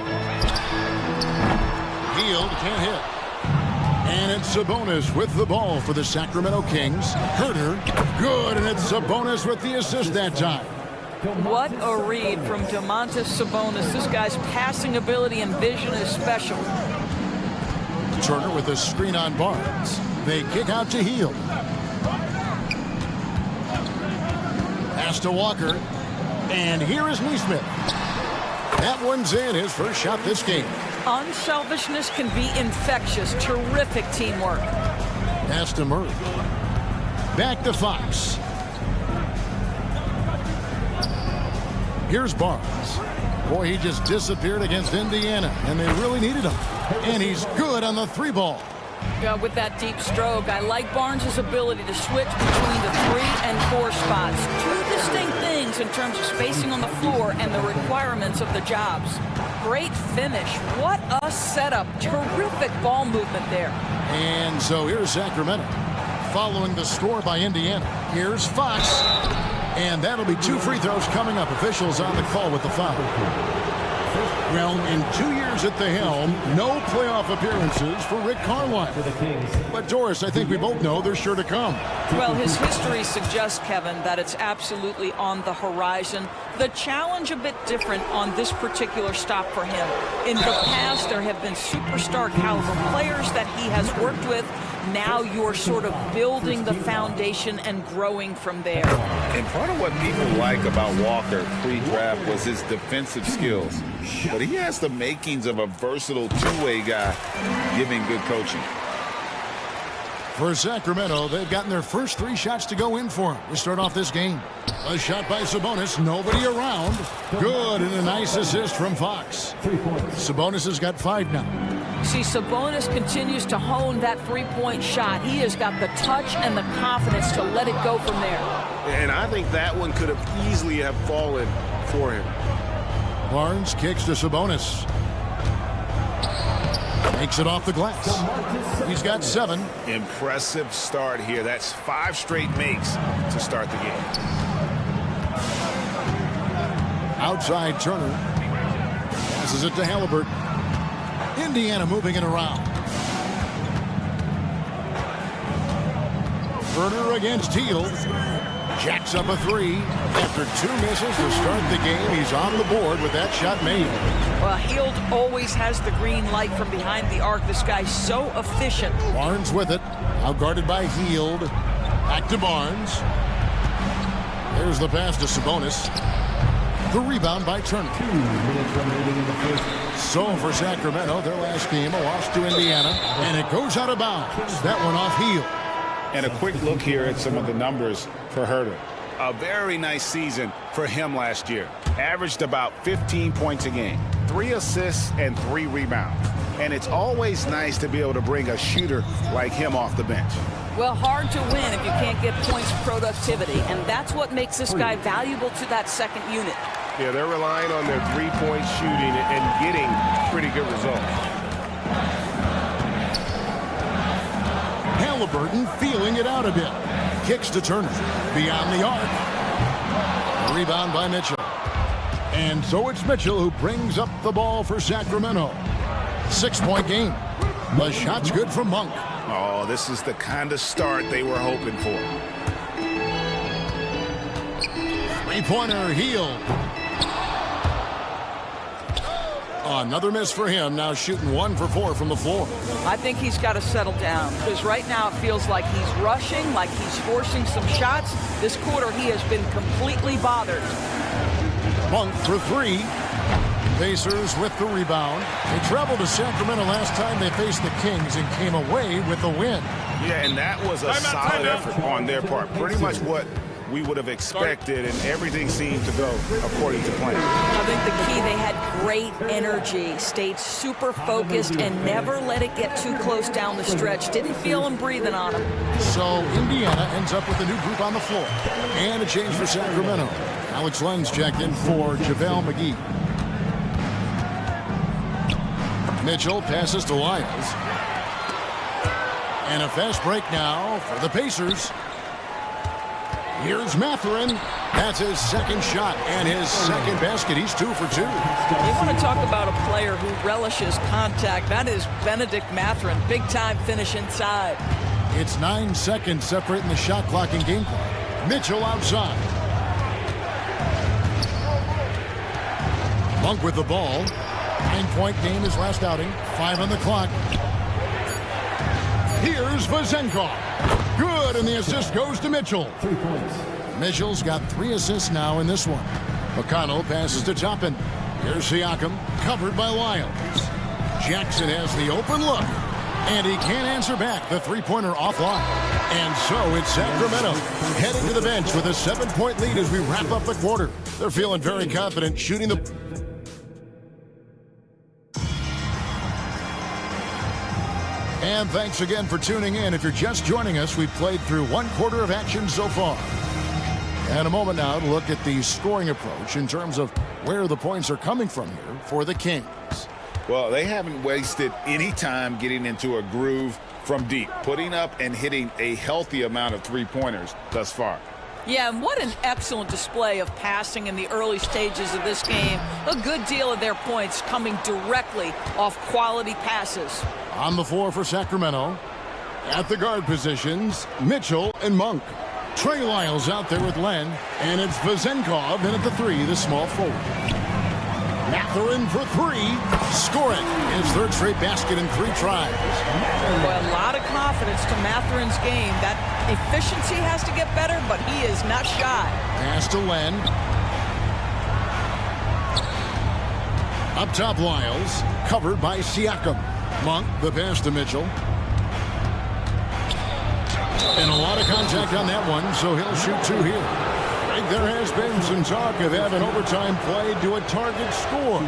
Hield can't hit. And it's Sabonis with the ball for the Sacramento Kings. Herter, good, and it's Sabonis with the assist that time. What a read from Domantas Sabonis. This guy's passing ability and vision is special. Turner with a screen on Barnes. They kick out to Hield. Pass to Walker. And here is Neesmith. That one's in, his first shot this game. Unselfishness can be infectious. Terrific teamwork. Pass to Murray. Back to Fox. Here's Barnes. Boy, he just disappeared against Indiana, and they really needed him. And he's good on the 3 ball. With that deep stroke, I like Barnes' ability to switch between the 3 and 4 spots. Two distinct things in terms of spacing on the floor and the requirements of the jobs. Great finish. What a setup. Terrific ball movement there. And so here's Sacramento. Following the score by Indiana. Here's Fox. And that'll be 2 free throws coming up. Officials on the call with the foul. Well, in 2 years at the helm, no playoff appearances for Rick Carlisle. But Doris, I think we both know they're sure to come. Well, his history suggests, Kevin, that it's absolutely on the horizon. The challenge a bit different on this particular stop for him. In the past, there have been superstar caliber players that he has worked with. Now you're sort of building the foundation and growing from there. And part of what people like about Walker pre-draft was his defensive skills. But he has the makings of a versatile two-way guy, giving good coaching. For Sacramento, they've gotten their first 3 shots to go in for him to start off this game. A shot by Sabonis, nobody around. Good, and a nice assist from Fox. Sabonis has got 5 now. See, Sabonis continues to hone that 3-point shot. He has got the touch and the confidence to let it go from there. And I think that one could have easily have fallen for him. Barnes kicks to Sabonis. Makes it off the glass. He's got 7. Impressive start here. That's 5 straight makes to start the game. Outside Turner. Passes it to Halliburton. Indiana moving it around. Herter against Hield. Jacks up a 3. After 2 misses to start the game, he's on the board with that shot made. Well, Hield always has the green light from behind the arc. This guy's so efficient. Barnes with it. Out guarded by Hield. Back to Barnes. There's the pass to Sabonis. The rebound by Turner. So for Sacramento, their last game, a loss to Indiana. And it goes out of bounds. That one off Hield. And a quick look here at some of the numbers for Herter. A very nice season for him last year. Averaged about 15 points a game, 3 assists and 3 rebounds. And it's always nice to be able to bring a shooter like him off the bench. Well, hard to win if you can't get points productivity, and that's what makes this guy valuable to that second unit. Yeah, they're relying on their 3-point shooting and getting pretty good results. Halliburton feeling it out a bit. Kicks to Turner. Beyond the arc. A rebound by Mitchell. And so it's Mitchell who brings up the ball for Sacramento. 6-point game. The shot's good from Monk. Oh, this is the kind of start they were hoping for. 3-pointer, Hield. Another miss for him, now shooting 1 for 4 from the floor. I think he's got to settle down, because right now it feels like he's rushing, like he's forcing some shots. This quarter he has been completely bothered. Monk for 3. Pacers with the rebound. They traveled to Sacramento last time they faced the Kings and came away with the win. Yeah, and that was a solid effort on their part. Pretty much what we would have expected, and everything seemed to go according to plan. I think the key, they had great energy, stayed super focused, and never let it get too close down the stretch. Didn't feel them breathing on them. So Indiana ends up with a new group on the floor. And a change for Sacramento. Alex Len's checked in for JaVale McGee. Mitchell passes to Lyles. And a fast break now for the Pacers. Here's Mathurin. That's his second shot and his second basket. He's 2 for 2. You want to talk about a player who relishes contact. That is Benedict Mathurin. Big time finish inside. It's 9 seconds separating the shot clock and game clock. Mitchell outside. Monk with the ball. 9-point game his last outing. 5 on the clock. Here's Vezenkov. Good, and the assist goes to Mitchell. 3 points. Mitchell's got 3 assists now in this one. McConnell passes to Toppin. Here's Siakam, covered by Lyles. Jackson has the open look, and he can't answer back. The three-pointer offline. And so it's Sacramento heading to the bench with a 7-point lead as we wrap up the quarter. They're feeling very confident shooting the... And thanks again for tuning in. If you're just joining us, we've played through 1 quarter of action so far. And a moment now to look at the scoring approach in terms of where the points are coming from here for the Kings. Well, they haven't wasted any time getting into a groove from deep, putting up and hitting a healthy amount of three-pointers thus far. Yeah, and what an excellent display of passing in the early stages of this game. A good deal of their points coming directly off quality passes. On the floor for Sacramento, at the guard positions, Mitchell and Monk. Trey Lyles out there with Len, and it's Vezenkov in at the 3, the small forward. Mathurin for 3, score it. His 3rd straight basket in 3 tries. Well, a lot of confidence to Mathurin's game. That efficiency has to get better, but he is not shy. Pass to Len. Up top, Lyles, covered by Siakam. Monk, the pass to Mitchell. And a lot of contact on that one, so he'll shoot 2 here. Right, there has been some talk of having overtime played to a target score.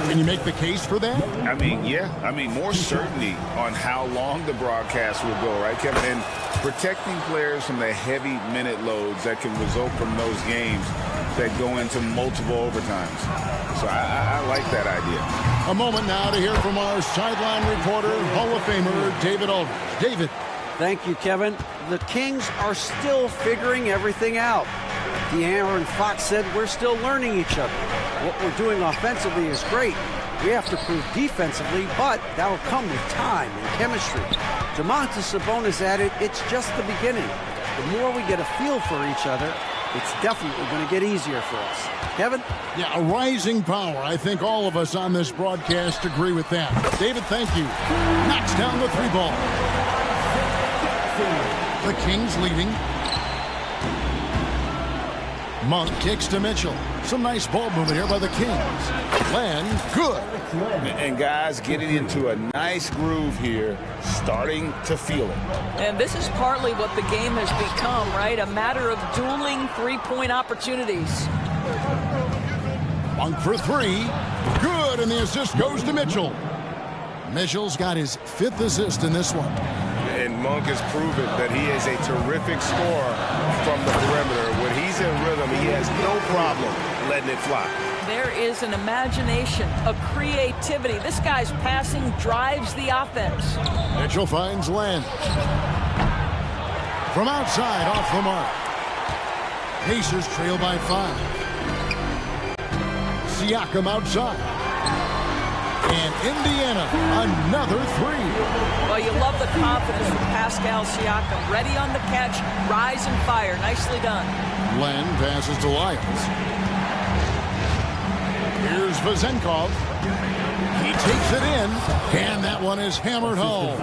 Can you make the case for that? I mean, yeah. I mean, more certainty on how long the broadcast will go, right, Kevin? And protecting players from the heavy minute loads that can result from those games that go into multiple overtimes. So I like that idea. A moment now to hear from our sideline reporter, Hall of Famer David Aldridge. David. Thank you, Kevin. The Kings are still figuring everything out. De'Aaron Fox said we're still learning each other. What we're doing offensively is great. We have to prove defensively, but that'll come with time and chemistry. Domantas Sabonis added, it's just the beginning. The more we get a feel for each other, it's definitely going to get easier for us. Kevin? Yeah, a rising power. I think all of us on this broadcast agree with that. David, thank you. Knocks down the 3 ball. The Kings leading. Monk kicks to Mitchell. Some nice ball movement here by the Kings. Len, good. And guys getting into a nice groove here, starting to feel it. And this is partly what the game has become, right? A matter of dueling 3-point opportunities. Monk for 3. Good, and the assist goes to Mitchell. Mitchell's got his 5th assist in this one. And Monk has proven that he is a terrific scorer from the perimeter. When he's in rhythm, he has no problem letting it fly. There is an imagination, a creativity. This guy's passing drives the offense. Mitchell finds Len. From outside, off the mark. Pacers trail by 5. Siakam outside. And Indiana, another 3. Well, you love the confidence from Pascal Siakam. Ready on the catch, rise and fire. Nicely done. Len passes to Lyles. Here's Vezenkov. He takes it in, and that one is hammered home.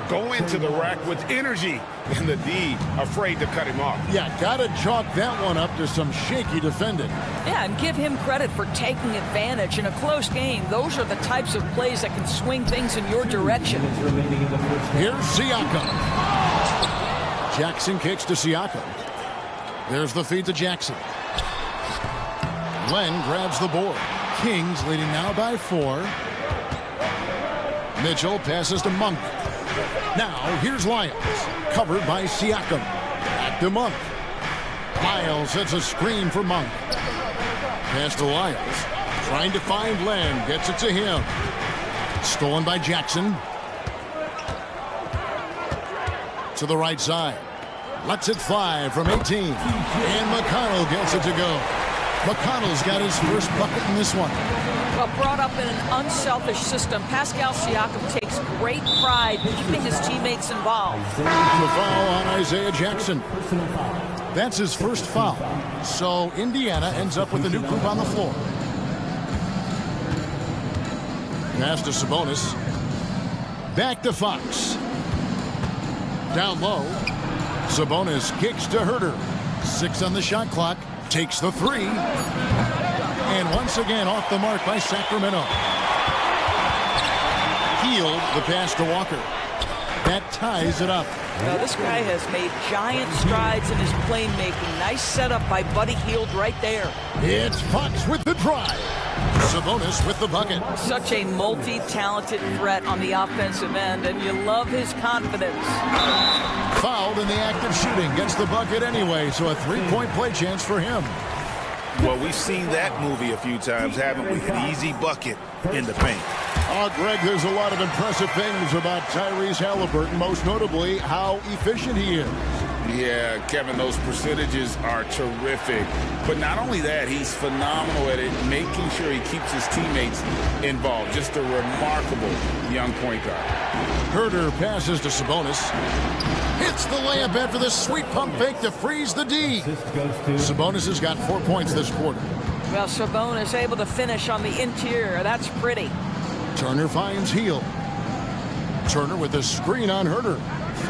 go into the rack with energy, and the D afraid to cut him off. Yeah, gotta chalk that one up to some shaky defending. Yeah, and give him credit for taking advantage in a close game. Those are the types of plays that can swing things in your direction. Here's Siakam. Jackson kicks to Siakam. There's the feed to Jackson. Len grabs the board. Kings leading now by 4. Mitchell passes to Monk. Now here's Lyles, covered by Siakam. Back to Monk. Lyles sets a screen for Monk. Pass to Lyles. Trying to find Len. Gets it to him. Stolen by Jackson. To the right side. Lets it fly from 18. And McConnell gets it to go. McConnell's got his first bucket in this one. Well, brought up in an unselfish system, Pascal Siakam takes great pride in keeping his teammates involved. The foul on Isaiah Jackson. That's his first foul. So Indiana ends up with a new group on the floor. Pass to Sabonis. Back to Fox. Down low. Sabonis kicks to Herter. 6 on the shot clock. Takes the 3. And once again off the mark by Sacramento. Healed the pass to Walker. That ties it up. Now this guy has made giant strides in his playmaking. Nice setup by Buddy Hield right there. It's Fox with the drive. Sabonis with the bucket. Such a multi-talented threat on the offensive end, and you love his confidence. Fouled in the act of shooting. Gets the bucket anyway, so a 3-point play chance for him. Well, we've seen that movie a few times, haven't we? An easy bucket in the paint. Oh, Greg, there's a lot of impressive things about Tyrese Halliburton, most notably how efficient he is. Yeah, Kevin, those percentages are terrific. But not only that, he's phenomenal at it, making sure he keeps his teammates involved. Just a remarkable young point guard. Herter passes to Sabonis. Hits the layup after the sweet pump fake to freeze the D. Sabonis has got 4 points this quarter. Well, Sabonis able to finish on the interior. That's pretty. Turner finds Hield. Turner with a screen on Herter.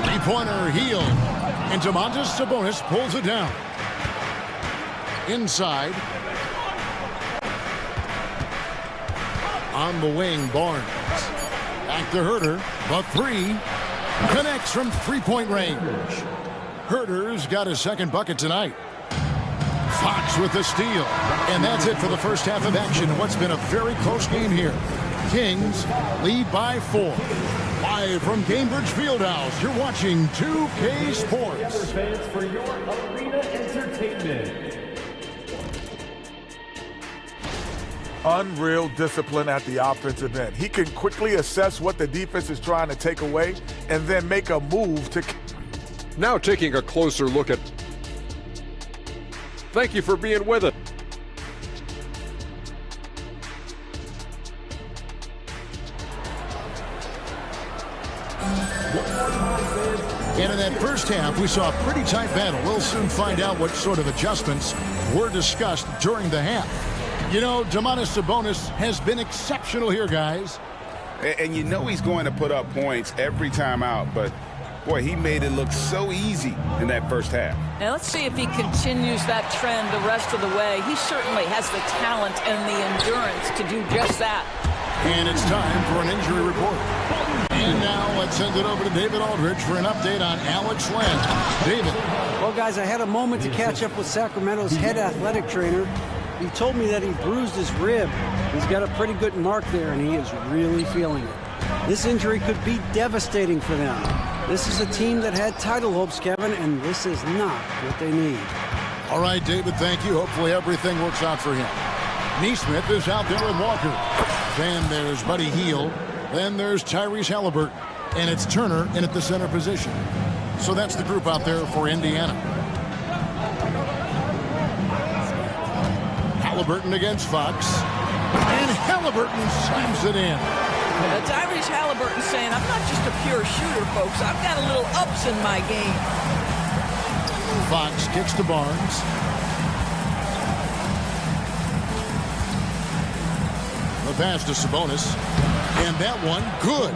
3-pointer Hield. And Domantas Sabonis pulls it down. Inside. On the wing, Barnes. Back to Herter. The 3. Connects from 3-point range. Herter's got his second bucket tonight. Fox with the steal. And that's it for the first half of action in what's been a very close game here. Kings lead by 4. Live from Cambridge Fieldhouse, you're watching 2K Sports. Fans for your arena entertainment. Unreal discipline at the offensive end. He can quickly assess what the defense is trying to take away and then make a move to... Now taking a closer look at... Thank you for being with us. And in that first half, we saw a pretty tight battle. We'll soon find out what sort of adjustments were discussed during the half. You know, Domantas Sabonis has been exceptional here, guys. And you know he's going to put up points every time out, but boy, he made it look so easy in that first half. Now let's see if he continues that trend the rest of the way. He certainly has the talent and the endurance to do just that. And it's time for an injury report. And now let's send it over to David Aldridge for an update on Alex Len. David. Well, guys, I had a moment to catch up with Sacramento's head athletic trainer. He told me that he bruised his rib. He's got a pretty good mark there, and he is really feeling it. This injury could be devastating for them. This is a team that had title hopes, Kevin, and this is not what they need. All right, David, thank you. Hopefully everything works out for him. Neesmith is out there with Walker. Then there's Buddy Hield. Then there's Tyrese Halliburton. And it's Turner in at the center position. So that's the group out there for Indiana. Halliburton against Fox. And Halliburton slams it in. Tyrese Halliburton saying, I'm not just a pure shooter, folks. I've got a little ups in my game. Fox kicks to Barnes. The pass to Sabonis. And that one, good.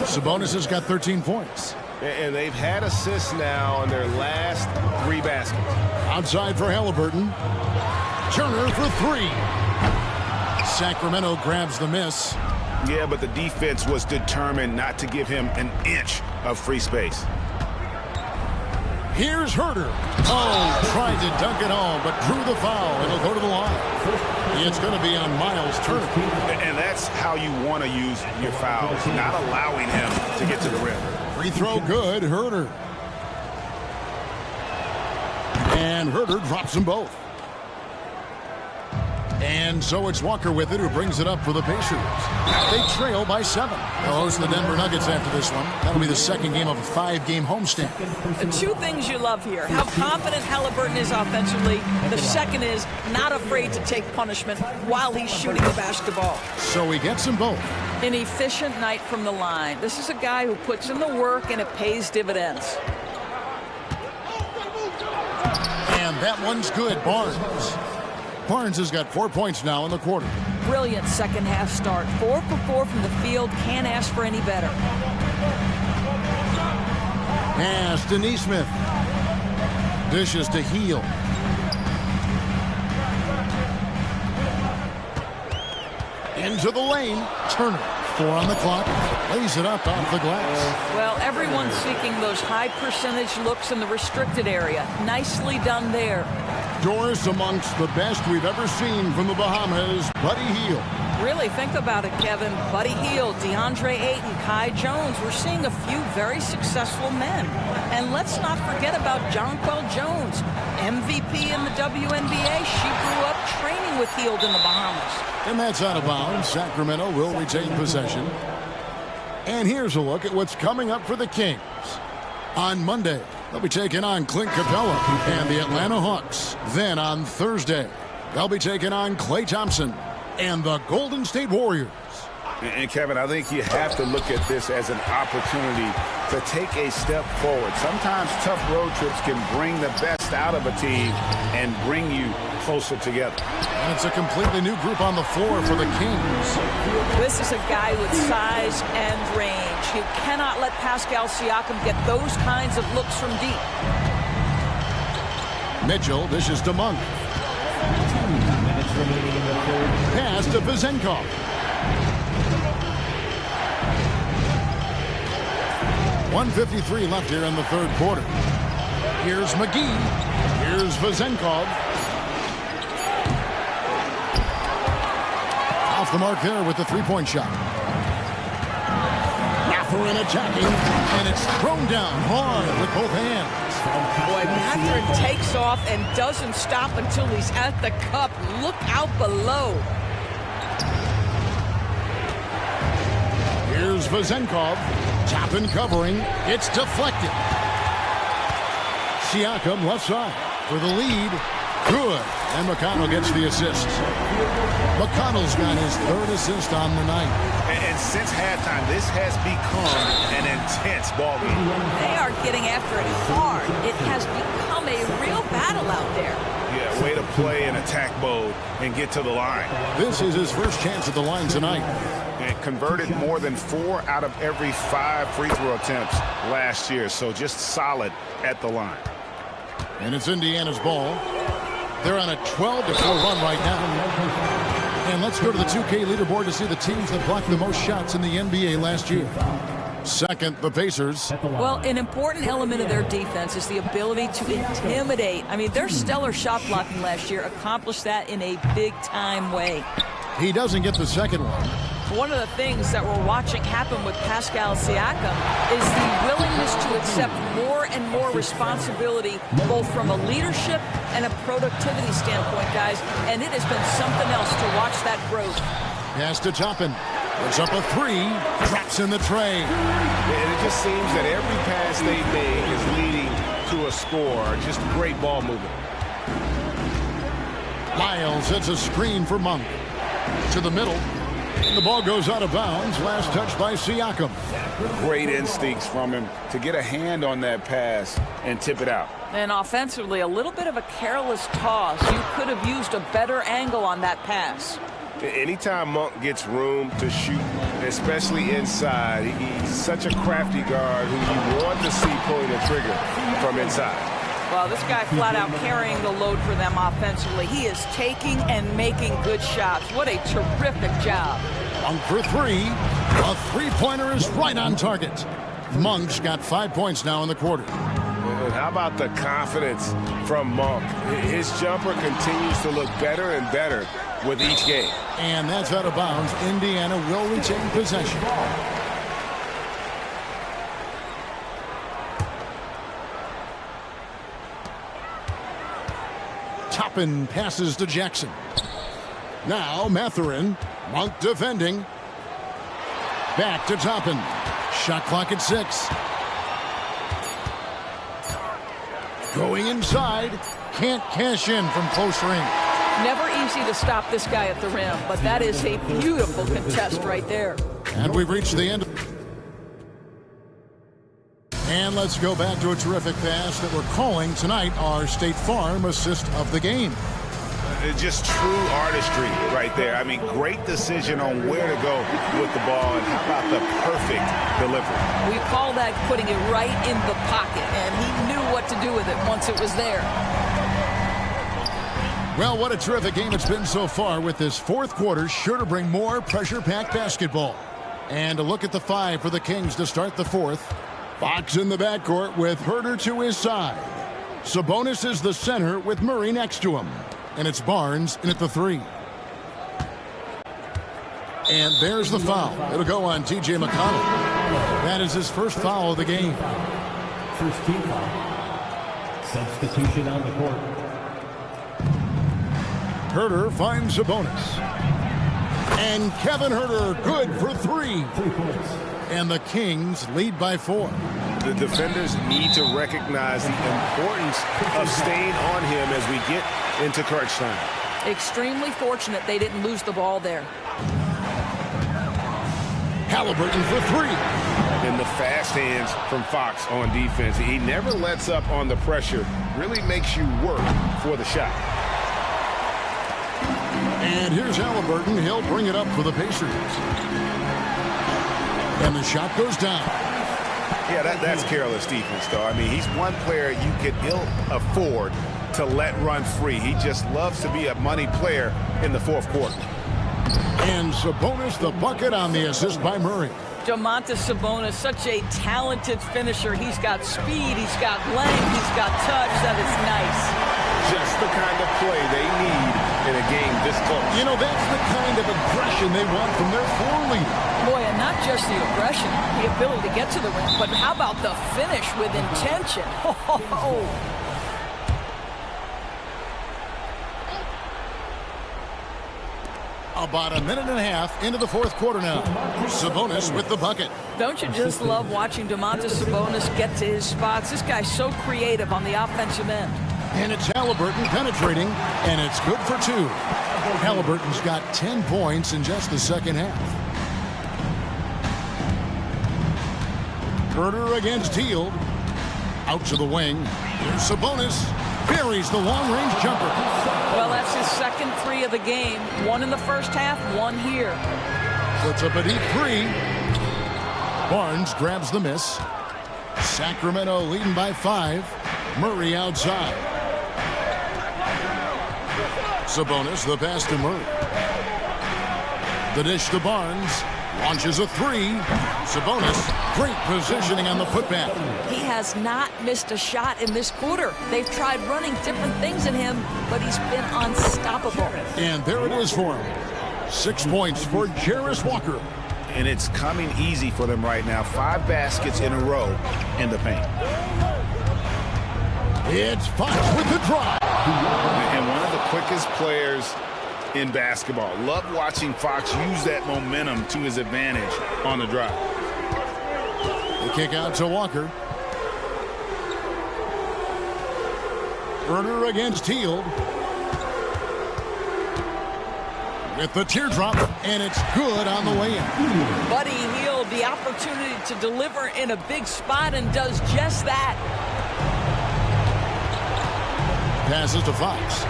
Sabonis has got 13 points. And they've had assists now on their last 3 baskets. Outside for Halliburton. Turner for 3. Sacramento grabs the miss. Yeah, but the defense was determined not to give him an inch of free space. Here's Herter. Oh, tried to dunk it home, but drew the foul. It'll go to the line. It's going to be on Miles Turner. And that's how you want to use your fouls, not allowing him to get to the rim. Free throw good, Herter. And Herter drops them both. And so it's Walker with it, who brings it up for the Pacers. They trail by 7. They'll host the Denver Nuggets after this one. That'll be the second game of a 5-game homestand. The 2 things you love here, how confident Halliburton is offensively. The second is not afraid to take punishment while he's shooting the basketball. So he gets them both. An efficient night from the line. This is a guy who puts in the work and it pays dividends. And that one's good, Barnes. Barnes has got 4 points now in the quarter. Brilliant second half start. 4 for 4 from the field. Can't ask for any better. Pass to Neesmith. Dishes to Heel. Into the lane. Turner. 4 on the clock. Lays it up off the glass. Well, everyone's seeking those high percentage looks in the restricted area. Nicely done there. Doris amongst the best we've ever seen from the Bahamas, Buddy Hield. Really think about it, Kevin. Buddy Hield, DeAndre Ayton, Kai Jones. We're seeing a few very successful men. And let's not forget about Jonquel Jones, MVP in the WNBA. She grew up training with Hield in the Bahamas. And that's out of bounds. Sacramento will retain possession. And here's a look at what's coming up for the Kings. On Monday, they'll be taking on Clint Capella and the Atlanta Hawks. Then on Thursday, they'll be taking on Klay Thompson and the Golden State Warriors. And Kevin, I think you have to look at this as an opportunity to take a step forward. Sometimes tough road trips can bring the best out of a team and bring you closer together. And it's a completely new group on the floor for the Kings. This is a guy with size and range. You cannot let Pascal Siakam get those kinds of looks from deep. Mitchell dishes to Monk. Pass to Vezenkov. .153 left here in the third quarter. Here's McGee. Here's Vezenkov. Off the mark there with the three-point shot. Mathurin attacking, and it's thrown down hard with both hands. Boy, Mathurin takes off and doesn't stop until he's at the cup. Look out below. Here's Vezenkov. Tap and covering. It's deflected. Siakam left side for the lead. Good. And McConnell gets the assist. McConnell's got his third assist on the night. And since halftime, this has become an intense ballgame. They are getting after it hard. It has become a real battle out there. Yeah, way to play in attack mode and get to the line. This is his first chance at the line tonight. And converted more than 4 out of every 5 free throw attempts last year. So just solid at the line. And it's Indiana's ball. They're on a 12-4 run right now. And let's go to the 2K leaderboard to see the teams that blocked the most shots in the NBA last year. Second, the Pacers. Well, an important element of their defense is the ability to intimidate. I mean, their stellar shot blocking last year accomplished that in a big-time way. He doesn't get the second one. One of the things that we're watching happen with Pascal Siakam is the willingness to accept more and more responsibility, both from a leadership and a productivity standpoint, guys. And it has been something else to watch that growth. Pass to Toppin. Puts up a 3. Drops in the tray. And it just seems that every pass they make is leading to a score. Just great ball movement. Lyles hits a screen for Monk. To the middle. And the ball goes out of bounds. Last touch by Siakam. Great instincts from him to get a hand on that pass and tip it out. And offensively, a little bit of a careless toss. You could have used a better angle on that pass. Anytime Monk gets room to shoot especially inside. He's such a crafty guard who you want to see pulling the trigger from inside. Well, this guy flat out carrying the load for them offensively. He is taking and making good shots. What a terrific job. Monk for three. A three-pointer is right on target. Monk's got 5 points now in the quarter. And how about the confidence from Monk? His jumper continues to look better and better with each game. And that's out of bounds. Indiana will retain possession. Toppin passes to Jackson. Now Mathurin. Monk defending. Back to Toppin. Shot clock at 6. Going inside. Can't cash in from close range. Never easy to stop this guy at the rim, but that is a beautiful contest right there. And we've reached the end. And let's go back to a terrific pass that we're calling tonight our State Farm assist of the game. Just true artistry right there. I mean, great decision on where to go with the ball, and how about the perfect delivery? We call that putting it right in the pocket, and he knew what to do with it once it was there. Well, what a terrific game it's been so far, with this fourth quarter sure to bring more pressure-packed basketball. And a look at the 5 for the Kings to start the fourth. Fox in the backcourt with Herter to his side. Sabonis is the center with Murray next to him. And it's Barnes in at the 3. And there's the foul. It'll go on T.J. McConnell. That is his first foul of the game. First team foul. Substitution on the court. Herter finds Sabonis. And Kevin Herter good for 3. 3 points. And the Kings lead by 4. The defenders need to recognize the importance of staying on him as we get into crunch time. Extremely fortunate they didn't lose the ball there. Halliburton for 3. And the fast hands from Fox on defense. He never lets up on the pressure. Really makes you work for the shot. And here's Halliburton. He'll bring it up for the Pacers. And the shot goes down. Yeah, that's careless defense, though. I mean, he's one player you could ill afford to let run free. He just loves to be a money player in the fourth quarter. And Sabonis the bucket on the assist by Murray. Domantas Sabonis, such a talented finisher. He's got speed, he's got length, he's got touch. That is nice. Just the kind of play they need in a game this close. You know, that's the kind of aggression they want from their floor leader. Boy, and not just the aggression, the ability to get to the rim, but how about the finish with intention? About a minute and a half into the fourth quarter now. Sabonis with the bucket. Don't you just love watching Domantas Sabonis get to his spots? This guy's so creative on the offensive end. And it's Halliburton penetrating, and it's good for 2. Halliburton's got 10 points in just the second half. Herter against Hield. Out to the wing. Here's Sabonis. Buries the long-range jumper. Well, that's his second 3 of the game. 1 in the first half, 1 here. Puts up a deep 3. Barnes grabs the miss. Sacramento leading by 5. Murray outside. Sabonis, the pass to Murray. The dish to Barnes. Launches a 3. Sabonis, great positioning on the putback. He has not missed a shot in this quarter. They've tried running different things at him, but he's been unstoppable. And there it is for him. 6 points for Jarris Walker. And it's coming easy for them right now. 5 baskets in a row in the paint. It's Fox with the drive. And one of the quickest players in basketball. Love watching Fox use that momentum to his advantage on the drive. The kick out to Walker. Herter against Hield. With the teardrop, and it's good on the way in. Buddy Hield, the opportunity to deliver in a big spot, and does just that. Passes to Fox.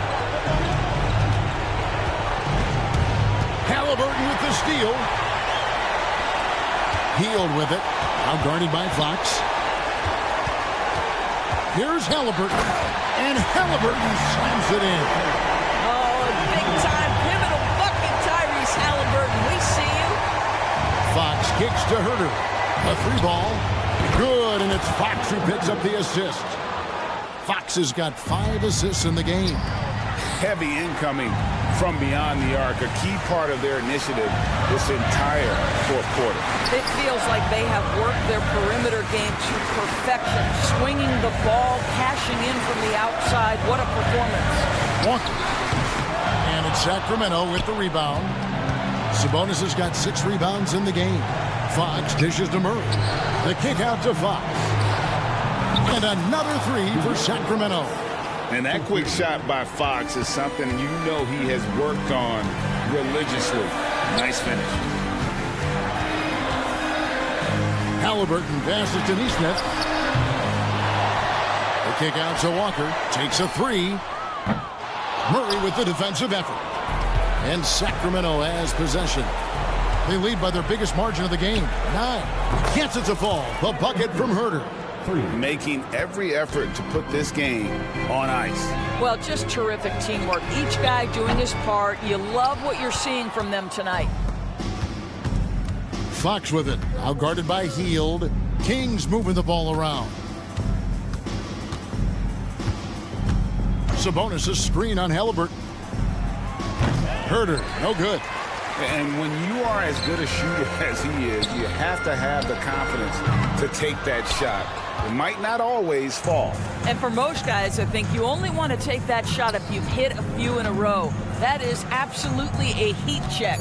Halliburton with the steal. Healed with it. Now guarded by Fox. Here's Halliburton. And Halliburton slams it in. Oh, a big-time pivotal bucket, Tyrese Halliburton. We see you. Fox kicks to Herter. A free ball. Good, and it's Fox who picks up the assist. Fox has got 5 assists in the game. Heavy incoming from beyond the arc, a key part of their initiative this entire fourth quarter. It feels like they have worked their perimeter game to perfection, swinging the ball, cashing in from the outside. What a performance. Walker. And it's Sacramento with the rebound. Sabonis has got 6 rebounds in the game. Fox dishes to Murray. The kick out to Fox. And another 3 for Sacramento. And that quick shot by Fox is something you know he has worked on religiously. Nice finish. Halliburton passes to Neesmith. The kick out to Walker. Takes a 3. Murray with the defensive effort. And Sacramento has possession. They lead by their biggest margin of the game, 9. Gets it to fall. The bucket from Herter. Making every effort to put this game on ice. Well, just terrific teamwork. Each guy doing his part. You love what you're seeing from them tonight. Fox with it. Now guarded by Heald. Kings moving the ball around. Sabonis' screen on Halliburton. Herter, no good. And when you are as good a shooter as he is, you have to have the confidence to take that shot. It might not always fall. And for most guys, I think you only want to take that shot if you've hit a few in a row. That is absolutely a heat check.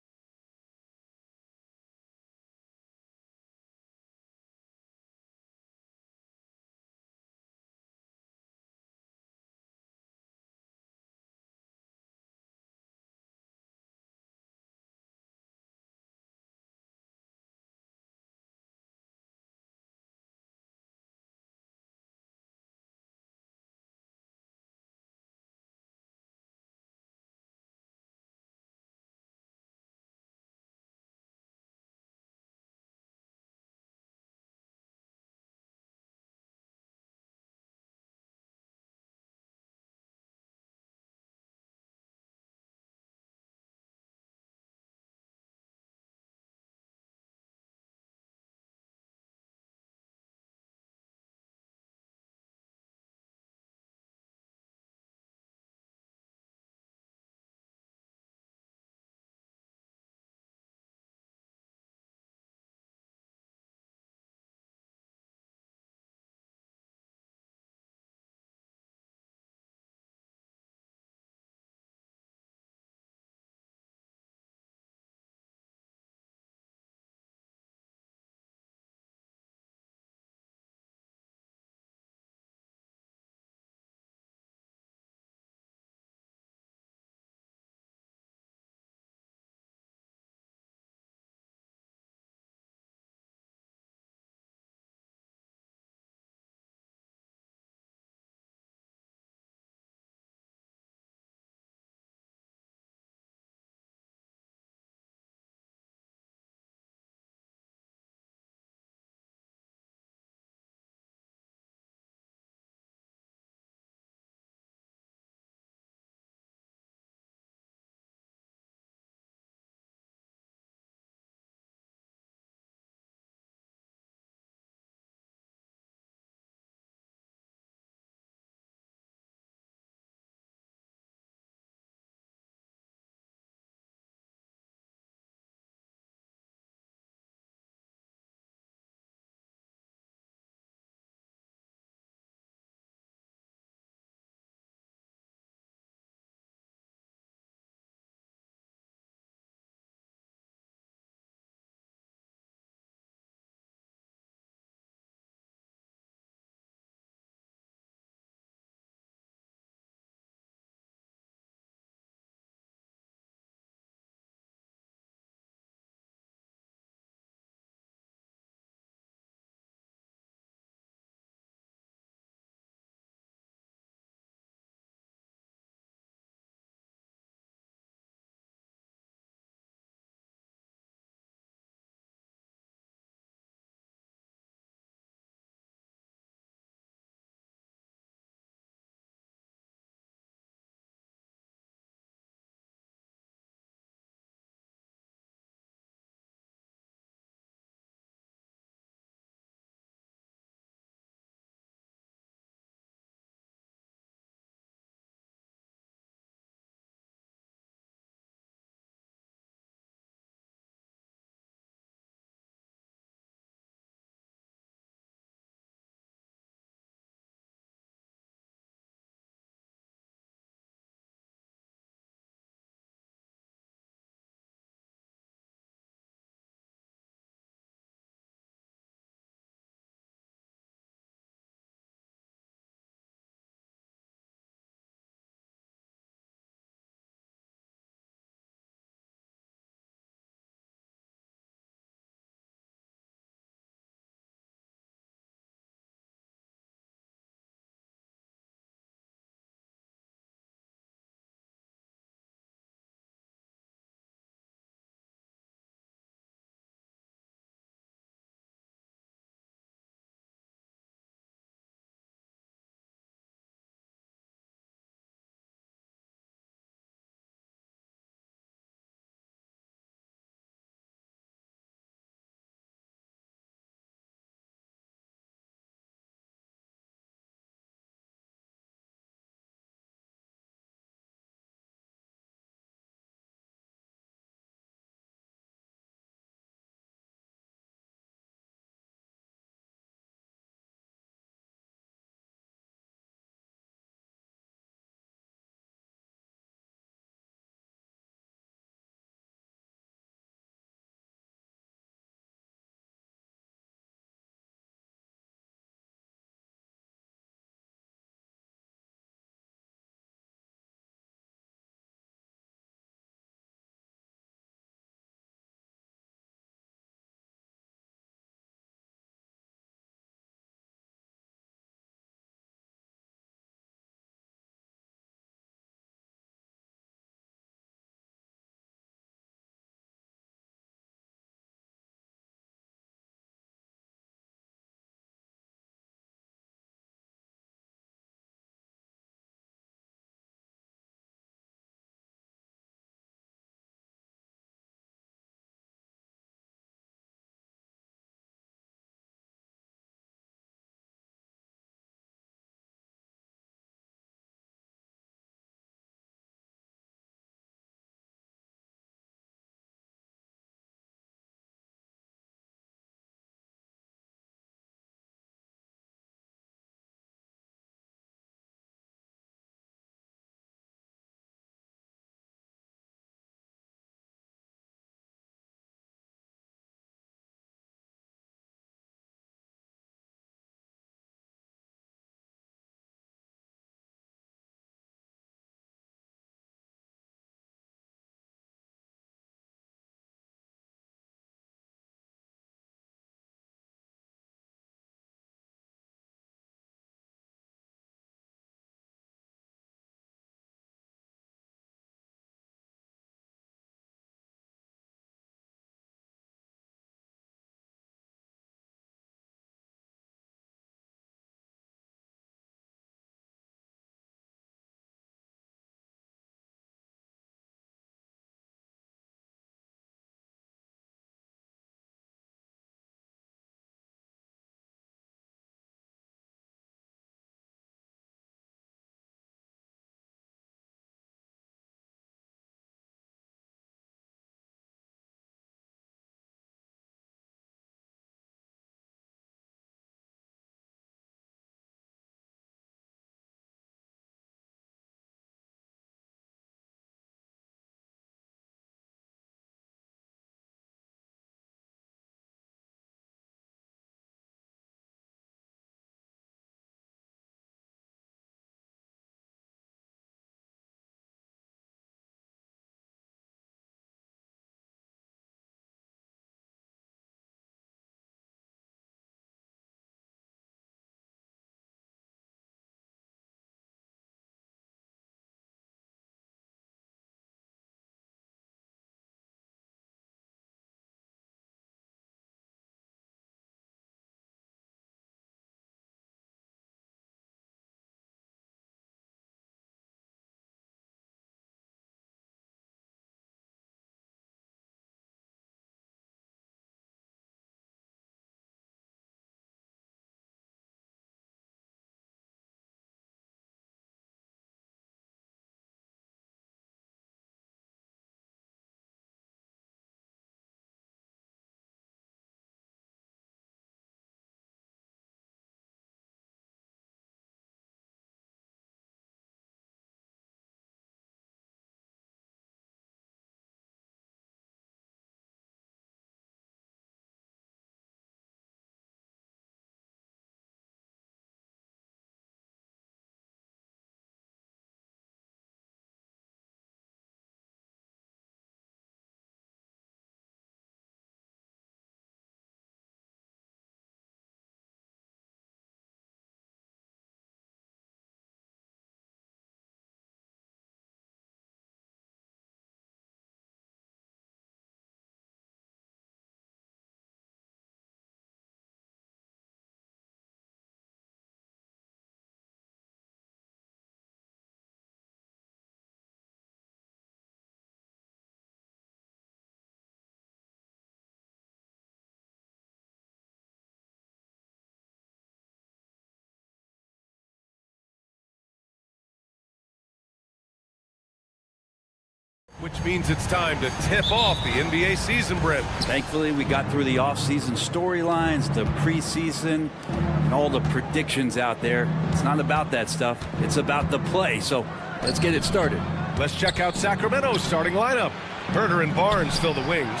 Which means it's time to tip off the NBA season, Brent. Thankfully, we got through the off-season storylines, the preseason, and all the predictions out there. It's not about that stuff. It's about the play. So let's get it started. Let's check out Sacramento's starting lineup. Herter and Barnes fill the wings.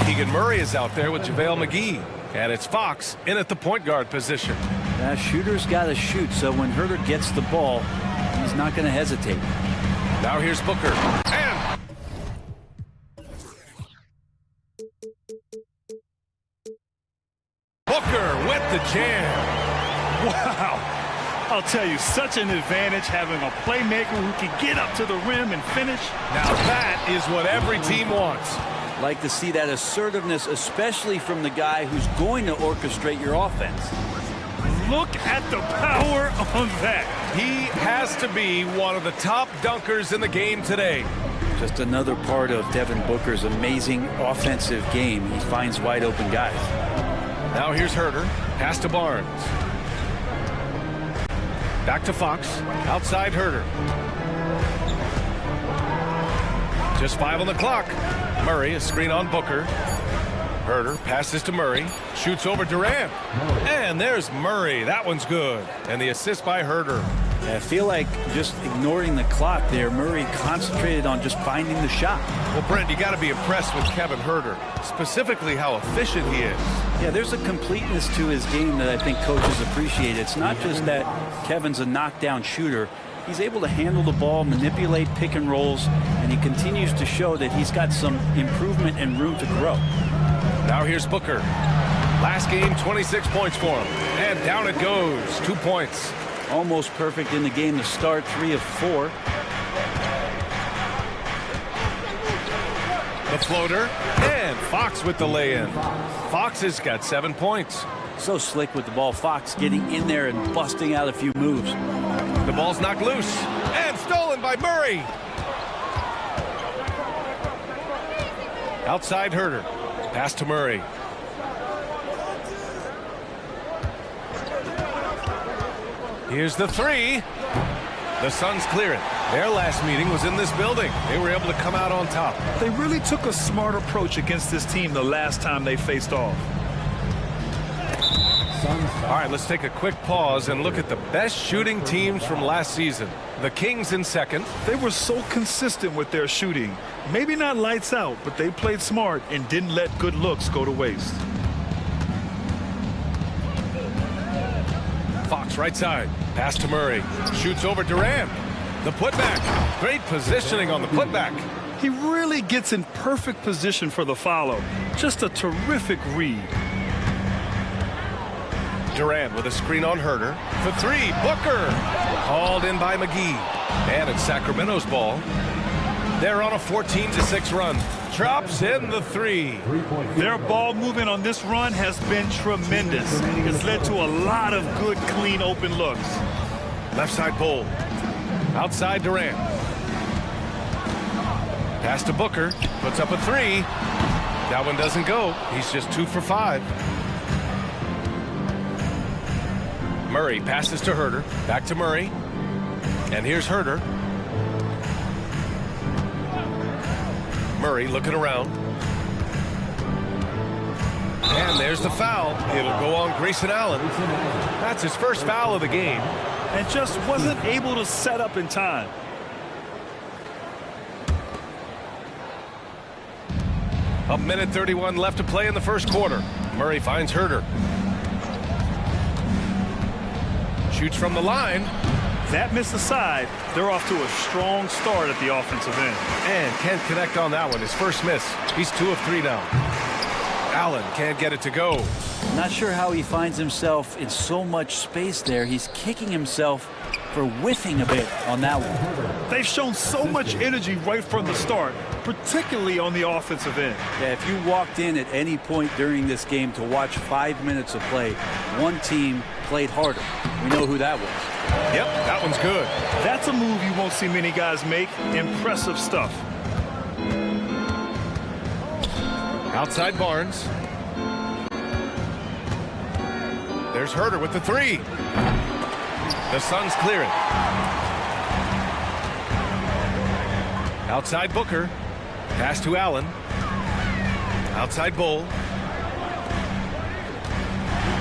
Keegan Murray is out there with JaVale McGee. And it's Fox in at the point guard position. Shooter's got to shoot, so when Herter gets the ball, he's not going to hesitate. Now here's Booker. And Booker with the jam. Wow. I'll tell you, such an advantage having a playmaker who can get up to the rim and finish. Now that is what every team wants. Like to see that assertiveness, especially from the guy who's going to orchestrate your offense. Look at the power on that. He has to be one of the top dunkers in the game today. Just another part of Devin Booker's amazing offensive game. He finds wide open guys. Now here's Herter. Pass to Barnes. Back to Fox. Outside Herter. Just 5 on the clock. Murray, a screen on Booker. Herter passes to Murray. Shoots over Durant. And there's Murray. That one's good. And the assist by Herter. I feel like just ignoring the clock there, Murray concentrated on just finding the shot. Well, Brent, you got to be impressed with Kevin Herter, specifically how efficient he is. Yeah, there's a completeness to his game that I think coaches appreciate. It's not just that Kevin's a knockdown shooter. He's able to handle the ball, manipulate pick and rolls, and he continues to show that he's got some improvement and room to grow. Now here's Booker. Last game, 26 points for him. And down it goes. 2 points. Almost perfect in the game to start, 3 of 4. The floater, and Fox with the lay-in. Fox has got 7 points. So slick with the ball. Fox getting in there and busting out a few moves. The ball's knocked loose, and stolen by Murray. Outside Herter. Pass to Murray. Here's the 3. The Suns clear it. Their last meeting was in this building. They were able to come out on top. They really took a smart approach against this team the last time they faced off. All right, let's take a quick pause and look at the best shooting teams from last season. The Kings in second. They were so consistent with their shooting. Maybe not lights out, but they played smart and didn't let good looks go to waste. Fox right side. Pass to Murray. Shoots over Durant. The putback. Great positioning on the putback. He really gets in perfect position for the follow. Just a terrific read. Durant with a screen on Herter. For 3, Booker. Hauled in by McGee. And it's Sacramento's ball. They're on a 14-6 run. Drops in the 3. Their ball movement on this run has been tremendous. It's led to a lot of good, clean, open looks. Left side Bull. Outside Durant. Pass to Booker. Puts up a 3. That one doesn't go. He's just 2 for 5. Murray passes to Herter. Back to Murray. And here's Herter. Murray looking around. And there's the foul. It'll go on Grayson Allen. That's his first foul of the game. And just wasn't able to set up in time. A minute 31 left to play in the first quarter. Murray finds Herter. Shoots from the line. That missed aside. They're off to a strong start at the offensive end. And can't connect on that one. His first miss. He's 2 of 3 now. Allen can't get it to go. Not sure how he finds himself in so much space there. He's kicking himself for whiffing a bit on that one. They've shown so much energy right from the start, particularly on the offensive end. Yeah, if you walked in at any point during this game to watch 5 minutes of play, one team played harder. We know who that was. Yep, that one's good. That's a move you won't see many guys make. Impressive stuff. Outside Barnes. There's Herter with the 3. The Suns clear it. Outside Booker. Pass to Allen. Outside Bull.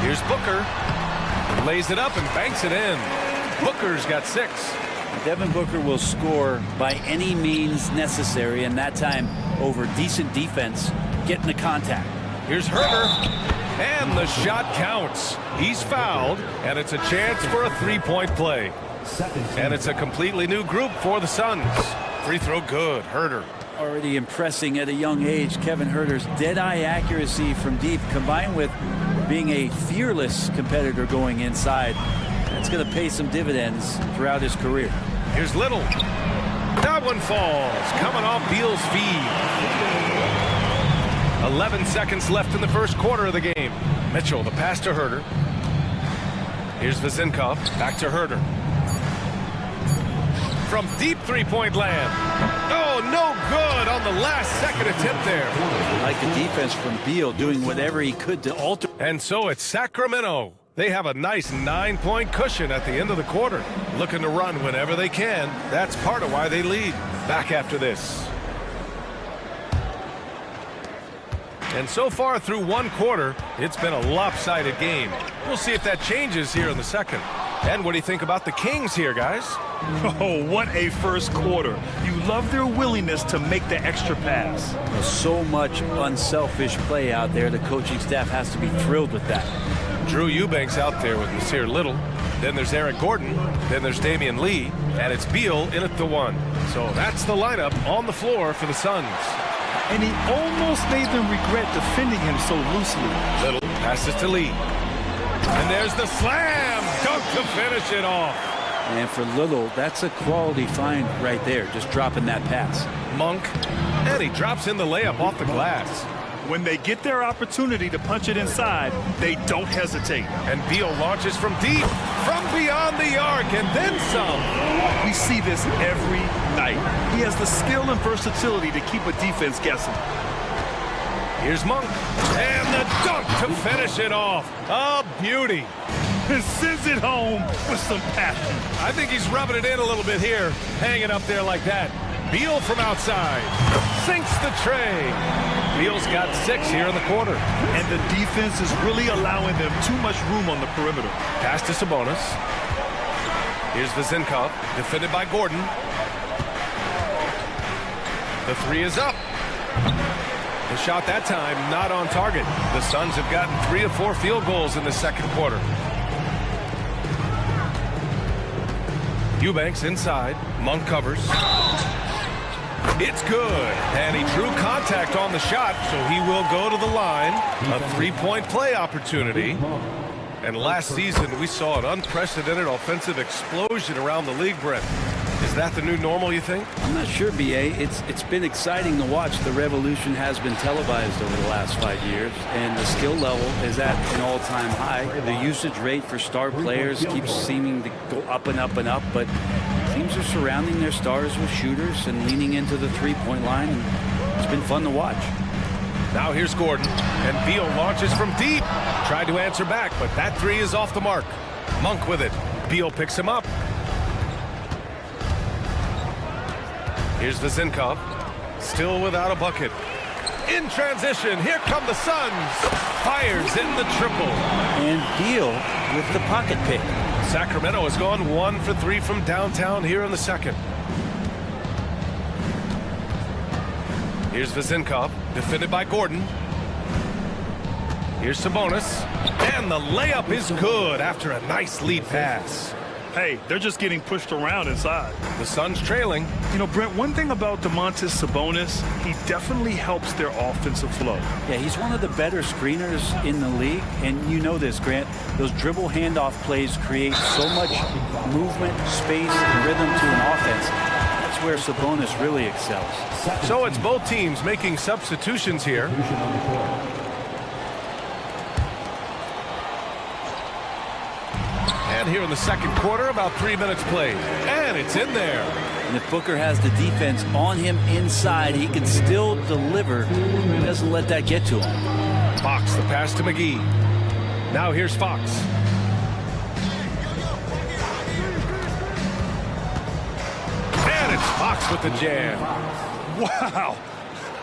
Here's Booker. Lays it up and banks it in. Booker's got 6. Devin Booker will score by any means necessary, and that time over decent defense, getting the contact. Here's Herder, and the shot counts. He's fouled, and it's a chance for a three-point play. And it's a completely new group for the Suns. Free throw good, Herder. Already impressing at a young age, Kevin Herder's dead-eye accuracy from deep, combined with being a fearless competitor going inside. That's going to pay some dividends throughout his career. Here's Little. That one falls, coming off Beal's feed. 11 seconds left in the first quarter of the game. Mitchell, the pass to Herder. Here's Vezinkov, back to Herder. From deep three-point land. Oh, no good on the last second attempt there. I like the defense from Beal, doing whatever he could to alter. And so it's Sacramento. They have a nice 9-point cushion at the end of the quarter. Looking to run whenever they can. That's part of why they lead. Back after this. And so far through one quarter, it's been a lopsided game. We'll see if that changes here in the second. And what do you think about the Kings here, guys? Oh, what a first quarter. You love their willingness to make the extra pass. So much unselfish play out there. The coaching staff has to be thrilled with that. Drew Eubanks out there with Nasir Little. Then there's Eric Gordon. Then there's Damian Lee. And it's Beal in at the 1. So that's the lineup on the floor for the Suns. And he almost made them regret defending him so loosely. Little passes to Lee. And there's the slam dunk to finish it off. And for Little, that's a quality find right there, just dropping that pass. Monk, and he drops in the layup off the glass. When they get their opportunity to punch it inside, they don't hesitate. And Beal launches from deep, from beyond the arc, and then some. We see this every night. He has the skill and versatility to keep a defense guessing. Here's Monk, and the dunk to finish it off. A beauty. And sends it home with some passion. I think he's rubbing it in a little bit here, hanging up there like that. Beal from outside, sinks the tray. Beal's got 6 here in the quarter. And the defense is really allowing them too much room on the perimeter. Pass to Sabonis. Here's Vezinkov, defended by Gordon. The 3 is up. The shot that time not on target. The Suns have gotten 3 of 4 field goals in the second quarter. Eubanks inside. Monk covers. It's good. And he drew contact on the shot, so he will go to the line. A 3-point play opportunity. And last season, we saw an unprecedented offensive explosion around the league, Brent. Is that the new normal, you think? I'm not sure, B.A. It's been exciting to watch. The revolution has been televised over the last 5 years, and the skill level is at an all-time high. The usage rate for star players keeps seeming to go up and up and up, but teams are surrounding their stars with shooters and leaning into the three-point line, and it's been fun to watch. Now here's Gordon, and Beal launches from deep. Tried to answer back, but that 3 is off the mark. Monk with it. Beal picks him up. Here's Vezinkov, still without a bucket. In transition, here come the Suns. Fires in the triple. And Beal with the pocket pick. Sacramento has gone 1 for 3 from downtown here in the second. Here's Vezinkov, defended by Gordon. Here's Sabonis, and the layup is good after a nice lead pass. Hey, they're just getting pushed around inside. The Suns trailing. You know, Brent, one thing about Domantas Sabonis, he definitely helps their offensive flow. Yeah, he's one of the better screeners in the league, and you know this, Grant. Those dribble handoff plays create so much movement, space, and rhythm to an offense. That's where Sabonis really excels. So it's both teams making substitutions here. And here in the second quarter, about 3 minutes played. And it's in there. And if Booker has the defense on him inside, he can still deliver. He doesn't let that get to him. Fox, the pass to McGee. Now here's Fox. And it's Fox with the jam. Wow.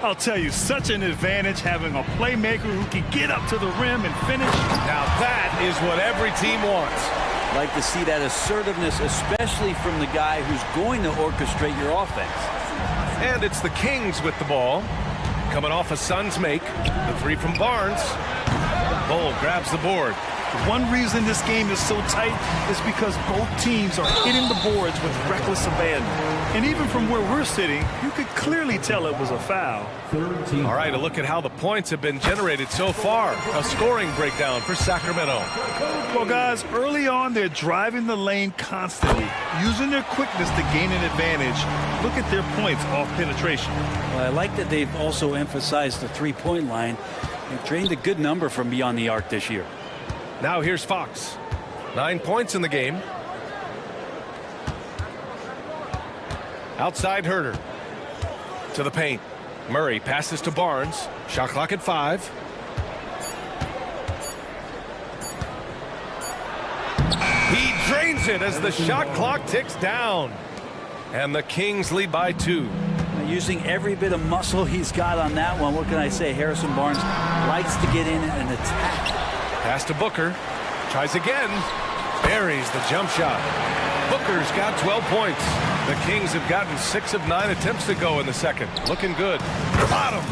I'll tell you, such an advantage having a playmaker who can get up to the rim and finish. Now that is what every team wants. Like to see that assertiveness, especially from the guy who's going to orchestrate your offense. And it's the Kings with the ball. Coming off a Suns make. The three from Barnes. Bull grabs the board. One reason this game is so tight is because both teams are hitting the boards with reckless abandon. And even from where we're sitting, you could clearly tell it was a foul. All right, a look at how the points have been generated so far. A scoring breakdown for Sacramento. Well, guys, early on, they're driving the lane constantly, using their quickness to gain an advantage. Look at their points off penetration. Well, I like that they've also emphasized the three-point line. They've drained a good number from beyond the arc this year. Now here's Fox. 9 points in the game. Outside Herder. To the paint. Murray passes to Barnes. Shot clock at 5. He drains it as the shot clock ticks down. And the Kings lead by 2. Using every bit of muscle he's got on that one. What can I say? Harrison Barnes likes to get in and attack. Pass to Booker. Tries again. Buries the jump shot. Booker's got 12 points. The Kings have gotten 6 of 9 attempts to go in the second. Looking good. Bottom.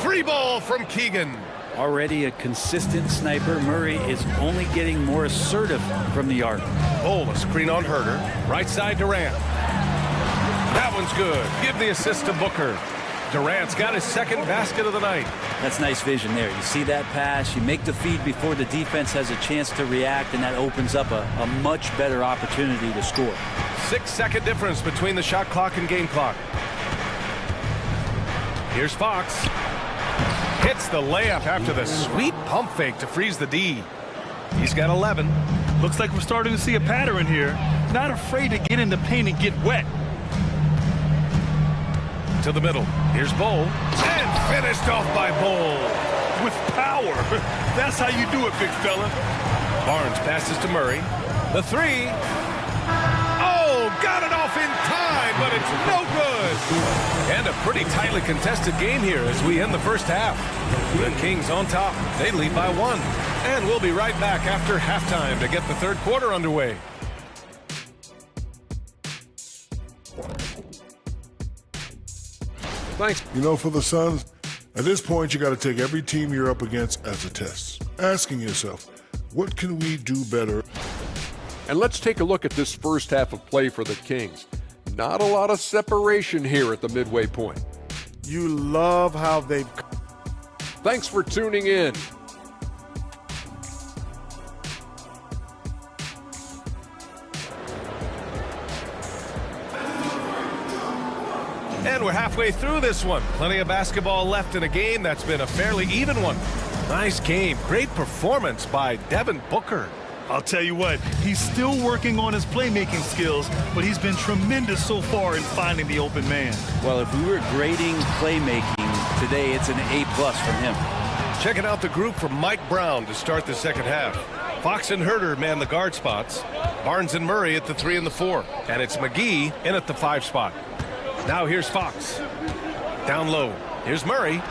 Free ball from Keegan. Already a consistent sniper, Murray is only getting more assertive from the arc. A screen on Herder. Right side Durant. That one's good. Give the assist to Booker. Durant's got his second basket of the night. That's nice vision there. You see that pass, you make the feed before the defense has a chance to react, and that opens up a much better opportunity to score. 6-second difference between the shot clock and game clock. Here's Fox. Hits the layup after the sweet pump fake to freeze the D. He's got 11. Looks like we're starting to see a pattern here. Not afraid to get in the paint and get wet. To the middle. Here's Bull. And finished off by Bull. With power. That's how you do it, big fella. Barnes passes to Murray. The three. Oh, got it off in time, but it's no good. And a pretty tightly contested game here as we end the first half. The Kings on top. They lead by 1. And we'll be right back after halftime to get the third quarter underway. Thanks. You know, for the Suns, at this point, you got to take every team you're up against as a test, asking yourself, what can we do better? And let's take a look at this first half of play for the Kings. Not a lot of separation here at the midway point. You love how they've... Thanks for tuning in. And we're halfway through this one. Plenty of basketball left in a game that's been a fairly even one. Nice game. Great performance by Devin Booker. I'll tell you what, he's still working on his playmaking skills, but he's been tremendous so far in finding the open man. Well, if we were grading playmaking today, it's an A+ from him. Checking out the group from Mike Brown to start the second half. Fox and Herder man the guard spots. Barnes and Murray at the 3 and the 4. And it's McGee in at the 5 spot. Now here's Fox. Down low. Here's Murray.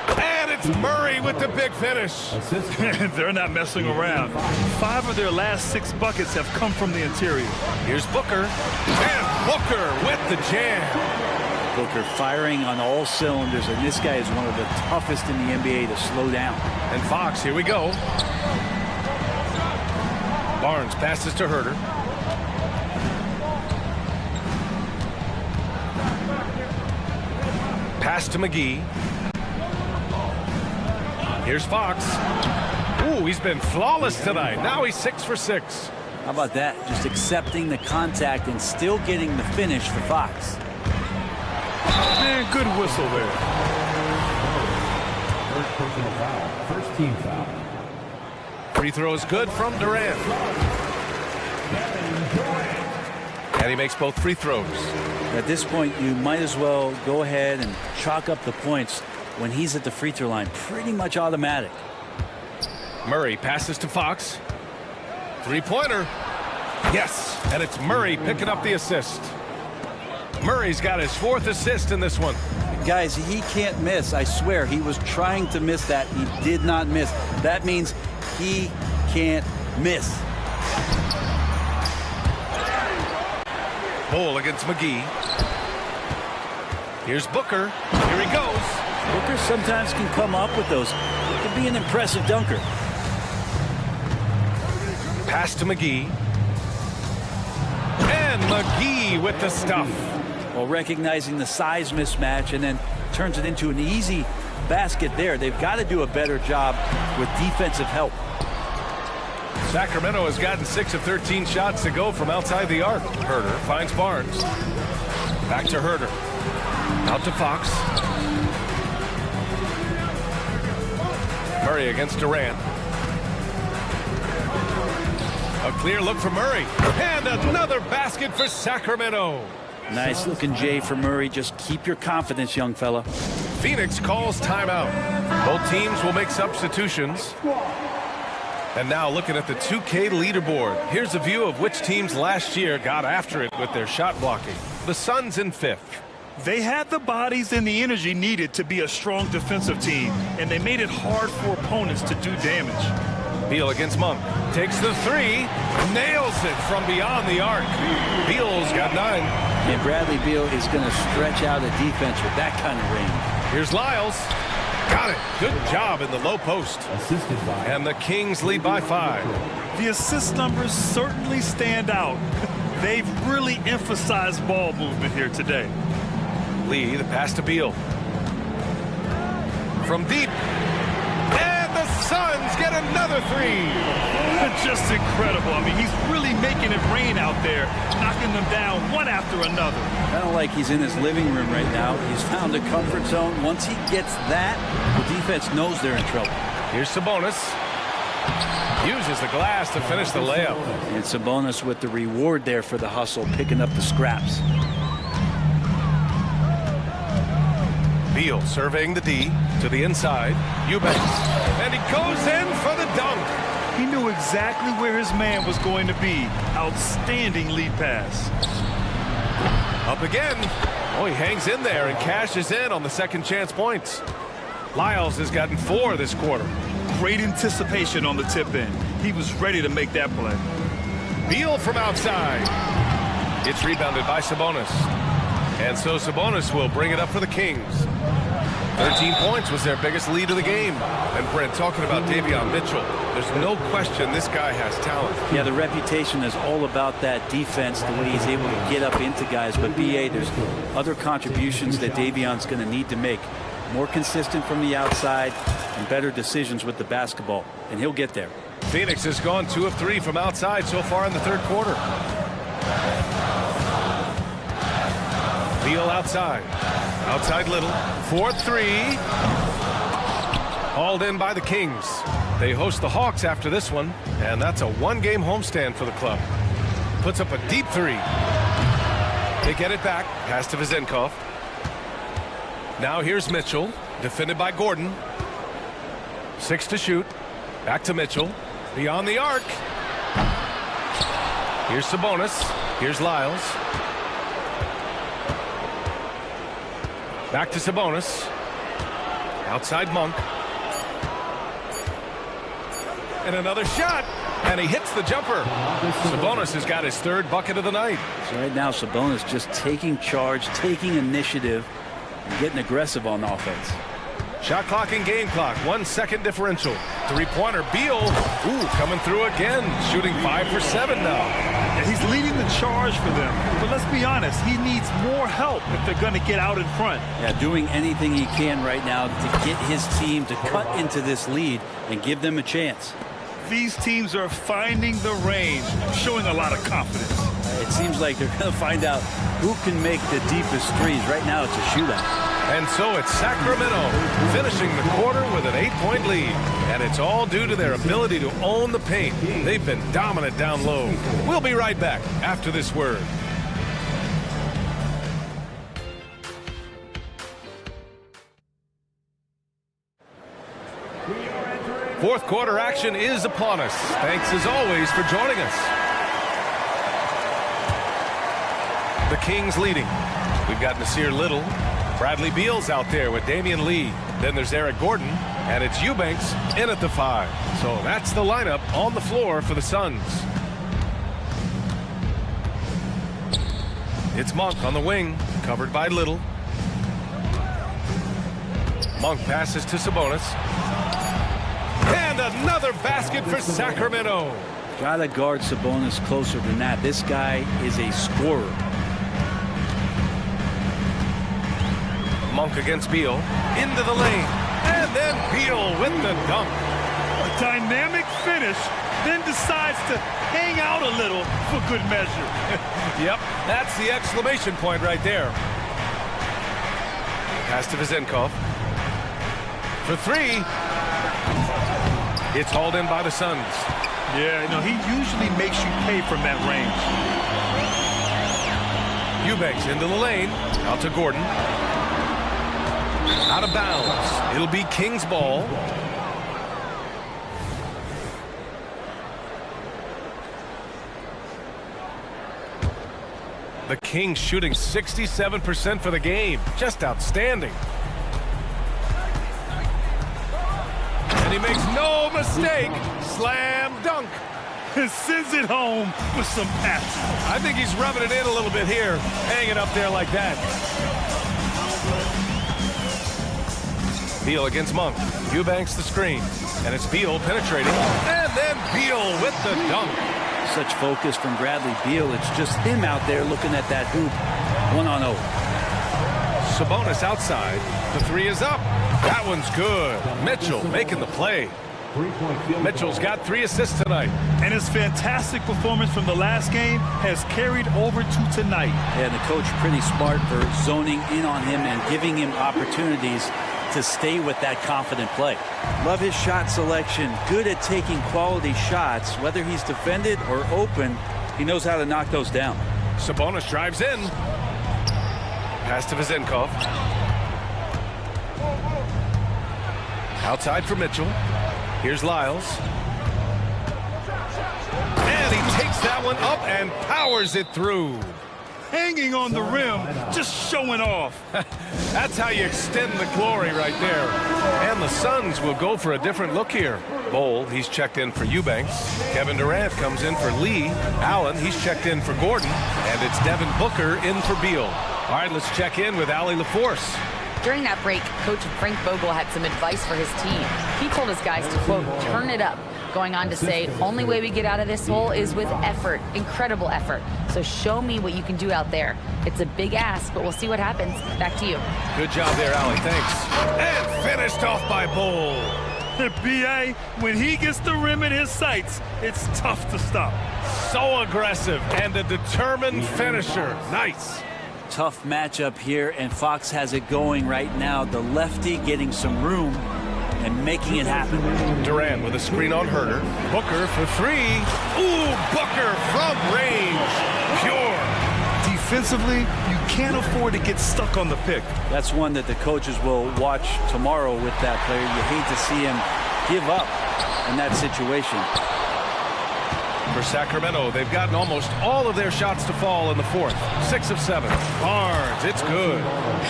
And it's Murray with the big finish. They're not messing around. 5 of their last 6 buckets have come from the interior. Here's Booker. And Booker with the jam. Booker firing on all cylinders, and this guy is one of the toughest in the NBA to slow down. And Fox, here we go. Barnes passes to Herder. Pass to McGee. Here's Fox. Ooh, he's been flawless tonight. Now he's 6 for 6. How about that? Just accepting the contact and still getting the finish for Fox. Man, good whistle there. First personal foul. First team foul. Free throw is good from Durant. And he makes both free throws. At this point, you might as well go ahead and chalk up the points when he's at the free throw line. Pretty much automatic. Murray passes to Fox. Three-pointer. Yes, and it's Murray picking up the assist. Murray's got his 4th assist in this one. Guys, he can't miss. I swear, he was trying to miss that. He did not miss. That means he can't miss. Ball against McGee. Here's Booker. Here he goes. Booker sometimes can come up with those. He can be an impressive dunker. Pass to McGee. And McGee with the stuff. Well, recognizing the size mismatch and then turns it into an easy basket there. They've got to do a better job with defensive help. Sacramento has gotten 6 of 13 shots to go from outside the arc. Herder finds Barnes. Back to Herder. Out to Fox. Murray against Durant. A clear look for Murray. And another basket for Sacramento. Nice looking J for Murray. Just keep your confidence, young fella. Phoenix calls timeout. Both teams will make substitutions. And now looking at the 2K leaderboard. Here's a view of which teams last year got after it with their shot blocking. The Suns in 5th. They had the bodies and the energy needed to be a strong defensive team, and they made it hard for opponents to do damage. Beal against Monk. Takes the 3. Nails it from beyond the arc. Beal's got 9. And Bradley Beal is going to stretch out a defense with that kind of range. Here's Lyles. Got it. Good job in the low post. And the Kings lead by 5. The assist numbers certainly stand out. They've really emphasized ball movement here today. Lee, the pass to Beal. From deep. And the Suns get another 3. Just incredible. I mean, he's really making it rain out there, knocking them down one after another. Kind of like he's in his living room right now. He's found a comfort zone. Once he gets that, the defense knows they're in trouble. Here's Sabonis. Uses the glass to finish the layup. And Sabonis with the reward there for the hustle, picking up the scraps. Beal surveying the D to the inside. Eubanks. And he goes in for the dunk. He knew exactly where his man was going to be. Outstanding lead pass. Up again. Oh, he hangs in there and cashes in on the second chance points. Lyles has gotten 4 this quarter. Great anticipation on the tip in. He was ready to make that play. Beal from outside. It's rebounded by Sabonis. And so Sabonis will bring it up for the Kings. 13 points was their biggest lead of the game. And Brent, talking about Davion Mitchell, there's no question this guy has talent. Yeah, the reputation is all about that defense, the way he's able to get up into guys. But BA, there's other contributions that Davion's going to need to make. More consistent from the outside and better decisions with the basketball. And he'll get there. Phoenix has gone 2 of 3 from outside so far in the third quarter. Beal outside. Outside Little. 4-3. Hauled in by the Kings. They host the Hawks after this one, and that's a 1-game homestand for the club. Puts up a deep 3. They get it back. Pass to Vezenkov. Now here's Mitchell. Defended by Gordon. 6 to shoot. Back to Mitchell. Beyond the arc. Here's Sabonis. Here's Lyles. Back to Sabonis. Outside Monk. And another shot. And he hits the jumper. Sabonis has got his 3rd bucket of the night. So right now, Sabonis just taking charge, taking initiative, and getting aggressive on offense. Shot clock and game clock. 1 second differential. 3-pointer. Beal. Ooh, coming through again. Shooting 5 for 7 now. Yeah, he's leading the charge for them. But let's be honest, he needs more help if they're going to get out in front. Yeah, doing anything he can right now to get his team to cut into this lead and give them a chance. These teams are finding the range, showing a lot of confidence. It seems like they're going to find out who can make the deepest threes. Right now, it's a shootout. And so it's Sacramento finishing the quarter with an 8-point lead. And it's all due to their ability to own the paint. They've been dominant down low. We'll be right back after this word. Fourth quarter action is upon us. Thanks as always for joining us. The Kings leading. We've got Nasir Little. Bradley Beal's out there with Damian Lee. Then there's Eric Gordon, and it's Eubanks in at the 5. So that's the lineup on the floor for the Suns. It's Monk on the wing, covered by Little. Monk passes to Sabonis. And another basket for Sacramento. Gotta guard Sabonis closer than that. This guy is a scorer. Monk against Beal, into the lane, and then Beal with the dunk. A dynamic finish, then decides to hang out a little for good measure. Yep, that's the exclamation point right there. Pass to Vezenkov. For 3. It's hauled in by the Suns. Yeah, you know, he usually makes you pay from that range. Eubanks into the lane, out to Gordon. Out of bounds. It'll be King's ball. The Kings shooting 67% for the game. Just outstanding. And he makes no mistake. Slam dunk. Sends it home with some passion. I think he's rubbing it in a little bit here. Hanging up there like that. Beal against Monk. Eubanks the screen. And it's Beal penetrating. And then Beal with the dunk. Such focus from Bradley Beal. It's just him out there looking at that hoop. 1-on-0. Sabonis outside. The 3 is up. That one's good. Mitchell making the play. Mitchell's got 3 assists tonight. And his fantastic performance from the last game has carried over to tonight. Yeah, the coach pretty smart for zoning in on him and giving him opportunities to stay with that confident play. Love his shot selection. Good at taking quality shots. Whether he's defended or open, he knows how to knock those down. Sabonis drives in. Pass to Vezenkov. Outside for Mitchell. Here's Lyles. And he takes that one up and powers it through. Hanging on the rim, just showing off. That's how you extend the glory right there. And the Suns will go for a different look here. Bowl, he's checked in for Eubanks. Kevin Durant comes in for Lee. Allen, he's checked in for Gordon. And it's Devin Booker in for Beal. All right, let's check in with Allie LaForce. During that break, Coach Frank Vogel had some advice for his team. He told his guys to, quote, turn it up, going on to say, only way we get out of this hole is with effort, incredible effort. So show me what you can do out there. It's a big ask, but we'll see what happens. Back to you. Good job there, Allie. Thanks. And finished off by Bowl. B.A., when he gets the rim in his sights, it's tough to stop. So aggressive and a determined finisher. Nice. Tough matchup here, and Fox has it going right now. The lefty getting some room and making it happen. Durant with a screen on Herter. Booker for 3. Ooh, Booker from range. Pure. Defensively, you can't afford to get stuck on the pick. That's one that the coaches will watch tomorrow with that player. You hate to see him give up in that situation. For Sacramento, they've gotten almost all of their shots to fall in the 4th. 6 of 7. Barnes, it's good.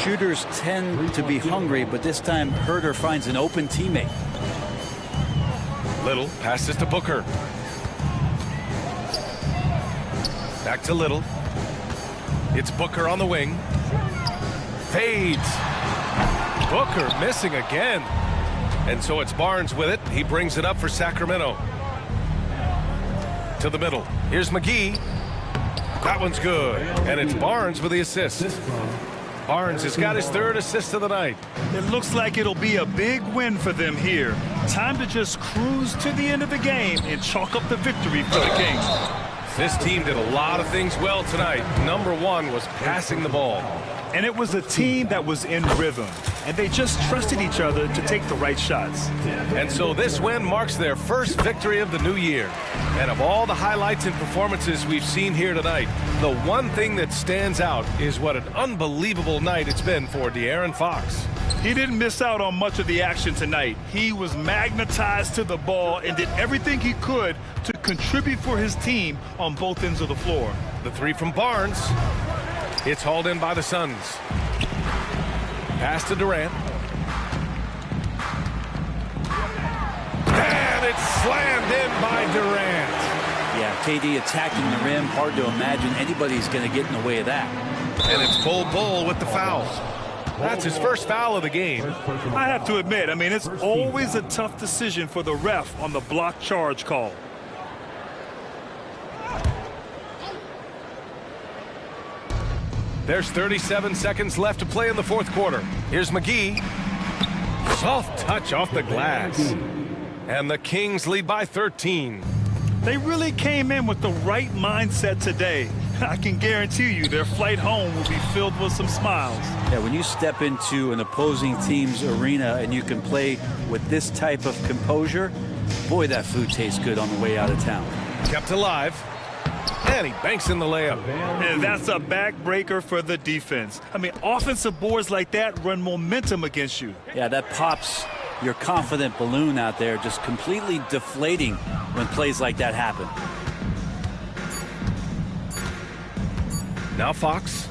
Shooters tend to be hungry, but this time Herter finds an open teammate. Little passes to Booker. Back to Little. It's Booker on the wing. Fades. Booker missing again. And so it's Barnes with it. He brings it up for Sacramento. To the middle. Here's McGee. That one's good. And it's Barnes with the assist. Barnes has got his 3rd assist of the night. It looks like it'll be a big win for them here. Time to just cruise to the end of the game and chalk up the victory for the Kings. This team did a lot of things well tonight. Number 1 was passing the ball. And it was a team that was in rhythm, and they just trusted each other to take the right shots. And so this win marks their first victory of the new year. And of all the highlights and performances we've seen here tonight, the one thing that stands out is what an unbelievable night it's been for De'Aaron Fox. He didn't miss out on much of the action tonight. He was magnetized to the ball and did everything he could to contribute for his team on both ends of the floor. The 3 from Barnes. It's hauled in by the Suns. Pass to Durant. And it's slammed in by Durant. Yeah, KD attacking the rim. Hard to imagine anybody's going to get in the way of that. And it's Bull with the foul. That's his first foul of the game. I have to admit, I mean, it's always a tough decision for the ref on the block charge call. There's 37 seconds left to play in the fourth quarter. Here's McGee. Soft touch off the glass. And the Kings lead by 13. They really came in with the right mindset today. I can guarantee you their flight home will be filled with some smiles. Yeah, when you step into an opposing team's arena and you can play with this type of composure, boy, that food tastes good on the way out of town. Kept alive. And he banks in the layup. And that's a backbreaker for the defense. I mean, offensive boards like that run momentum against you. Yeah, that pops your confident balloon out there, just completely deflating when plays like that happen. Now Fox.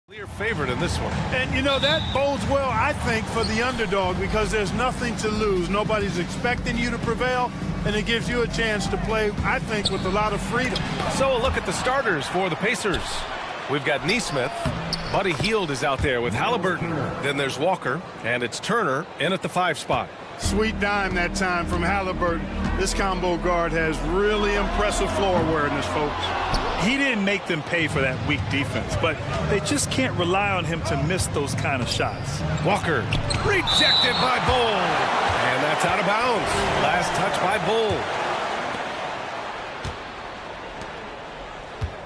Clear favorite in this one. And, you know, that bodes well, I think, for the underdog because there's nothing to lose. Nobody's expecting you to prevail, and it gives you a chance to play, I think, with a lot of freedom. So a look at the starters for the Pacers. We've got Neesmith. Buddy Hield is out there with Halliburton. Then there's Walker, and it's Turner in at the 5 spot. Sweet dime that time from Halliburton. This combo guard has really impressive floor awareness, folks. He didn't make them pay for that weak defense, but they just can't rely on him to miss those kind of shots. Walker rejected by Bull, and that's out of bounds. Last touch by Bull.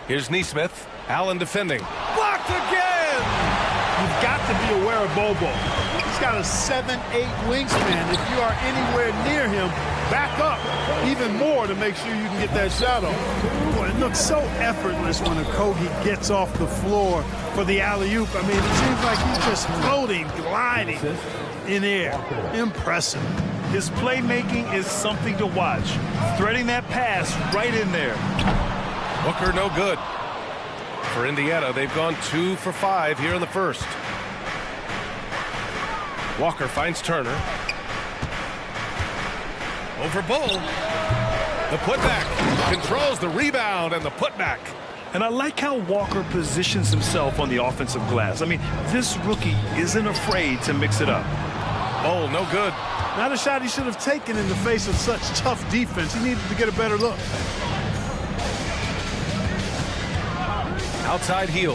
Here's Neesmith. Allen defending. Blocked again! You've got to be aware of Bobo. He's got a 7'8" wingspan. If you are anywhere near him, back up even more to make sure you can get that shot off. Boy, it looks so effortless when a Kogi gets off the floor for the alley-oop. I mean, it seems like he's just floating, gliding in air. Impressive. His playmaking is something to watch. Threading that pass right in there. Booker no good. For Indiana, they've gone 2 for 5 here in the first. Walker finds Turner. Over Bull. The putback. Controls the rebound and the putback. And I like how Walker positions himself on the offensive glass. I mean, this rookie isn't afraid to mix it up. Bull no good. Not a shot he should have taken in the face of such tough defense. He needed to get a better look. Outside heel.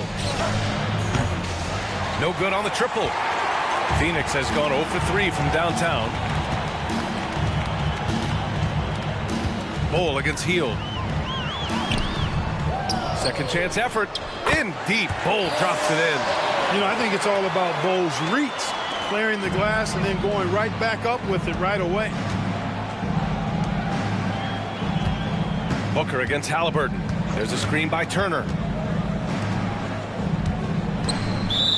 No good on the triple. Phoenix has gone 0 for 3 from downtown. Bull against heel. Second chance effort. In deep. Bull drops it in. You know, I think it's all about Bull's reach. Clearing the glass and then going right back up with it right away. Booker against Halliburton. There's a screen by Turner.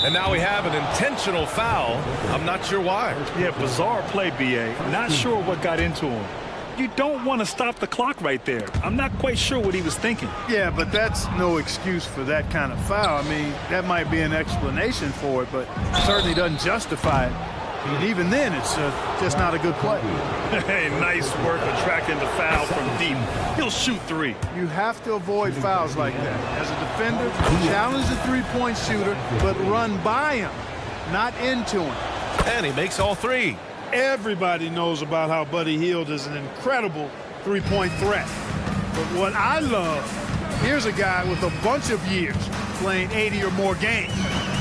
And now we have an intentional foul. I'm not sure why. Yeah, bizarre play, B.A. Not sure what got into him. You don't want to stop the clock right there. I'm not quite sure what he was thinking. Yeah, but that's no excuse for that kind of foul. I mean, that might be an explanation for it, but certainly doesn't justify it. And even then, it's just not a good play. Hey, nice work attracting the foul from deep. He'll shoot 3. You have to avoid fouls like that. As a defender, challenge the three-point shooter, but run by him, not into him. And he makes all 3. Everybody knows about how Buddy Hield is an incredible three-point threat. But what I love, here's a guy with a bunch of years playing 80 or more games.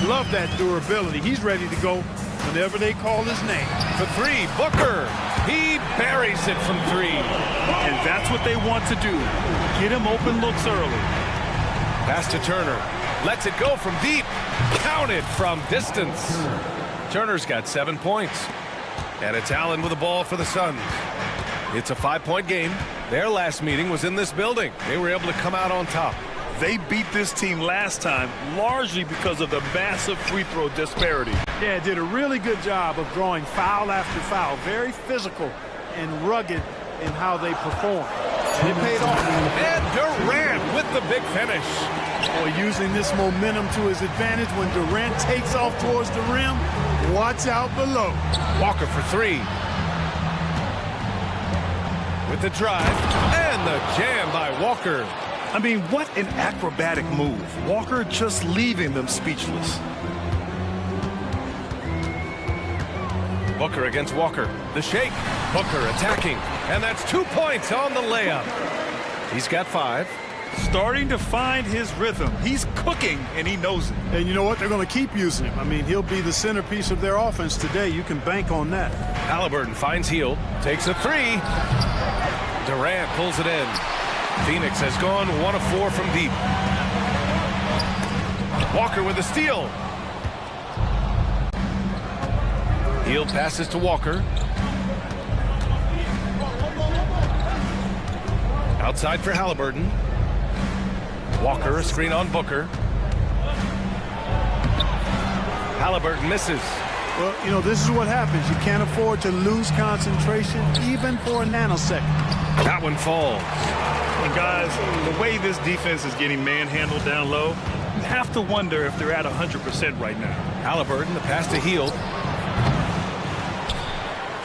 Love that durability. He's ready to go whenever they call his name. For 3, Booker. He buries it from 3. And that's what they want to do. Get him open looks early. Pass to Turner. Lets it go from deep. Counted from distance. Turner's got 7 points. And it's Allen with the ball for the Suns. It's a 5-point game. Their last meeting was in this building. They were able to come out on top. They beat this team last time largely because of the massive free throw disparity. Yeah, did a really good job of drawing foul after foul. Very physical and rugged in how they perform. And it paid off. And Durant with the big finish. Boy, using this momentum to his advantage when Durant takes off towards the rim. Watch out below. Walker for 3. With the drive and the jam by Walker. I mean, what an acrobatic move. Walker just leaving them speechless. Booker against Walker. The shake. Booker attacking. And that's 2 points on the layup. He's got 5. Starting to find his rhythm. He's cooking, and he knows it. And you know what? They're going to keep using him. I mean, he'll be the centerpiece of their offense today. You can bank on that. Halliburton finds Hield. Takes a 3. Durant pulls it in. Phoenix has gone 1 of 4 from deep. Walker with a steal. Hield passes to Walker. Outside for Halliburton. Walker, a screen on Booker. Halliburton misses. Well, you know, this is what happens. You can't afford to lose concentration even for a nanosecond. That one falls. And guys, the way this defense is getting manhandled down low, have to wonder if they're at 100% right now. Halliburton, the pass to Hield.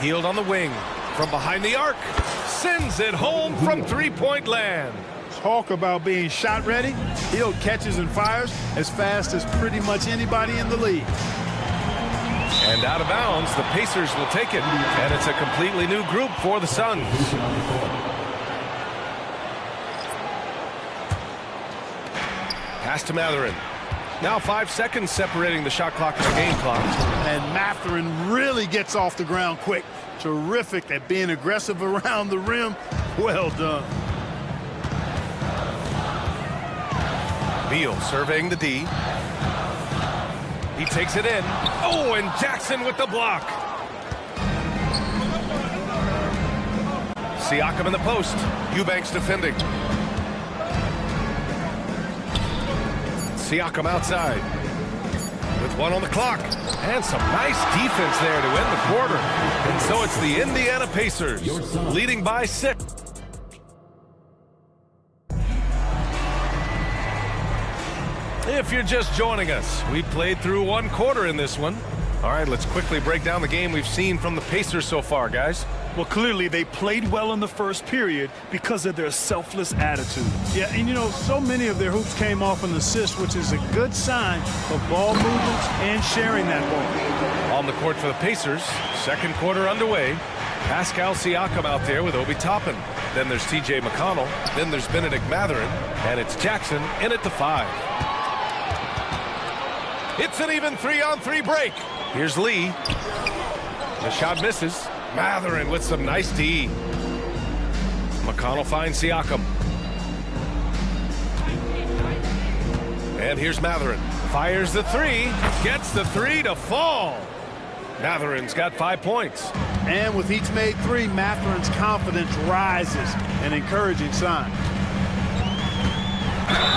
Hield on the wing. From behind the arc. Sends it home from three-point land. Talk about being shot ready. Hield catches and fires as fast as pretty much anybody in the league. And out of bounds, the Pacers will take it. And it's a completely new group for the Suns. Pass to Mathurin. Now 5 seconds separating the shot clock and the game clock. And Mathurin really gets off the ground quick. Terrific at being aggressive around the rim. Well done. Beal surveying the D. He takes it in. Oh, and Jackson with the block. Siakam in the post. Eubanks defending. Siakam outside. With one on the clock. And some nice defense there to end the quarter. And so it's the Indiana Pacers leading by 6. If you're just joining us, we played through 1 quarter in this one. All right, let's quickly break down the game we've seen from the Pacers so far, guys. Well, clearly they played well in the first period because of their selfless attitude. Yeah, and you know, so many of their hoops came off an assist, which is a good sign of ball movements and sharing that ball. On the court for the Pacers, second quarter underway. Pascal Siakam out there with Obi Toppin. Then there's TJ McConnell. Then there's Benedict Mathurin. And it's Jackson in at the 5. It's an even 3-on-3 break. Here's Lee. The shot misses. Mathurin with some nice D. McConnell finds Siakam. And here's Mathurin. Fires the 3. Gets the 3 to fall. Mathurin's got 5 points. And with each made 3, Mathurin's confidence rises. An encouraging sign.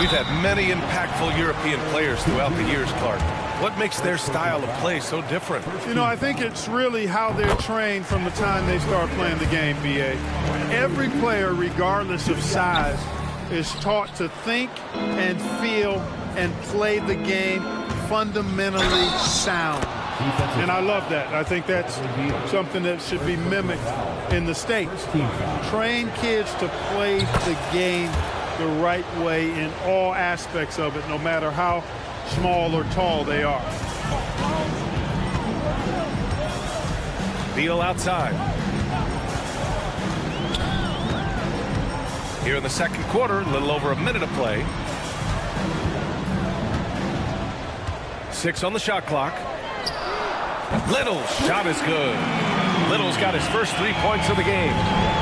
We've had many impactful European players throughout the years, Clark. What makes their style of play so different? You know, I think it's really how they're trained from the time they start playing the game, B.A. Every player, regardless of size, is taught to think and feel and play the game fundamentally sound. And I love that. I think that's something that should be mimicked in the States. Train kids to play the game the right way in all aspects of it, no matter how small or tall they are. Beal outside. Here in the second quarter, a little over a minute of play. 6 on the shot clock. Little's shot is good. Little's got his first 3 points of the game.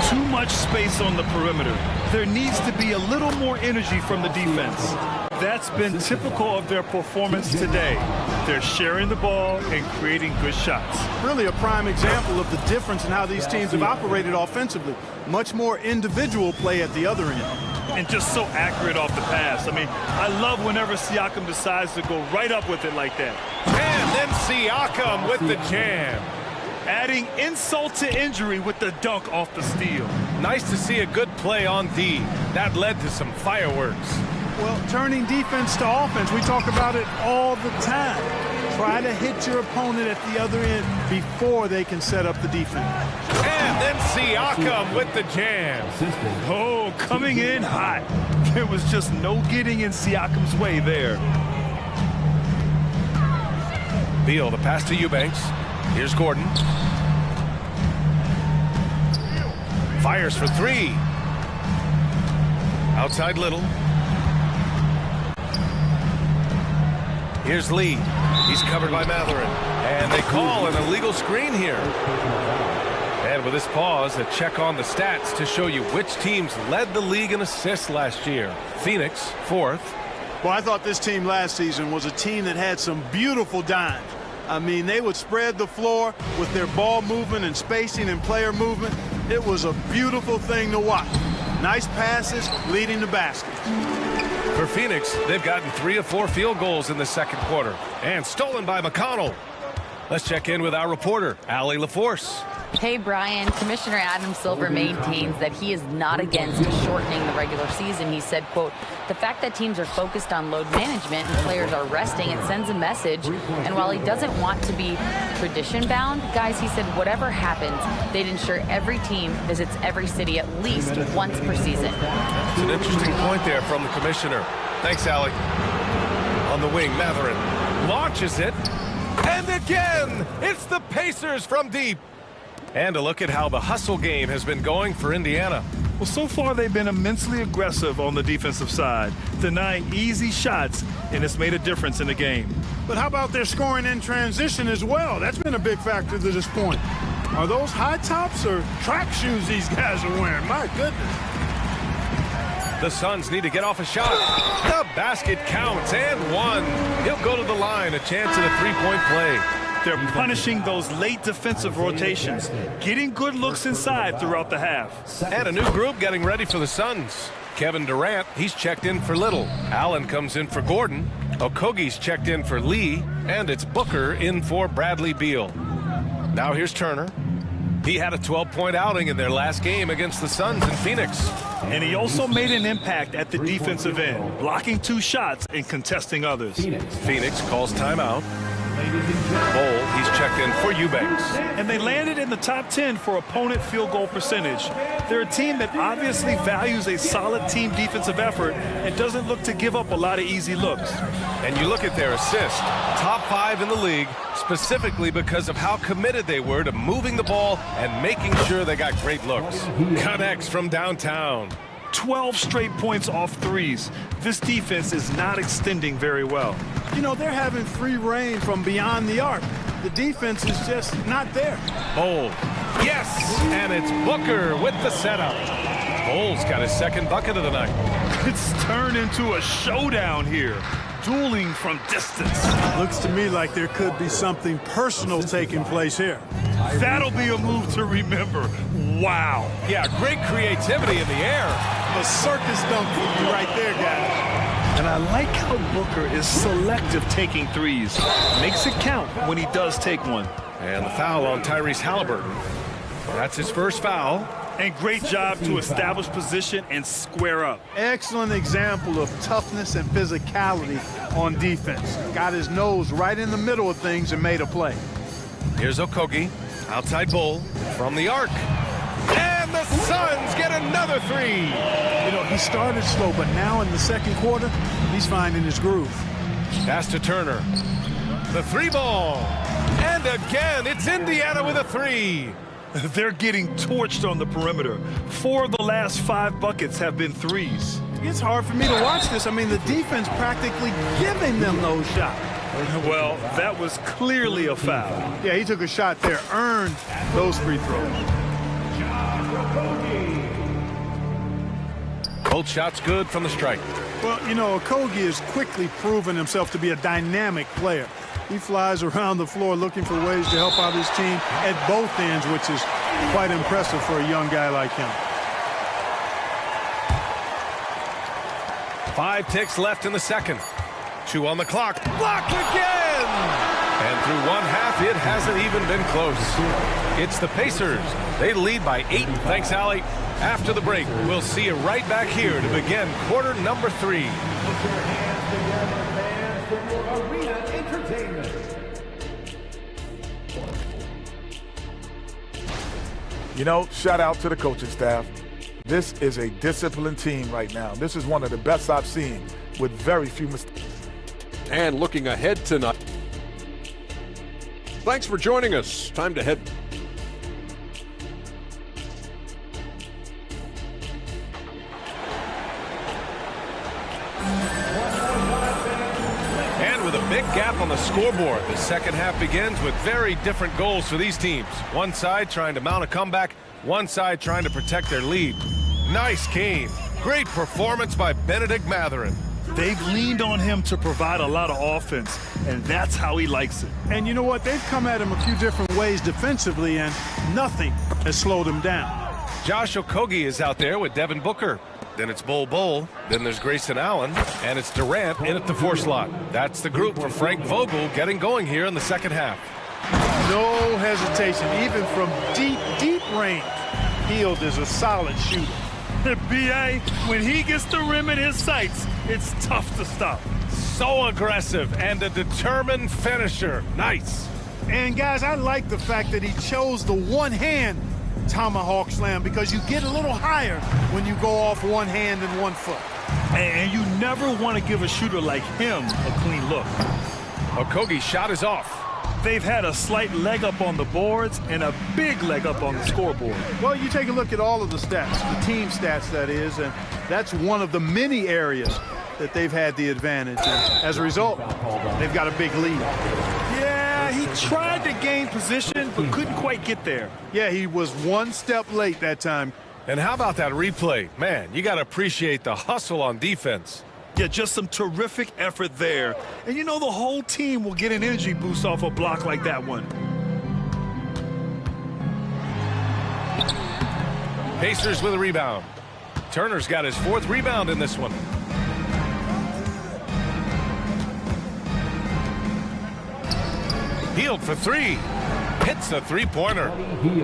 Too much space on the perimeter. There needs to be a little more energy from the defense. That's been typical of their performance today. They're sharing the ball and creating good shots. Really a prime example of the difference in how these teams have operated offensively. Much more individual play at the other end. And just so accurate off the pass. I mean, I love whenever Siakam decides to go right up with it like that. And then Siakam with the jam. Adding insult to injury with the dunk off the steal. Nice to see a good play on D. That led to some fireworks. Well, turning defense to offense, we talk about it all the time. Try to hit your opponent at the other end before they can set up the defense. And then Siakam with the jam. Oh, coming in hot. There was just no getting in Siakam's way there. Beal, the pass to Eubanks. Here's Gordon. Fires for 3. Outside Little. Here's Lee. He's covered by Mathurin. And they call an illegal screen here. And with this pause, a check on the stats to show you which teams led the league in assists last year. Phoenix, 4th. Well, I thought this team last season was a team that had some beautiful dimes. I mean, they would spread the floor with their ball movement and spacing and player movement. It was a beautiful thing to watch. Nice passes leading to baskets. For Phoenix, they've gotten 3 of 4 field goals in the second quarter. And stolen by McConnell. Let's check in with our reporter, Allie LaForce. Hey, Brian. Commissioner Adam Silver maintains that he is not against shortening the regular season. He said, quote, the fact that teams are focused on load management and players are resting, it sends a message. And while he doesn't want to be tradition-bound, guys, he said whatever happens, they'd ensure every team visits every city at least once per season. It's an interesting point there from the commissioner. Thanks, Allie. On the wing, Matherin launches it. And again, it's the Pacers from deep. And a look at how the hustle game has been going for Indiana. Well, so far they've been immensely aggressive on the defensive side, denying easy shots, and it's made a difference in the game. But how about their scoring in transition as well? That's been a big factor to this point. Are those high tops or track shoes these guys are wearing? My goodness. The Suns need to get off a shot. The basket counts and one. He'll go to the line, a chance at a three-point play. They're punishing those late defensive rotations, getting good looks inside throughout the half. And a new group getting ready for the Suns. Kevin Durant, he's checked in for Little. Allen comes in for Gordon. Okogie's checked in for Lee. And it's Booker in for Bradley Beal. Now here's Turner. He had a 12-point outing in their last game against the Suns in Phoenix. And he also made an impact at the defensive end, blocking 2 shots and contesting others. Phoenix calls timeout. Bol, he's checked in for Eubanks. And they landed in the top 10 for opponent field goal percentage. They're a team that obviously values a solid team defensive effort and doesn't look to give up a lot of easy looks. And you look at their assists, top 5 in the league, specifically because of how committed they were to moving the ball and making sure they got great looks. Connects from downtown. 12 straight points off threes. This defense is not extending very well. You know, they're having free reign from beyond the arc. The defense is just not there. Bol. Yes! And it's Booker with the setup. Bol's got his second bucket of the night. It's turned into a showdown here. Dueling from distance. Looks to me like there could be something personal taking place here. That'll be a move to remember. Wow. Yeah, great creativity in the air. A circus dunk right there, guys. And I like how Booker is selective taking threes. Makes it count when he does take one. And the foul on Tyrese Halliburton. That's his first foul. And great job to establish position and square up. Excellent example of toughness and physicality on defense. Got his nose right in the middle of things and made a play. Here's Okogie, outside Bol, from the arc. And the Suns get another three. You know, he started slow, but now in the second quarter, he's finding his groove. Pass to Turner. The three ball. And again, it's Indiana with a three. They're getting torched on the perimeter. 4 of the last 5 buckets have been threes. It's hard for me to watch this. I mean, the defense practically giving them those shots. Well, that was clearly a foul. Yeah, he took a shot there, earned those free throws. Both shots good from the strike. Well, you know, Okogie has quickly proven himself to be a dynamic player. He flies around the floor looking for ways to help out his team at both ends, which is quite impressive for a young guy like him. 5 ticks left in the second. 2 on the clock. Blocked again! And through one half, it hasn't even been close. It's the Pacers. They lead by 8. Thanks, Allie. After the break, we'll see you right back here to begin quarter number 3. You know, shout out to the coaching staff. This is a disciplined team right now. This is one of the best I've seen with very few mistakes. And looking ahead tonight. Thanks for joining us. Time to head. And with a big gap on the scoreboard, the second half begins with very different goals for these teams. One side trying to mount a comeback, one side trying to protect their lead. Nice game. Great performance by Benedict Matherin. They've leaned on him to provide a lot of offense, and that's how he likes it. And you know what? They've come at him a few different ways defensively, and nothing has slowed him down. Josh Okogie is out there with Devin Booker. Then it's Bol. Then there's Grayson Allen. And it's Durant in at the 4 slot. That's the group for Frank Vogel getting going here in the second half. No hesitation, even from deep, deep range. Hield is a solid shooter. B.A., when he gets the rim in his sights, it's tough to stop. So aggressive and a determined finisher. Nice. And guys, I like the fact that he chose the one-hand tomahawk slam because you get a little higher when you go off one hand and 1 foot. And you never want to give a shooter like him a clean look. Okogie's shot is off. They've had a slight leg up on the boards and a big leg up on the scoreboard. Well, you take a look at all of the stats, the team stats that is, and that's one of the many areas that they've had the advantage. And as a result, they've got a big lead. Yeah, he tried to gain position but couldn't quite get there. Yeah, he was 1 step late that time. And how about that replay? Man, you got to appreciate the hustle on defense. Yeah, just some terrific effort there. And you know the whole team will get an energy boost off a block like that one. Pacers with a rebound. Turner's got his 4th rebound in this one. Hield for 3. Hits a 3-pointer.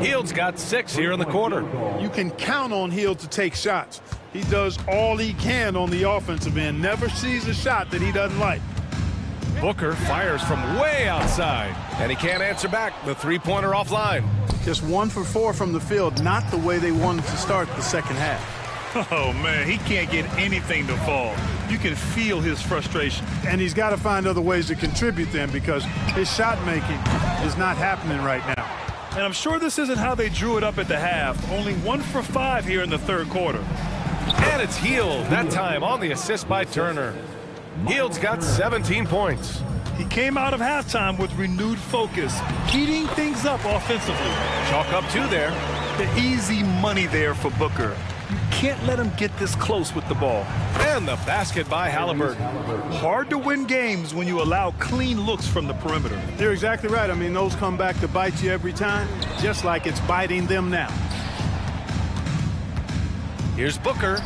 Hield's got 6 here in the quarter. You can count on Hield to take shots. He does all he can on the offensive end. Never sees a shot that he doesn't like. Booker fires from way outside, and he can't answer back. The 3-pointer offline. Just 1 for 4 from the field, not the way they wanted to start the second half. Oh, man, he can't get anything to fall. You can feel his frustration. And he's got to find other ways to contribute then because his shot making is not happening right now. And I'm sure this isn't how they drew it up at the half. Only 1 for 5 here in the 3rd quarter. And it's Hield, that time on the assist by Turner. Hield's got 17 points. He came out of halftime with renewed focus, heating things up offensively. Chalk up 2 there. The easy money there for Booker. You can't let him get this close with the ball. And the basket by Halliburton. Hard to win games when you allow clean looks from the perimeter. You're exactly right. I mean, those come back to bite you every time, just like it's biting them now. Here's Booker.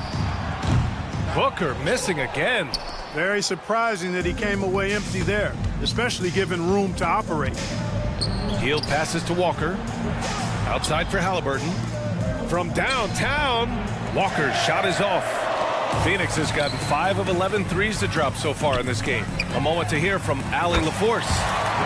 Booker missing again. Very surprising that he came away empty there, especially given room to operate. Hield passes to Walker. Outside for Halliburton. From downtown, Walker's shot is off. Phoenix has gotten 5 of 11 threes to drop so far in this game. A moment to hear from Allie LaForce.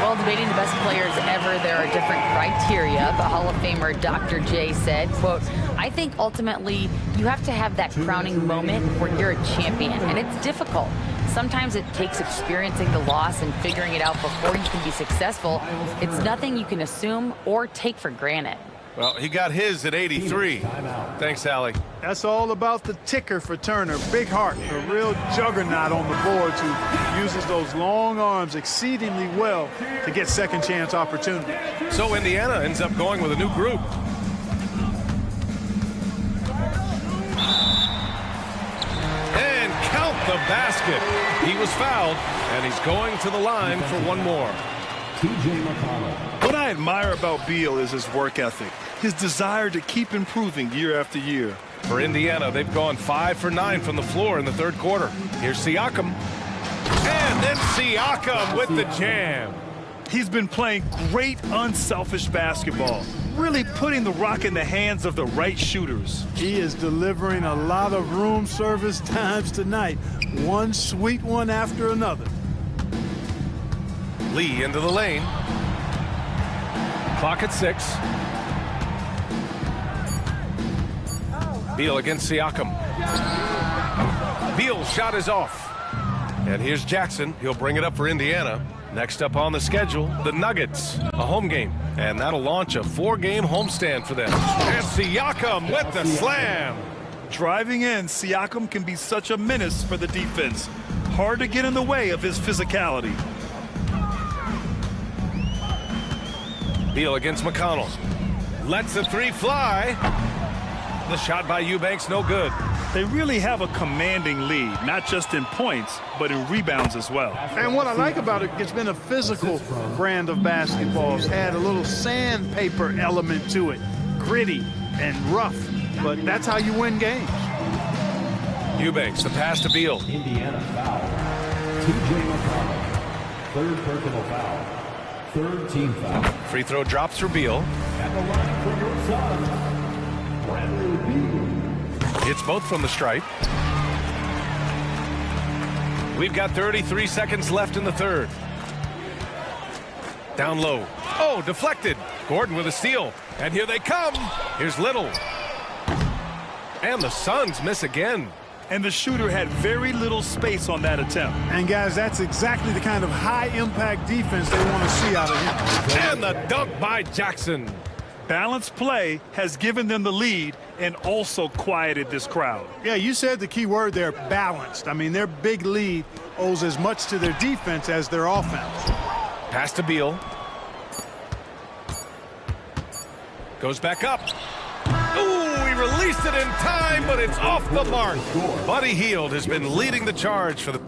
While debating the best players ever, there are different criteria, but Hall of Famer Dr. J said, quote, I think ultimately you have to have that crowning moment where you're a champion, and it's difficult. Sometimes it takes experiencing the loss and figuring it out before you can be successful. It's nothing you can assume or take for granted. Well, he got his at 83. Thanks, Allie. That's all about the ticker for Turner. Big heart, a real juggernaut on the boards who uses those long arms exceedingly well to get second chance opportunity. So Indiana ends up going with a new group. And count the basket. He was fouled, and he's going to the line for 1 more. What I admire about Beal is his work ethic, his desire to keep improving year after year. For Indiana, they've gone 5 for 9 from the floor in the 3rd quarter. Here's Siakam. And then Siakam with the jam. He's been playing great, unselfish basketball, really putting the rock in the hands of the right shooters. He is delivering a lot of room service times tonight, one sweet one after another. Lee into the lane. Clock at 6. Beal against Siakam. Beal's shot is off. And here's Jackson. He'll bring it up for Indiana. Next up on the schedule, the Nuggets, a home game. And that'll launch a 4-game homestand for them. And Siakam with the slam. Driving in, Siakam can be such a menace for the defense. Hard to get in the way of his physicality. Beal against McConnell. Lets the 3 fly. The shot by Eubanks, no good. They really have a commanding lead, not just in points, but in rebounds as well. And what I like about it, it's been a physical brand of basketball. It's had a little sandpaper element to it, gritty and rough, but that's how you win games. Eubanks, the pass to Beal. Indiana foul. TJ McConnell, 3rd personal foul. Third team foul. Free throw drops for Beal. At the line for your Suns, Bradley Beal. It's both from the stripe. We've got 33 seconds left in the third. Down low. Oh, deflected. Gordon with a steal. And here they come. Here's Little. And the Suns miss again. And the shooter had very little space on that attempt. And guys, that's exactly the kind of high-impact defense they want to see out of him. And the dunk by Jackson. Balanced play has given them the lead and also quieted this crowd. Yeah, you said the key word there, balanced. I mean, their big lead owes as much to their defense as their offense. Pass to Beal. Goes back up. Ooh, he released it in time, but it's off the mark. Buddy Hield has been leading the charge for the...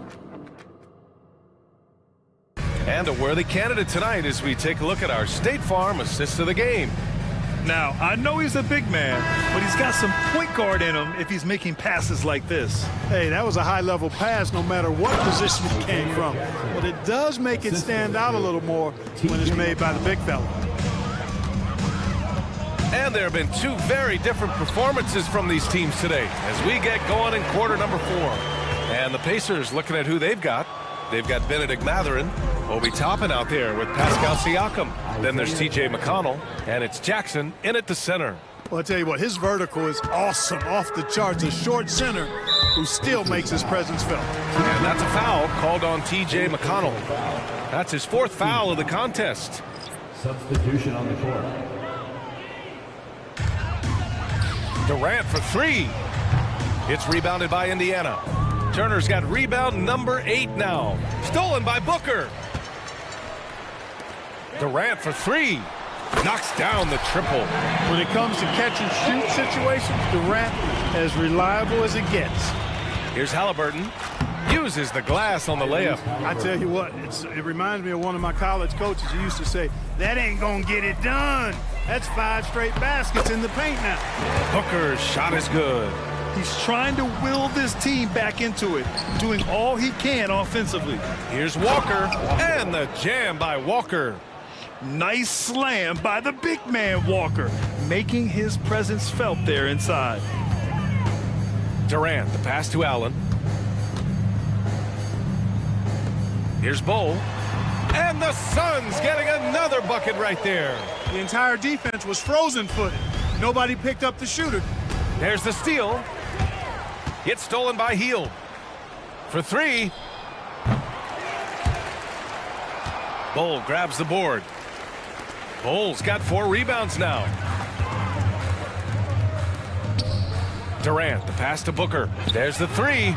And a worthy candidate tonight as we take a look at our State Farm assist of the game. Now, I know he's a big man, but he's got some point guard in him if he's making passes like this. Hey, that was a high-level pass no matter what position it came from. But it does make it stand out a little more when it's made by the big fella. And there have been two very different performances from these teams today as we get going in quarter number 4. And the Pacers looking at who they've got. They've got Benedict Mathurin, Obi Toppin out there with Pascal Siakam. Then there's TJ McConnell, and it's Jackson in at the center. Well, I'll tell you what, his vertical is awesome, off the charts. A short center who still makes his presence felt. And that's a foul called on TJ McConnell. That's his 4th foul of the contest. Substitution on the court. Durant for 3. It's rebounded by Indiana. Turner's got rebound number 8 now. Stolen by Booker. Durant for 3. Knocks down the triple. When it comes to catch and shoot situations, Durant as reliable as it gets. Here's Halliburton. Uses the glass on the layup. I tell you what, it reminds me of one of my college coaches who used to say, that ain't gonna get it done. That's 5 straight baskets in the paint now. Booker's shot is good. He's trying to will this team back into it, doing all he can offensively. Here's Walker, and the jam by Walker. Nice slam by the big man Walker, making his presence felt there inside. Durant, the pass to Allen. Here's Bull. And the Suns getting another bucket right there. The entire defense was frozen-footed. Nobody picked up the shooter. There's the steal. It's stolen by Hield. For 3. Bull grabs the board. Bull's got 4 rebounds now. Durant, the pass to Booker. There's the 3.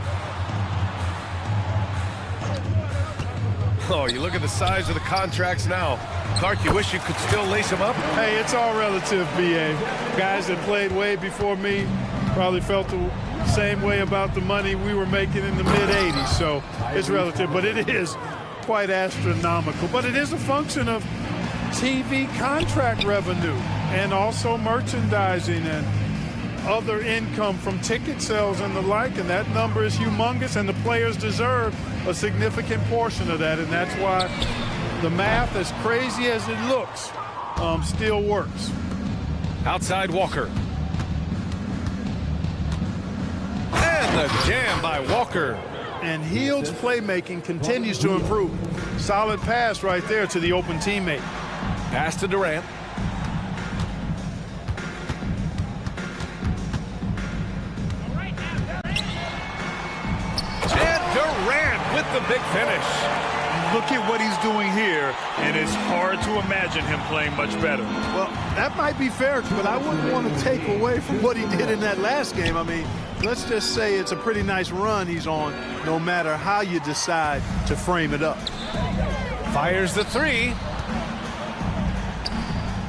Oh, you look at the size of the contracts now. Clark, you wish you could still lace them up? Hey, it's all relative, B.A. Guys that played way before me probably felt the same way about the money we were making in the mid-'80s, so it's relative. But it is quite astronomical. But it is a function of TV contract revenue and also merchandising and other income from ticket sales and the like, and that number is humongous, and the players deserve a significant portion of that, and that's why the math, as crazy as it looks, still works. Outside Walker. And the jam by Walker. And Hield's playmaking continues to improve. Solid pass right there to the open teammate. Pass to Durant. And Durant with the big finish. Look at what he's doing here, and it's hard to imagine him playing much better. Well, that might be fair, but I wouldn't want to take away from what he did in that last game. I mean, let's just say it's a pretty nice run he's on, no matter how you decide to frame it up. Fires the 3.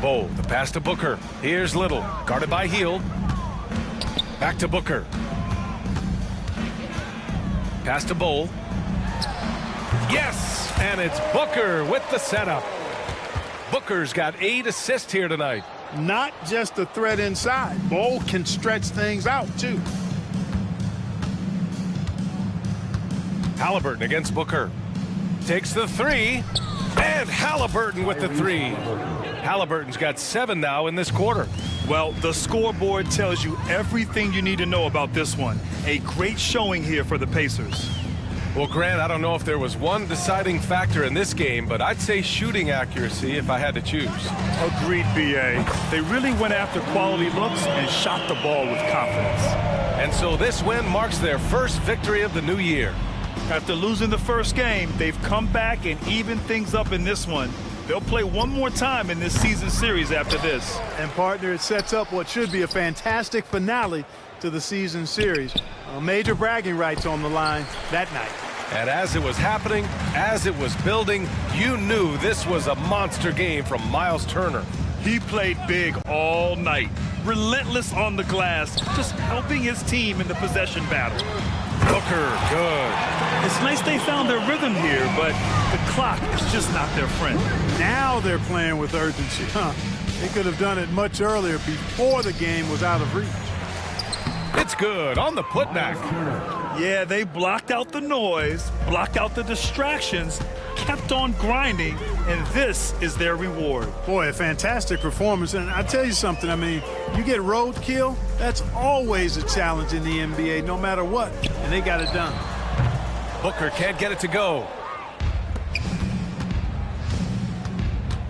Bull, the pass to Booker. Here's Little, guarded by Hield. Back to Booker. Pass to Bull. Yes, and it's Booker with the setup. Booker's got 8 assists here tonight. Not just a threat inside. Bull can stretch things out, too. Halliburton against Booker. Takes the 3. And Halliburton with the three. Halliburton's got 7 now in this quarter. Well, the scoreboard tells you everything you need to know about this one. A great showing here for the Pacers. Well, Grant, I don't know if there was one deciding factor in this game, but I'd say shooting accuracy if I had to choose. Agreed, B.A. They really went after quality looks and shot the ball with confidence. And so this win marks their first victory of the new year. After losing the first game, they've come back and evened things up in this one. They'll play one more time in this season series after this. And partner, it sets up what should be a fantastic finale to the season series. Major bragging rights on the line that night. And as it was happening, as it was building, you knew this was a monster game from Miles Turner. He played big all night, relentless on the glass, just helping his team in the possession battle. Booker, good. It's nice they found their rhythm here, but the clock is just not their friend. Now they're playing with urgency. They could have done it much earlier before the game was out of reach. It's good on the putback. Yeah, they blocked out the noise, blocked out the distractions, kept on grinding, and this is their reward. Boy, a fantastic performance. And I tell you something, I mean, you get roadkill, that's always a challenge in the NBA, no matter what. And they got it done. Booker can't get it to go.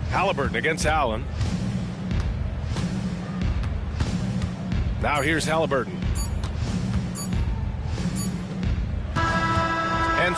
Halliburton against Allen. Now here's Halliburton. And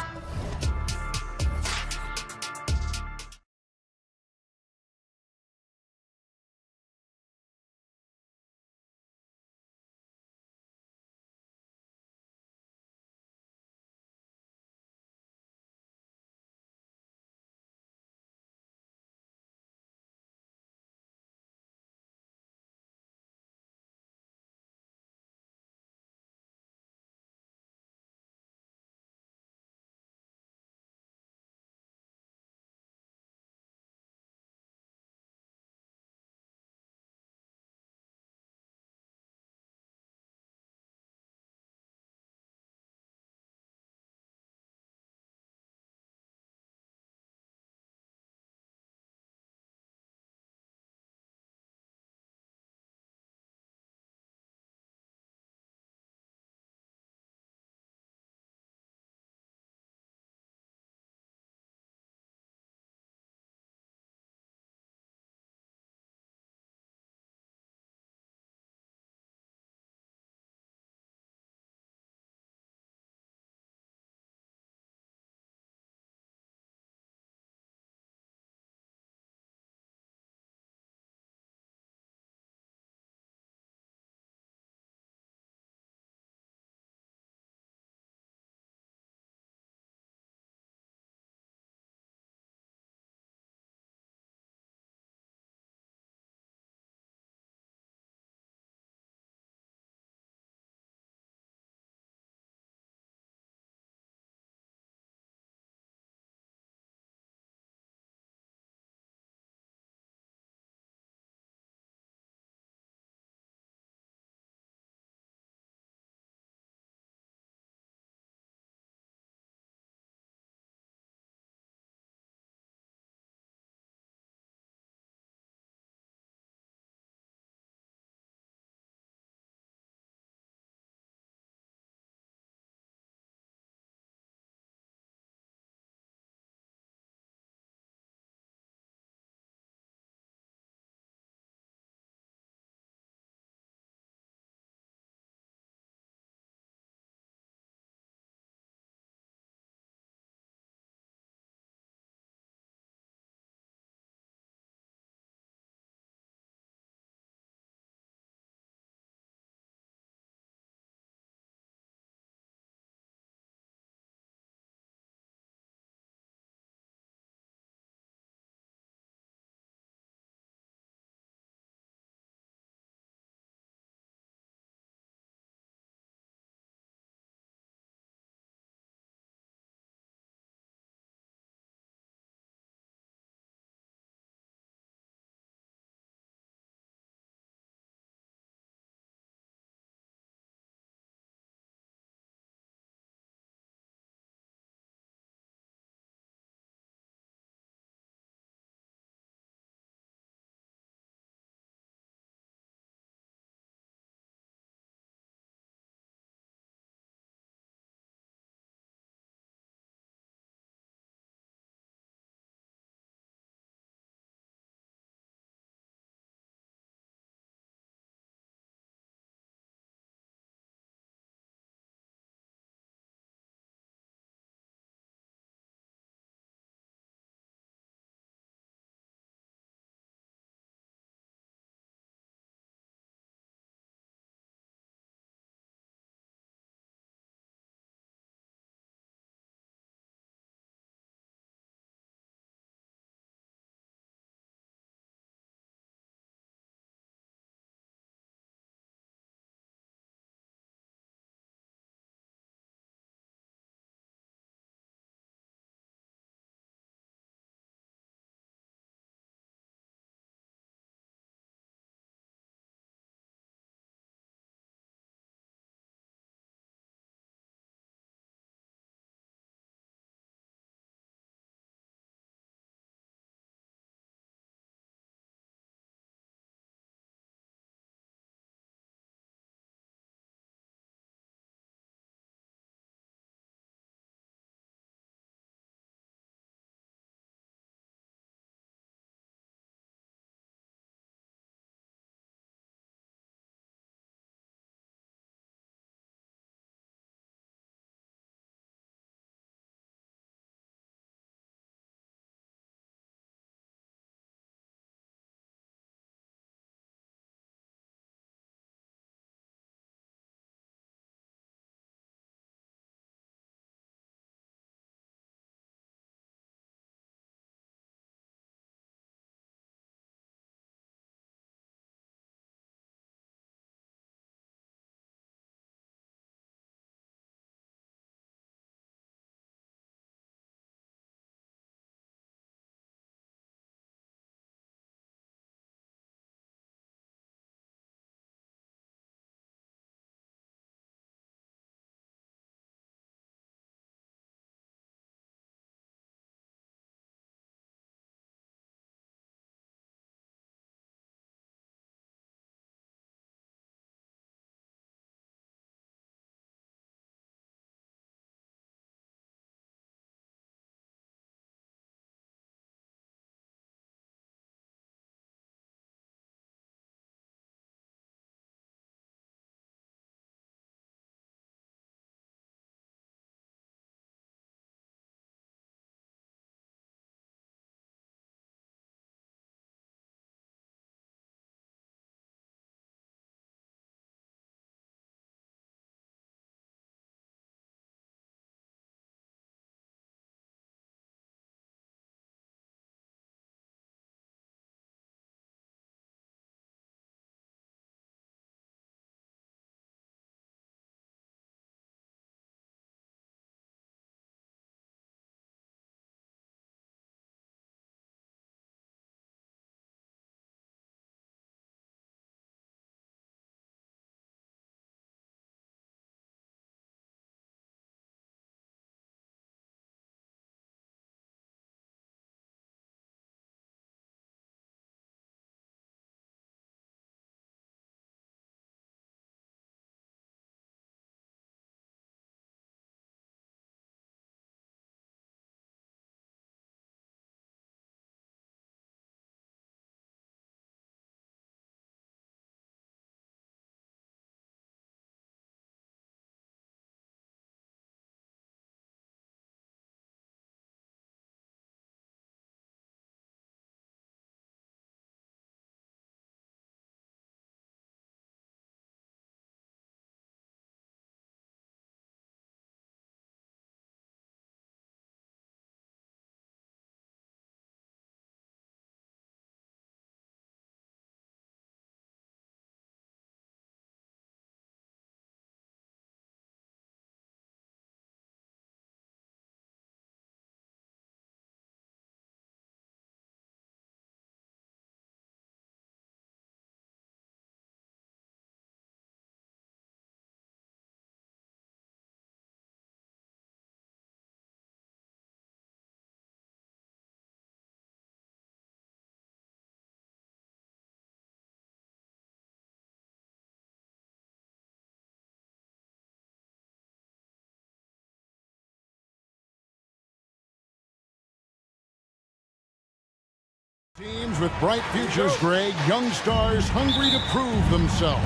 Teams with bright futures, Greg, young stars hungry to prove themselves.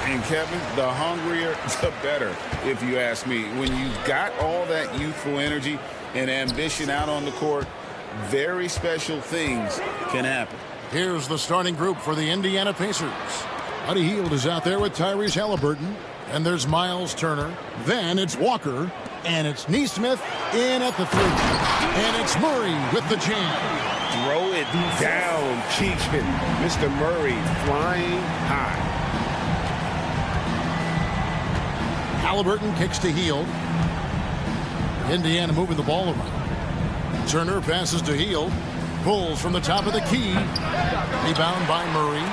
And Kevin, the hungrier, the better, if you ask me. When you've got all that youthful energy and ambition out on the court, very special things can happen. Here's the starting group for the Indiana Pacers. Buddy Hield is out there with Tyrese Halliburton. And there's Miles Turner. Then it's Walker. And it's Neesmith in at the 3. And it's Murray with the jam. Throw it down, Keegan. Mr. Murray flying high. Halliburton kicks to Hield. Indiana moving the ball around. Turner passes to Hield. Pulls from the top of the key. Rebound by Murray.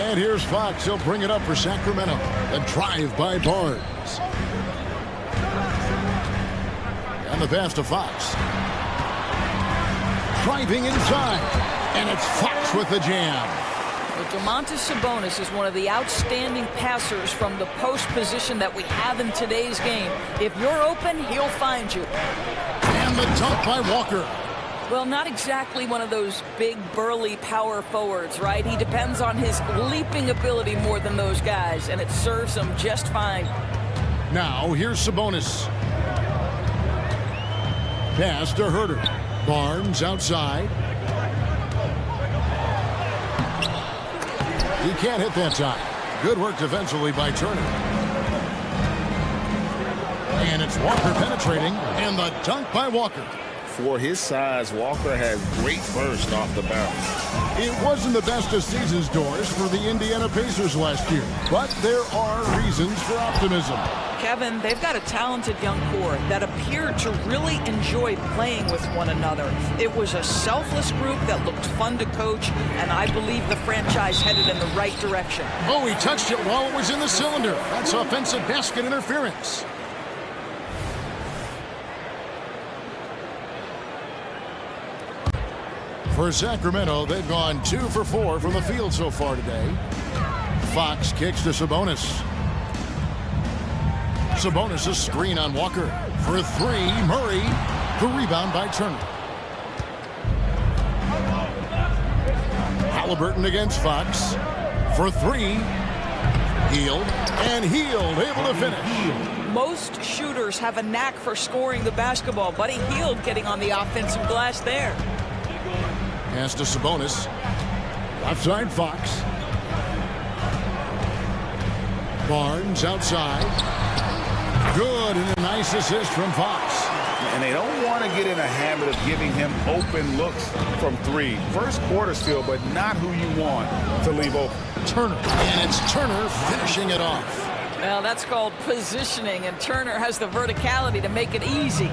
And here's Fox. He'll bring it up for Sacramento. A drive by Barnes. And the pass to Fox. Driving inside. And it's Fox with the jam. Well, Domantas Sabonis is one of the outstanding passers from the post position that we have in today's game. If you're open, he'll find you. And the dunk by Walker. Well, not exactly one of those big, burly power forwards, right? He depends on his leaping ability more than those guys, and it serves him just fine. Now, here's Sabonis. Pass to Herter. Barnes outside. He can't hit that time. Good work defensively by Turner. And it's Walker penetrating, and the dunk by Walker. For his size, Walker has great burst off the bounce. It wasn't the best of seasons, Doris, for the Indiana Pacers last year, but there are reasons for optimism. Kevin, they've got a talented young core that appeared to really enjoy playing with one another. It was a selfless group that looked fun to coach, and I believe the franchise headed in the right direction. Oh, he touched it while it was in the cylinder. That's offensive basket interference. For Sacramento, they've gone 2 for 4 from the field so far today. Fox kicks to Sabonis. Sabonis a screen on Walker. For 3, Murray. The rebound by Turner. Halliburton against Fox. For 3, Hield. And Hield able to finish. Most shooters have a knack for scoring the basketball. Buddy Hield getting on the offensive glass there. Pass to Sabonis. Left side, Fox. Barnes outside. Good, and a nice assist from Fox. And they don't want to get in a habit of giving him open looks from 3. First quarter still, but not who you want to leave open. Turner, and it's Turner finishing it off. Well, that's called positioning, and Turner has the verticality to make it easy.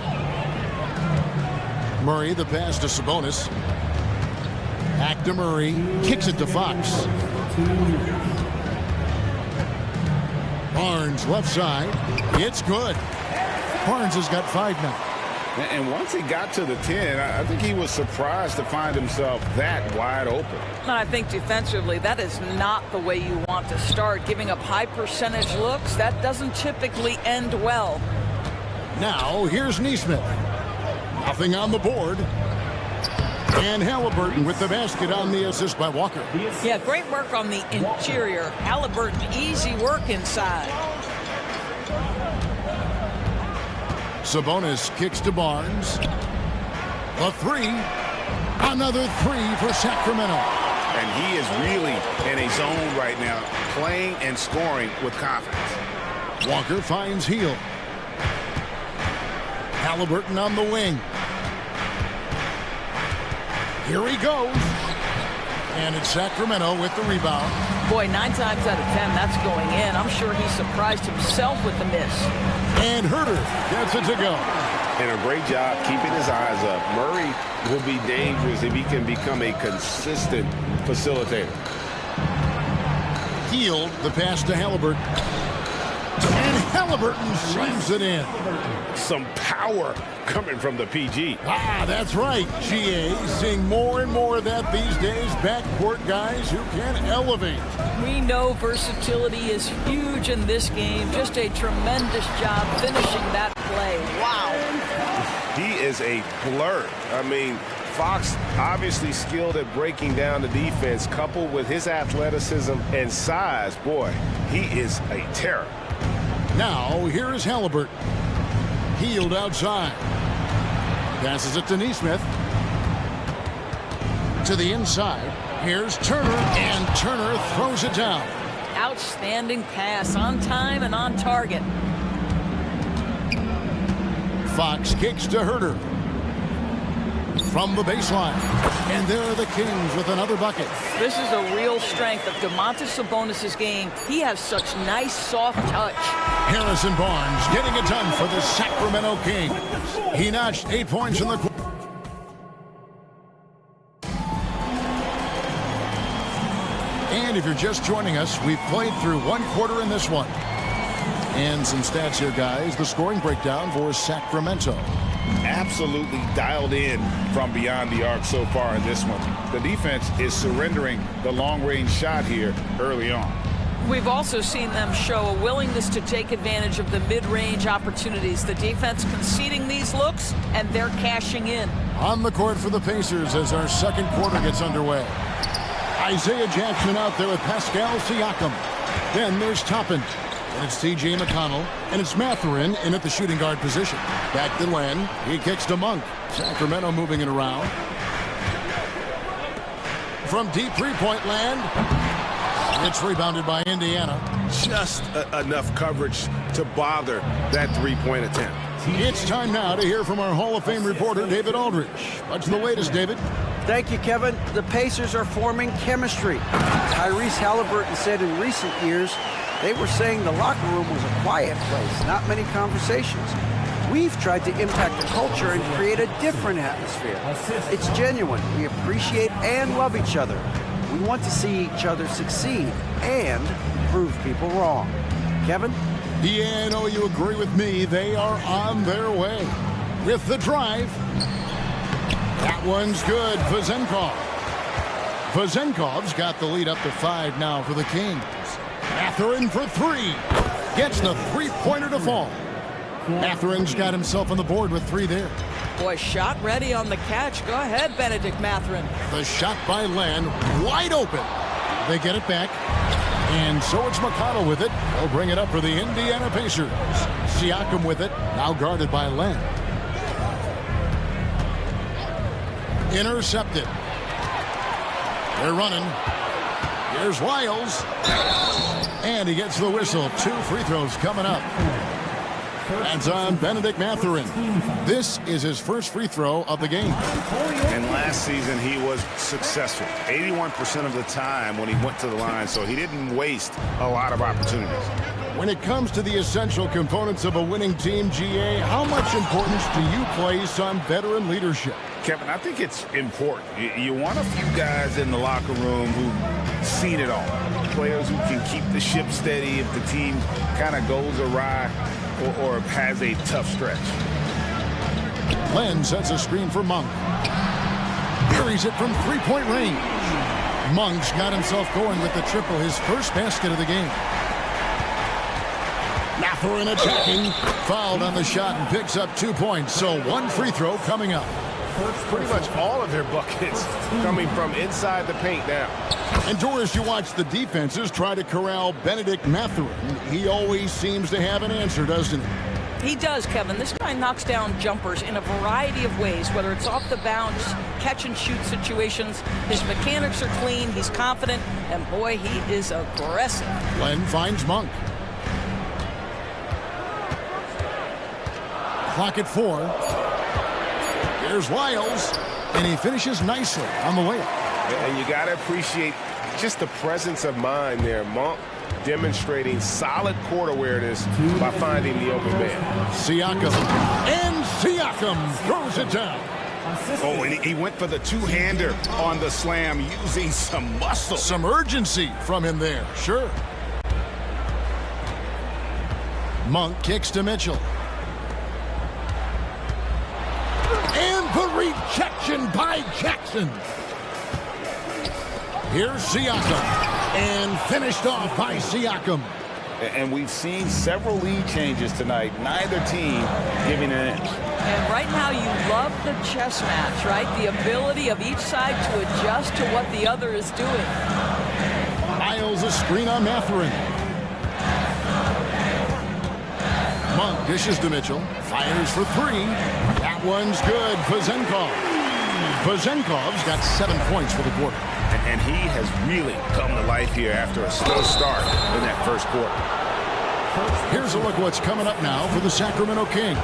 Murray, the pass to Sabonis. Back to Murray. Kicks it to Fox. Barnes left side. It's good. Barnes has got 5 now. And once he got to the 10, I think he was surprised to find himself that wide open. And I think defensively, that is not the way you want to start. Giving up high percentage looks, that doesn't typically end well. Now, here's Neesmith. Nothing on the board. And Halliburton with the basket on the assist by Walker. Yeah, great work on the interior. Halliburton, easy work inside. Sabonis kicks to Barnes. A 3. Another 3 for Sacramento. And he is really in a zone right now, playing and scoring with confidence. Walker finds Hield. Halliburton on the wing. Here he goes. And it's Sacramento with the rebound. Boy, 9 times out of 10, that's going in. I'm sure he surprised himself with the miss. And Herter gets it to go. And a great job keeping his eyes up. Murray will be dangerous if he can become a consistent facilitator. Hield, the pass to Halliburton. And Halliburton slams it in. Some power coming from the PG. Ah, that's right, GA. Seeing more and more of that these days. Backcourt guys who can elevate. We know versatility is huge in this game. Just a tremendous job finishing that play. Wow. He is a blur. I mean, Fox obviously skilled at breaking down the defense, coupled with his athleticism and size. Boy, he is a terror. Now, here is Halliburton. Healed outside. Passes it to Neesmith. To the inside. Here's Turner, and Turner throws it down. Outstanding pass, on time and on target. Fox kicks to Herter. From the baseline. And there are the Kings with another bucket. This is a real strength of Domantas Sabonis' game. He has such nice, soft touch. Harrison Barnes getting it done for the Sacramento Kings. He notched 8 points in the quarter. And if you're just joining us, we've played through one quarter in this one. And some stats here, guys. The scoring breakdown for Sacramento. Absolutely dialed in from beyond the arc so far in this one. The defense is surrendering the long-range shot here early on. We've also seen them show a willingness to take advantage of the mid-range opportunities. The defense conceding these looks, and they're cashing in. On the court for the Pacers as our second quarter gets underway. Isaiah Jackson out there with Pascal Siakam. Then there's Toppin. And it's T.J. McConnell. And it's Mathurin in at the shooting guard position. Back to Len. He kicks to Monk. Sacramento moving it around. From deep three-point land. It's rebounded by Indiana. Just enough coverage to bother that three-point attempt. It's time now to hear from our Hall of Fame reporter, David Aldridge. What's the latest, David? Thank you, Kevin. The Pacers are forming chemistry. Tyrese Halliburton said in recent years, they were saying the locker room was a quiet place, not many conversations. We've tried to impact the culture and create a different atmosphere. It's genuine. We appreciate and love each other. We want to see each other succeed and prove people wrong. Kevin? Yeah, I know you agree with me. They are on their way. With the drive. That one's good. Vazenkov's got the lead up to 5 now for the Kings. Mathurin for 3. Gets the three-pointer to fall. Mathurin's got himself on the board with 3 there. Boy, shot ready on the catch. Go ahead, Benedict Mathurin. The shot by Len, wide open. They get it back. And so it's McConnell with it. They'll bring it up for the Indiana Pacers. Siakam with it, now guarded by Len. Intercepted. They're running. Here's Wiles. And he gets the whistle. 2 free throws coming up. That's on Benedict Mathurin. This is his first free throw of the game. And last season he was successful 81% of the time when he went to the line, so he didn't waste a lot of opportunities. When it comes to the essential components of a winning team, GA, how much importance do you place on veteran leadership? Kevin, I think it's important. You want a few guys in the locker room who've seen it all. Players who can keep the ship steady if the team kind of goes awry or has a tough stretch. Len sets a screen for Monk. Buries it from three-point range. Monk's got himself going with the triple, his first basket of the game. Mathurin attacking. Fouled on the shot and picks up 2 points. So 1 free throw coming up. Pretty much all of their buckets coming from inside the paint now. And Doris, you watch the defenses try to corral Benedict Mathurin. He always seems to have an answer, doesn't he? He does, Kevin. This guy knocks down jumpers in a variety of ways, whether it's off the bounce, catch and shoot situations. His mechanics are clean, he's confident, and boy, he is aggressive. Len finds Monk. Clock at 4. Here's Wiles, and he finishes nicely on the layup. And you got to appreciate just the presence of mind there. Monk demonstrating solid court awareness by finding the open man. Siakam, and Siakam throws it down. Oh, and he went for the two-hander on the slam, using some muscle. Some urgency from him there, sure. Monk kicks to Mitchell. And the rejection by Jackson. Here's Siakam. And finished off by Siakam. And we've seen several lead changes tonight, neither team giving an inch. And right now you love the chess match, right? The ability of each side to adjust to what the other is doing. Miles a screen on Matherin. Monk dishes to Mitchell. Fires for three. That one's good. Vezenkov. Vezenkov's got 7 points for the quarter. And he has really come to life here after a slow start in that first quarter. Here's a look at what's coming up now for the Sacramento Kings.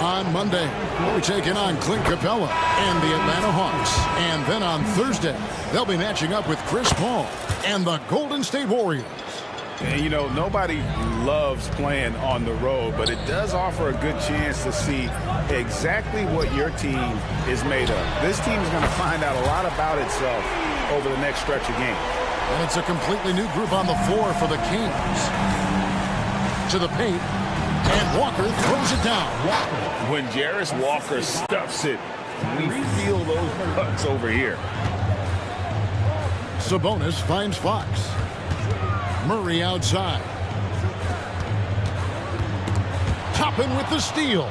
On Monday, we're taking on Clint Capella and the Atlanta Hawks. And then on Thursday, they'll be matching up with Chris Paul and the Golden State Warriors. And, you know, nobody loves playing on the road, but it does offer a good chance to see exactly what your team is made of. This team is going to find out a lot about itself over the next stretch of games. And it's a completely new group on the floor for the Kings. To the paint, and Walker throws it down. When Jarris Walker stuffs it, we feel those bucks over here. Sabonis finds Fox. Murray outside. Toppin with the steal.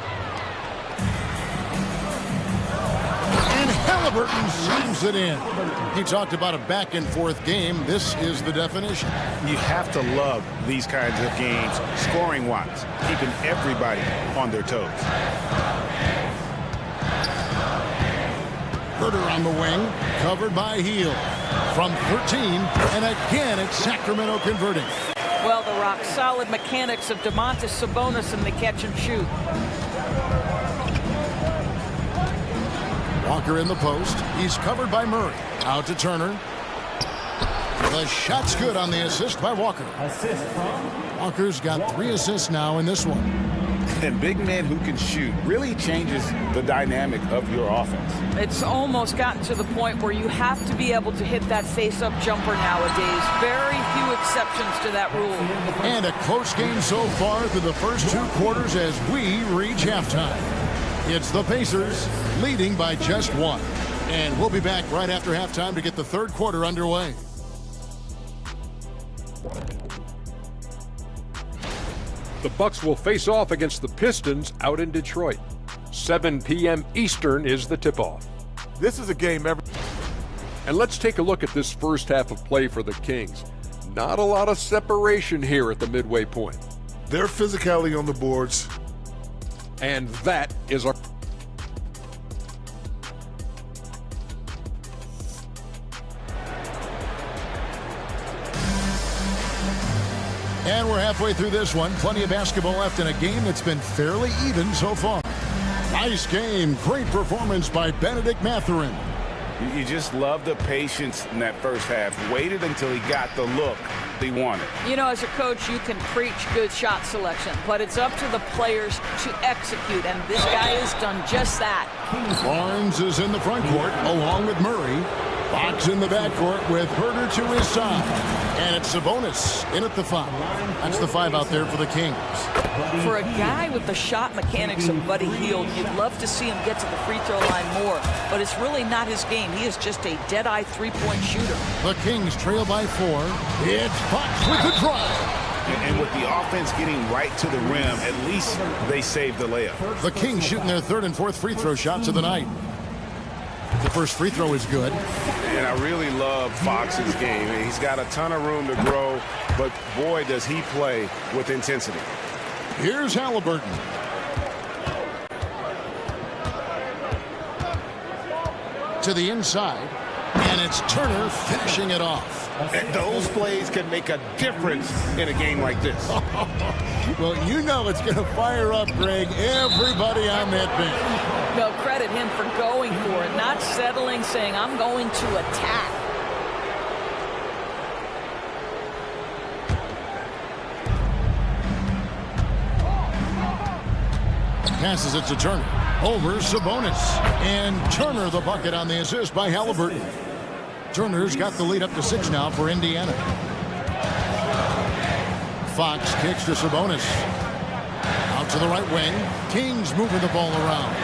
And Halliburton slams it in. He talked about a back-and-forth game. This is the definition. You have to love these kinds of games, scoring-wise, keeping everybody on their toes. Herter on the wing, covered by Heel. From 13, and again it's Sacramento converting. Well, the rock-solid mechanics of Domantas Sabonis in the catch and shoot. Walker in the post. He's covered by Murray. Out to Turner. The shot's good on the assist by Walker. Walker's got 3 assists now in this one. And big men who can shoot really changes the dynamic of your offense. It's almost gotten to the point where you have to be able to hit that face-up jumper nowadays. Very few exceptions to that rule. And a close game so far through the first 2 quarters as we reach halftime. It's the Pacers leading by just 1. And we'll be back right after halftime to get the third quarter underway. The Bucks will face off against the Pistons out in Detroit. 7 p.m. Eastern is the tip-off. This is a game And let's take a look at this first half of play for the Kings. Not a lot of separation here at the midway point. Their physicality on the boards. And that is our... And we're halfway through this one. Plenty of basketball left in a game that's been fairly even so far. Nice game. Great performance by Benedict Matherin. You just love the patience in that first half. Waited until he got the look he wanted. You know, as a coach, you can preach good shot selection, but it's up to the players to execute, and this guy has done just that. Barnes is in the front court along with Murray. Fox in the backcourt with Herter to his side. And it's Sabonis in at the 5. That's the 5 out there for the Kings. For a guy with the shot mechanics of Buddy Hield, you'd love to see him get to the free throw line more, but it's really not his game. He is just a dead-eye three-point shooter. The Kings trail by 4. It's Fox with the drive. And with the offense getting right to the rim, at least they saved the layup. The Kings shooting their 3rd and 4th free throw shots of the night. The first free throw is good. And I really love Fox's game. He's got a ton of room to grow, but boy, does he play with intensity. Here's Halliburton. To the inside, and it's Turner finishing it off. And those plays can make a difference in a game like this. Well, you know it's going to fire up, Greg, everybody on that bench. No, credit him for going for it, not settling, saying, I'm going to attack. Passes it to Turner. Over Sabonis. And Turner the bucket on the assist by Halliburton. Turner's got the lead up to 6 now for Indiana. Fox kicks to Sabonis. Out to the right wing. Kings moving the ball around.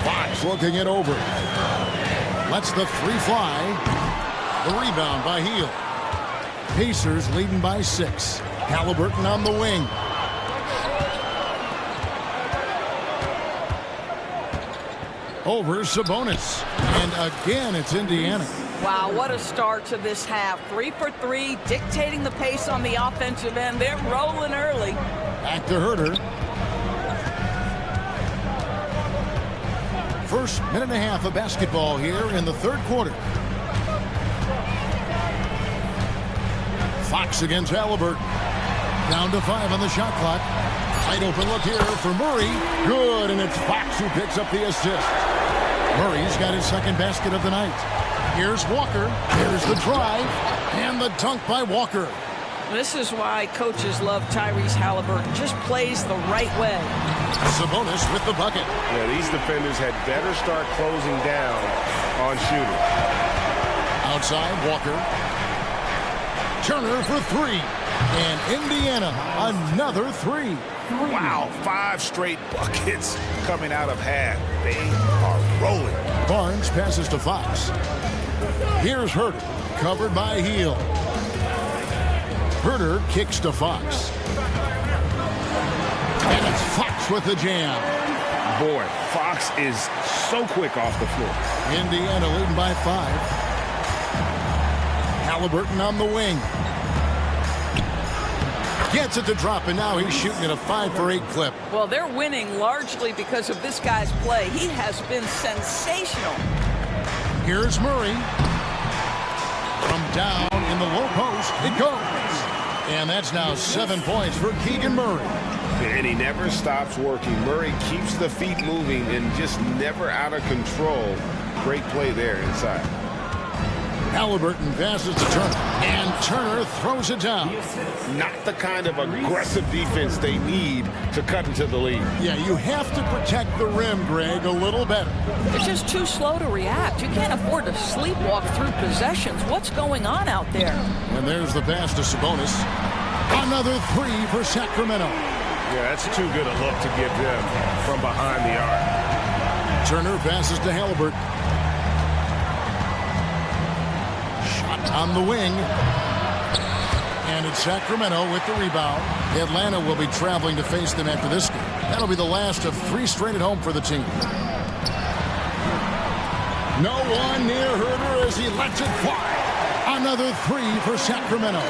Fox looking it over. Lets the 3 fly. The rebound by Hield. Pacers leading by 6. Halliburton on the wing. Over Sabonis. And again, it's Indiana. Wow, what a start to this half. 3 for 3, dictating the pace on the offensive end. They're rolling early. Back to Herter. First minute and a half of basketball here in the third quarter. Fox against Halliburton. Down to 5 on the shot clock. Wide open look here for Murray. Good, and it's Fox who picks up the assist. Murray's got his second basket of the night. Here's Walker. Here's the drive. And the dunk by Walker. This is why coaches love Tyrese Halliburton. Just plays the right way. Sabonis with the bucket. Yeah, these defenders had better start closing down on shooting. Outside, Walker. Turner for 3. And Indiana, another 3. Wow, 5 straight buckets coming out of half. They are rolling. Barnes passes to Fox. Here's Herter, covered by Heel. Herter kicks to Fox. And it's Fox with the jam. Boy, Fox is so quick off the floor. Indiana leading by 5. Halliburton on the wing. Gets it to drop, and now he's shooting at a 5 for 8 clip. Well, they're winning largely because of this guy's play. He has been sensational. Here's Murray. From down in the low post, it goes. And that's now 7 points for Keegan Murray. And he never stops working. Murray keeps the feet moving and just never out of control. Great play there inside. Halliburton passes to Turner, and Turner throws it down. Not the kind of aggressive defense they need to cut into the lead. Yeah, you have to protect the rim, Greg, a little better. They're just too slow to react. You can't afford to sleepwalk through possessions. What's going on out there? And there's the pass to Sabonis. Another 3 for Sacramento. Yeah, that's too good a look to give them from behind the arc. Turner passes to Halliburton. On the wing. And it's Sacramento with the rebound. Atlanta will be traveling to face them after this game. That'll be the last of 3 straight at home for the team. No one near Herter as he lets it fly. Another 3 for Sacramento.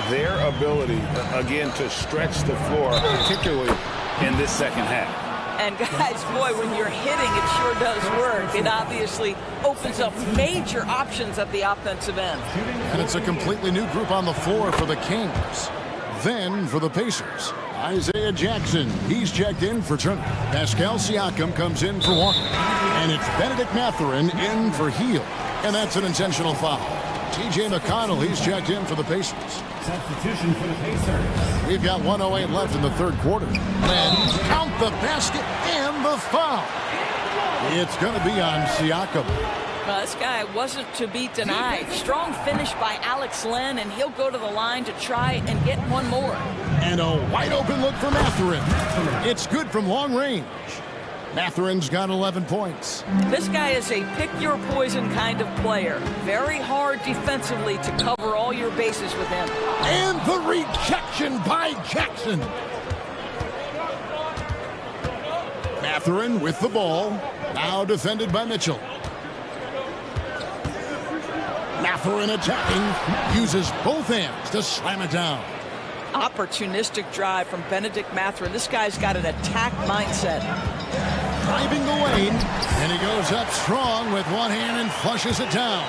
Their ability, again, to stretch the floor, particularly in this second half. And guys, boy, when you're hitting, it sure does work. It obviously opens up major options at the offensive end. And it's a completely new group on the floor for the Kings. Then for the Pacers, Isaiah Jackson. He's checked in for Turner. Pascal Siakam comes in for Walker. And it's Benedict Mathurin in for Heel. And that's an intentional foul. T.J. McConnell, he's checked in for the Pacers. Substitution for the Pacers. We've got 1:08 left in the third quarter. And count the basket and the foul. It's going to be on Siakam. Well, this guy wasn't to be denied. Strong finish by Alex Len, and he'll go to the line to try and get one more. And a wide open look for Mathurin. It's good from long range. Mathurin's got 11 points. This guy is a pick-your-poison kind of player. Very hard defensively to cover all your bases with him. And the rejection by Jackson. Mathurin with the ball. Now defended by Mitchell. Mathurin attacking. Uses both hands to slam it down. Opportunistic drive from Benedict Mathurin. This guy's got an attack mindset. Driving the lane, and he goes up strong with one hand and flushes it down.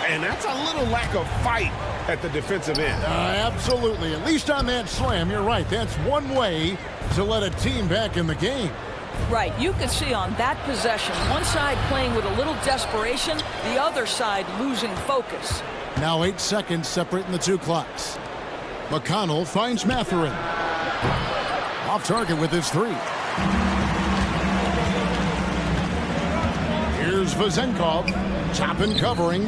And that's a little lack of fight at the defensive end. Absolutely. At least on that slam, you're right. That's one way to let a team back in the game. Right. You can see on that possession, one side playing with a little desperation, the other side losing focus. Now 8 seconds separating the 2 clocks. McConnell finds Mathurin. Off target with his 3. Here's Vazenkov, top and covering.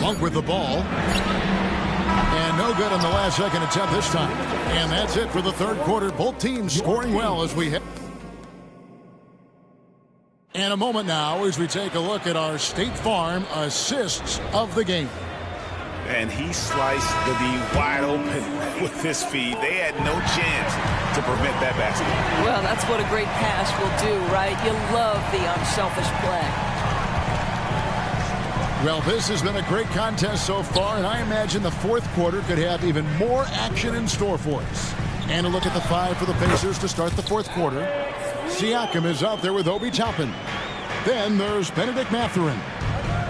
Monk with the ball. And no good on the last second attempt this time. And that's it for the third quarter. Both teams scoring well as we hit. And a moment now as we take a look at our State Farm assists of the game. And he sliced the D wide open with his feed. They had no chance to prevent that basket. Well, that's what a great pass will do, right? You love the unselfish play. Well, this has been a great contest so far, and I imagine the fourth quarter could have even more action in store for us. And a look at the five for the Pacers to start the fourth quarter. Siakam is out there with Obi Toppin. Then there's Benedict Mathurin.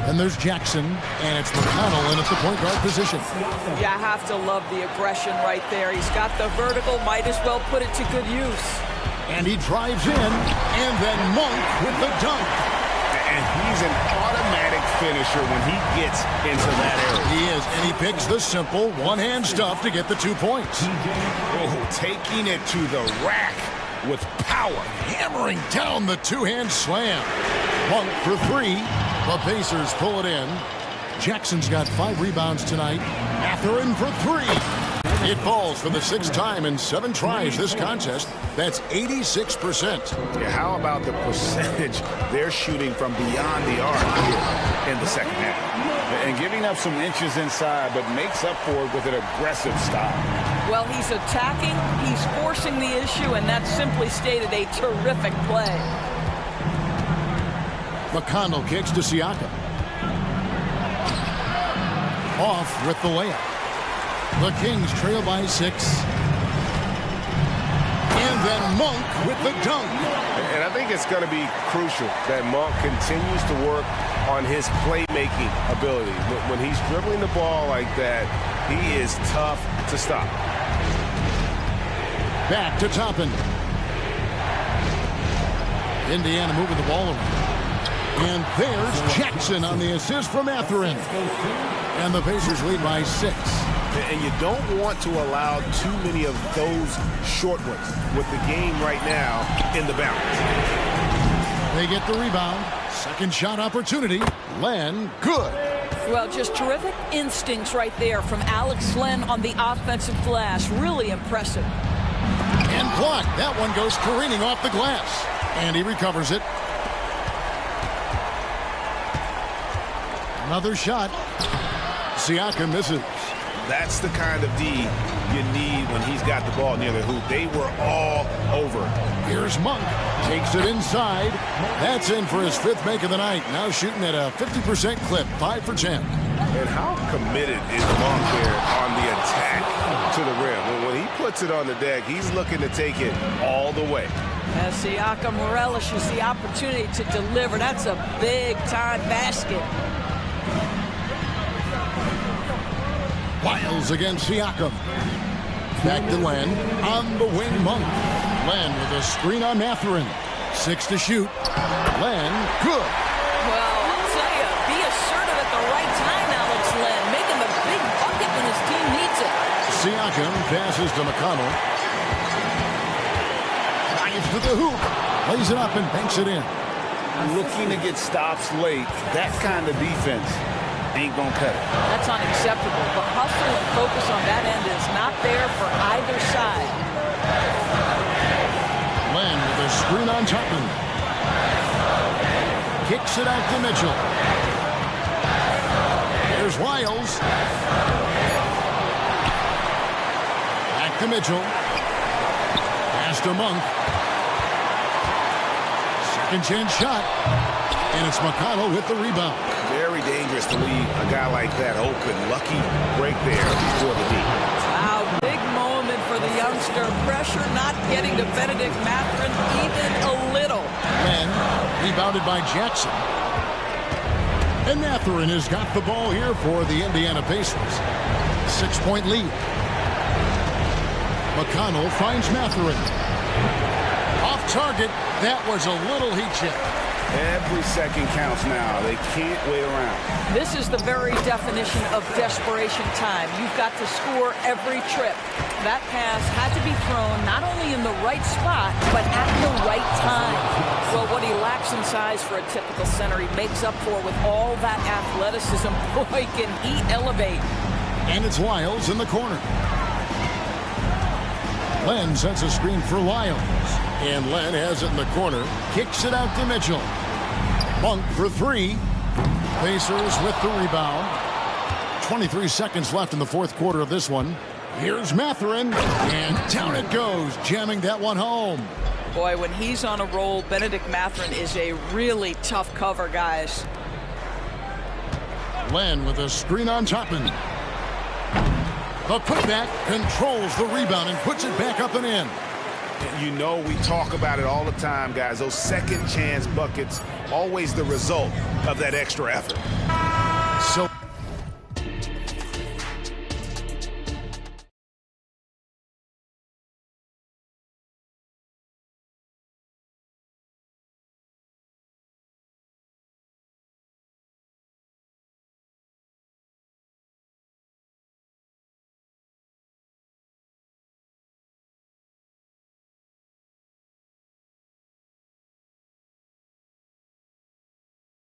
Then there's Jackson, and it's McConnell in at the point guard position. You have to love the aggression right there. He's got the vertical, might as well put it to good use. And he drives in, and then Monk with the dunk. And he's an automatic finisher when he gets into that area. He is, and he picks the simple one-hand stuff to get the 2 points. Oh, taking it to the rack with power. Hammering down the two-hand slam. Monk for three. The Pacers pull it in. Jackson's got 5 rebounds tonight. Mathurin for 3. It falls for the 6th time in 7 tries this contest. That's 86%. Yeah, how about the percentage they're shooting from beyond the arc here in the second half? And giving up some inches inside, but makes up for it with an aggressive stop. Well, he's attacking, he's forcing the issue, and that's simply stated a terrific play. McConnell kicks to Siakam. Off with the layup. The Kings trail by 6. And then Monk with the dunk. And I think it's going to be crucial that Monk continues to work on his playmaking ability. When he's dribbling the ball like that, he is tough to stop. Back to Toppin. Indiana moving the ball around. And there's Jackson on the assist from Mathurin. And the Pacers lead by 6. And you don't want to allow too many of those short ones with the game right now in the balance. They get the rebound. Second shot opportunity. Len, good. Well, just terrific instincts right there from Alex Len on the offensive glass. Really impressive. And blocked. That one goes careening off the glass. And he recovers it. Another shot. Siakam misses. That's the kind of D you need when he's got the ball near the hoop. They were all over. Here's Monk. Takes it inside. That's in for his 5th make of the night. Now shooting at a 50% clip. 5 for 10. And how committed is Monk there on the attack to the rim? When he puts it on the deck, he's looking to take it all the way. As Siakam relishes the opportunity to deliver. That's a big-time basket. Wiles against Siakam. Back to Len. On the wing, Monk. Len with a screen on Mathurin. 6 to shoot. Len, good. Well, I'll tell you, be assertive at the right time, Alex Len. Making the big bucket when his team needs it. Siakam passes to McConnell. Drives to the hoop. Lays it up and banks it in. Looking to get stops late. That kind of defense ain't gonna cut it. That's unacceptable. The hustle and focus on that end is not there for either side. Len with a screen on Toppin. Kicks it out to Mitchell. There's Wiles. Back to Mitchell. Pass to Monk. Second chance shot. And it's McConnell with the rebound. Very dangerous to leave a guy like that open. Lucky break there before the knee. Wow, big moment for the youngster. Pressure not getting to Benedict Mathurin even a little. Then rebounded by Jackson. And Mathurin has got the ball here for the Indiana Pacers. 6-point lead. McConnell finds Mathurin. Off target. That was a little heat check. Every second counts now. They can't wait around. This is the very definition of desperation time. You've got to score every trip. That pass had to be thrown not only in the right spot, but at the right time. Well, what he lacks in size for a typical center, he makes up for with all that athleticism. Boy, can he elevate. And it's Wiles in the corner. Len sets a screen for Wiles. And Len has it in the corner. Kicks it out to Mitchell. Monk for three. Pacers with the rebound. 23 seconds left in the fourth quarter of this one. Here's Mathurin, and down it goes, jamming that one home. Boy, when he's on a roll, Benedict Mathurin is a really tough cover, guys. Len with a screen on Topman. The putback controls the rebound and puts it back up and in. You know, we talk about it all the time, guys. Those second chance buckets, always the result of that extra effort. So